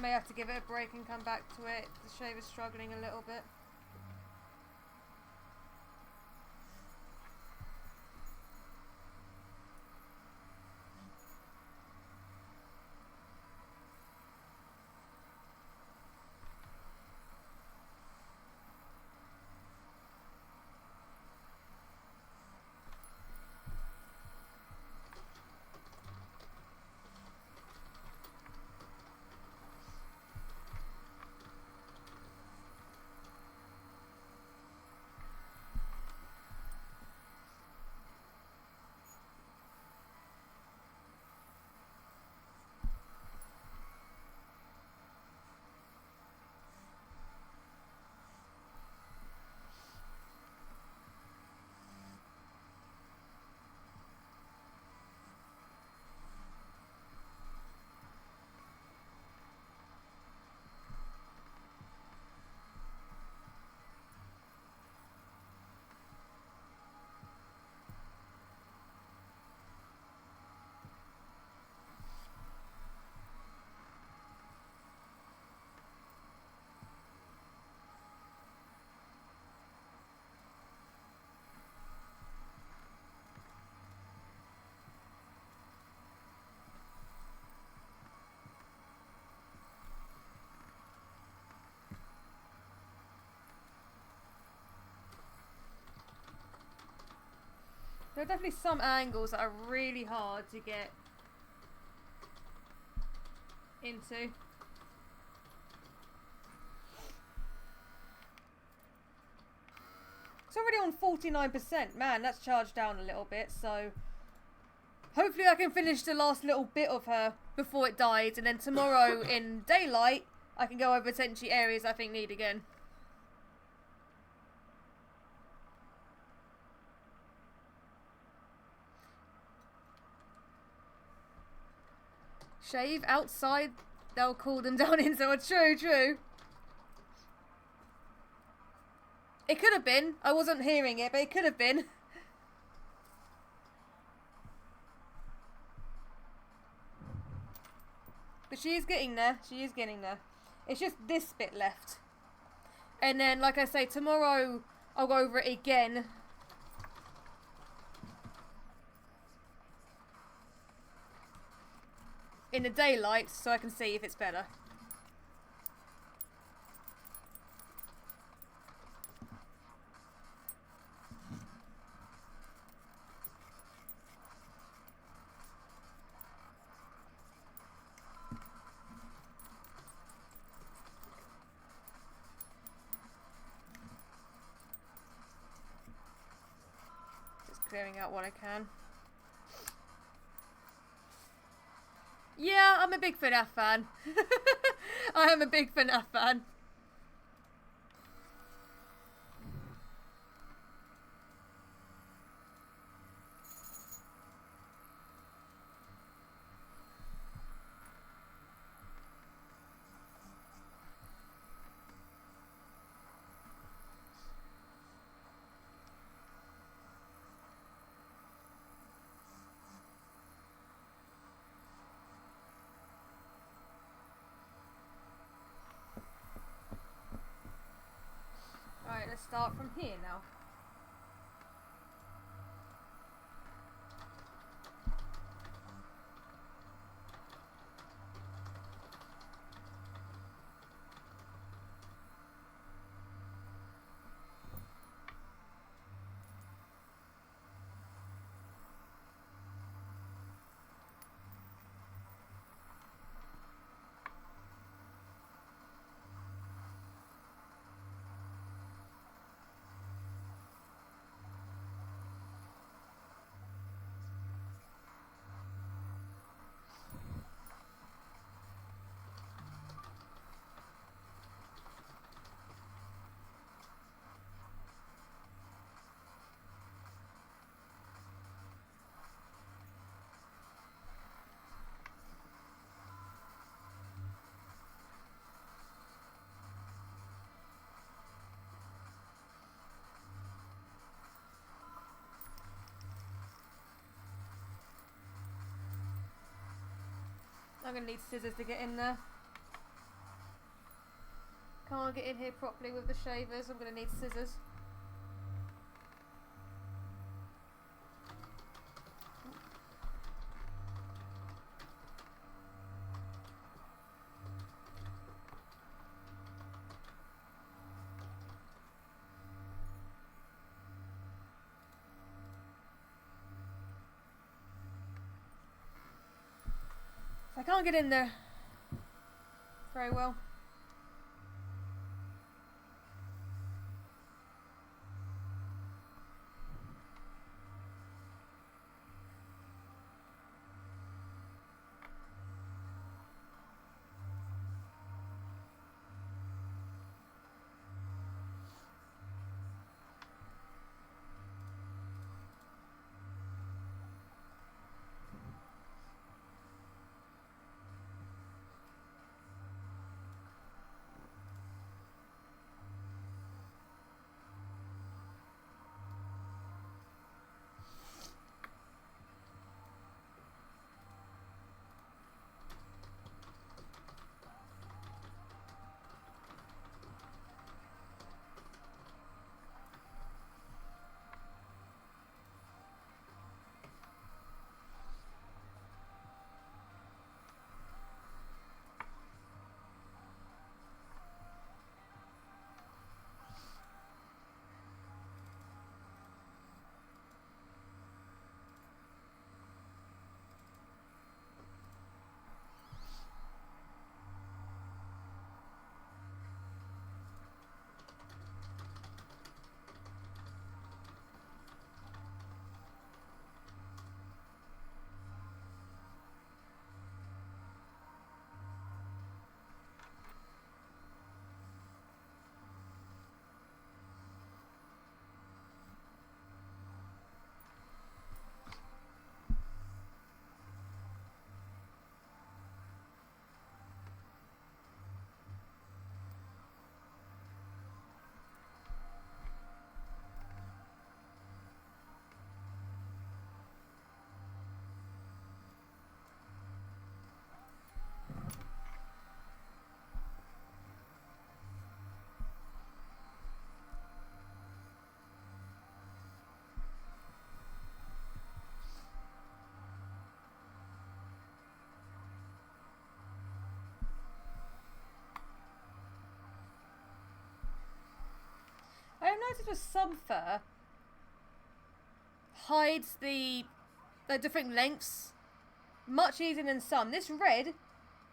A: May have to give it a break and come back to it. The shave is struggling a little bit. are definitely some angles that are really hard to get into. It's already on 49%. Man, that's charged down a little bit, so hopefully I can finish the last little bit of her before it dies, and then tomorrow in daylight I can go over potentially areas I think need again. Shave outside, they'll cool them down inside. True, true. It could have been. I wasn't hearing it, but it could have been. But she is getting there. She is getting there. It's just this bit left. And then, like I say, tomorrow I'll go over it again. In the daylight, so I can see if it's better. Clearing out what I can. Yeah, I'm a big FNAF fan. I am a big FNAF fan. Alright, let's start from here now. I'm gonna need scissors to get in there. Can't get in here properly with the shavers. I'm gonna need scissors. I can't get in there very well. noticed with some fur, hides the different lengths much easier than some. This red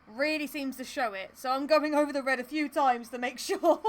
A: really seems to show it, so I'm going over the red a few times to make sure.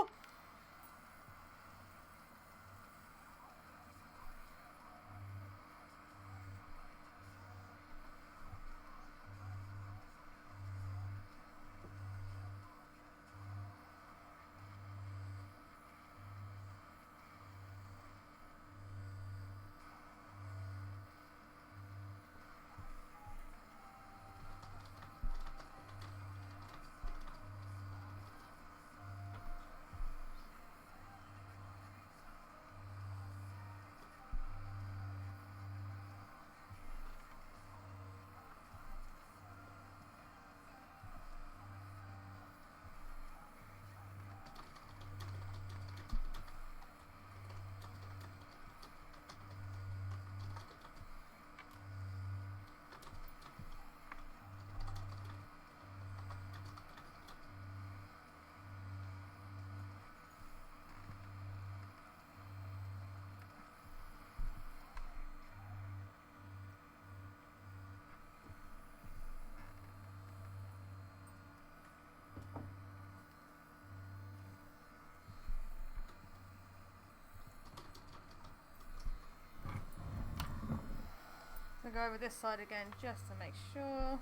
A: I'll go over this side again just to make sure.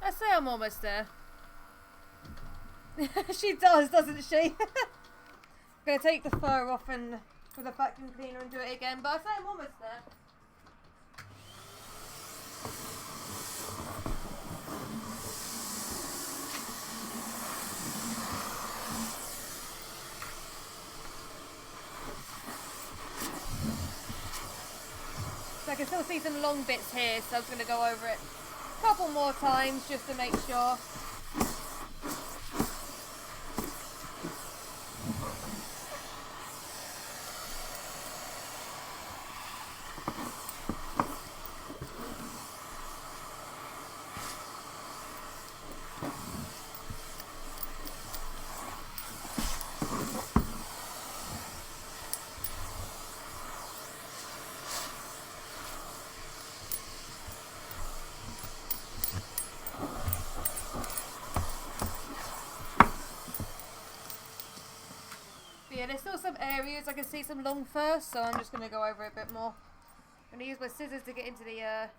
A: I say I'm almost there. She does, doesn't she? Gonna take the fur off and with a vacuum cleaner and do it again, but I say I'm almost there. So I can still see some long bits here, so I was going to go over it a couple more times just to make sure. Yeah, there's still some areas I can see some long fur, so I'm just going to go over it a bit more. I'm going to use my scissors to get into the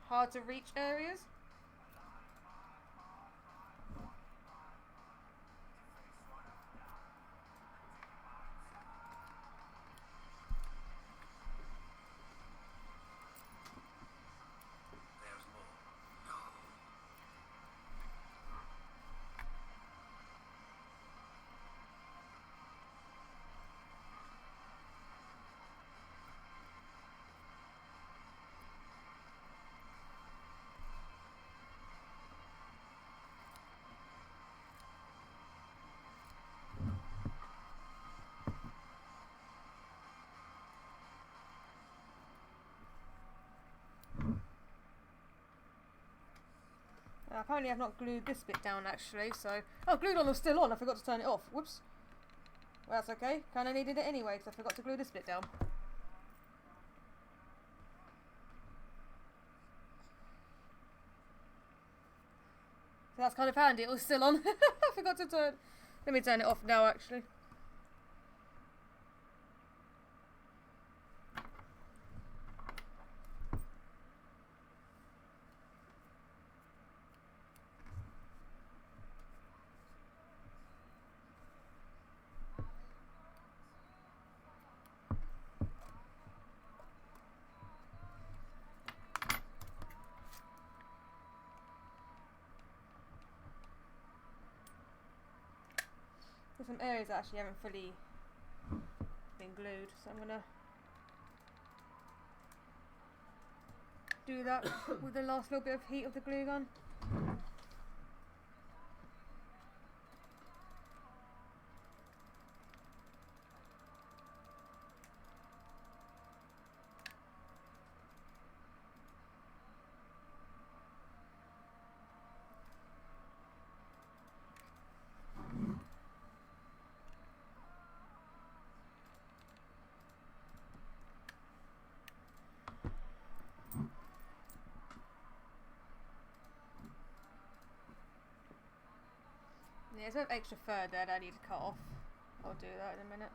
A: hard to reach areas. Apparently I've not glued this bit down actually, so... Oh, glued on was still on, I forgot to turn it off. Whoops. Well, that's okay. Kinda needed it anyway, because I forgot to glue this bit down. So that's kind of handy, it was still on. I forgot to turn... Let me turn it off now actually. There's some areas that actually haven't fully been glued, so I'm gonna do that with the last little bit of heat of the glue gun. Yeah, there's a bit of extra fur there that I need to cut off. I'll do that in a minute.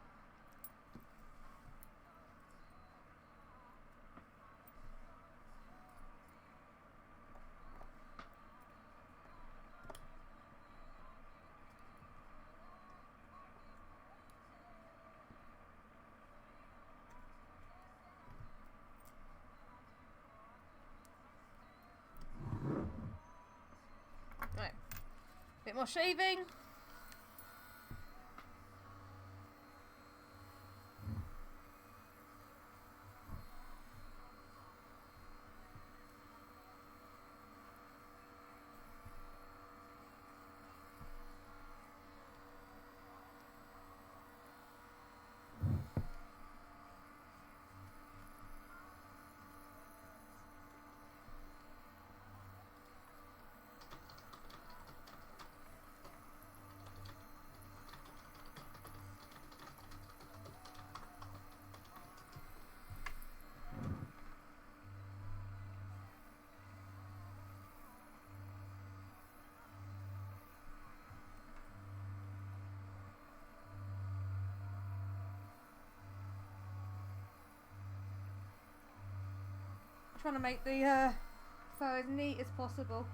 A: Right, bit more shaving. Trying to make the fur as neat as possible.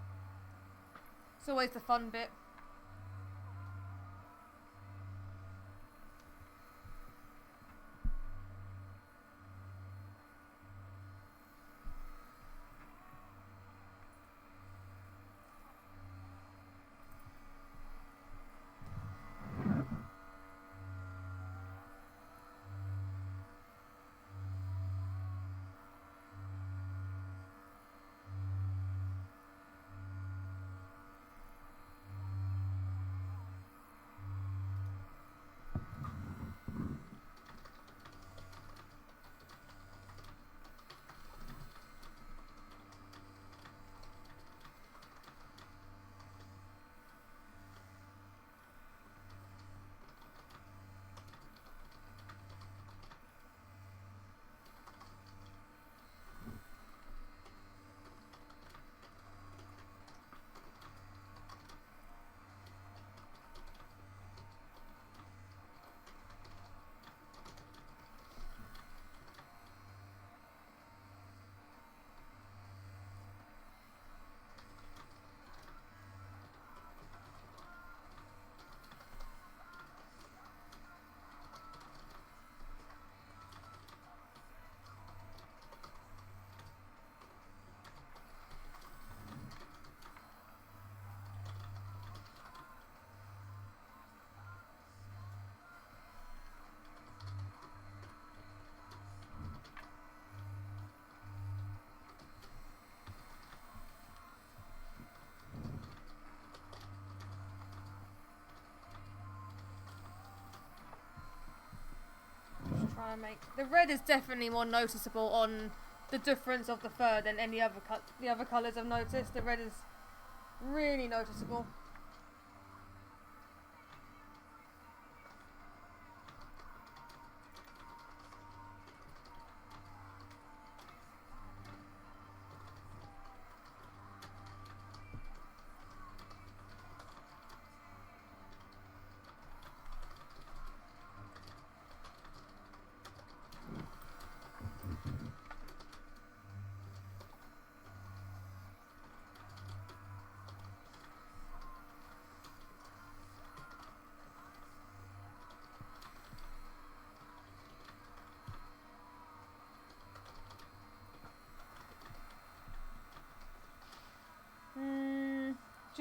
A: It's always the fun bit. trying to make the red is definitely more noticeable on the difference of the fur than any other the other colours I've noticed. The red is really noticeable.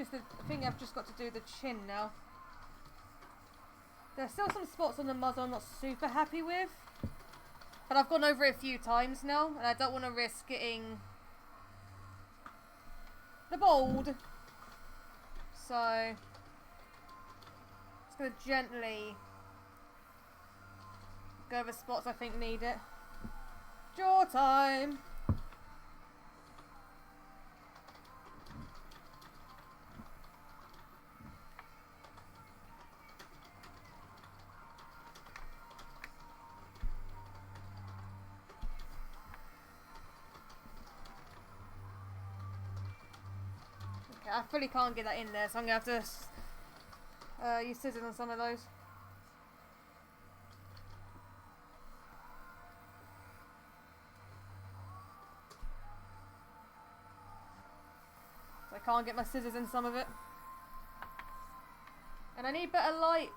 A: I think I've just got to do the chin now. There's still some spots on the muzzle I'm not super happy with, but I've gone over it a few times now, and I don't want to risk getting the bald. So, just going to gently go over spots I think need it. Jaw time! I fully can't get that in there, so I'm going to have to use scissors on some of those. So I can't get my scissors in some of it. And I need better light.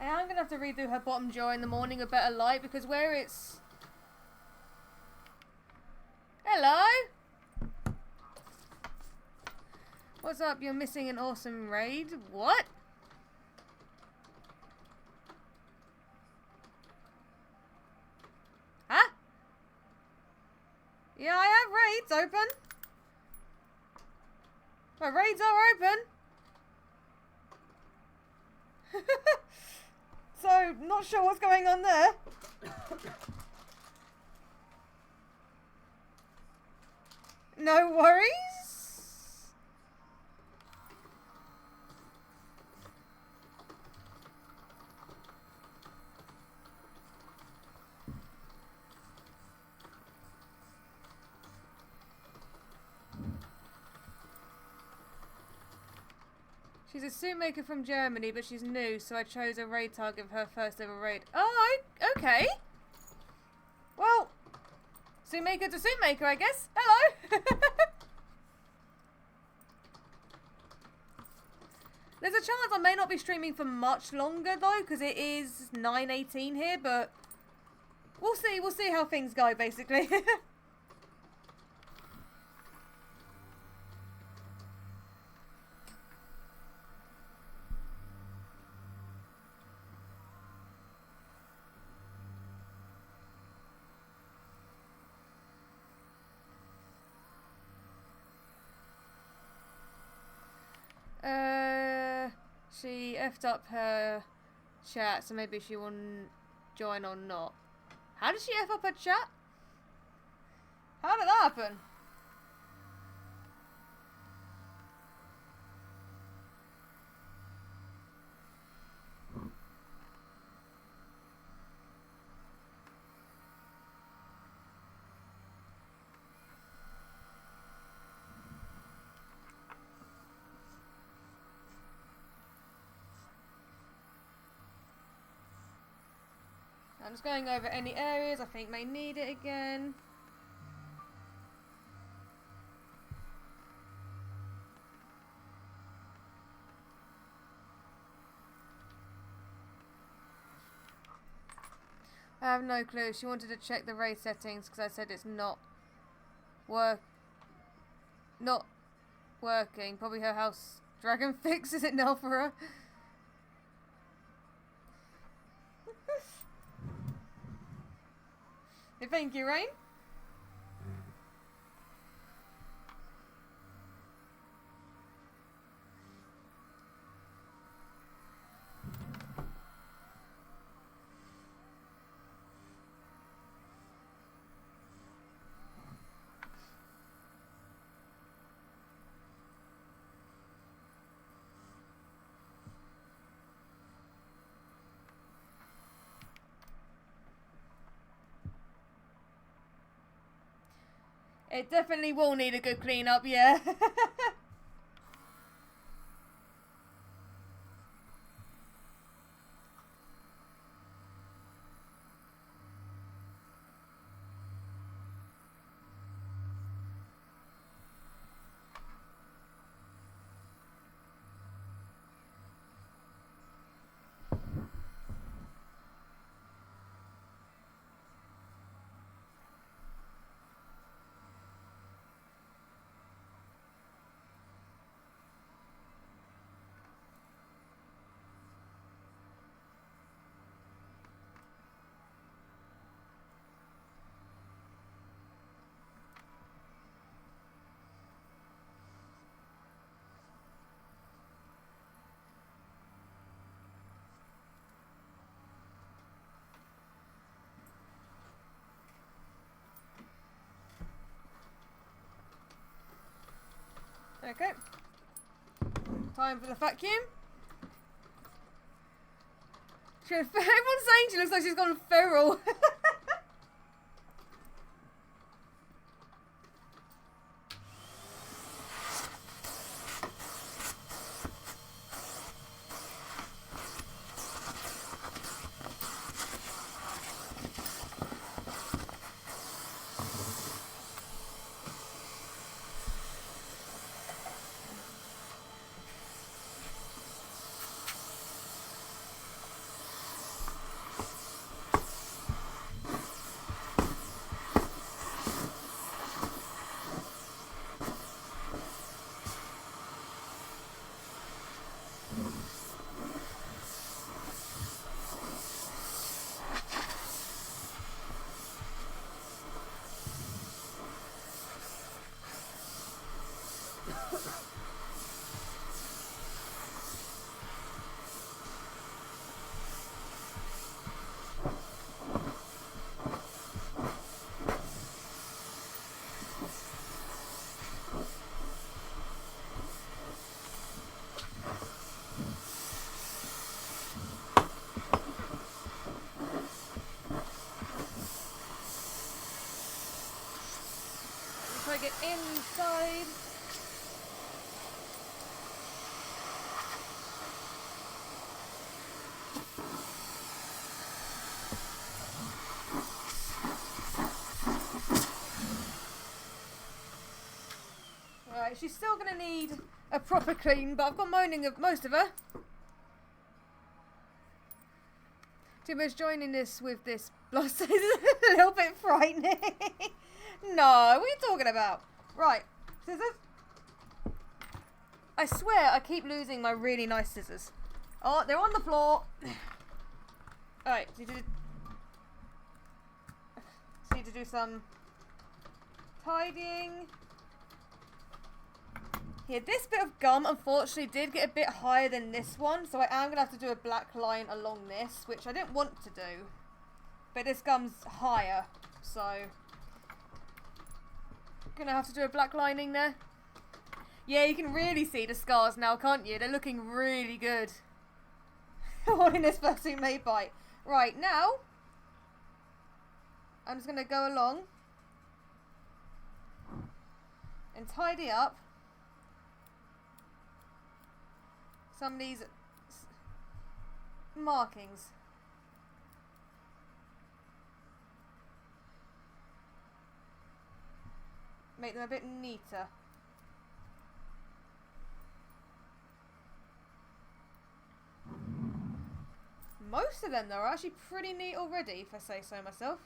A: I am going to have to redo her bottom jaw in the morning with better light, because where it's... Hello? What's up? You're missing an awesome raid? What? Huh? Yeah, I have raids open. My raids are open. So, not sure what's going on there. No worries. She's a suit maker from Germany, but she's new, so I chose a raid target for her first ever raid. Oh, okay. Well, suit maker to suit maker, I guess. Hello. There's a chance I may not be streaming for much longer, though, because it is 9:18 here, but we'll see. We'll see how things go, basically. She effed up her chat, so maybe she won't join or not. How did she F up her chat? How did that happen? I'm just going over any areas I think may need it again. I have no clue. She wanted to check the raid settings because I said it's not working. Probably her house dragon fixes it now for her. Thank you, Rain. It definitely will need a good clean up, yeah. Okay. Time for the vacuum. Everyone's saying she looks like she's gone feral. Try to get inside. Right, she's still going to need a proper clean, but I've got moaning of most of her. Timber's joining us with this bluster. It's a little bit frightening. No, what are you talking about? Right, scissors. I swear I keep losing my really nice scissors. Oh, they're on the floor. Alright, so need to do some tidying. Here, this bit of gum unfortunately did get a bit higher than this one, so I am going to have to do a black line along this, which I didn't want to do. But this gum's higher, so going to have to do a black lining there. Yeah, you can really see the scars now, can't you? They're looking really good. All in this Fursuit made bite. Right, now I'm just going to go along and tidy up some of these markings. Make them a bit neater. Most of them though are actually pretty neat already, if I say so myself.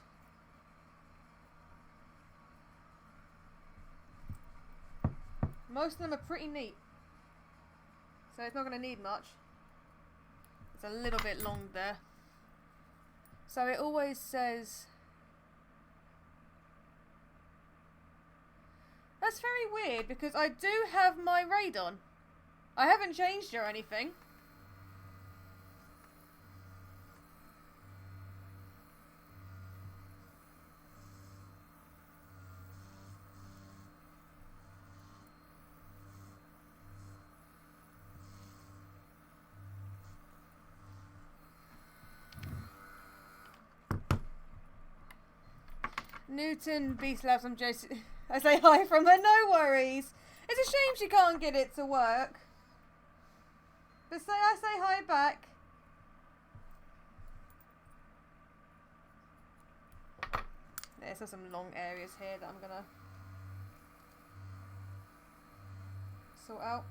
A: Most of them are pretty neat. So it's not going to need much. It's a little bit long there. So it always says... That's very weird because I do have my raid on. I haven't changed it or anything. Newton, Beast Labs, I'm Josie. I say hi from her, no worries. It's a shame she can't get it to work. But I say hi back. There's some long areas here that I'm gonna sort out.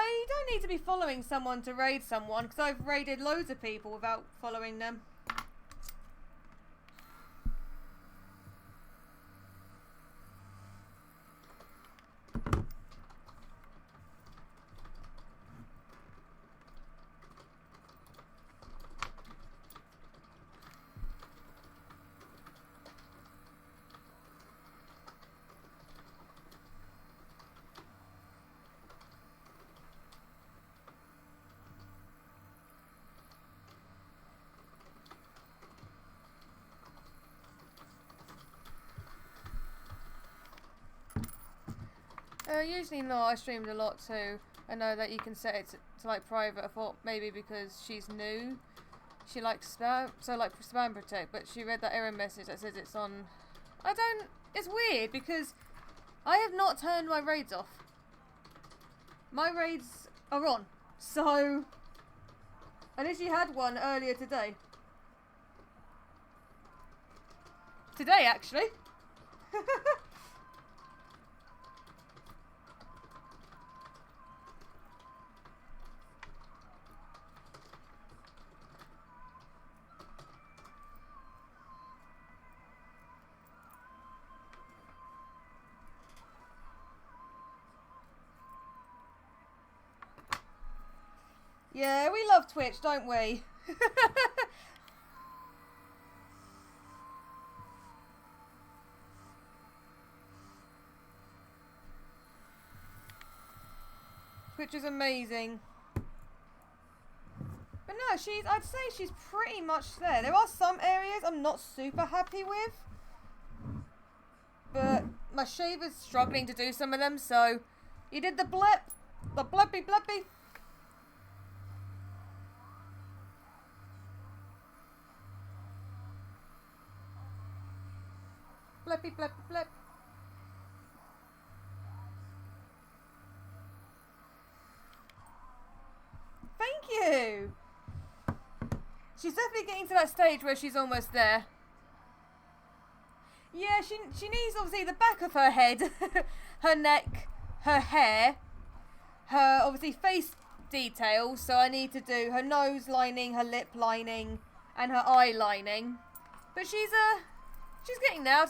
A: You don't need to be following someone to raid someone, because I've raided loads of people without following them. Usually not. I streamed a lot too. I know that you can set it to like private. I thought maybe because she's new, she likes spam, so like spam protect. But she read that error message that says it's on. It's weird because I have not turned my raids off. My raids are on. So I literally had one earlier today. Today actually. Yeah, we love Twitch, don't we? Twitch is amazing. But no, I'd say she's pretty much there. There are some areas I'm not super happy with. But my shaver's struggling to do some of them, so you did the blip. The blippy blippy. Blippy blip blip. She's definitely getting to that stage where she's almost there. Yeah, she needs obviously the back of her head, her neck, her hair, her obviously face details. So I need to do her nose lining, her lip lining, and her eye lining. But she's getting there.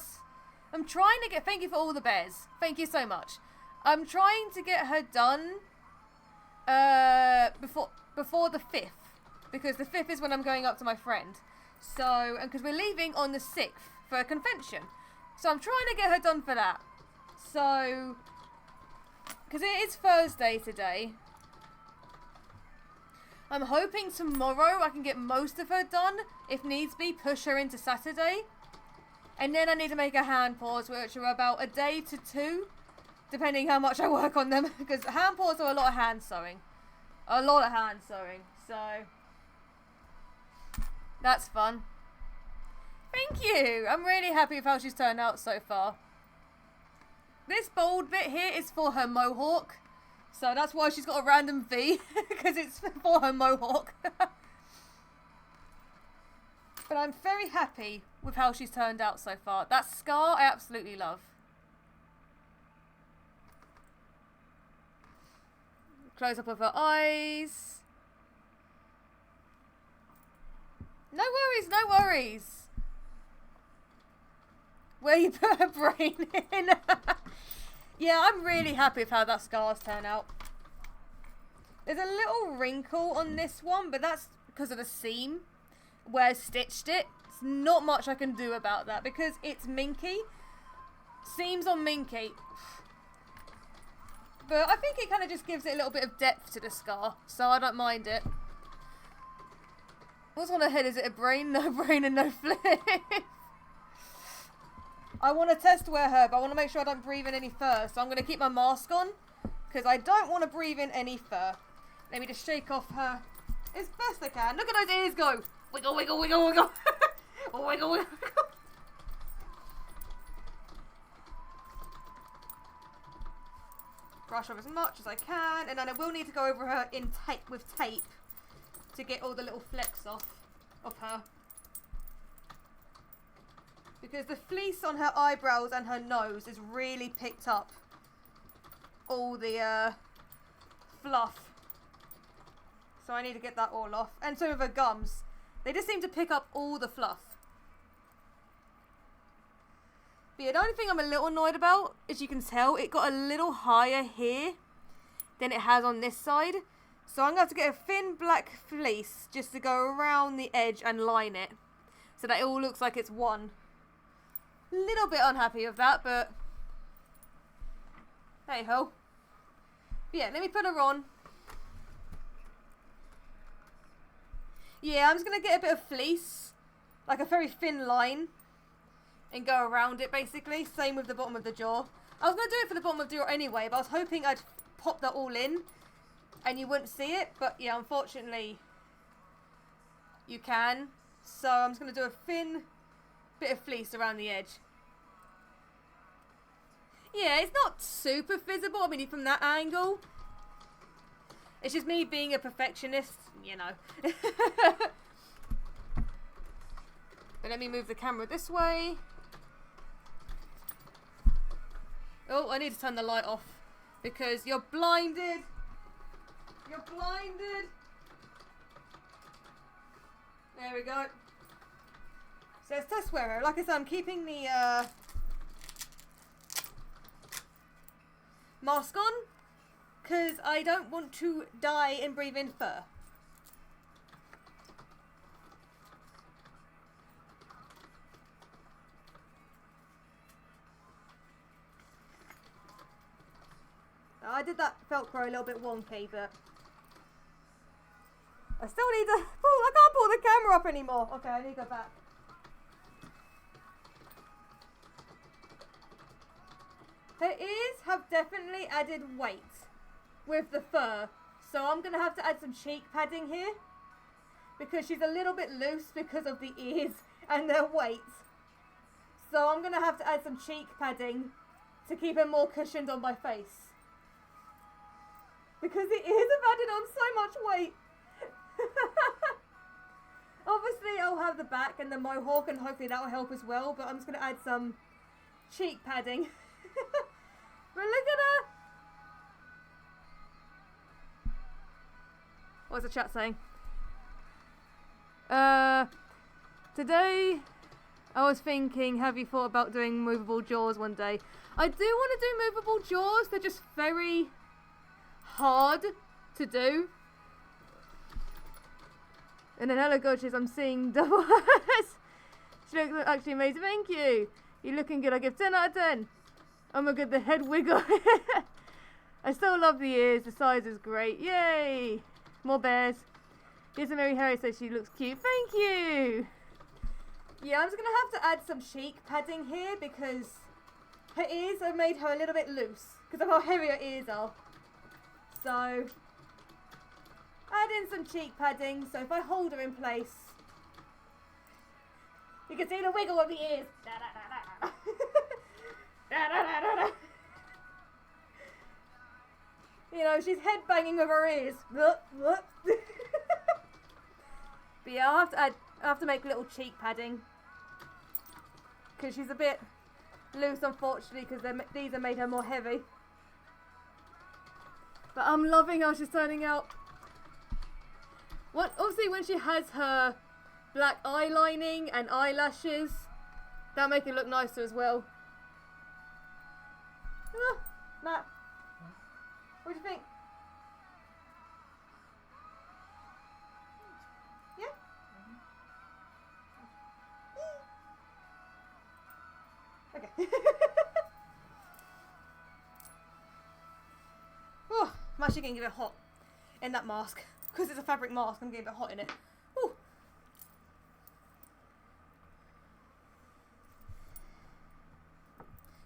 A: I'm trying to get. Thank you for all the bears. Thank you so much. I'm trying to get her done before the 5th, because the 5th is when I'm going up to my friend. So, and because we're leaving on the 6th for a convention, so I'm trying to get her done for that. So, because it is Thursday today, I'm hoping tomorrow I can get most of her done. If needs be, push her into Saturday. And then I need to make her hand paws, which are about a day to 2, depending how much I work on them. Because hand paws are a lot of hand sewing. A lot of hand sewing. So, that's fun. Thank you. I'm really happy with how she's turned out so far. This bold bit here is for her mohawk. So that's why she's got a random V. Because it's for her mohawk. But I'm very happy with how she's turned out so far. That scar I absolutely love. Close up of her eyes. No worries, no worries. Where you put her brain in. Yeah, I'm really happy with how that scar's turned out. There's a little wrinkle on this one, but that's because of the seam where I stitched it. It's not much I can do about that because it's minky. Seams on minky. But I think it kind of just gives it a little bit of depth to the scar, so I don't mind it. What's on her head? Is it a brain? No brain and no flip. I want to test wear her, but I want to make sure I don't breathe in any fur, so I'm going to keep my mask on because I don't want to breathe in any fur. Let me just shake off her as best I can. Look at those ears go. Wiggle, wiggle, wiggle, wiggle. Wiggle, wiggle. Brush off as much as I can, and then I will need to go over her in tape with tape to get all the little flecks off of her. Because the fleece on her eyebrows and her nose has really picked up all the fluff. So I need to get that all off. And some of her gums. They just seem to pick up all the fluff. But yeah, the only thing I'm a little annoyed about, as you can tell, it got a little higher here than it has on this side. So I'm going to have to get a thin black fleece just to go around the edge and line it. So that it all looks like it's one. Little bit unhappy with that, but hey ho. But yeah, let me put her on. Yeah, I'm just going to get a bit of fleece, like a very thin line, and go around it basically. Same with the bottom of the jaw. I was going to do it for the bottom of the jaw anyway, but I was hoping I'd pop that all in and you wouldn't see it. But yeah, unfortunately, you can. So I'm just going to do a thin bit of fleece around the edge. Yeah, it's not super visible, I mean, from that angle. It's just me being a perfectionist, you know. But let me move the camera this way. Oh, I need to turn the light off because you're blinded. You're blinded. There we go. So it's test wearer. Like I said, I'm keeping the mask on because I don't want to die and breathe in fur. I did that Velcro a little bit wonky, but I still need to pull. I can't pull the camera up anymore. Okay, I need to go back. Her ears have definitely added weight with the fur, so I'm going to have to add some cheek padding here because she's a little bit loose because of the ears and their weight. So I'm going to have to add some cheek padding to keep her more cushioned on my face because the ears have added on so much weight. Obviously Mostly I'll have the back and the mohawk, and hopefully that will help as well, but I'm just going to add some cheek padding. But look at her! What's the chat saying? Today I was thinking, have you thought about doing movable jaws one day? I do want to do movable jaws, they're just very hard to do. And then hello gorgeous, I'm seeing double eyes. She looks actually amazing, thank you. You're looking good, I give 10 out of 10. Oh my god, the head wiggle. I still love the ears, the size is great, yay. More bears. Here's a Mary Harry says she looks cute, thank you. Yeah, I'm just going to have to add some cheek padding here because her ears have made her a little bit loose because of how heavy her ears are. So, add in some cheek padding, so if I hold her in place, you can see the wiggle of the ears. Da, da, da, da. Da, da, da, da, da. You know, she's headbanging with her ears. But yeah, I have to make little cheek padding because she's a bit loose, unfortunately, because these are made her more heavy. But I'm loving how she's turning out. Obviously, when she has her black eye lining and eyelashes, that'll make it look nicer as well. Ah, Matt, what do you think? Yeah? Okay. Oh, I'm actually getting a bit hot in that mask. Because it's a fabric mask, I'm getting a bit hot in it. Ooh.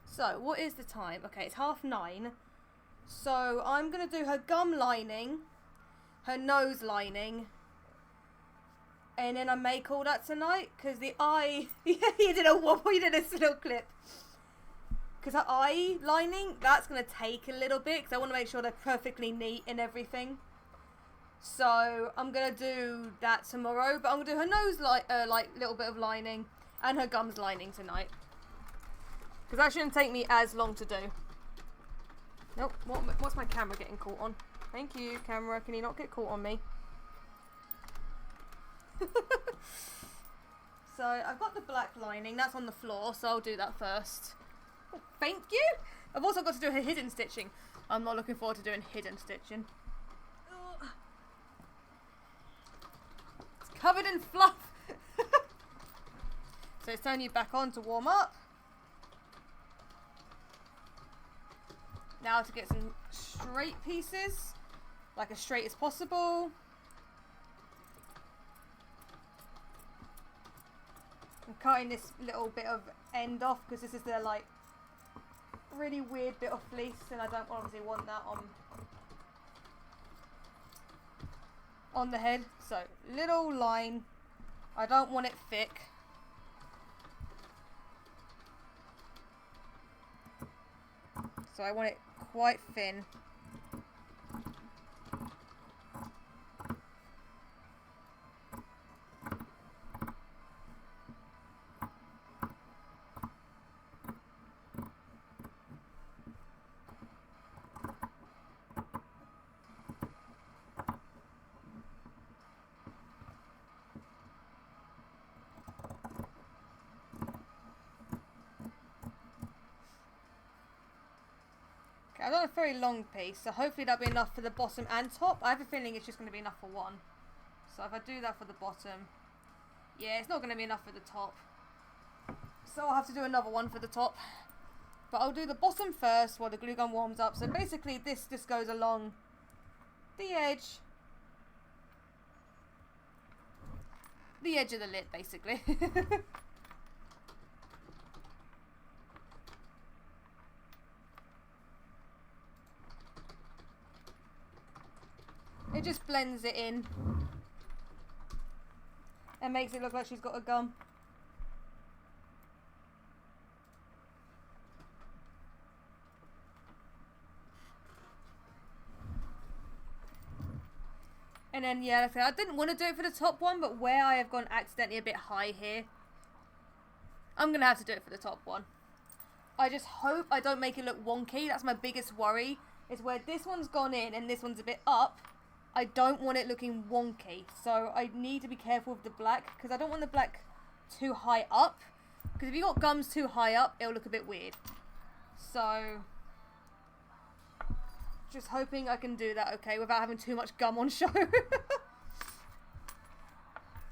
A: So, what is the time? Okay, it's 9:30. So, I'm going to do her gum lining, her nose lining, and then I may call that tonight, because the eye... you did a wobble, you did a little clip. Because her eye lining, that's going to take a little bit, because I want to make sure they're perfectly neat and everything. So, I'm going to do that tomorrow, but I'm going to do her nose, like, little bit of lining, and her gums lining tonight. Because that shouldn't take me as long to do. Nope, what's my camera getting caught on? Thank you, camera, can you not get caught on me? So, I've got the black lining, that's on the floor, so I'll do that first. Oh, thank you! I've also got to do her hidden stitching. I'm not looking forward to doing hidden stitching. Ugh. It's covered in fluff! So it's turning you back on to warm up. Now to get some straight pieces, like as straight as possible. I'm cutting this little bit of end off because this is the like really weird bit of fleece, and I don't obviously want that on the head. So little line. I don't want it thick. So I want it quite thin. I've got a very long piece, so hopefully that'll be enough for the bottom and top. I have a feeling it's just going to be enough for one. So if I do that for the bottom, yeah, it's not going to be enough for the top. So I'll have to do another one for the top. But I'll do the bottom first while the glue gun warms up. So basically this just goes along the edge. The edge of the lip, basically. It just blends it in and makes it look like she's got a gum. And then, yeah, like I said, I didn't want to do it for the top one, but where I have gone accidentally a bit high here, I'm going to have to do it for the top one. I just hope I don't make it look wonky. That's my biggest worry, is where this one's gone in and this one's a bit up. I don't want it looking wonky. So I need to be careful with the black, because I don't want the black too high up. Because if you got gums too high up, it'll look a bit weird. So, just hoping I can do that okay without having too much gum on show.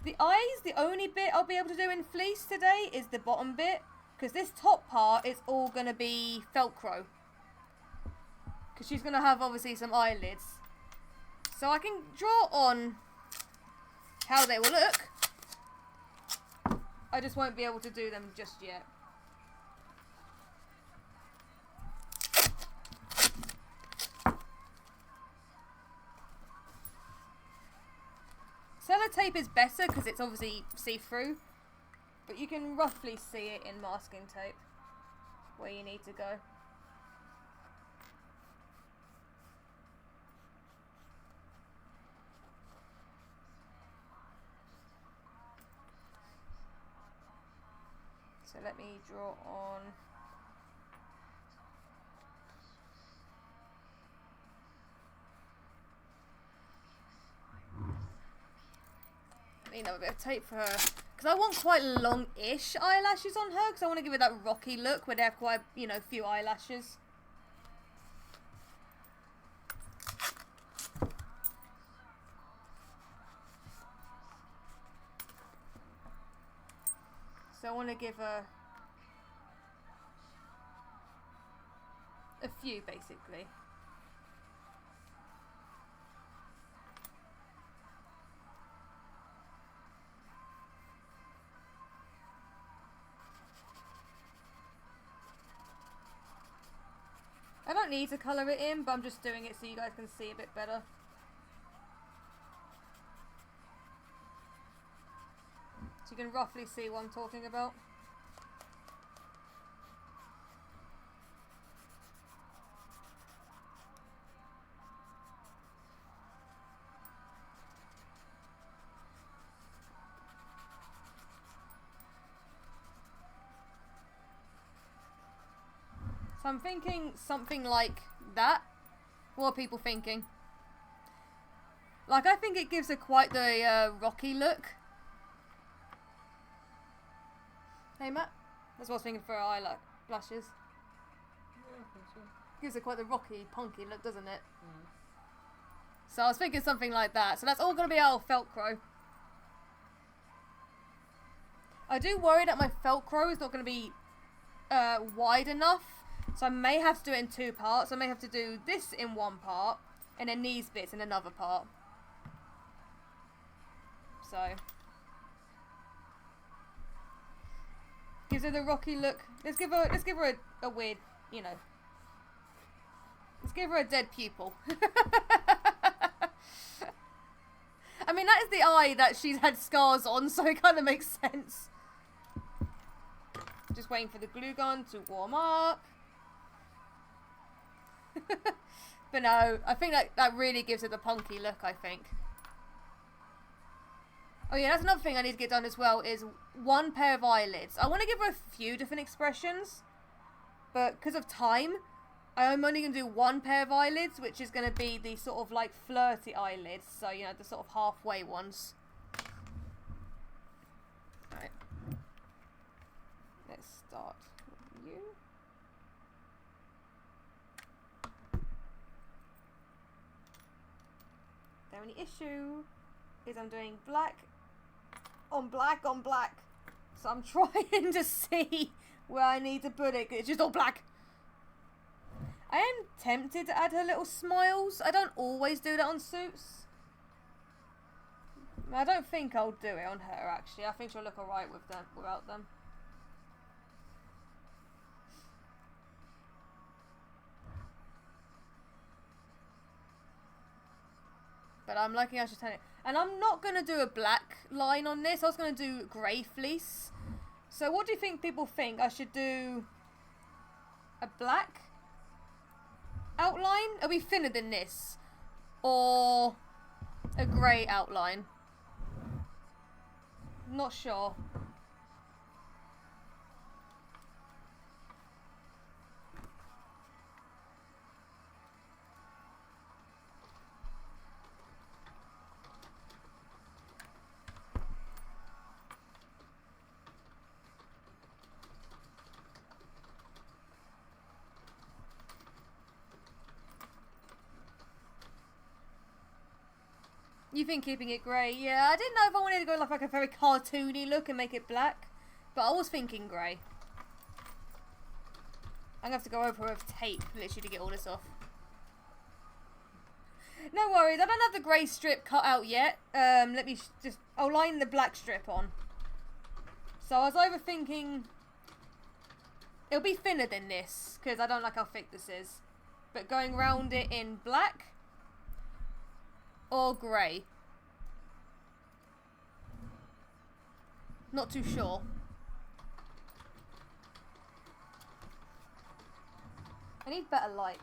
A: The eyes, the only bit I'll be able to do in fleece today is the bottom bit. Because this top part is all going to be Velcro. Because she's going to have, obviously, some eyelids. So I can draw on how they will look. I just won't be able to do them just yet. Sellotape is better because it's obviously see-through. But you can roughly see it in masking tape where you need to go. So let me draw on. I need a bit of tape for her. Because I want quite long-ish eyelashes on her. Because I want to give her that rocky look where they have quite, you know, few eyelashes. So I want to give her a few, basically. I don't need to colour it in, but I'm just doing it so you guys can see a bit better. So you can roughly see what I'm talking about. So I'm thinking something like that. What are people thinking? Like, I think it gives her quite the rocky look. Hey, Matt? That's what I was thinking for her eyelashes.
B: Yeah, I think so.
A: Gives her quite the rocky, punky look, doesn't it?
B: Mm.
A: So I was thinking something like that. So that's all going to be our Velcro. I do worry that my Velcro is not going to be wide enough. So I may have to do it in two parts. I may have to do this in one part, and then these bits in another part. So gives her the rocky look. Let's give her a weird, you know. Let's give her a dead pupil. I mean, that is the eye that she's had scars on, so it kind of makes sense. Just waiting for the glue gun to warm up. But no, I think that really gives it the punky look, I think. Oh yeah, that's another thing I need to get done as well, is one pair of eyelids. I want to give her a few different expressions, but because of time, I'm only going to do one pair of eyelids, which is going to be the sort of like flirty eyelids, so you know, the sort of halfway ones. Alright. Let's start with you. The only issue is I'm doing black on black on black. So I'm trying to see where I need to put it. It's just all black. I am tempted to add her little smiles. I don't always do that on suits. I don't think I'll do it on her, actually. I think she'll look alright with them, without them. But I'm liking how she's turning it. And I'm not going to do a black line on this. I was going to do grey fleece. So what do you think people think? I should do a black outline? Are we thinner than this? Or a grey outline. Not sure. You think keeping it grey? Yeah, I didn't know if I wanted to go like a very cartoony look and make it black, but I was thinking grey. I'm gonna have to go over with tape literally to get all this off. No worries, I don't have the grey strip cut out yet. Let me I'll line the black strip on. So I was overthinking. It'll be thinner than this because I don't like how thick this is. But going round it in black or grey. Not too sure. I need better light.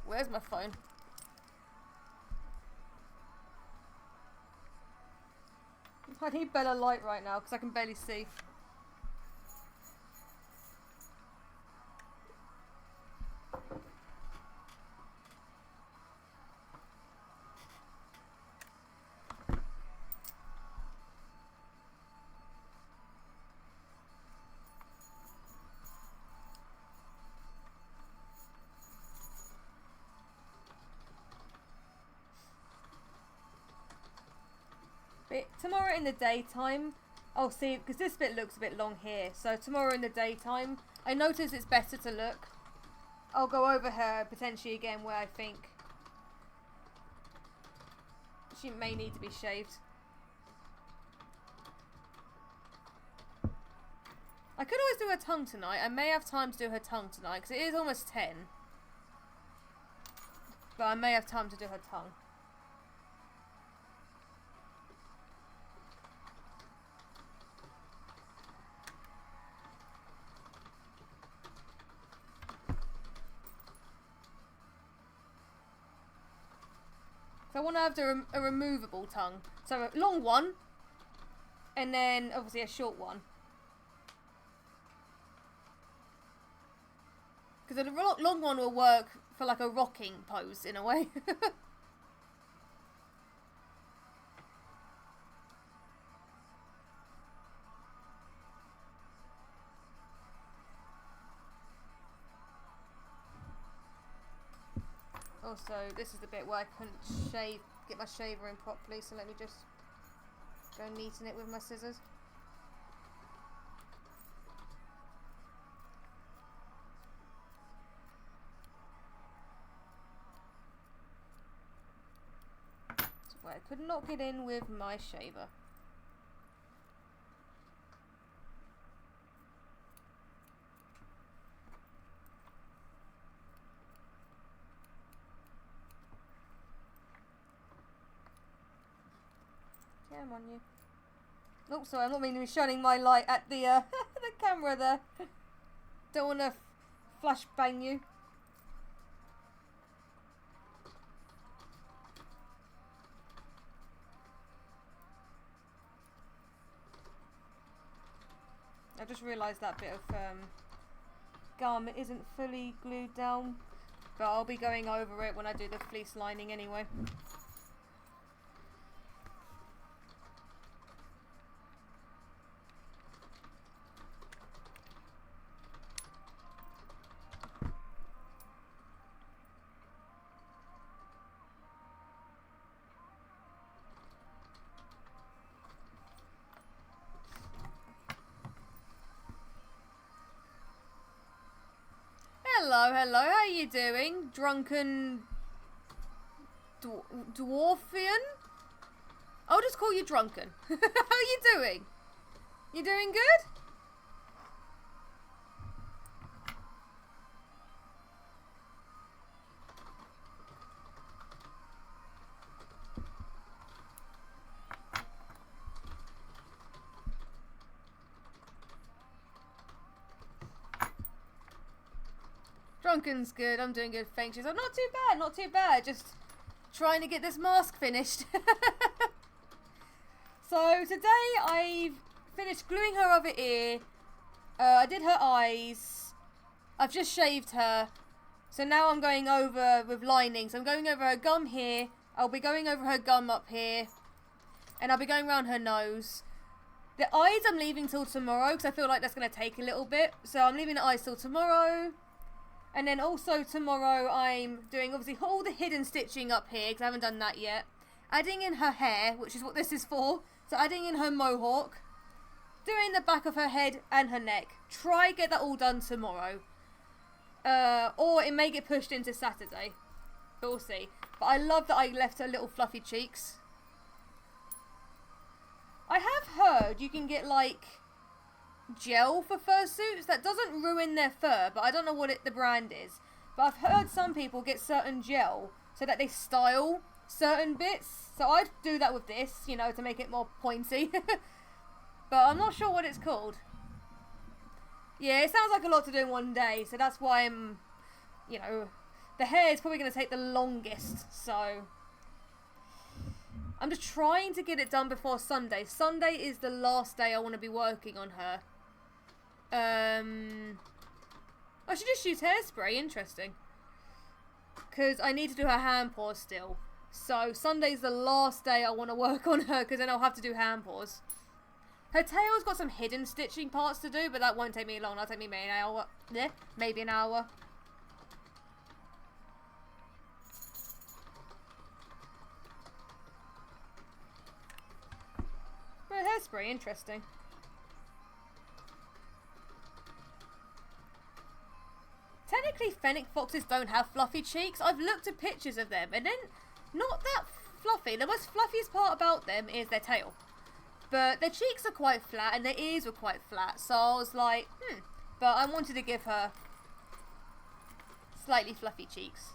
A: Where's my phone? I need better light right now because I can barely see. But tomorrow in the daytime, I'll see, because this bit looks a bit long here, so tomorrow in the daytime, I notice it's better to look. I'll go over her potentially again where I think she may need to be shaved. I could always do her tongue tonight. I may have time to do her tongue tonight, because it is almost 10. But I may have time to do her tongue. So I want to have a removable tongue. So a long one, and then obviously a short one. Because a long one will work for like a rocking pose in a way. Also, this is the bit where I couldn't get my shaver in properly, so let me just go neaten it with my scissors. So where I could not get in with my shaver. Come on, you. Oh, sorry, I'm not meaning to be shining my light at the the camera there. Don't want to flash bang you. I just realised that bit of garment isn't fully glued down, but I'll be going over it when I do the fleece lining anyway. Hello, hello, how are you doing? Drunken dwarfian? I'll just call you drunken. How are you doing? You doing good? Drunken's good, I'm doing good, thanks. She's like, not too bad, not too bad. Just trying to get this mask finished. So today I've finished gluing her other ear. I did her eyes. I've just shaved her. So now I'm going over with linings. I'm going over her gum here. I'll be going over her gum up here. And I'll be going around her nose. The eyes I'm leaving till tomorrow because I feel like that's going to take a little bit. So I'm leaving the eyes till tomorrow. And then also tomorrow I'm doing obviously all the hidden stitching up here because I haven't done that yet. Adding in her hair, which is what this is for. So adding in her mohawk. Doing the back of her head and her neck. Try get that all done tomorrow. Or it may get pushed into Saturday. But we'll see. But I love that I left her little fluffy cheeks. I have heard you can get like gel for fursuits that doesn't ruin their fur, but I don't know what the brand is. But I've heard some people get certain gel so that they style certain bits. So I'd do that with this, you know, to make it more pointy. But I'm not sure what it's called. Yeah, it sounds like a lot to do in one day, so that's why I'm, you know, the hair is probably going to take the longest, so I'm just trying to get it done before Sunday. Sunday is the last day I want to be working on her. I should just use hairspray, interesting. Because I need to do her hand paws still. So Sunday's the last day I want to work on her, because then I'll have to do hand paws. Her tail's got some hidden stitching parts to do, but that won't take me long. That'll take me maybe an hour. Yeah, maybe an hour. But hairspray, interesting. Technically, fennec foxes don't have fluffy cheeks. I've looked at pictures of them, and then not that fluffy. The most fluffiest part about them is their tail. But their cheeks are quite flat, and their ears were quite flat. So I was like, But I wanted to give her slightly fluffy cheeks.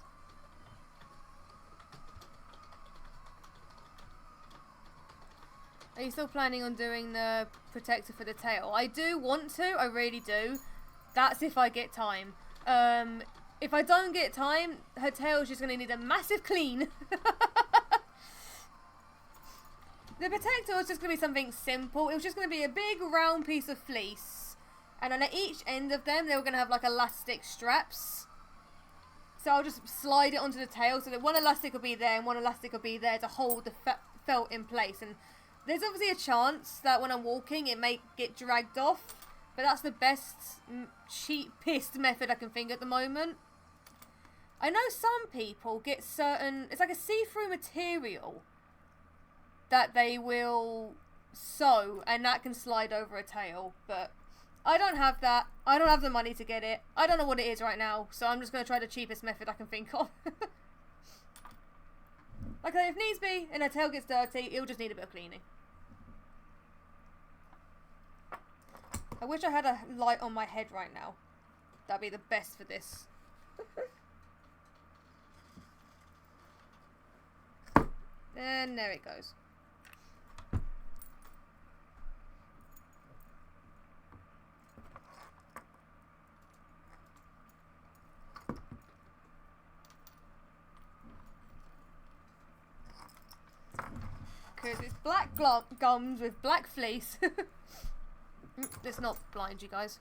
A: Are you still planning on doing the protector for the tail? I do want to. I really do. That's if I get time. If I don't get time, her tail's just going to need a massive clean. The protector was just going to be something simple. It was just going to be a big round piece of fleece. And then at each end of them, they were going to have like elastic straps. So I'll just slide it onto the tail so that one elastic will be there and one elastic will be there to hold the felt in place. And there's obviously a chance that when I'm walking, it may get dragged off. But that's the best, cheapest method I can think at the moment. I know some people get certain... It's like a see-through material that they will sew, and that can slide over a tail. But I don't have that. I don't have the money to get it. I don't know what it is right now, so I'm just going to try the cheapest method I can think of. Okay, if needs be, and her tail gets dirty, it'll just need a bit of cleaning. I wish I had a light on my head right now. That'd be the best for this. And there it goes. Because it's black gums with black fleece. Let's not blind you guys.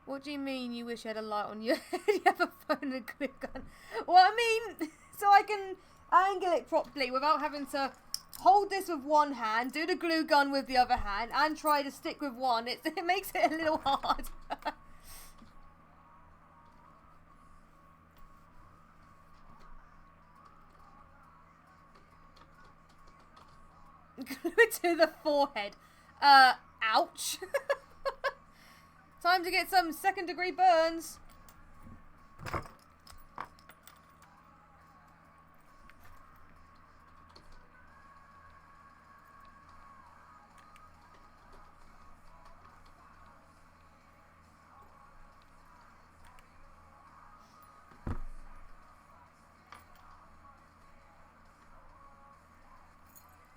A: What do you mean you wish you had a light on your head? You have a phone and a glue gun. Well, I mean, so I can angle it properly without having to hold this with one hand, do the glue gun with the other hand, and try to stick with one. It makes it a little hard. Glue it to the forehead. Ouch. Time to get some second-degree burns.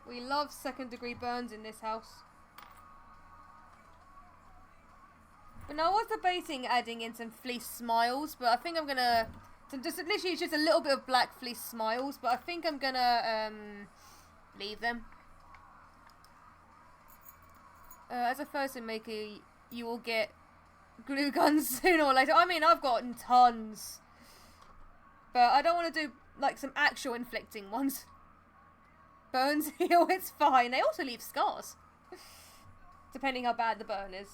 A: We love second-degree burns in this house. But now I was debating adding in some fleece smiles, but I think I'm going to So just literally it's just a little bit of black fleece smiles, but I think I'm gonna leave them. As a Fursuit maker, you will get glue guns sooner or later. I mean, I've gotten tons. But I don't want to do, like, some actual inflicting ones. Burns heal, it's fine. They also leave scars. Depending how bad the burn is.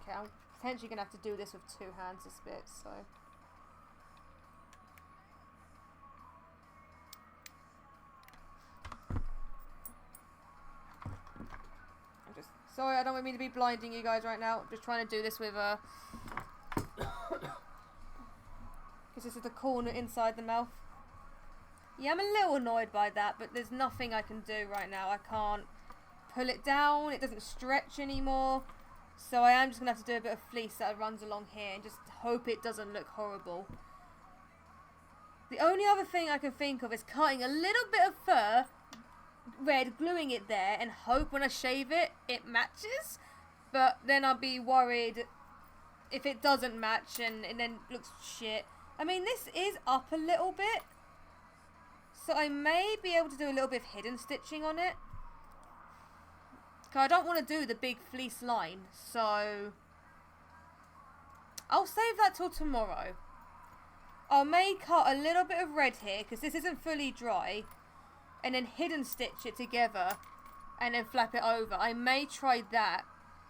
A: Okay, I'm potentially going to have to do this with 2 hands this bit, so... Sorry, I don't mean to be blinding you guys right now. I'm just trying to do this with because this is the corner inside the mouth. Yeah, I'm a little annoyed by that, but there's nothing I can do right now. I can't pull it down. It doesn't stretch anymore. So I am just going to have to do a bit of fleece that runs along here and just hope it doesn't look horrible. The only other thing I can think of is cutting a little bit of fur, red, gluing it there, and hope when I shave it, it matches. But then I'll be worried if it doesn't match and it then looks shit. I mean, this is up a little bit, so I may be able to do a little bit of hidden stitching on it. Cause I don't want to do the big fleece line, so I'll save that till tomorrow. I may cut a little bit of red here, because this isn't fully dry, and then hidden stitch it together and then flap it over. I may try that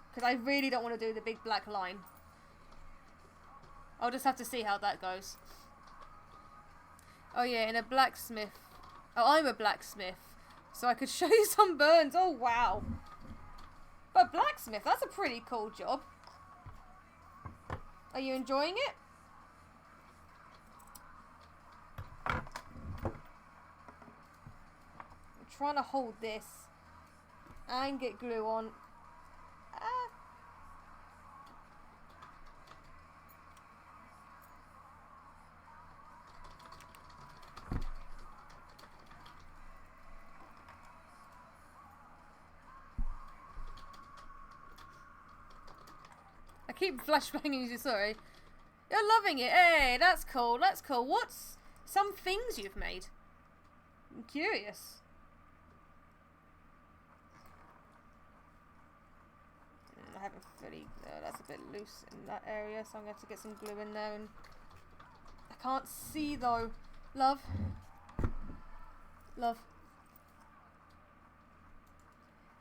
A: because I really don't want to do the big black line. I'll just have to see how that goes. Oh yeah, and a blacksmith. Oh, I'm a blacksmith, so I could show you some burns. Oh wow. But blacksmith, that's a pretty cool job. Are you enjoying it? Trying to hold this and get glue on. I keep flashbanging you, sorry. You're loving it. Hey, that's cool, that's cool. What's some things you've made? I'm curious. I haven't fully, that's a bit loose in that area, so I'm going to have to get some glue in there. And I can't see though. Love. Love.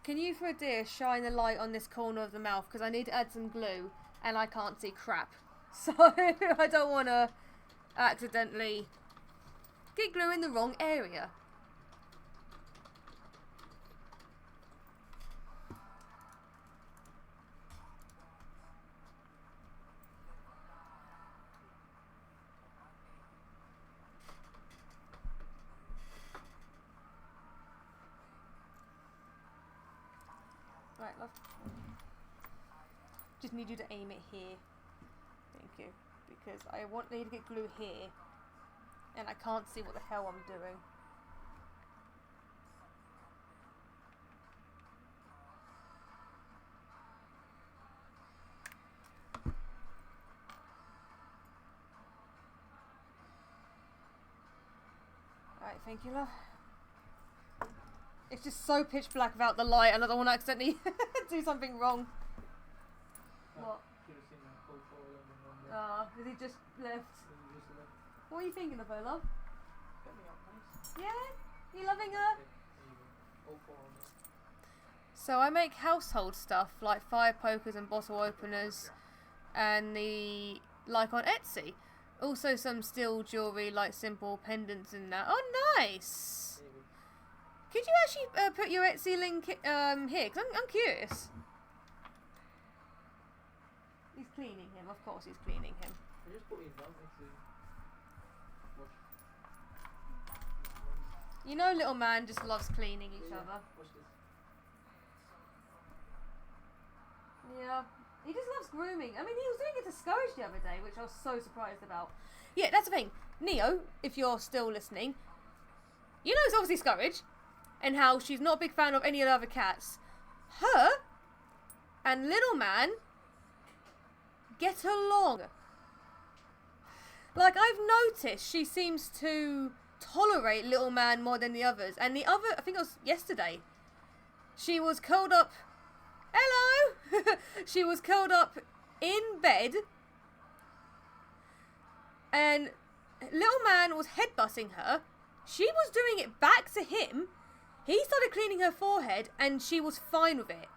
A: Can you, for a dear, shine a light on this corner of the mouth? Because I need to add some glue and I can't see crap. So I don't want to accidentally get glue in the wrong area. Right, love. Just need you to aim it here. Thank you. Because I need to get glue here. And I can't see what the hell I'm doing. Alright, thank you, love. It's just so pitch black without the light and I don't want to accidentally do something wrong. What? Has he just left? What are you thinking of her, love? Yeah? You loving her? So I make household stuff like fire pokers and bottle openers and the like on Etsy. Also some steel jewellery like simple pendants and that. Oh nice! Could you actually put your Etsy link here? Because I'm curious. He's cleaning him. Of course he's cleaning him.
B: I just put it down next to
A: you know little man just loves cleaning each other.
B: Watch this.
A: Yeah. He just loves grooming. I mean, he was doing it to Scourge the other day, which I was so surprised about. Yeah, that's the thing. Neo, if you're still listening, you know it's obviously Scourge, and how she's not a big fan of any of the other cats. Her, and little man get along. Like, I've noticed she seems to tolerate little man more than the others. And the other, I think it was yesterday, she was curled up. Hello! She was curled up in bed. And little man was headbutting her. She was doing it back to him. He started cleaning her forehead and she was fine with it.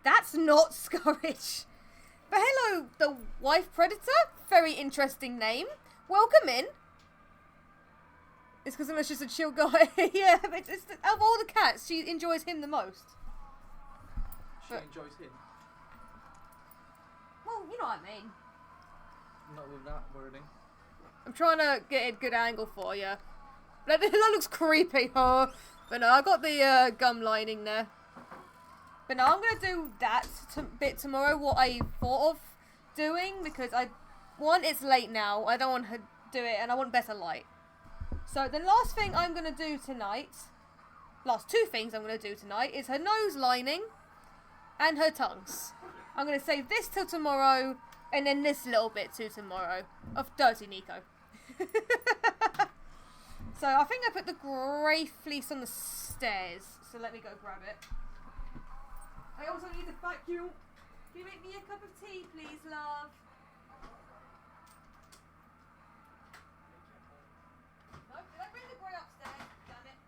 A: That's not Scourge. But hello, the wife predator. Very interesting name. Welcome in. It's because I'm just a chill guy. Yeah, but it's of all the cats, she enjoys him the most.
B: She enjoys him.
A: Well, you know what I mean.
B: Not with that wording.
A: I'm trying to get a good angle for you. That looks creepy, huh? But no, I got the gum lining there. But no, I'm going to do that bit tomorrow, what I thought of doing, because one, it's late now, I don't want to do it, and I want better light. So the last thing I'm going to do tonight, last two things I'm going to do tonight, is her nose lining and her tongues. I'm going to save this till tomorrow, and then this little bit to tomorrow, of Dirty Nico. So I think I put the grey fleece on the stairs, so let me go grab it. I also need a vacuum. Can you make me a cup of tea, please, love? No, did I bring the grey upstairs? Damn it.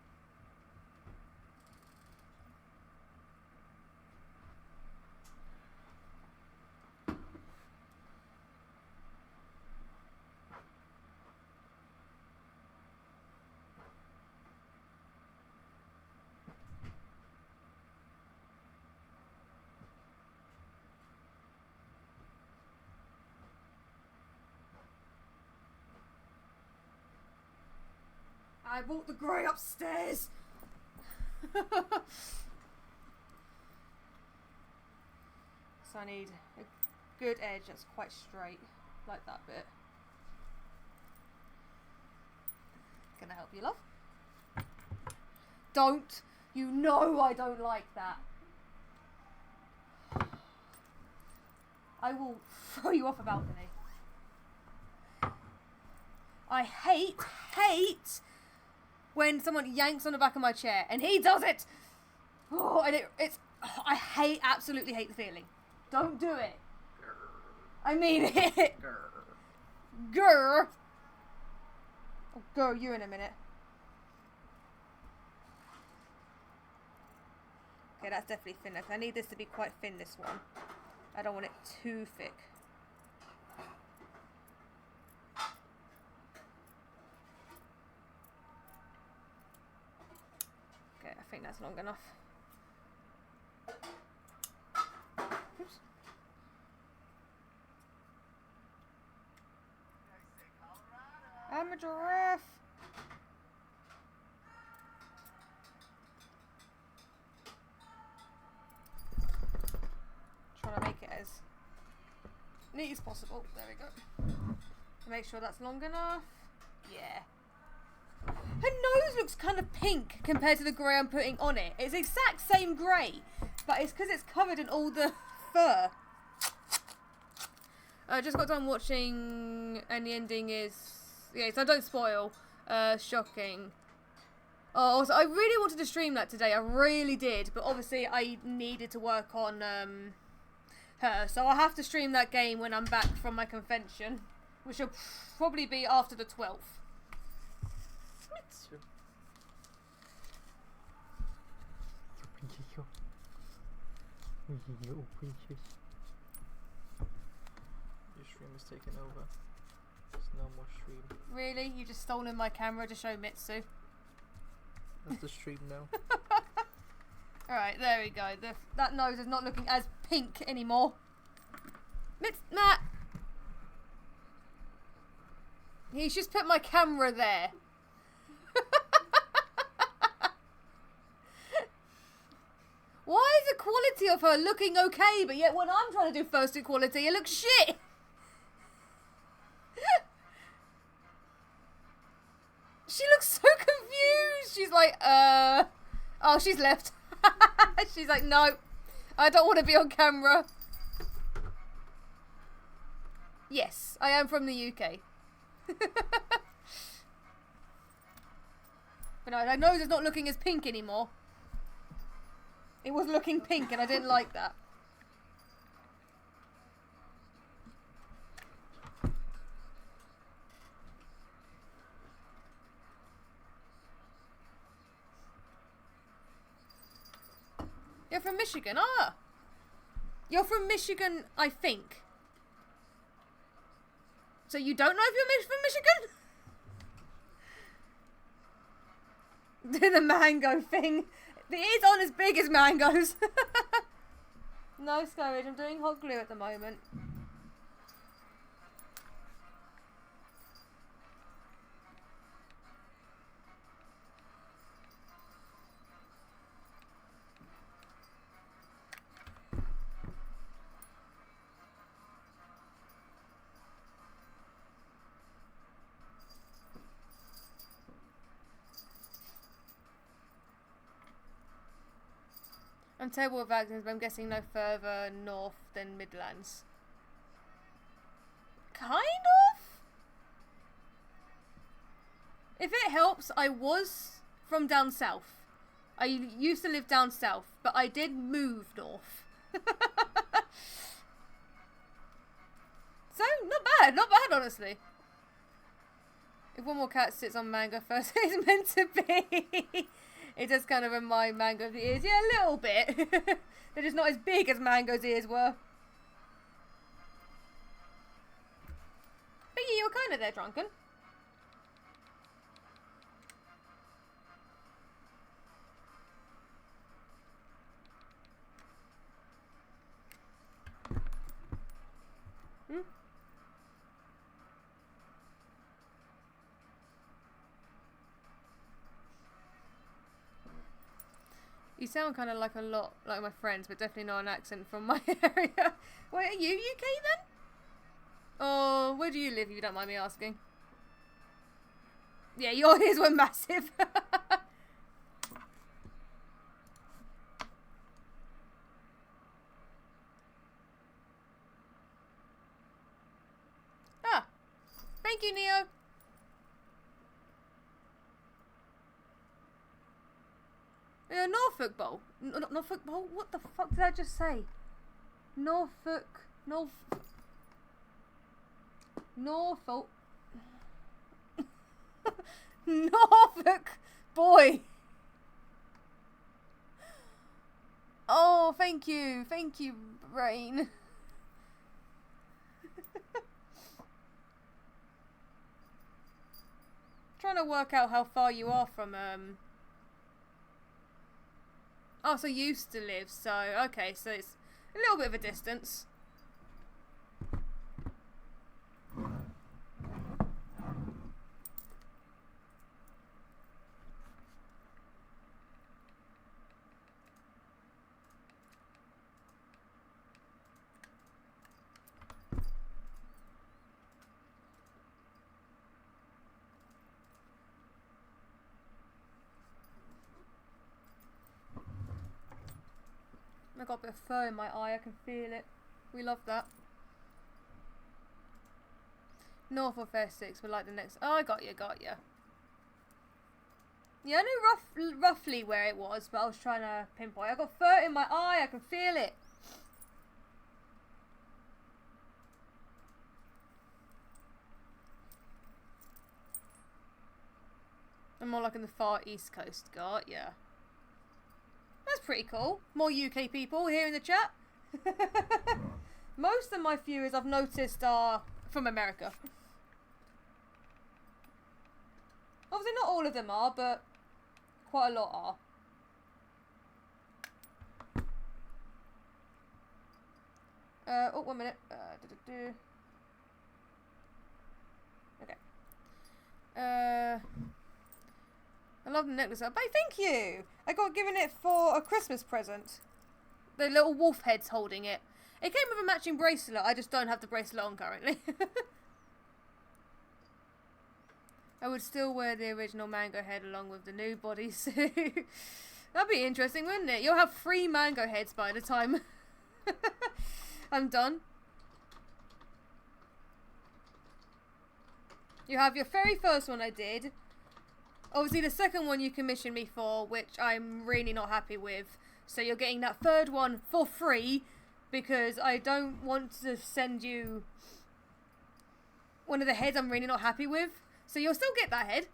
A: I brought the grey upstairs. So I need a good edge that's quite straight, like that bit. Can I help you, love? Don't. You know I don't like that. I will throw you off a balcony. I hate when someone yanks on the back of my chair, and he does it. Oh, and I absolutely hate the feeling. Don't do it. I mean it. Grr. Oh, go, you in a minute. Okay, that's definitely thinner. I need this to be quite thin, this one. I don't want it too thick. Okay, I think that's long enough. Oops. I'm a giraffe. Trying to make it as neat as possible. There we go. Make sure that's long enough. Yeah. Her nose looks kind of pink compared to the grey I'm putting on it. It's the exact same grey, but it's because it's covered in all the fur. I just got done watching, and the ending is... Yeah, so don't spoil. Shocking. Oh, also, I really wanted to stream that today. I really did, but obviously I needed to work on her. So I'll have to stream that game when I'm back from my convention, which will probably be after the 12th.
B: Your stream is taken over. There's no more stream.
A: Really? You just stolen my camera to show Mitsu?
B: That's the stream now.
A: Alright, there we go. That nose is not looking as pink anymore. Matt! He's just put my camera there. Why is the quality of her looking okay, but yet when I'm trying to do fursuit quality, it looks shit? She looks so confused. She's like, oh, she's left. She's like, no, I don't want to be on camera. Yes, I am from the UK. But no, my nose is not looking as pink anymore. It was looking pink and I didn't like that. You're from Michigan? Ah! You're from Michigan, I think. So you don't know if you're from Michigan? The mango thing. The ears aren't as big as mangoes. No scourge, I'm doing hot glue at the moment. I'm terrible with accents, but I'm guessing no further north than Midlands. Kind of? If it helps, I was from down south. I used to live down south, but I did move north. So, not bad honestly. If one more cat sits on mango first, it's meant to be. It does kind of remind Mango of the ears. Yeah, a little bit. They're just not as big as Mango's ears were. But yeah, you were kind of there, Drunken. Hmm? You sound kind of like a lot like my friends, but definitely not an accent from my area. Wait, are you UK then? Oh, where do you live, if you don't mind me asking? Yeah, your ears were massive. Ah, thank you, Neo. Norfolk Bowl. Norfolk Bowl? What the fuck did I just say? Norfolk. Norfolk. Norfolk boy. Oh, thank you. Thank you, brain. Trying to work out how far you are from Oh, so you used to live, so okay, so it's a little bit of a distance. I got a bit of fur in my eye, I can feel it. We love that. North of Essex, we're like the next. Oh, I got you. Yeah, I knew roughly where it was, but I was trying to pinpoint. I got fur in my eye, I can feel it. I'm more like in the far east coast, got ya. That's pretty cool. More UK people here in the chat. Most of my viewers I've noticed are from America. Obviously not all of them are, but quite a lot are. Oh, 1 minute. Okay. I love the necklace. But thank you! I got given it for a Christmas present. The little wolf head's holding it. It came with a matching bracelet. I just don't have the bracelet on currently. I would still wear the original mango head along with the new bodysuit. That'd be interesting, wouldn't it? You'll have 3 mango heads by the time I'm done. You have your very first one I did. Obviously the second one you commissioned me for, which I'm really not happy with. So you're getting that third one for free, because I don't want to send you one of the heads I'm really not happy with. So you'll still get that head,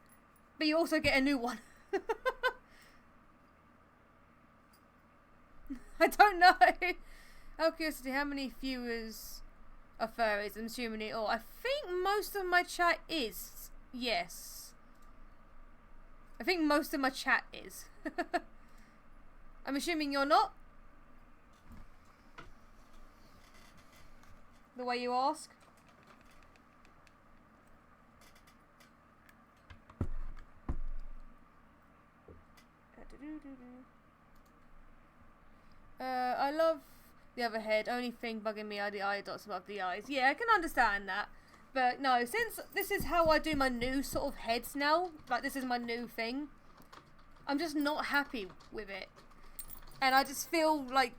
A: but you also get a new one. I don't know. Out of curiosity, how many viewers are furries? I'm assuming it all. I think most of my chat is. Yes. I think most of my chat is. I'm assuming you're not? The way you ask? I love the other head. Only thing bugging me are the eye dots above the eyes. Yeah, I can understand that. But no, since this is how I do my new sort of heads now, like this is my new thing, I'm just not happy with it. And I just feel like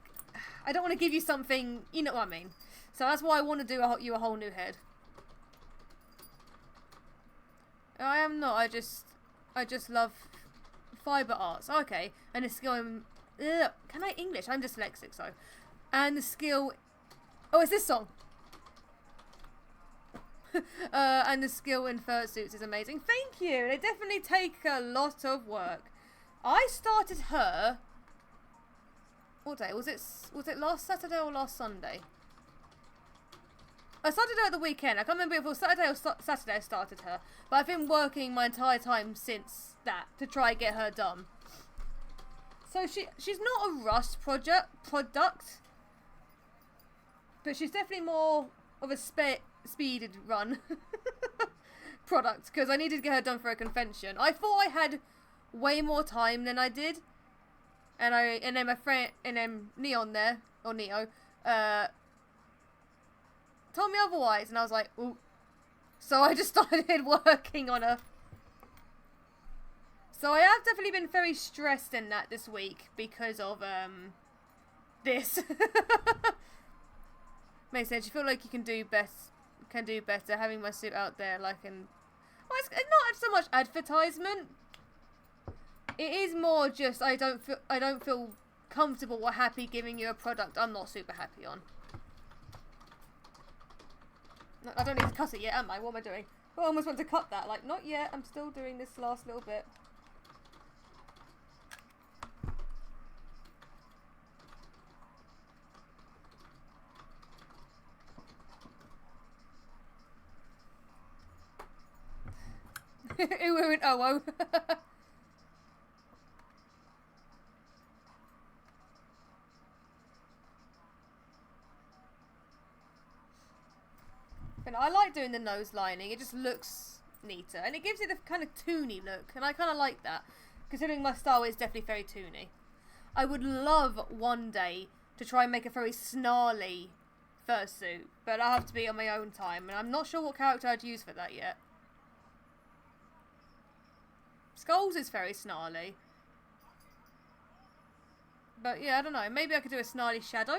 A: I don't want to give you something, you know what I mean. So that's why I want to do you a whole new head. I am not, I just love fiber arts. Okay, and the skill in, can I English? I'm dyslexic, so. And the skill, oh, it's this song. And the skill in fursuits is amazing. Thank you. They definitely take a lot of work. I started her. What day was it? Was it last Saturday or last Sunday? I started her at the weekend. I can't remember if it was Saturday or Saturday I started her. But I've been working my entire time since that to try and get her done. So she's not a Rust product, but she's definitely more of a speeded run product, because I needed to get her done for a convention. I thought I had way more time than I did, and then my friend, and then Neon there, or Neo, told me otherwise, and I was like, ooh. So I just started working on her. So I have definitely been very stressed in that this week because of this. Makes sense. You feel like you can do better having my suit out there, like in. Well, it's not so much advertisement. It is more just I don't feel comfortable or happy giving you a product I'm not super happy on. I don't need to cut it yet, am I? What am I doing? Oh, I almost want to cut that. Like, not yet. I'm still doing this last little bit. We're in oh. But I like doing the nose lining. It just looks neater, and it gives it a kind of toony look, and I kind of like that, considering my style is definitely very toony. I would love one day to try and make a very snarly fursuit, but I'll have to be on my own time, and I'm not sure what character I'd use for that yet. Skulls is very snarly. But yeah, I don't know. Maybe I could do a snarly shadow.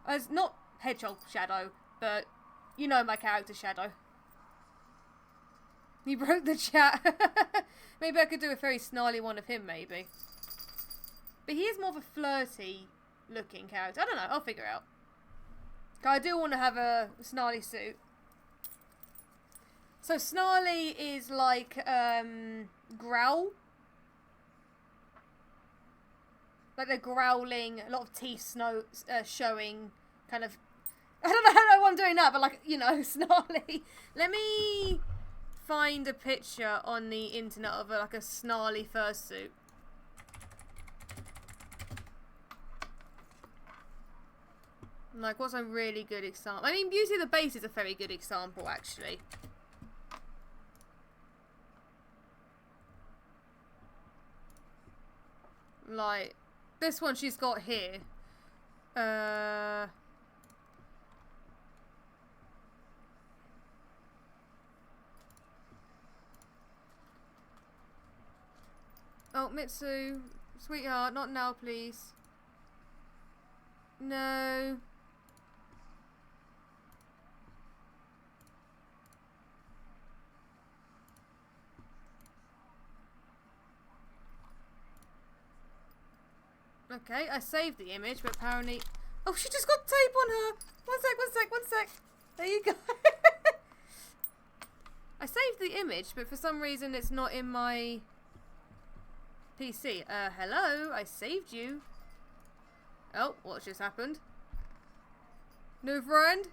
A: As not hedgehog shadow, but you know my character Shadow. He broke the chat. Maybe I could do a very snarly one of him, maybe. But he is more of a flirty looking character. I don't know. I'll figure out. I do want to have a snarly suit. So snarly is like growl. Like they're growling, a lot of teeth showing, kind of. I don't know why I'm doing that, but like, you know, snarly. Let me find a picture on the internet of like a snarly fursuit. Like, what's a really good example? I mean, Beauty of the Base is a very good example, actually. Like, this one she's got here. Oh, Mitsu. Sweetheart, not now, please. No. Okay, I saved the image, but apparently... Oh, she just got tape on her! One sec. There you go. I saved the image, but for some reason it's not in my PC. Hello? I saved you. Oh, what just happened? New friend?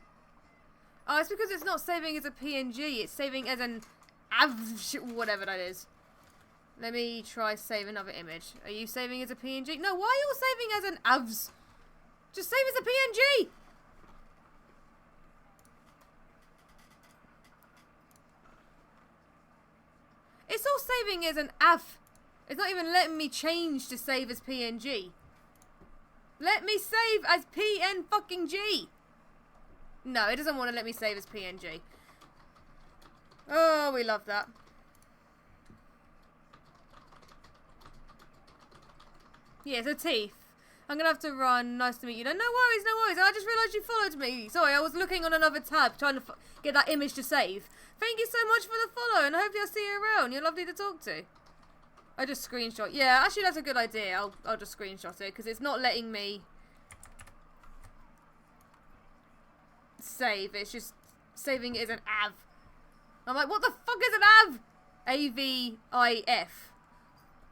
A: Oh, it's because it's not saving as a PNG. It's saving as an whatever that is. Let me try save another image. Are you saving as a PNG? No, why are you saving as an avs? Just save as a PNG! It's all saving as an AF. It's not even letting me change to save as PNG. Let me save as PN fucking G. No, it doesn't want to let me save as PNG. Oh, we love that. Yeah, so teeth. I'm going to have to run. Nice to meet you. No worries, no worries. I just realised you followed me. Sorry, I was looking on another tab trying to get that image to save. Thank you so much for the follow, and hopefully I'll see you around. You're lovely to talk to. I just screenshot. Yeah, actually that's a good idea. I'll just screenshot it, because it's not letting me save. It's just saving it as an AV. I'm like, what the fuck is an AV? A-V-I-F.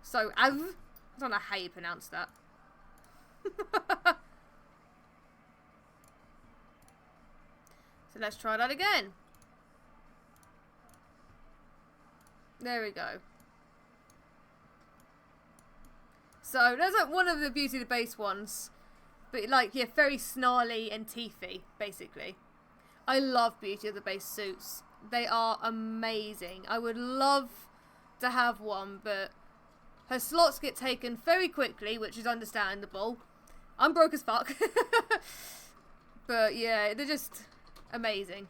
A: So, AV? I don't know how you pronounce that. So let's try that again. There we go. So there's like one of the Beauty of the Base ones, but like, yeah, very snarly and teethy, basically. I love Beauty of the Base suits. They are amazing. I would love to have one, but her slots get taken very quickly, which is understandable. I'm broke as fuck. But yeah, they're just amazing.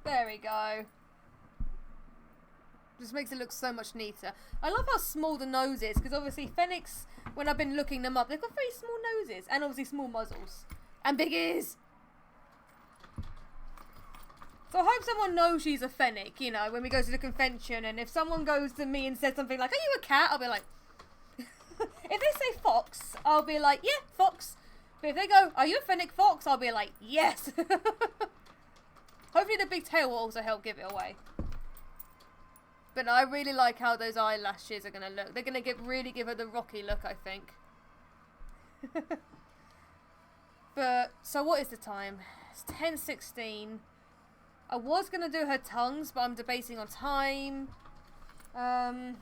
A: There we go. Just makes it look so much neater. I love how small the nose is, because obviously Fennecs, when I've been looking them up, they've got very small noses, and obviously small muzzles. And big ears! So I hope someone knows she's a Fennec, you know, when we go to the convention, and if someone goes to me and says something like, are you a cat? I'll be like... If they say fox, I'll be like, yeah, fox. But if they go, are you a Fennec fox? I'll be like, yes! Hopefully the big tail will also help give it away. But no, I really like how those eyelashes are going to look. They're going to really give her the Rocky look, I think. But, so what is the time? It's 10:16. I was going to do her tongues, but I'm debating on time. No,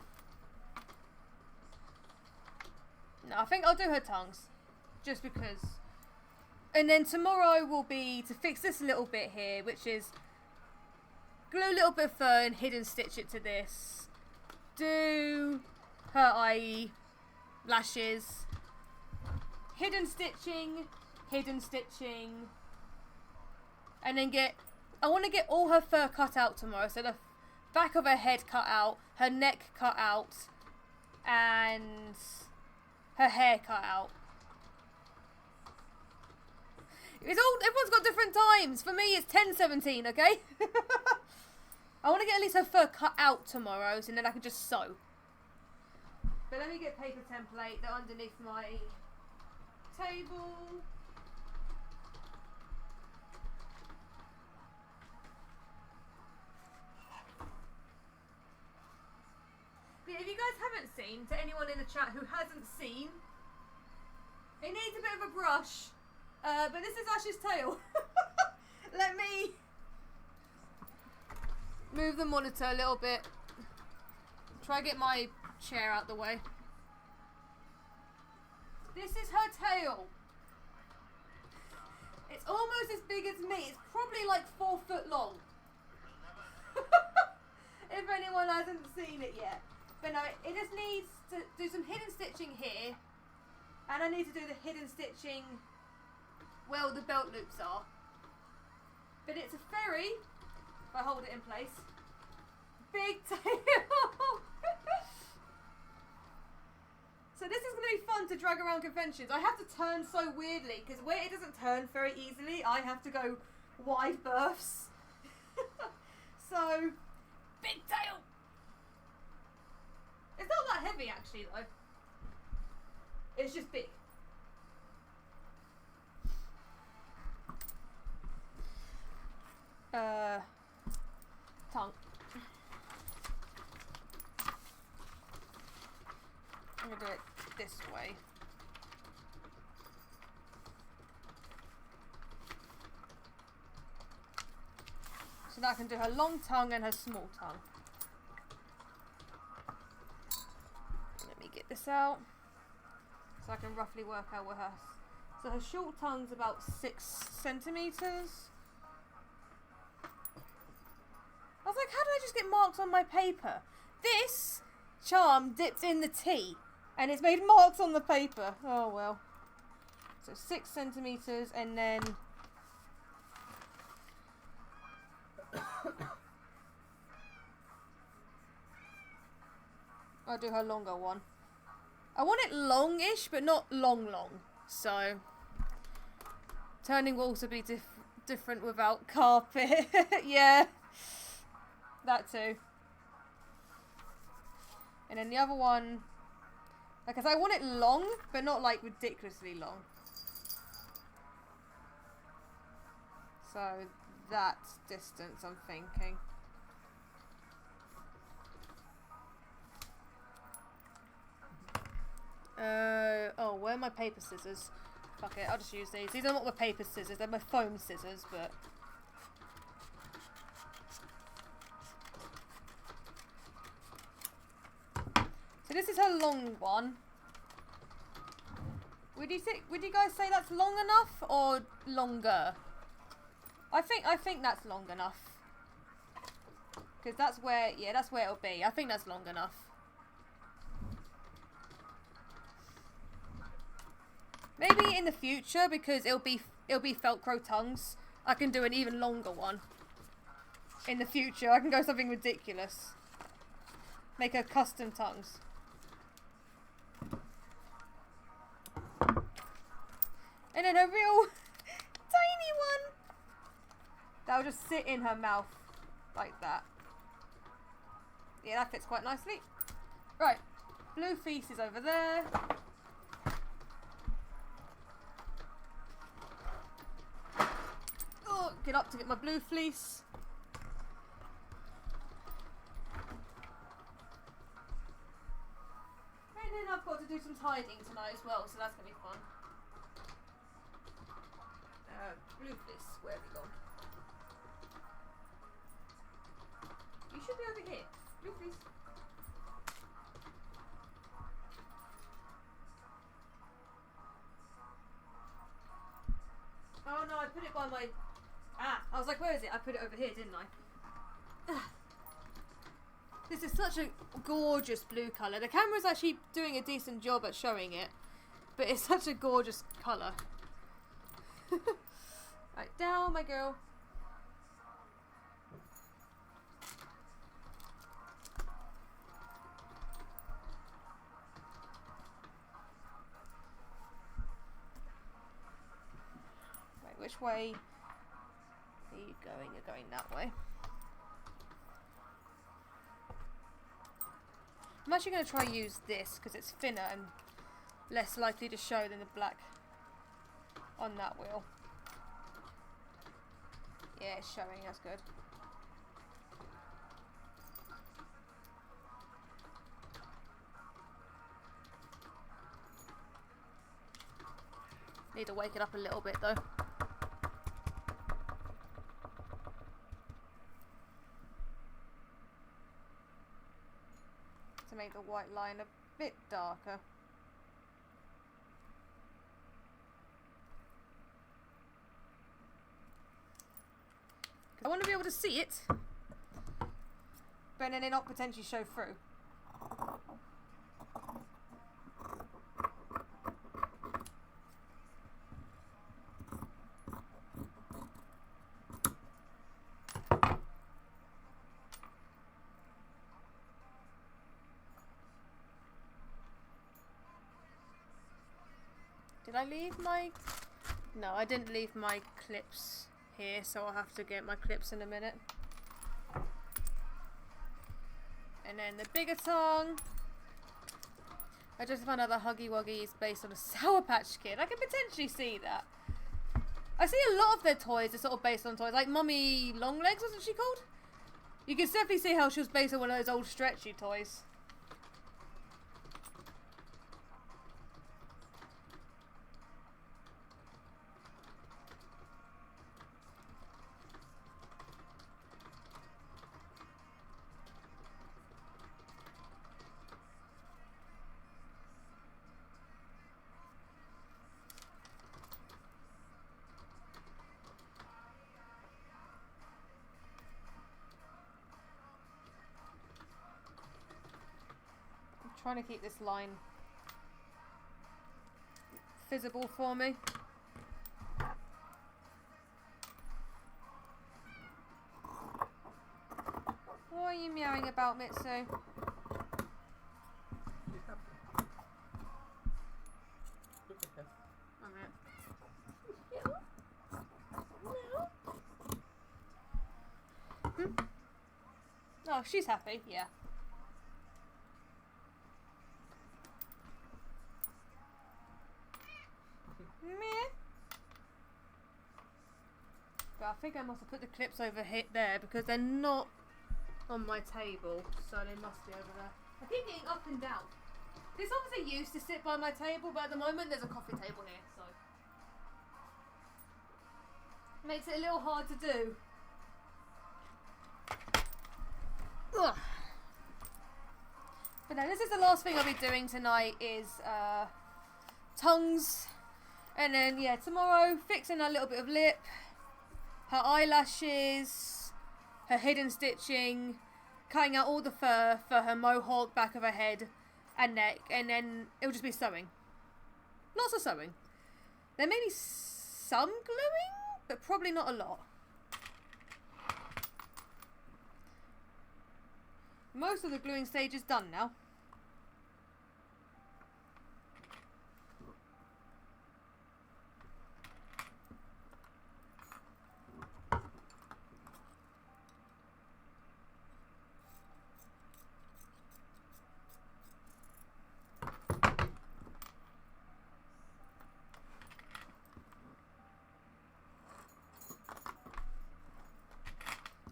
A: I think I'll do her tongues. Just because. And then tomorrow will be to fix this little bit here, which is glue a little bit of fur and hidden stitch it to this. Do her eyelashes. Hidden stitching. And then I want to get all her fur cut out tomorrow. So the back of her head cut out, her neck cut out, and her hair cut out. Everyone's got different times. For me, it's 10:17, okay? I want to get at least her fur cut out tomorrow, so then I can just sew. But let me get paper template. They're underneath my table. But if you guys haven't seen, to anyone in the chat who hasn't seen, it needs a bit of a brush. But this is Ash's tail. Let me move the monitor a little bit. Try to get my chair out the way. This is her tail. It's almost as big as me. It's probably like 4 foot long. if anyone hasn't seen it yet. But no, it just needs to do some hidden stitching here. And I need to do the hidden stitching where the belt loops are. But it's a furry, if I hold it in place. Big tail! So this is going to be fun to drag around conventions. I have to turn so weirdly, because where it doesn't turn very easily, I have to go wide berths. So, big tail! It's not that heavy actually though. It's just big. Tongue. I'm gonna do it this way. So now I can do her long tongue and her small tongue. Let me get this out so I can roughly work out what her. So her short tongue's about 6 centimeters. I was like, how did I just get marks on my paper? This charm dipped in the tea and it's made marks on the paper. Oh well. So 6 centimeters and then I'll do her longer one. I want it longish, but not long. So turning will also be different without carpet. Yeah, that too. And then the other one, because I want it long, but not like ridiculously long. So that distance, I'm thinking. Oh, where are my paper scissors? Fuck it, I'll just use these. These are not my paper scissors, they're my foam scissors, but... So this is her long one. Would you guys say that's long enough or longer? I think that's long enough. Because that's where, yeah, that's where it'll be. I think that's long enough. Maybe in the future, because it'll be Velcro tongues, I can do an even longer one. In the future, I can go something ridiculous. Make her custom tongues. And then a real tiny one that'll just sit in her mouth like that. Yeah, that fits quite nicely. Right, blue fleece is over there. Oh, get up to get my blue fleece. And then I've got to do some tidying tonight as well, so that's going to be fun. Blue fleece, where have you gone? You should be over here. Blue fleece. Oh no, I put it by my... I was like, where is it? I put it over here, didn't I? This is such a gorgeous blue colour. The camera's actually doing a decent job at showing it, but it's such a gorgeous colour. Right, down, my girl. Right, which way are you going? You're going that way. I'm actually going to try use this because it's thinner and less likely to show than the black on that wheel. Yeah, it's showing, that's good. Need to wake it up a little bit though. To make the white line a bit darker. I want to be able to see it, open and it not potentially show through? Did I leave my... No, I didn't leave my clips here, so I'll have to get my clips in a minute. And then the bigger tongue. I just found out that Huggy Wuggy is based on a Sour Patch Kid. I can potentially see that. I see a lot of their toys are sort of based on toys. Like Mummy Longlegs, wasn't she called? You can definitely see how she was based on one of those old stretchy toys. Trying to keep this line visible for me. What are you meowing about, Mitsu?
B: She's happy. Look at her.
A: Oh, she's happy, yeah. Meh. But I think I must have put the clips over there because they're not on my table, so they must be over there. I keep getting up and down. This obviously used to sit by my table, but at the moment there's a coffee table here, so makes it a little hard to do. Ugh. But no, this is the last thing I'll be doing tonight is tongues. And then, yeah, tomorrow, fixing a little bit of lip, her eyelashes, her hidden stitching, cutting out all the fur for her mohawk, back of her head and neck, and then it'll just be sewing. Lots of sewing. There may be some gluing, but probably not a lot. Most of the gluing stage is done now.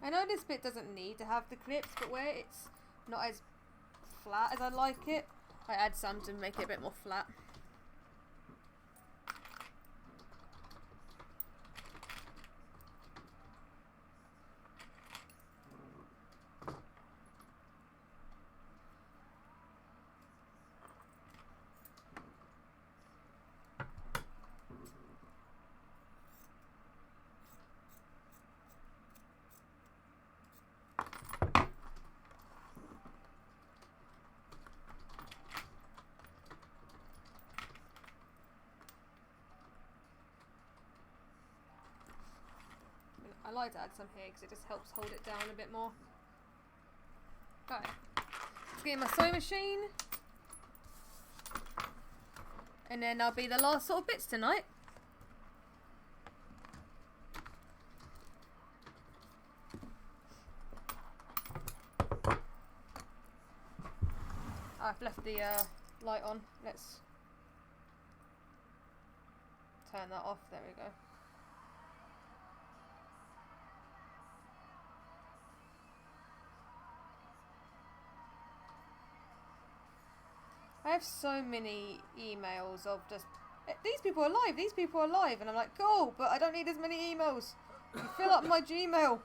A: I know this bit doesn't need to have the clips, but where it's not as flat as I like it, I add some to make it a bit more flat. I like to add some here because it just helps hold it down a bit more. Right, let's get in my sewing machine. And then that'll be the last sort of bits tonight. I've left the light on. Let's turn that off. There we go. I have so many emails of just, these people are live, these people are live, and I'm like, cool, but I don't need as many emails. You fill up my Gmail.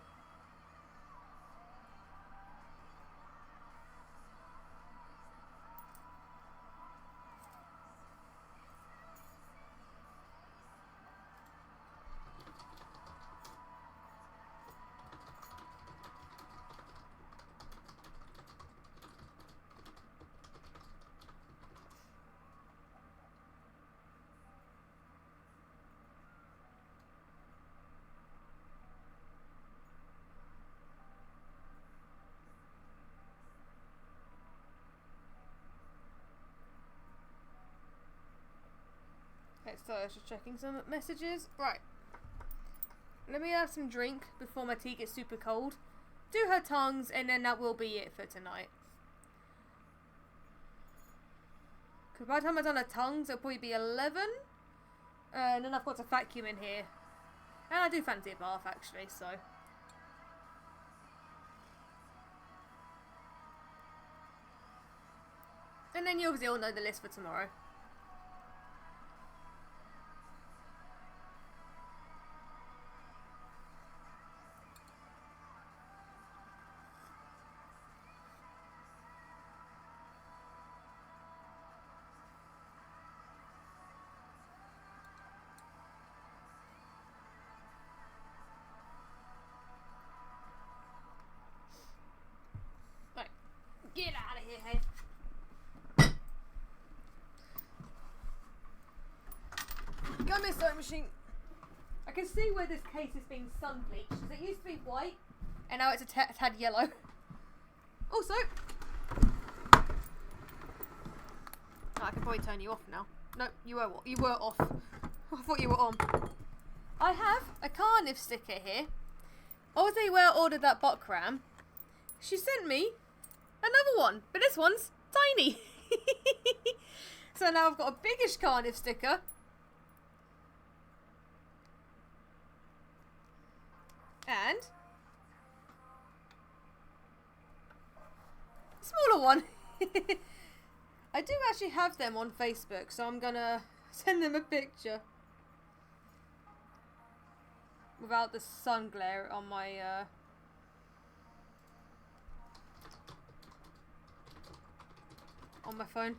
A: Okay, so I was just checking some messages. Right. Let me have some drink before my tea gets super cold. Do her tongues, and then that will be it for tonight. Because by the time I've done her tongues, it'll probably be 11. And then I've got to vacuum in here. And I do fancy a bath, actually, so. And then you obviously all know the list for tomorrow. Right. Get out of here, hey. Got me a sewing machine. I can see where this case has been sun bleached because it used to be white and now it's a tad yellow. Also, I can probably turn you off now. No, you were off. I thought you were on. I have a carniv sticker here. Obviously, where I ordered that buckram, she sent me another one, but this one's tiny. So now I've got a biggish carniv sticker. And smaller one. I do actually have them on Facebook, so I'm gonna send them a picture without the sun glare on my phone.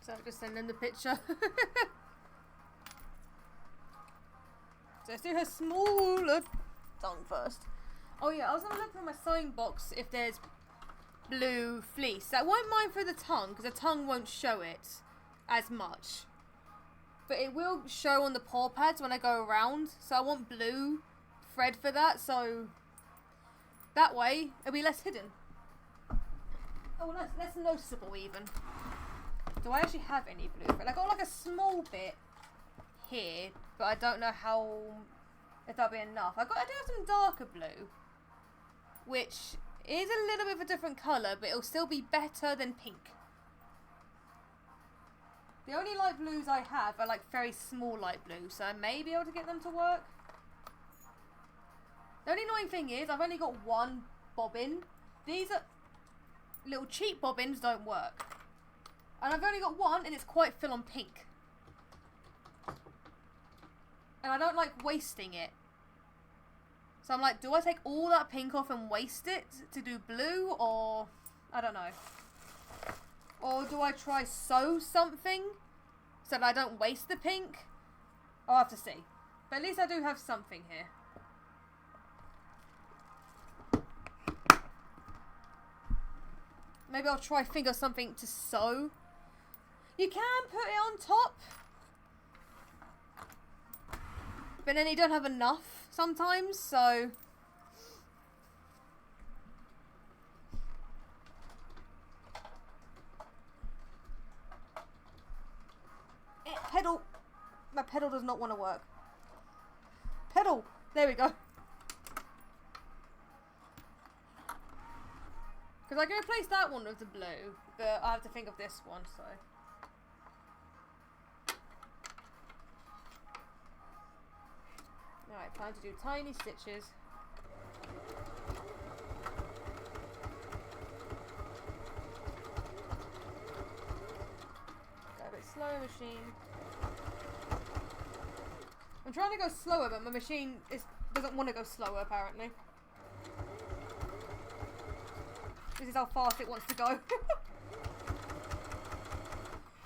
A: So I'll just send them the picture. So let's do her smaller tongue first. Oh yeah, I was gonna look through my sewing box if there's blue fleece. I won't mind for the tongue because the tongue won't show it as much. But it will show on the paw pads when I go around. So I want blue thread for that, so that way it'll be less hidden. Oh, less noticeable even. Do I actually have any blue thread? I got like a small bit here, but I don't know if that'll be enough. I do have some darker blue, which is a little bit of a different colour, but it'll still be better than pink. The only light blues I have are like very small light blue, so I may be able to get them to work. The only annoying thing is I've only got one bobbin. These are little cheap bobbins, don't work. And I've only got one, and it's quite full on pink. And I don't like wasting it. So I'm like, do I take all that pink off and waste it to do blue, or I don't know. Or do I try sew something so that I don't waste the pink? I'll have to see. But at least I do have something here. Maybe I'll try think of something to sew. You can put it on top, but then you don't have enough sometimes, so pedal. My pedal does not want to work. Pedal. There we go. Because I can replace that one with the blue, but I have to think of this one, so. Alright, time to do tiny stitches. Go a bit slower, machine. I'm trying to go slower, but my machine doesn't want to go slower, apparently. This is how fast it wants to go.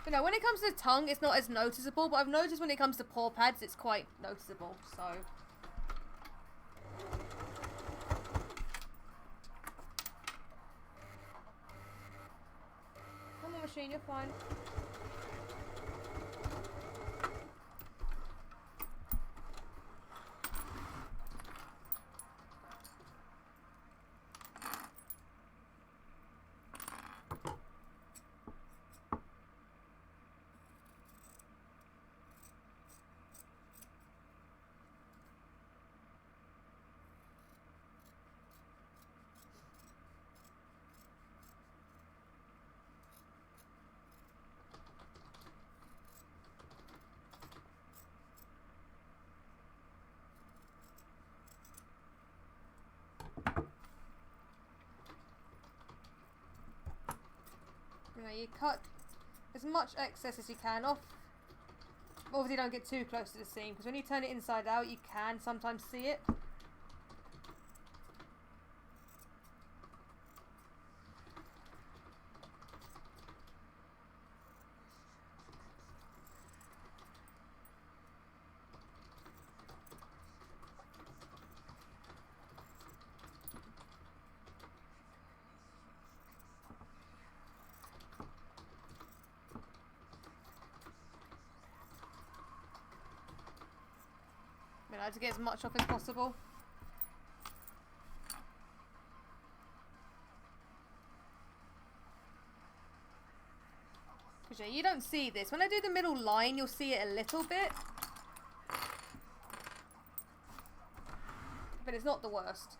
A: But no, when it comes to the tongue, it's not as noticeable, but I've noticed when it comes to paw pads, it's quite noticeable, so. machine, you're fine. You cut as much excess as you can off. Obviously don't get too close to the seam, because when you turn it inside out you can sometimes see it. I like to get as much off as possible. Because yeah, you don't see this. When I do the middle line, you'll see it a little bit. But it's not the worst.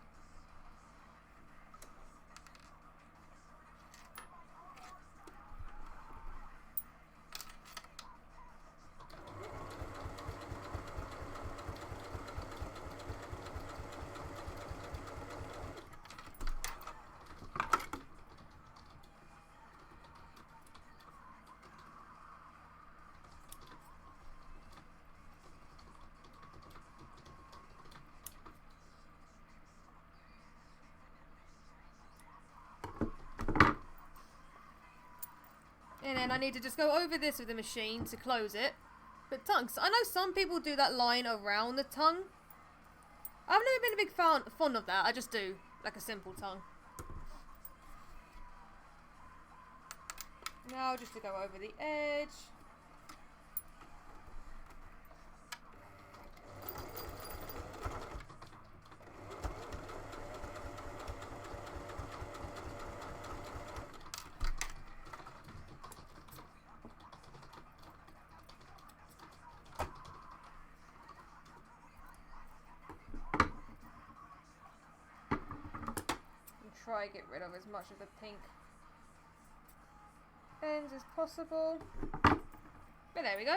A: And then I need to just go over this with the machine to close it. But tongues, I know some people do that line around the tongue. I've never been a big fond of that. I just do like a simple tongue. Now just to go over the edge. Try get rid of as much of the pink ends as possible. But there we go.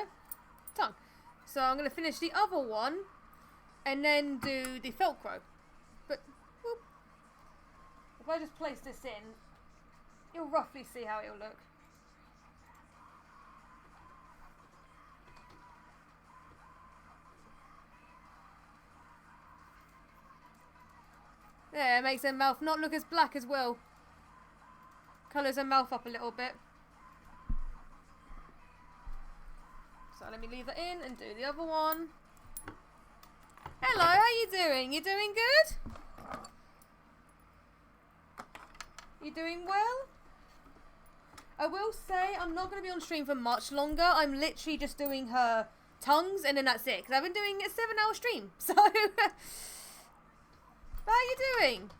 A: Tongue. So I'm going to finish the other one and then do the Velcro. But whoop, if I just place this in, you'll roughly see how it'll look. Yeah, it makes her mouth not look as black as well. Colours her mouth up a little bit. So let me leave that in and do the other one. Hello, how you doing? You doing good? You doing well? I will say I'm not going to be on stream for much longer. I'm literally just doing her tongues and then that's it. Because I've been doing a 7-hour stream. So... How are you doing?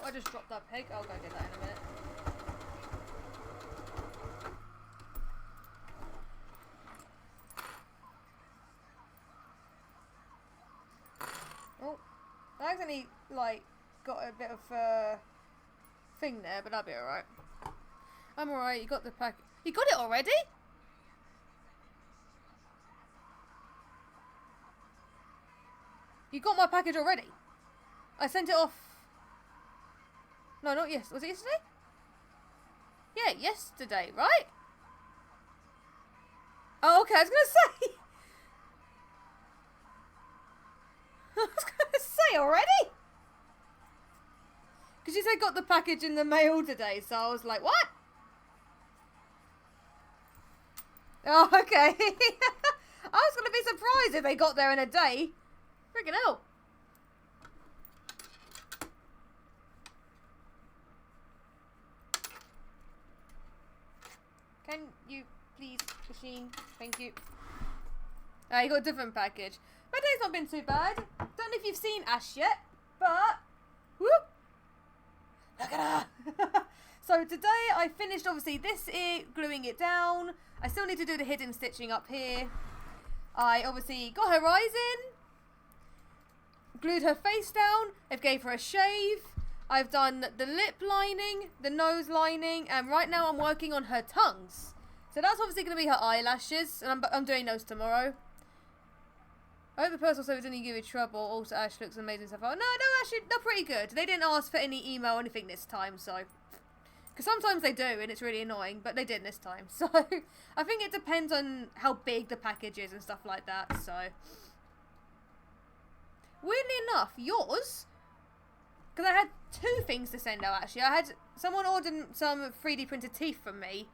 A: I just dropped that peg. I'll go get that in a minute. Oh, I accidentally like got a bit of thing there, but that'll be alright. I'm alright. You got the pack. You got it already? You got my package already. I sent it off. No, not yes. Was it yesterday? Yeah, yesterday, right? Oh, okay. I was gonna say. I was gonna say already. Because you said got the package in the mail today, so I was like, what? Oh, okay. I was gonna be surprised if they got there in a day. Freaking hell. Can you please, machine? Thank you. You got a different package. My day's not been too bad. Don't know if you've seen Ash yet, but whoop! Look at her. So today I finished obviously this gluing it down. I still need to do the hidden stitching up here. I obviously got her eyes in, glued her face down. I've gave her a shave. I've done the lip lining, the nose lining, and right now I'm working on her tongues. So that's obviously going to be her eyelashes, and I'm doing those tomorrow. I hope the personal service didn't give you trouble. Also, Ash looks amazing so far. No, actually, they're pretty good. They didn't ask for any email or anything this time, so... Because sometimes they do, and it's really annoying, but they didn't this time. So, I think it depends on how big the package is and stuff like that, so... Weirdly enough, yours... Because I had 2 things to send out, actually. I had someone ordered some 3D printed teeth from me.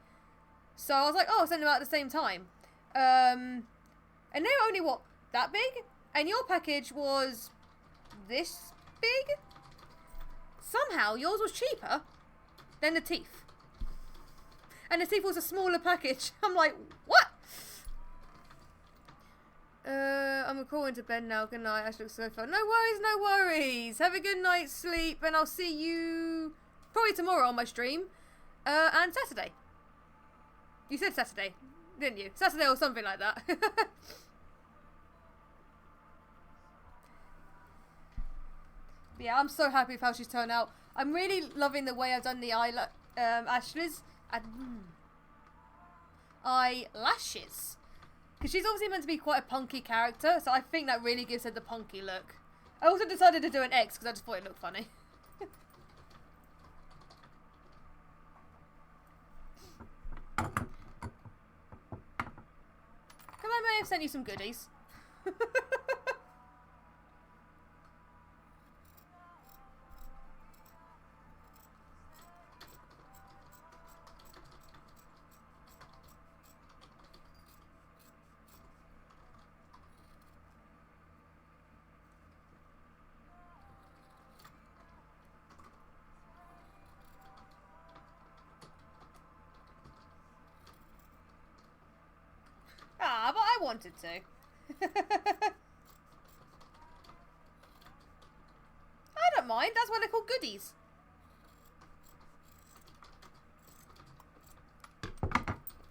A: So I was like, oh, I'll send them out at the same time. And they're only, what, that big? And your package was this big? Somehow, yours was cheaper than the teeth. And the teeth was a smaller package. I'm like, what? I'm recording to bed now. Good night. Ash looks so fun. No worries, no worries. Have a good night's sleep, and I'll see you probably tomorrow on my stream. And Saturday. You said Saturday, didn't you? Saturday or something like that. Yeah, I'm so happy with how she's turned out. I'm really loving the way I've done the eyelashes. Eyelashes. Because she's obviously meant to be quite a punky character, so I think that really gives her the punky look. I also decided to do an X because I just thought it looked funny. Because I may have sent you some goodies. Ah, but I wanted to. I don't mind. That's why they're called goodies.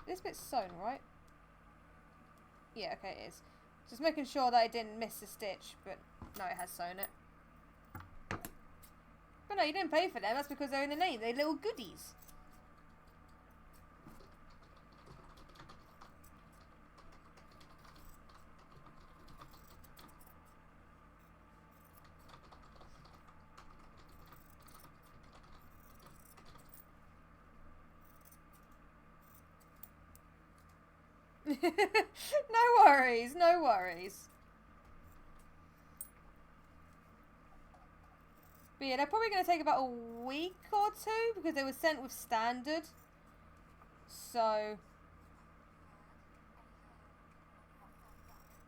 A: This bit's sewn, right? Yeah, okay, it is. Just making sure that I didn't miss a stitch, but no, it has sewn it. But no, you didn't pay for them. That's because they're in the name. They're little goodies. No worries, no worries. But yeah, they're probably going to take about a week or 2 because they were sent with standard. So...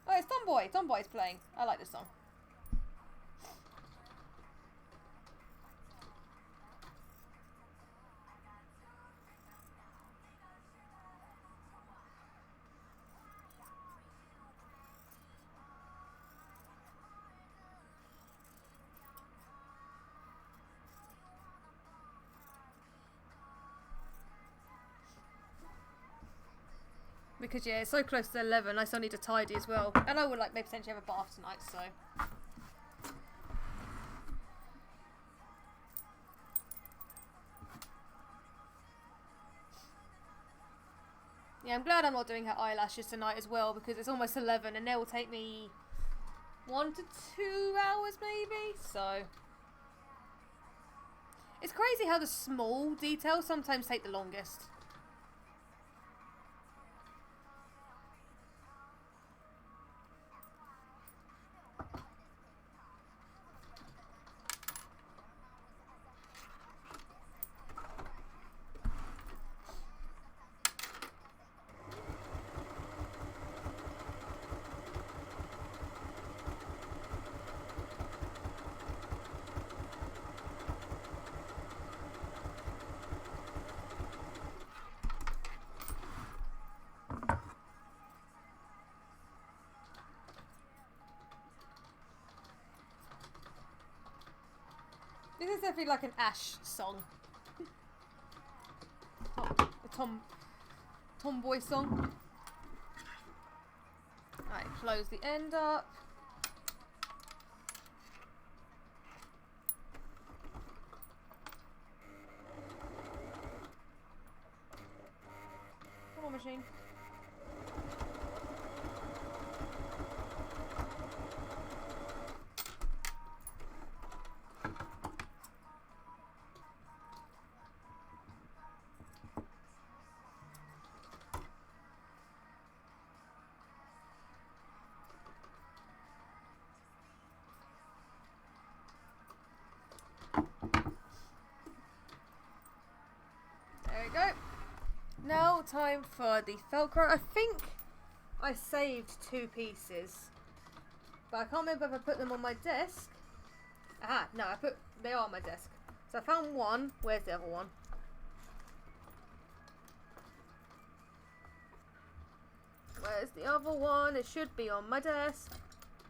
A: Oh, it's Tomboy. Tomboy's playing. I like this song. Because yeah, it's so close to 11, I still need to tidy as well. And I would like maybe potentially have a bath tonight, so... Yeah, I'm glad I'm not doing her eyelashes tonight as well, because it's almost 11 and they will take me... 1 to 2 hours maybe, so it's crazy how the small details sometimes take the longest. This is definitely like an Ash song. A tomboy song. Alright, close the end up. Come on, machine. There we go. Now time for the Velcro. I think I saved 2 pieces, but I can't remember if I put them on my desk. Ah, no, they are on my desk. So I found one. Where's the other one? Where's the other one? It should be on my desk,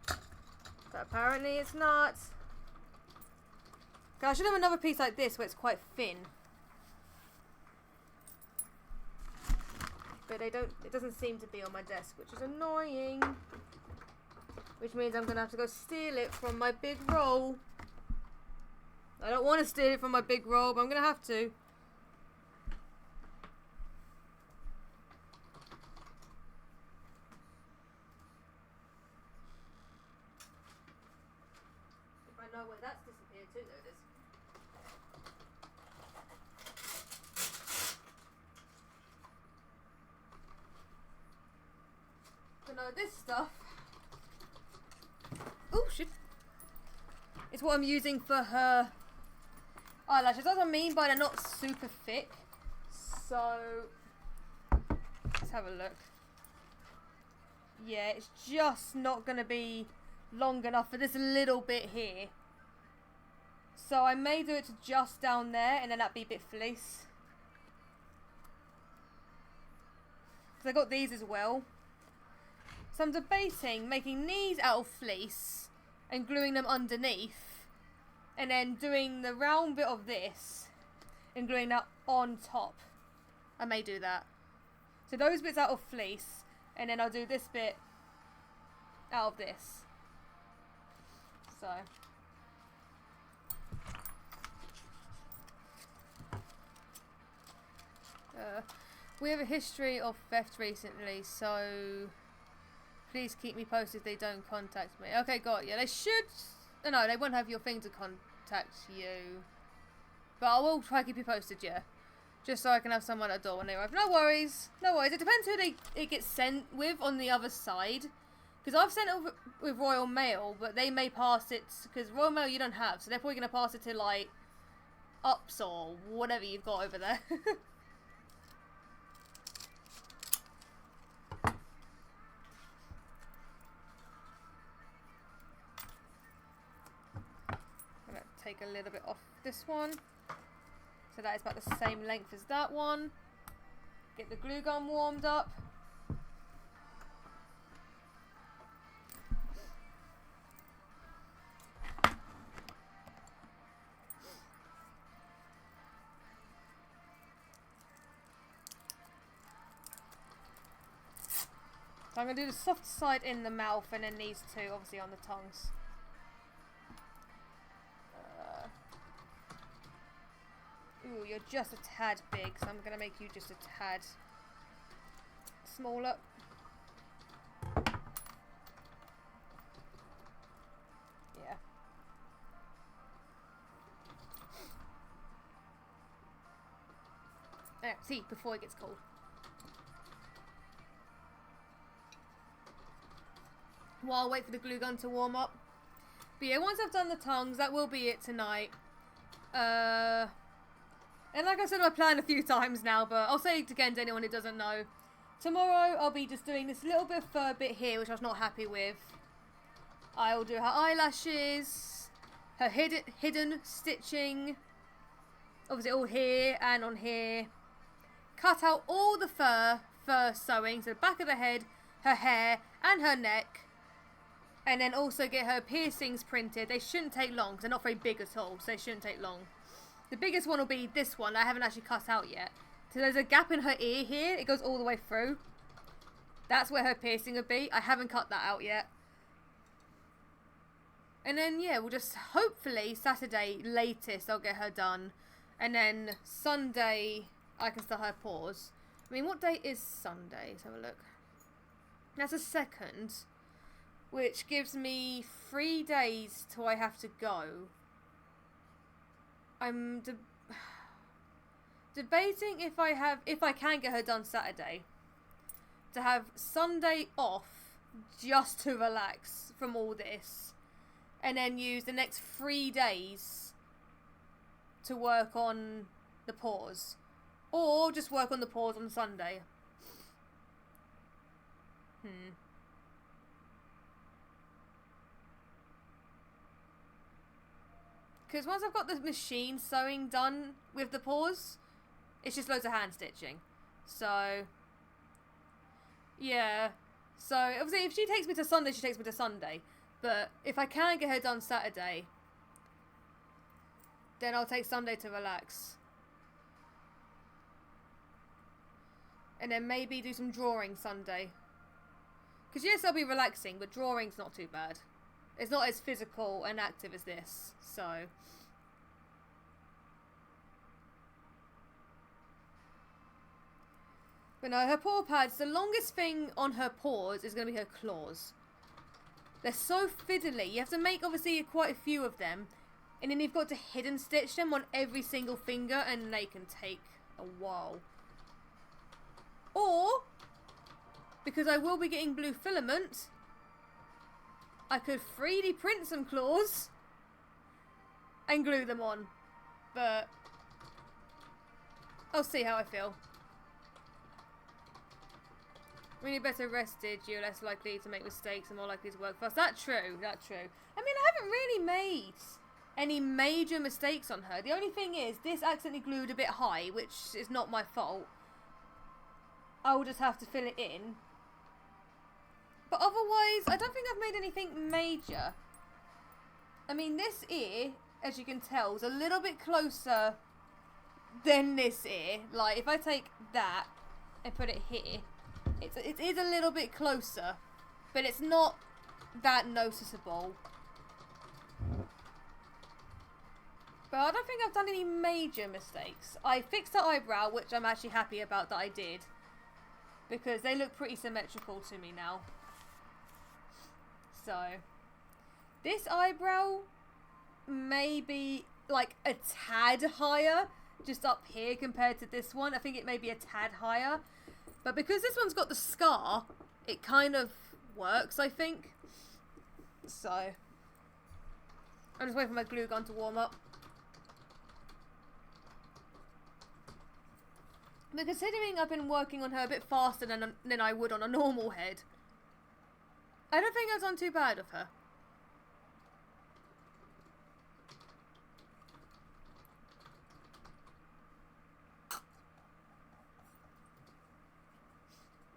A: but apparently it's not. I should have another piece like this where it's quite thin. But it doesn't seem to be on my desk, which is annoying. Which means I'm going to have to go steal it from my big roll. I don't want to steal it from my big roll, but I'm going to have to. If I know where that's disappeared too, there it is. So now this stuff, oh shit, it's what I'm using for her eyelashes. That's what I mean by they're not super thick. So let's have a look. Yeah, it's just not going to be long enough for this little bit here. So I may do it to just down there, and then that'd be a bit fleece. Because I got these as well. So I'm debating making these out of fleece and gluing them underneath, and then doing the round bit of this and gluing that on top. I may do that. So those bits out of fleece, and then I'll do this bit out of this. So we have a history of theft recently, so please keep me posted if they don't contact me. Okay, got you. They should. No, they won't have your thing to contact you. But I will try to keep you posted, yeah. Just so I can have someone at the door when they arrive. No worries. No worries. It depends who it gets sent with on the other side. Because I've sent it with Royal Mail, but they may pass it. Because Royal Mail you don't have. So they're probably going to pass it to, like, Ups or whatever you've got over there. Take a little bit off this one, so that is about the same length as that one. Get the glue gun warmed up. So I'm going to do the soft side in the mouth, and then these two obviously on the tongues. Ooh, you're just a tad big, so I'm going to make you just a tad smaller. See, before it gets cold. While I wait for the glue gun to warm up. But yeah, once I've done the tongues, that will be it tonight. And like I said, I plan a few times now, but I'll say it again to anyone who doesn't know. Tomorrow, I'll be just doing this little bit of fur bit here, which I was not happy with. I'll do her eyelashes, her hidden stitching, obviously all here and on here. Cut out all the fur sewing, so the back of the head, her hair, and her neck. And then also get her piercings printed. They shouldn't take long, because they're not very big at all, so they shouldn't take long. The biggest one will be this one that I haven't actually cut out yet. So there's a gap in her ear here. It goes all the way through. That's where her piercing would be. I haven't cut that out yet. And then, yeah, we'll just hopefully Saturday latest I'll get her done. And then Sunday I can start her paws. I mean, what day is Sunday? Let's have a look. That's a 2nd. Which gives me 3 days till I have to go. I'm debating if I can get her done Saturday. To have Sunday off just to relax from all this. And then use the next 3 days to work on the paws. Or just work on the paws on Sunday. Because once I've got the machine sewing done with the paws, it's just loads of hand stitching. So, yeah. So, obviously, if she takes me to Sunday, she takes me to Sunday. But if I can get her done Saturday, then I'll take Sunday to relax. And then maybe do some drawing Sunday. Because yes, I'll be relaxing, but drawing's not too bad. It's not as physical and active as this, so. But no, her paw pads, the longest thing on her paws is going to be her claws. They're so fiddly. You have to make, obviously, quite a few of them. And then you've got to hidden stitch them on every single finger, and they can take a while. Or, because I will be getting blue filament, I could 3D print some claws and glue them on. But I'll see how I feel. When you're better rested, you're less likely to make mistakes and more likely to work fast. That's true, that's true. I mean, I haven't really made any major mistakes on her. The only thing is, this accidentally glued a bit high, which is not my fault. I will just have to fill it in. But otherwise, I don't think I've made anything major. I mean, this ear, as you can tell, is a little bit closer than this ear. Like, if I take that and put it here, it is a little bit closer, but it's not that noticeable. But I don't think I've done any major mistakes. I fixed her eyebrow, which I'm actually happy about that I did, because they look pretty symmetrical to me now. So, this eyebrow may be like a tad higher, just up here compared to this one. I think it may be a tad higher. But because this one's got the scar, it kind of works, I think. So, I'm just waiting for my glue gun to warm up. But considering I've been working on her a bit faster than I would on a normal head, I don't think I've done too bad of her.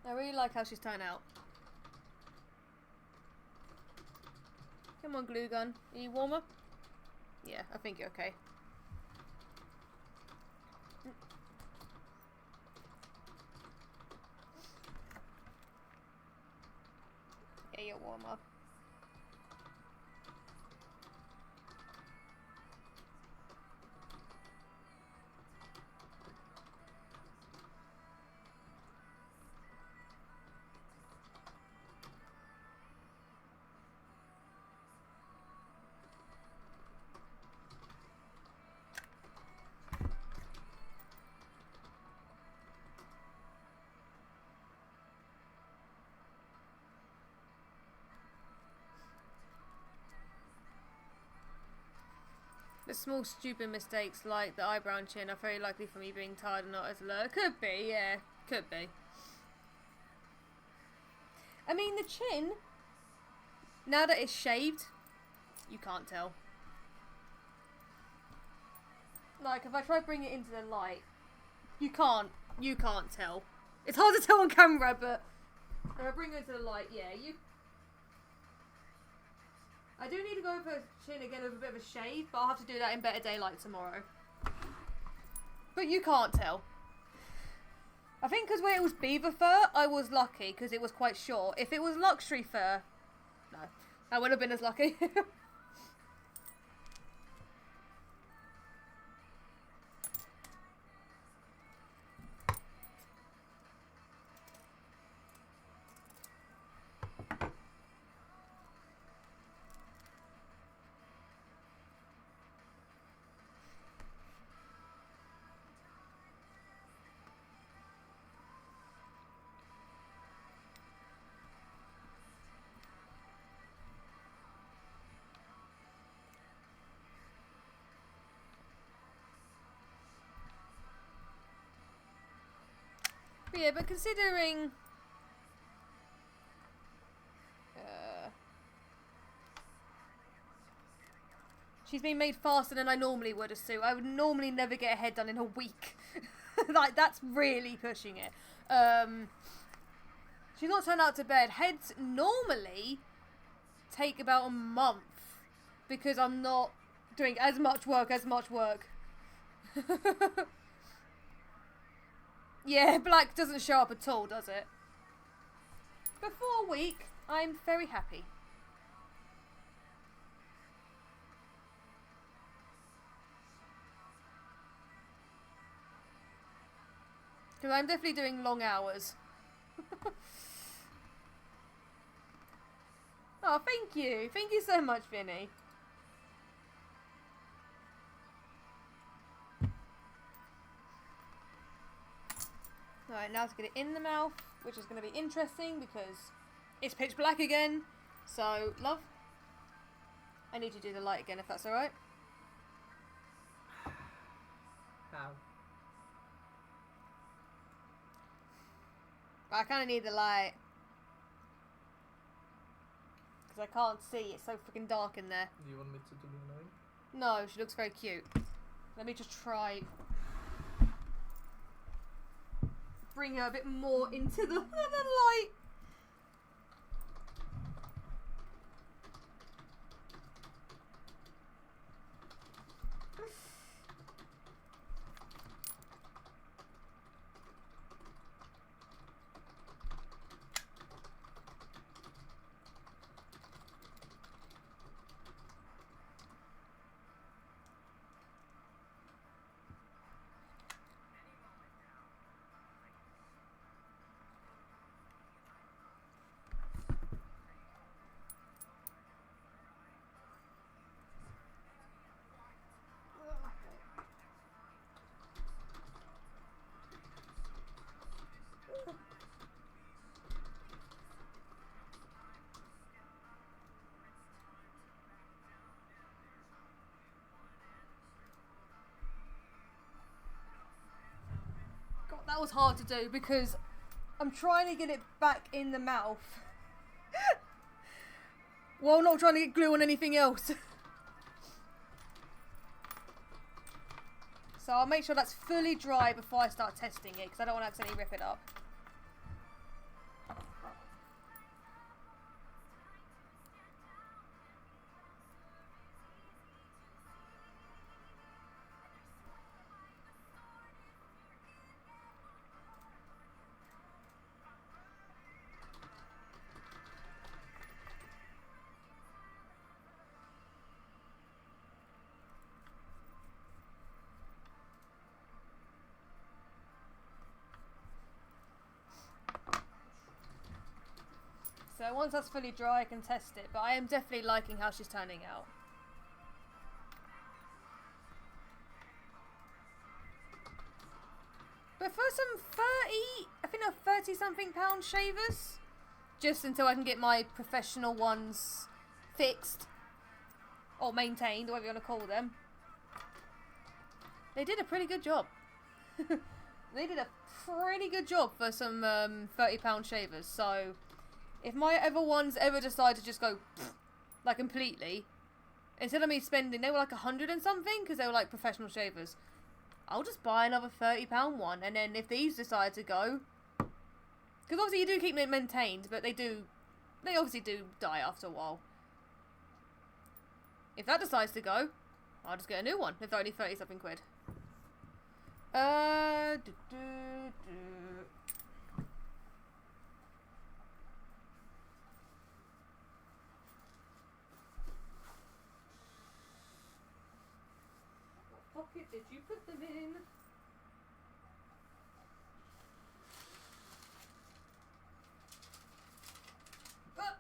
A: I really like how she's turned out. Come on, glue gun. Are you warmer? Yeah, I think you're okay. Yeah, you're warmer. But small stupid mistakes like the eyebrow and chin are very likely from me being tired and not as alert. Could be, yeah. Could be. I mean, the chin, now that it's shaved, you can't tell. Like, if I try to bring it into the light, you can't tell. It's hard to tell on camera, but if I bring it into the light, yeah, you... I do need to go over chin again with a bit of a shave, but I'll have to do that in better daylight tomorrow. But you can't tell. I think because where it was beaver fur, I was lucky because it was quite short. If it was luxury fur, no, I wouldn't have been as lucky. But yeah, but considering... she's been made faster than I normally would as Sue. I would normally never get a head done in a week. Like, that's really pushing it. She's not turned out to bed. Heads normally take about a month because I'm not doing as much work. Yeah, black doesn't show up at all, does it? But for a week, I'm very happy. Because I'm definitely doing long hours. Oh, thank you. Thank you so much, Vinny. Alright, now to get it in the mouth, which is going to be interesting because it's pitch black again. So, love, I need to do the light again if that's alright.
B: How?
A: I kind of need the light. Because I can't see, it's so freaking dark in there.
B: Do you want me to do annoying?
A: No, she looks very cute. Let me just try... bring her a bit more into the light. That was hard to do because I'm trying to get it back in the mouth while not trying to get glue on anything else. So I'll make sure that's fully dry before I start testing it because I don't want to accidentally rip it up. So once that's fully dry, I can test it. But I am definitely liking how she's turning out. But for some 30 something pound shavers, just until I can get my professional ones fixed or maintained, whatever you want to call them, They did a pretty good job. They did a pretty good job for some £30 shavers. So, if my other ones ever decide to just go like completely, instead of me spending, they were like 100 and something because they were like professional shavers. I'll just buy another £30 one, and then if these decide to go, because obviously you do keep them maintained, but they obviously do die after a while. If that decides to go, I'll just get a new one if they're only 30 something quid. What pocket did you put them in? Ah!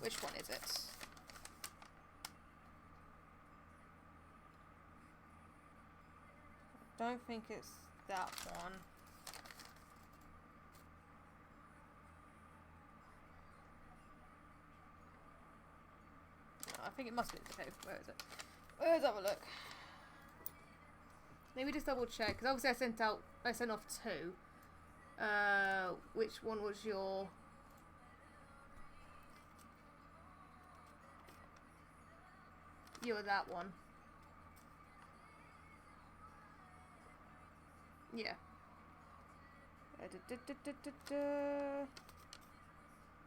A: Which one is it? I don't think it's that one. No, I think it must be. Okay, where is it? Let's have a look. Let me just double check, because obviously I sent off 2. Which one was your... You were that one. Yeah.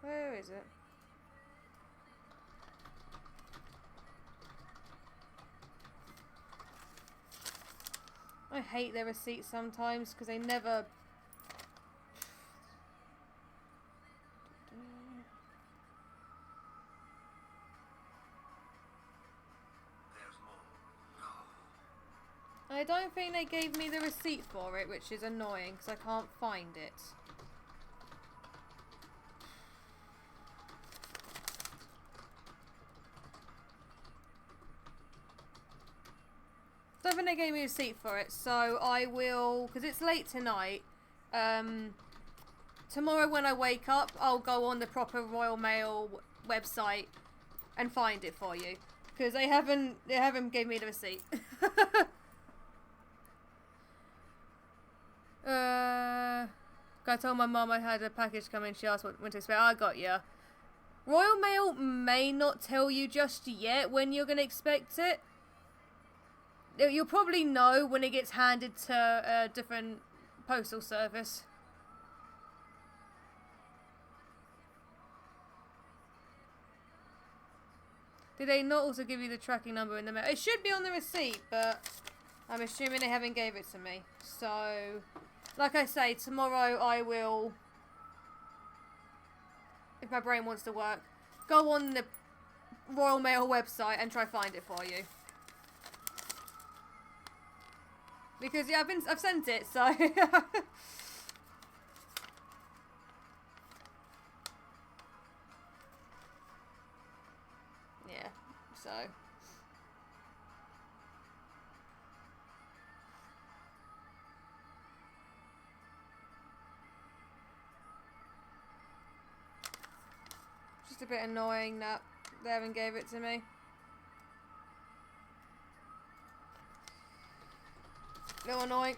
A: Where is it? I hate their receipts sometimes because they never... I don't think they gave me the receipt for it, which is annoying because I can't find it. Don't think they gave me a receipt for it, so I will, because it's late tonight, tomorrow when I wake up, I'll go on the proper Royal Mail website and find it for you, because they haven't gave me the receipt. I told my mum I had a package coming. She asked when to expect. I got ya. Royal Mail may not tell you just yet when you're going to expect it. You'll probably know when it gets handed to a different postal service. Did they not also give you the tracking number in the mail? It should be on the receipt, but I'm assuming they haven't gave it to me. So, like I say, tomorrow I will, if my brain wants to work, go on the Royal Mail website and try find it for you. Because yeah, I've sent it, so yeah, so just a bit annoying that they haven't gave it to me. Little annoying.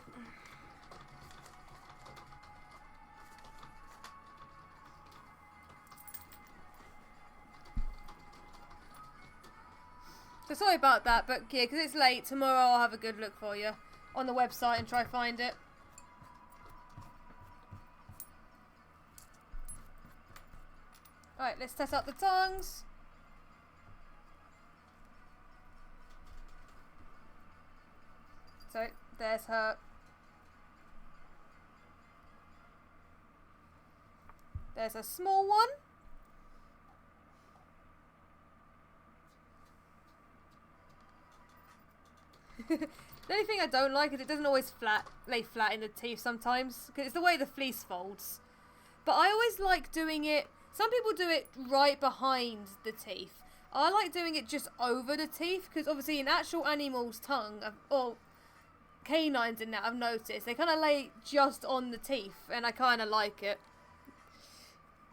A: So sorry about that, but yeah, because it's late, tomorrow I'll have a good look for you on the website and try find it. Alright, let's test out the tongues. So, there's her. There's a small one. The only thing I don't like is it doesn't always lay flat in the teeth sometimes. Because it's the way the fleece folds. But I always like doing it. Some people do it right behind the teeth. I like doing it just over the teeth. Because obviously an actual animal's tongue, or canines in that, I've noticed they kind of lay just on the teeth, and I kind of like it.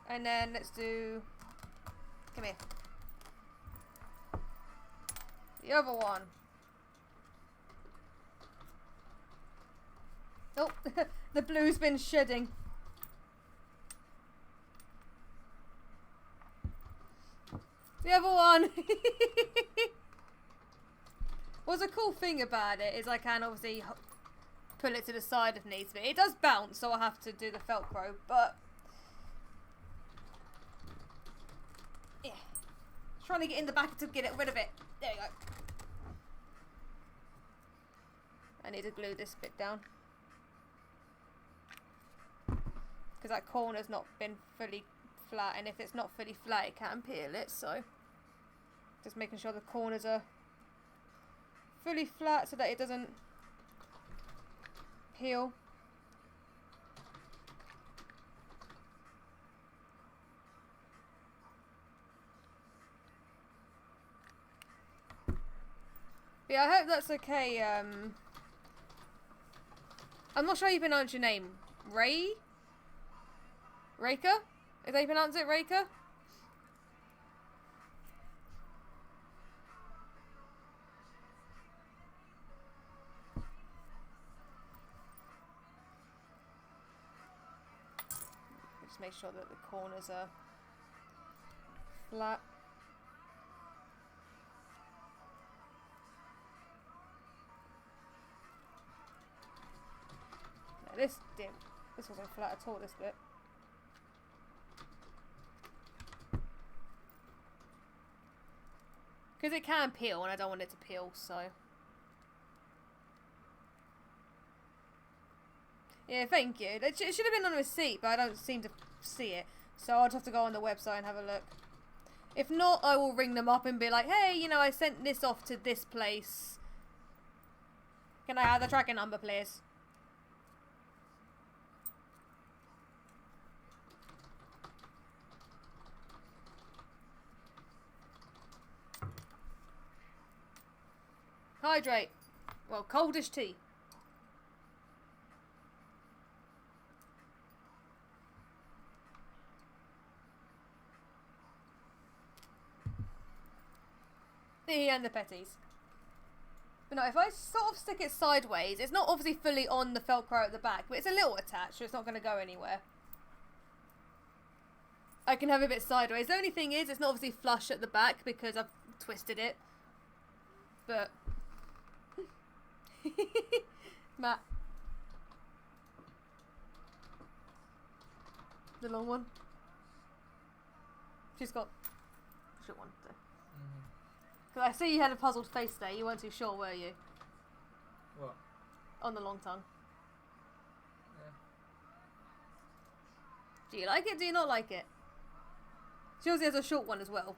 A: And then let's do, come here, The other one. Oh, the blue's been shedding. The other one. What's a cool thing about it is I can obviously pull it to the side if needs be. It does bounce, so I have to do the Velcro, but yeah. Trying to get in the back to get rid of it. There you go. I need to glue this bit down. Because that corner's not been fully flat, and if it's not fully flat it can peel it, so just making sure the corners are fully flat so that it doesn't peel. But yeah, I hope that's okay. I'm not sure how you pronounce your name. Ray? Reika? Is that how you pronounce it? Reika? Just make sure that the corners are flat. No, this wasn't flat at all, this bit. Because it can peel and I don't want it to peel, so. Yeah, thank you. It should have been on a receipt, but I don't seem to see it. So I'll just have to go on the website and have a look. If not, I will ring them up and be like, hey, you know, I sent this off to this place. Can I have the tracking number, please? Hydrate. Well, coldish tea. And the petties. But no, if I sort of stick it sideways, it's not obviously fully on the Velcro at the back, but it's a little attached, so it's not going to go anywhere. I can have it a bit sideways. The only thing is, it's not obviously flush at the back because I've twisted it. But Matt. The long one. She's got the short one. So. Because I see you had a puzzled face there. You weren't too sure, were you?
B: What?
A: On the long tongue.
B: Yeah.
A: Do you like it? Do you not like it? She also has a short one as well.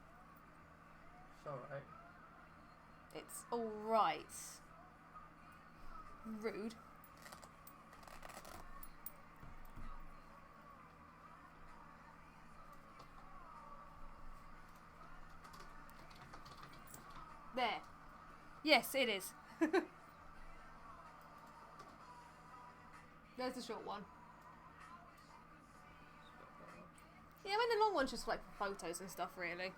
B: It's alright.
A: It's alright. Rude. There. Yes, it is. There's the short one. Yeah, I mean the long one's just like for photos and stuff, really.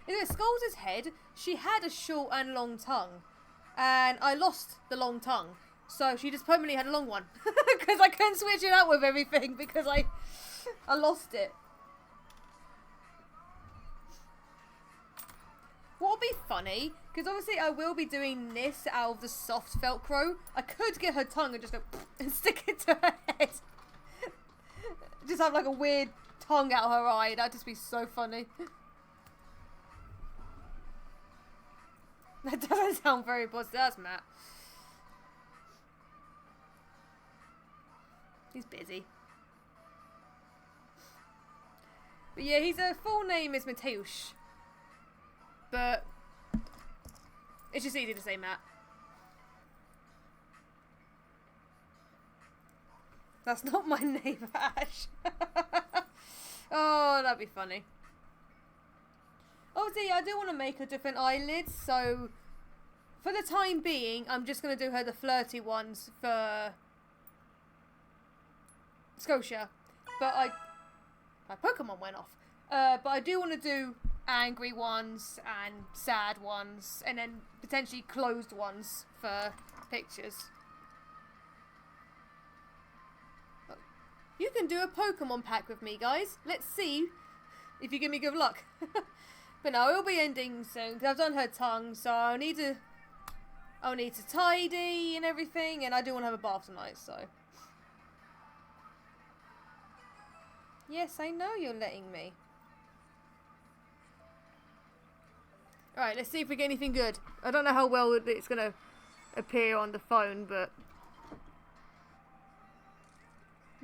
A: Anyway, Skulls' head, she had a short and long tongue. And I lost the long tongue. So she just permanently had a long one. Because I couldn't switch it out with everything because I lost it. What would be funny, because obviously I will be doing this out of the soft Velcro. I could get her tongue and just go and stick it to her head. Just have like a weird tongue out her eye. That'd just be so funny. That doesn't sound very positive. That's Matt. He's busy. But yeah, his full name is Mateusz. But it's just easy to say Matt. That's not my name, Ash. Oh, that'd be funny. Obviously, I do want to make her different eyelids, so for the time being, I'm just going to do her the flirty ones for Scotia. But my Pokemon went off. But I do want to do angry ones and sad ones, and then potentially closed ones for pictures. You can do a Pokemon pack with me, guys. Let's see if you give me good luck. But no, it'll be ending soon because I've done her tongue, so I'll need to tidy and everything, and I do want to have a bath tonight, so. Yes, I know you're letting me. Alright, let's see if we get anything good. I don't know how well it's going to appear on the phone, but...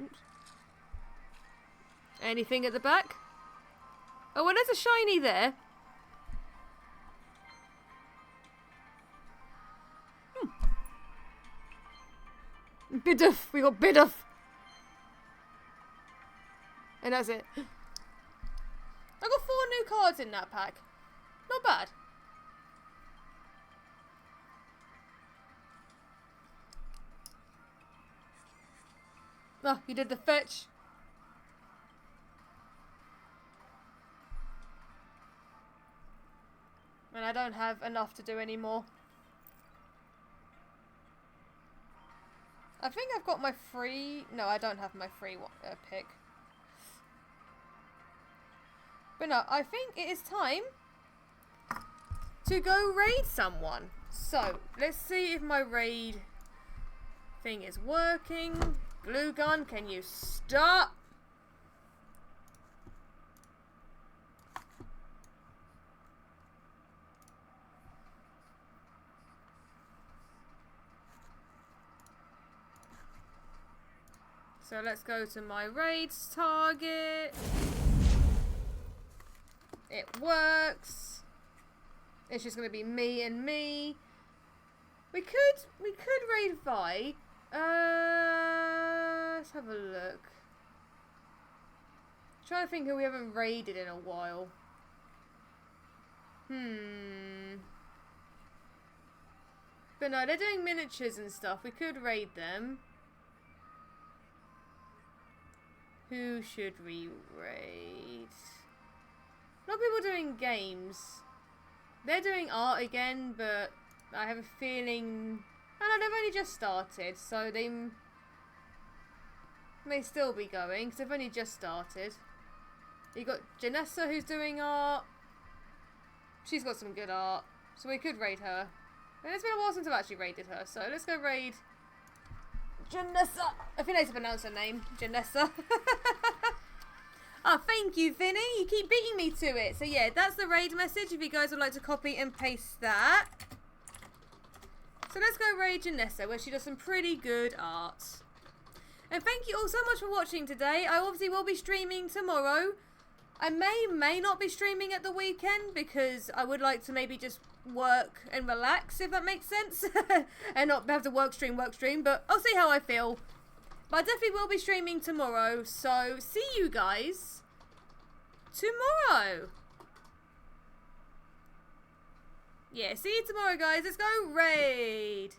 A: Oops. Anything at the back? Oh, well, there's a shiny there. Bidoof! We got Bidoof! And that's it. I got 4 new cards in that pack. Not bad. Oh, you did the fetch. And I don't have enough to do anymore. I think I've got my free... No, I don't have my free pick. But no, I think it is time to go raid someone. So, let's see if my raid thing is working. Glue gun, can you stop? So let's go to my raids target. It works. It's just gonna be me and me. We could raid Vi. Let's have a look. Trying to think who we haven't raided in a while. But no, they're doing miniatures and stuff. We could raid them. Who should we raid? A lot of people doing games. They're doing art again, but I have a feeling... I don't know, they've only just started, so they may still be going, because they've only just started. You got Janessa, who's doing art. She's got some good art, so we could raid her. And it's been a while since I've actually raided her, so let's go raid Janessa. I think that's to pronounce her name. Janessa. Oh, thank you, Vinny. You keep beating me to it. So yeah, that's the raid message if you guys would like to copy and paste that. So let's go raid Janessa, where she does some pretty good art. And thank you all so much for watching today. I obviously will be streaming tomorrow. I may not be streaming at the weekend because I would like to maybe just work and relax, if that makes sense. And not have to work stream, but I'll see how I feel. But I definitely will be streaming tomorrow, so see you guys tomorrow. Yeah, see you tomorrow, guys. Let's go raid.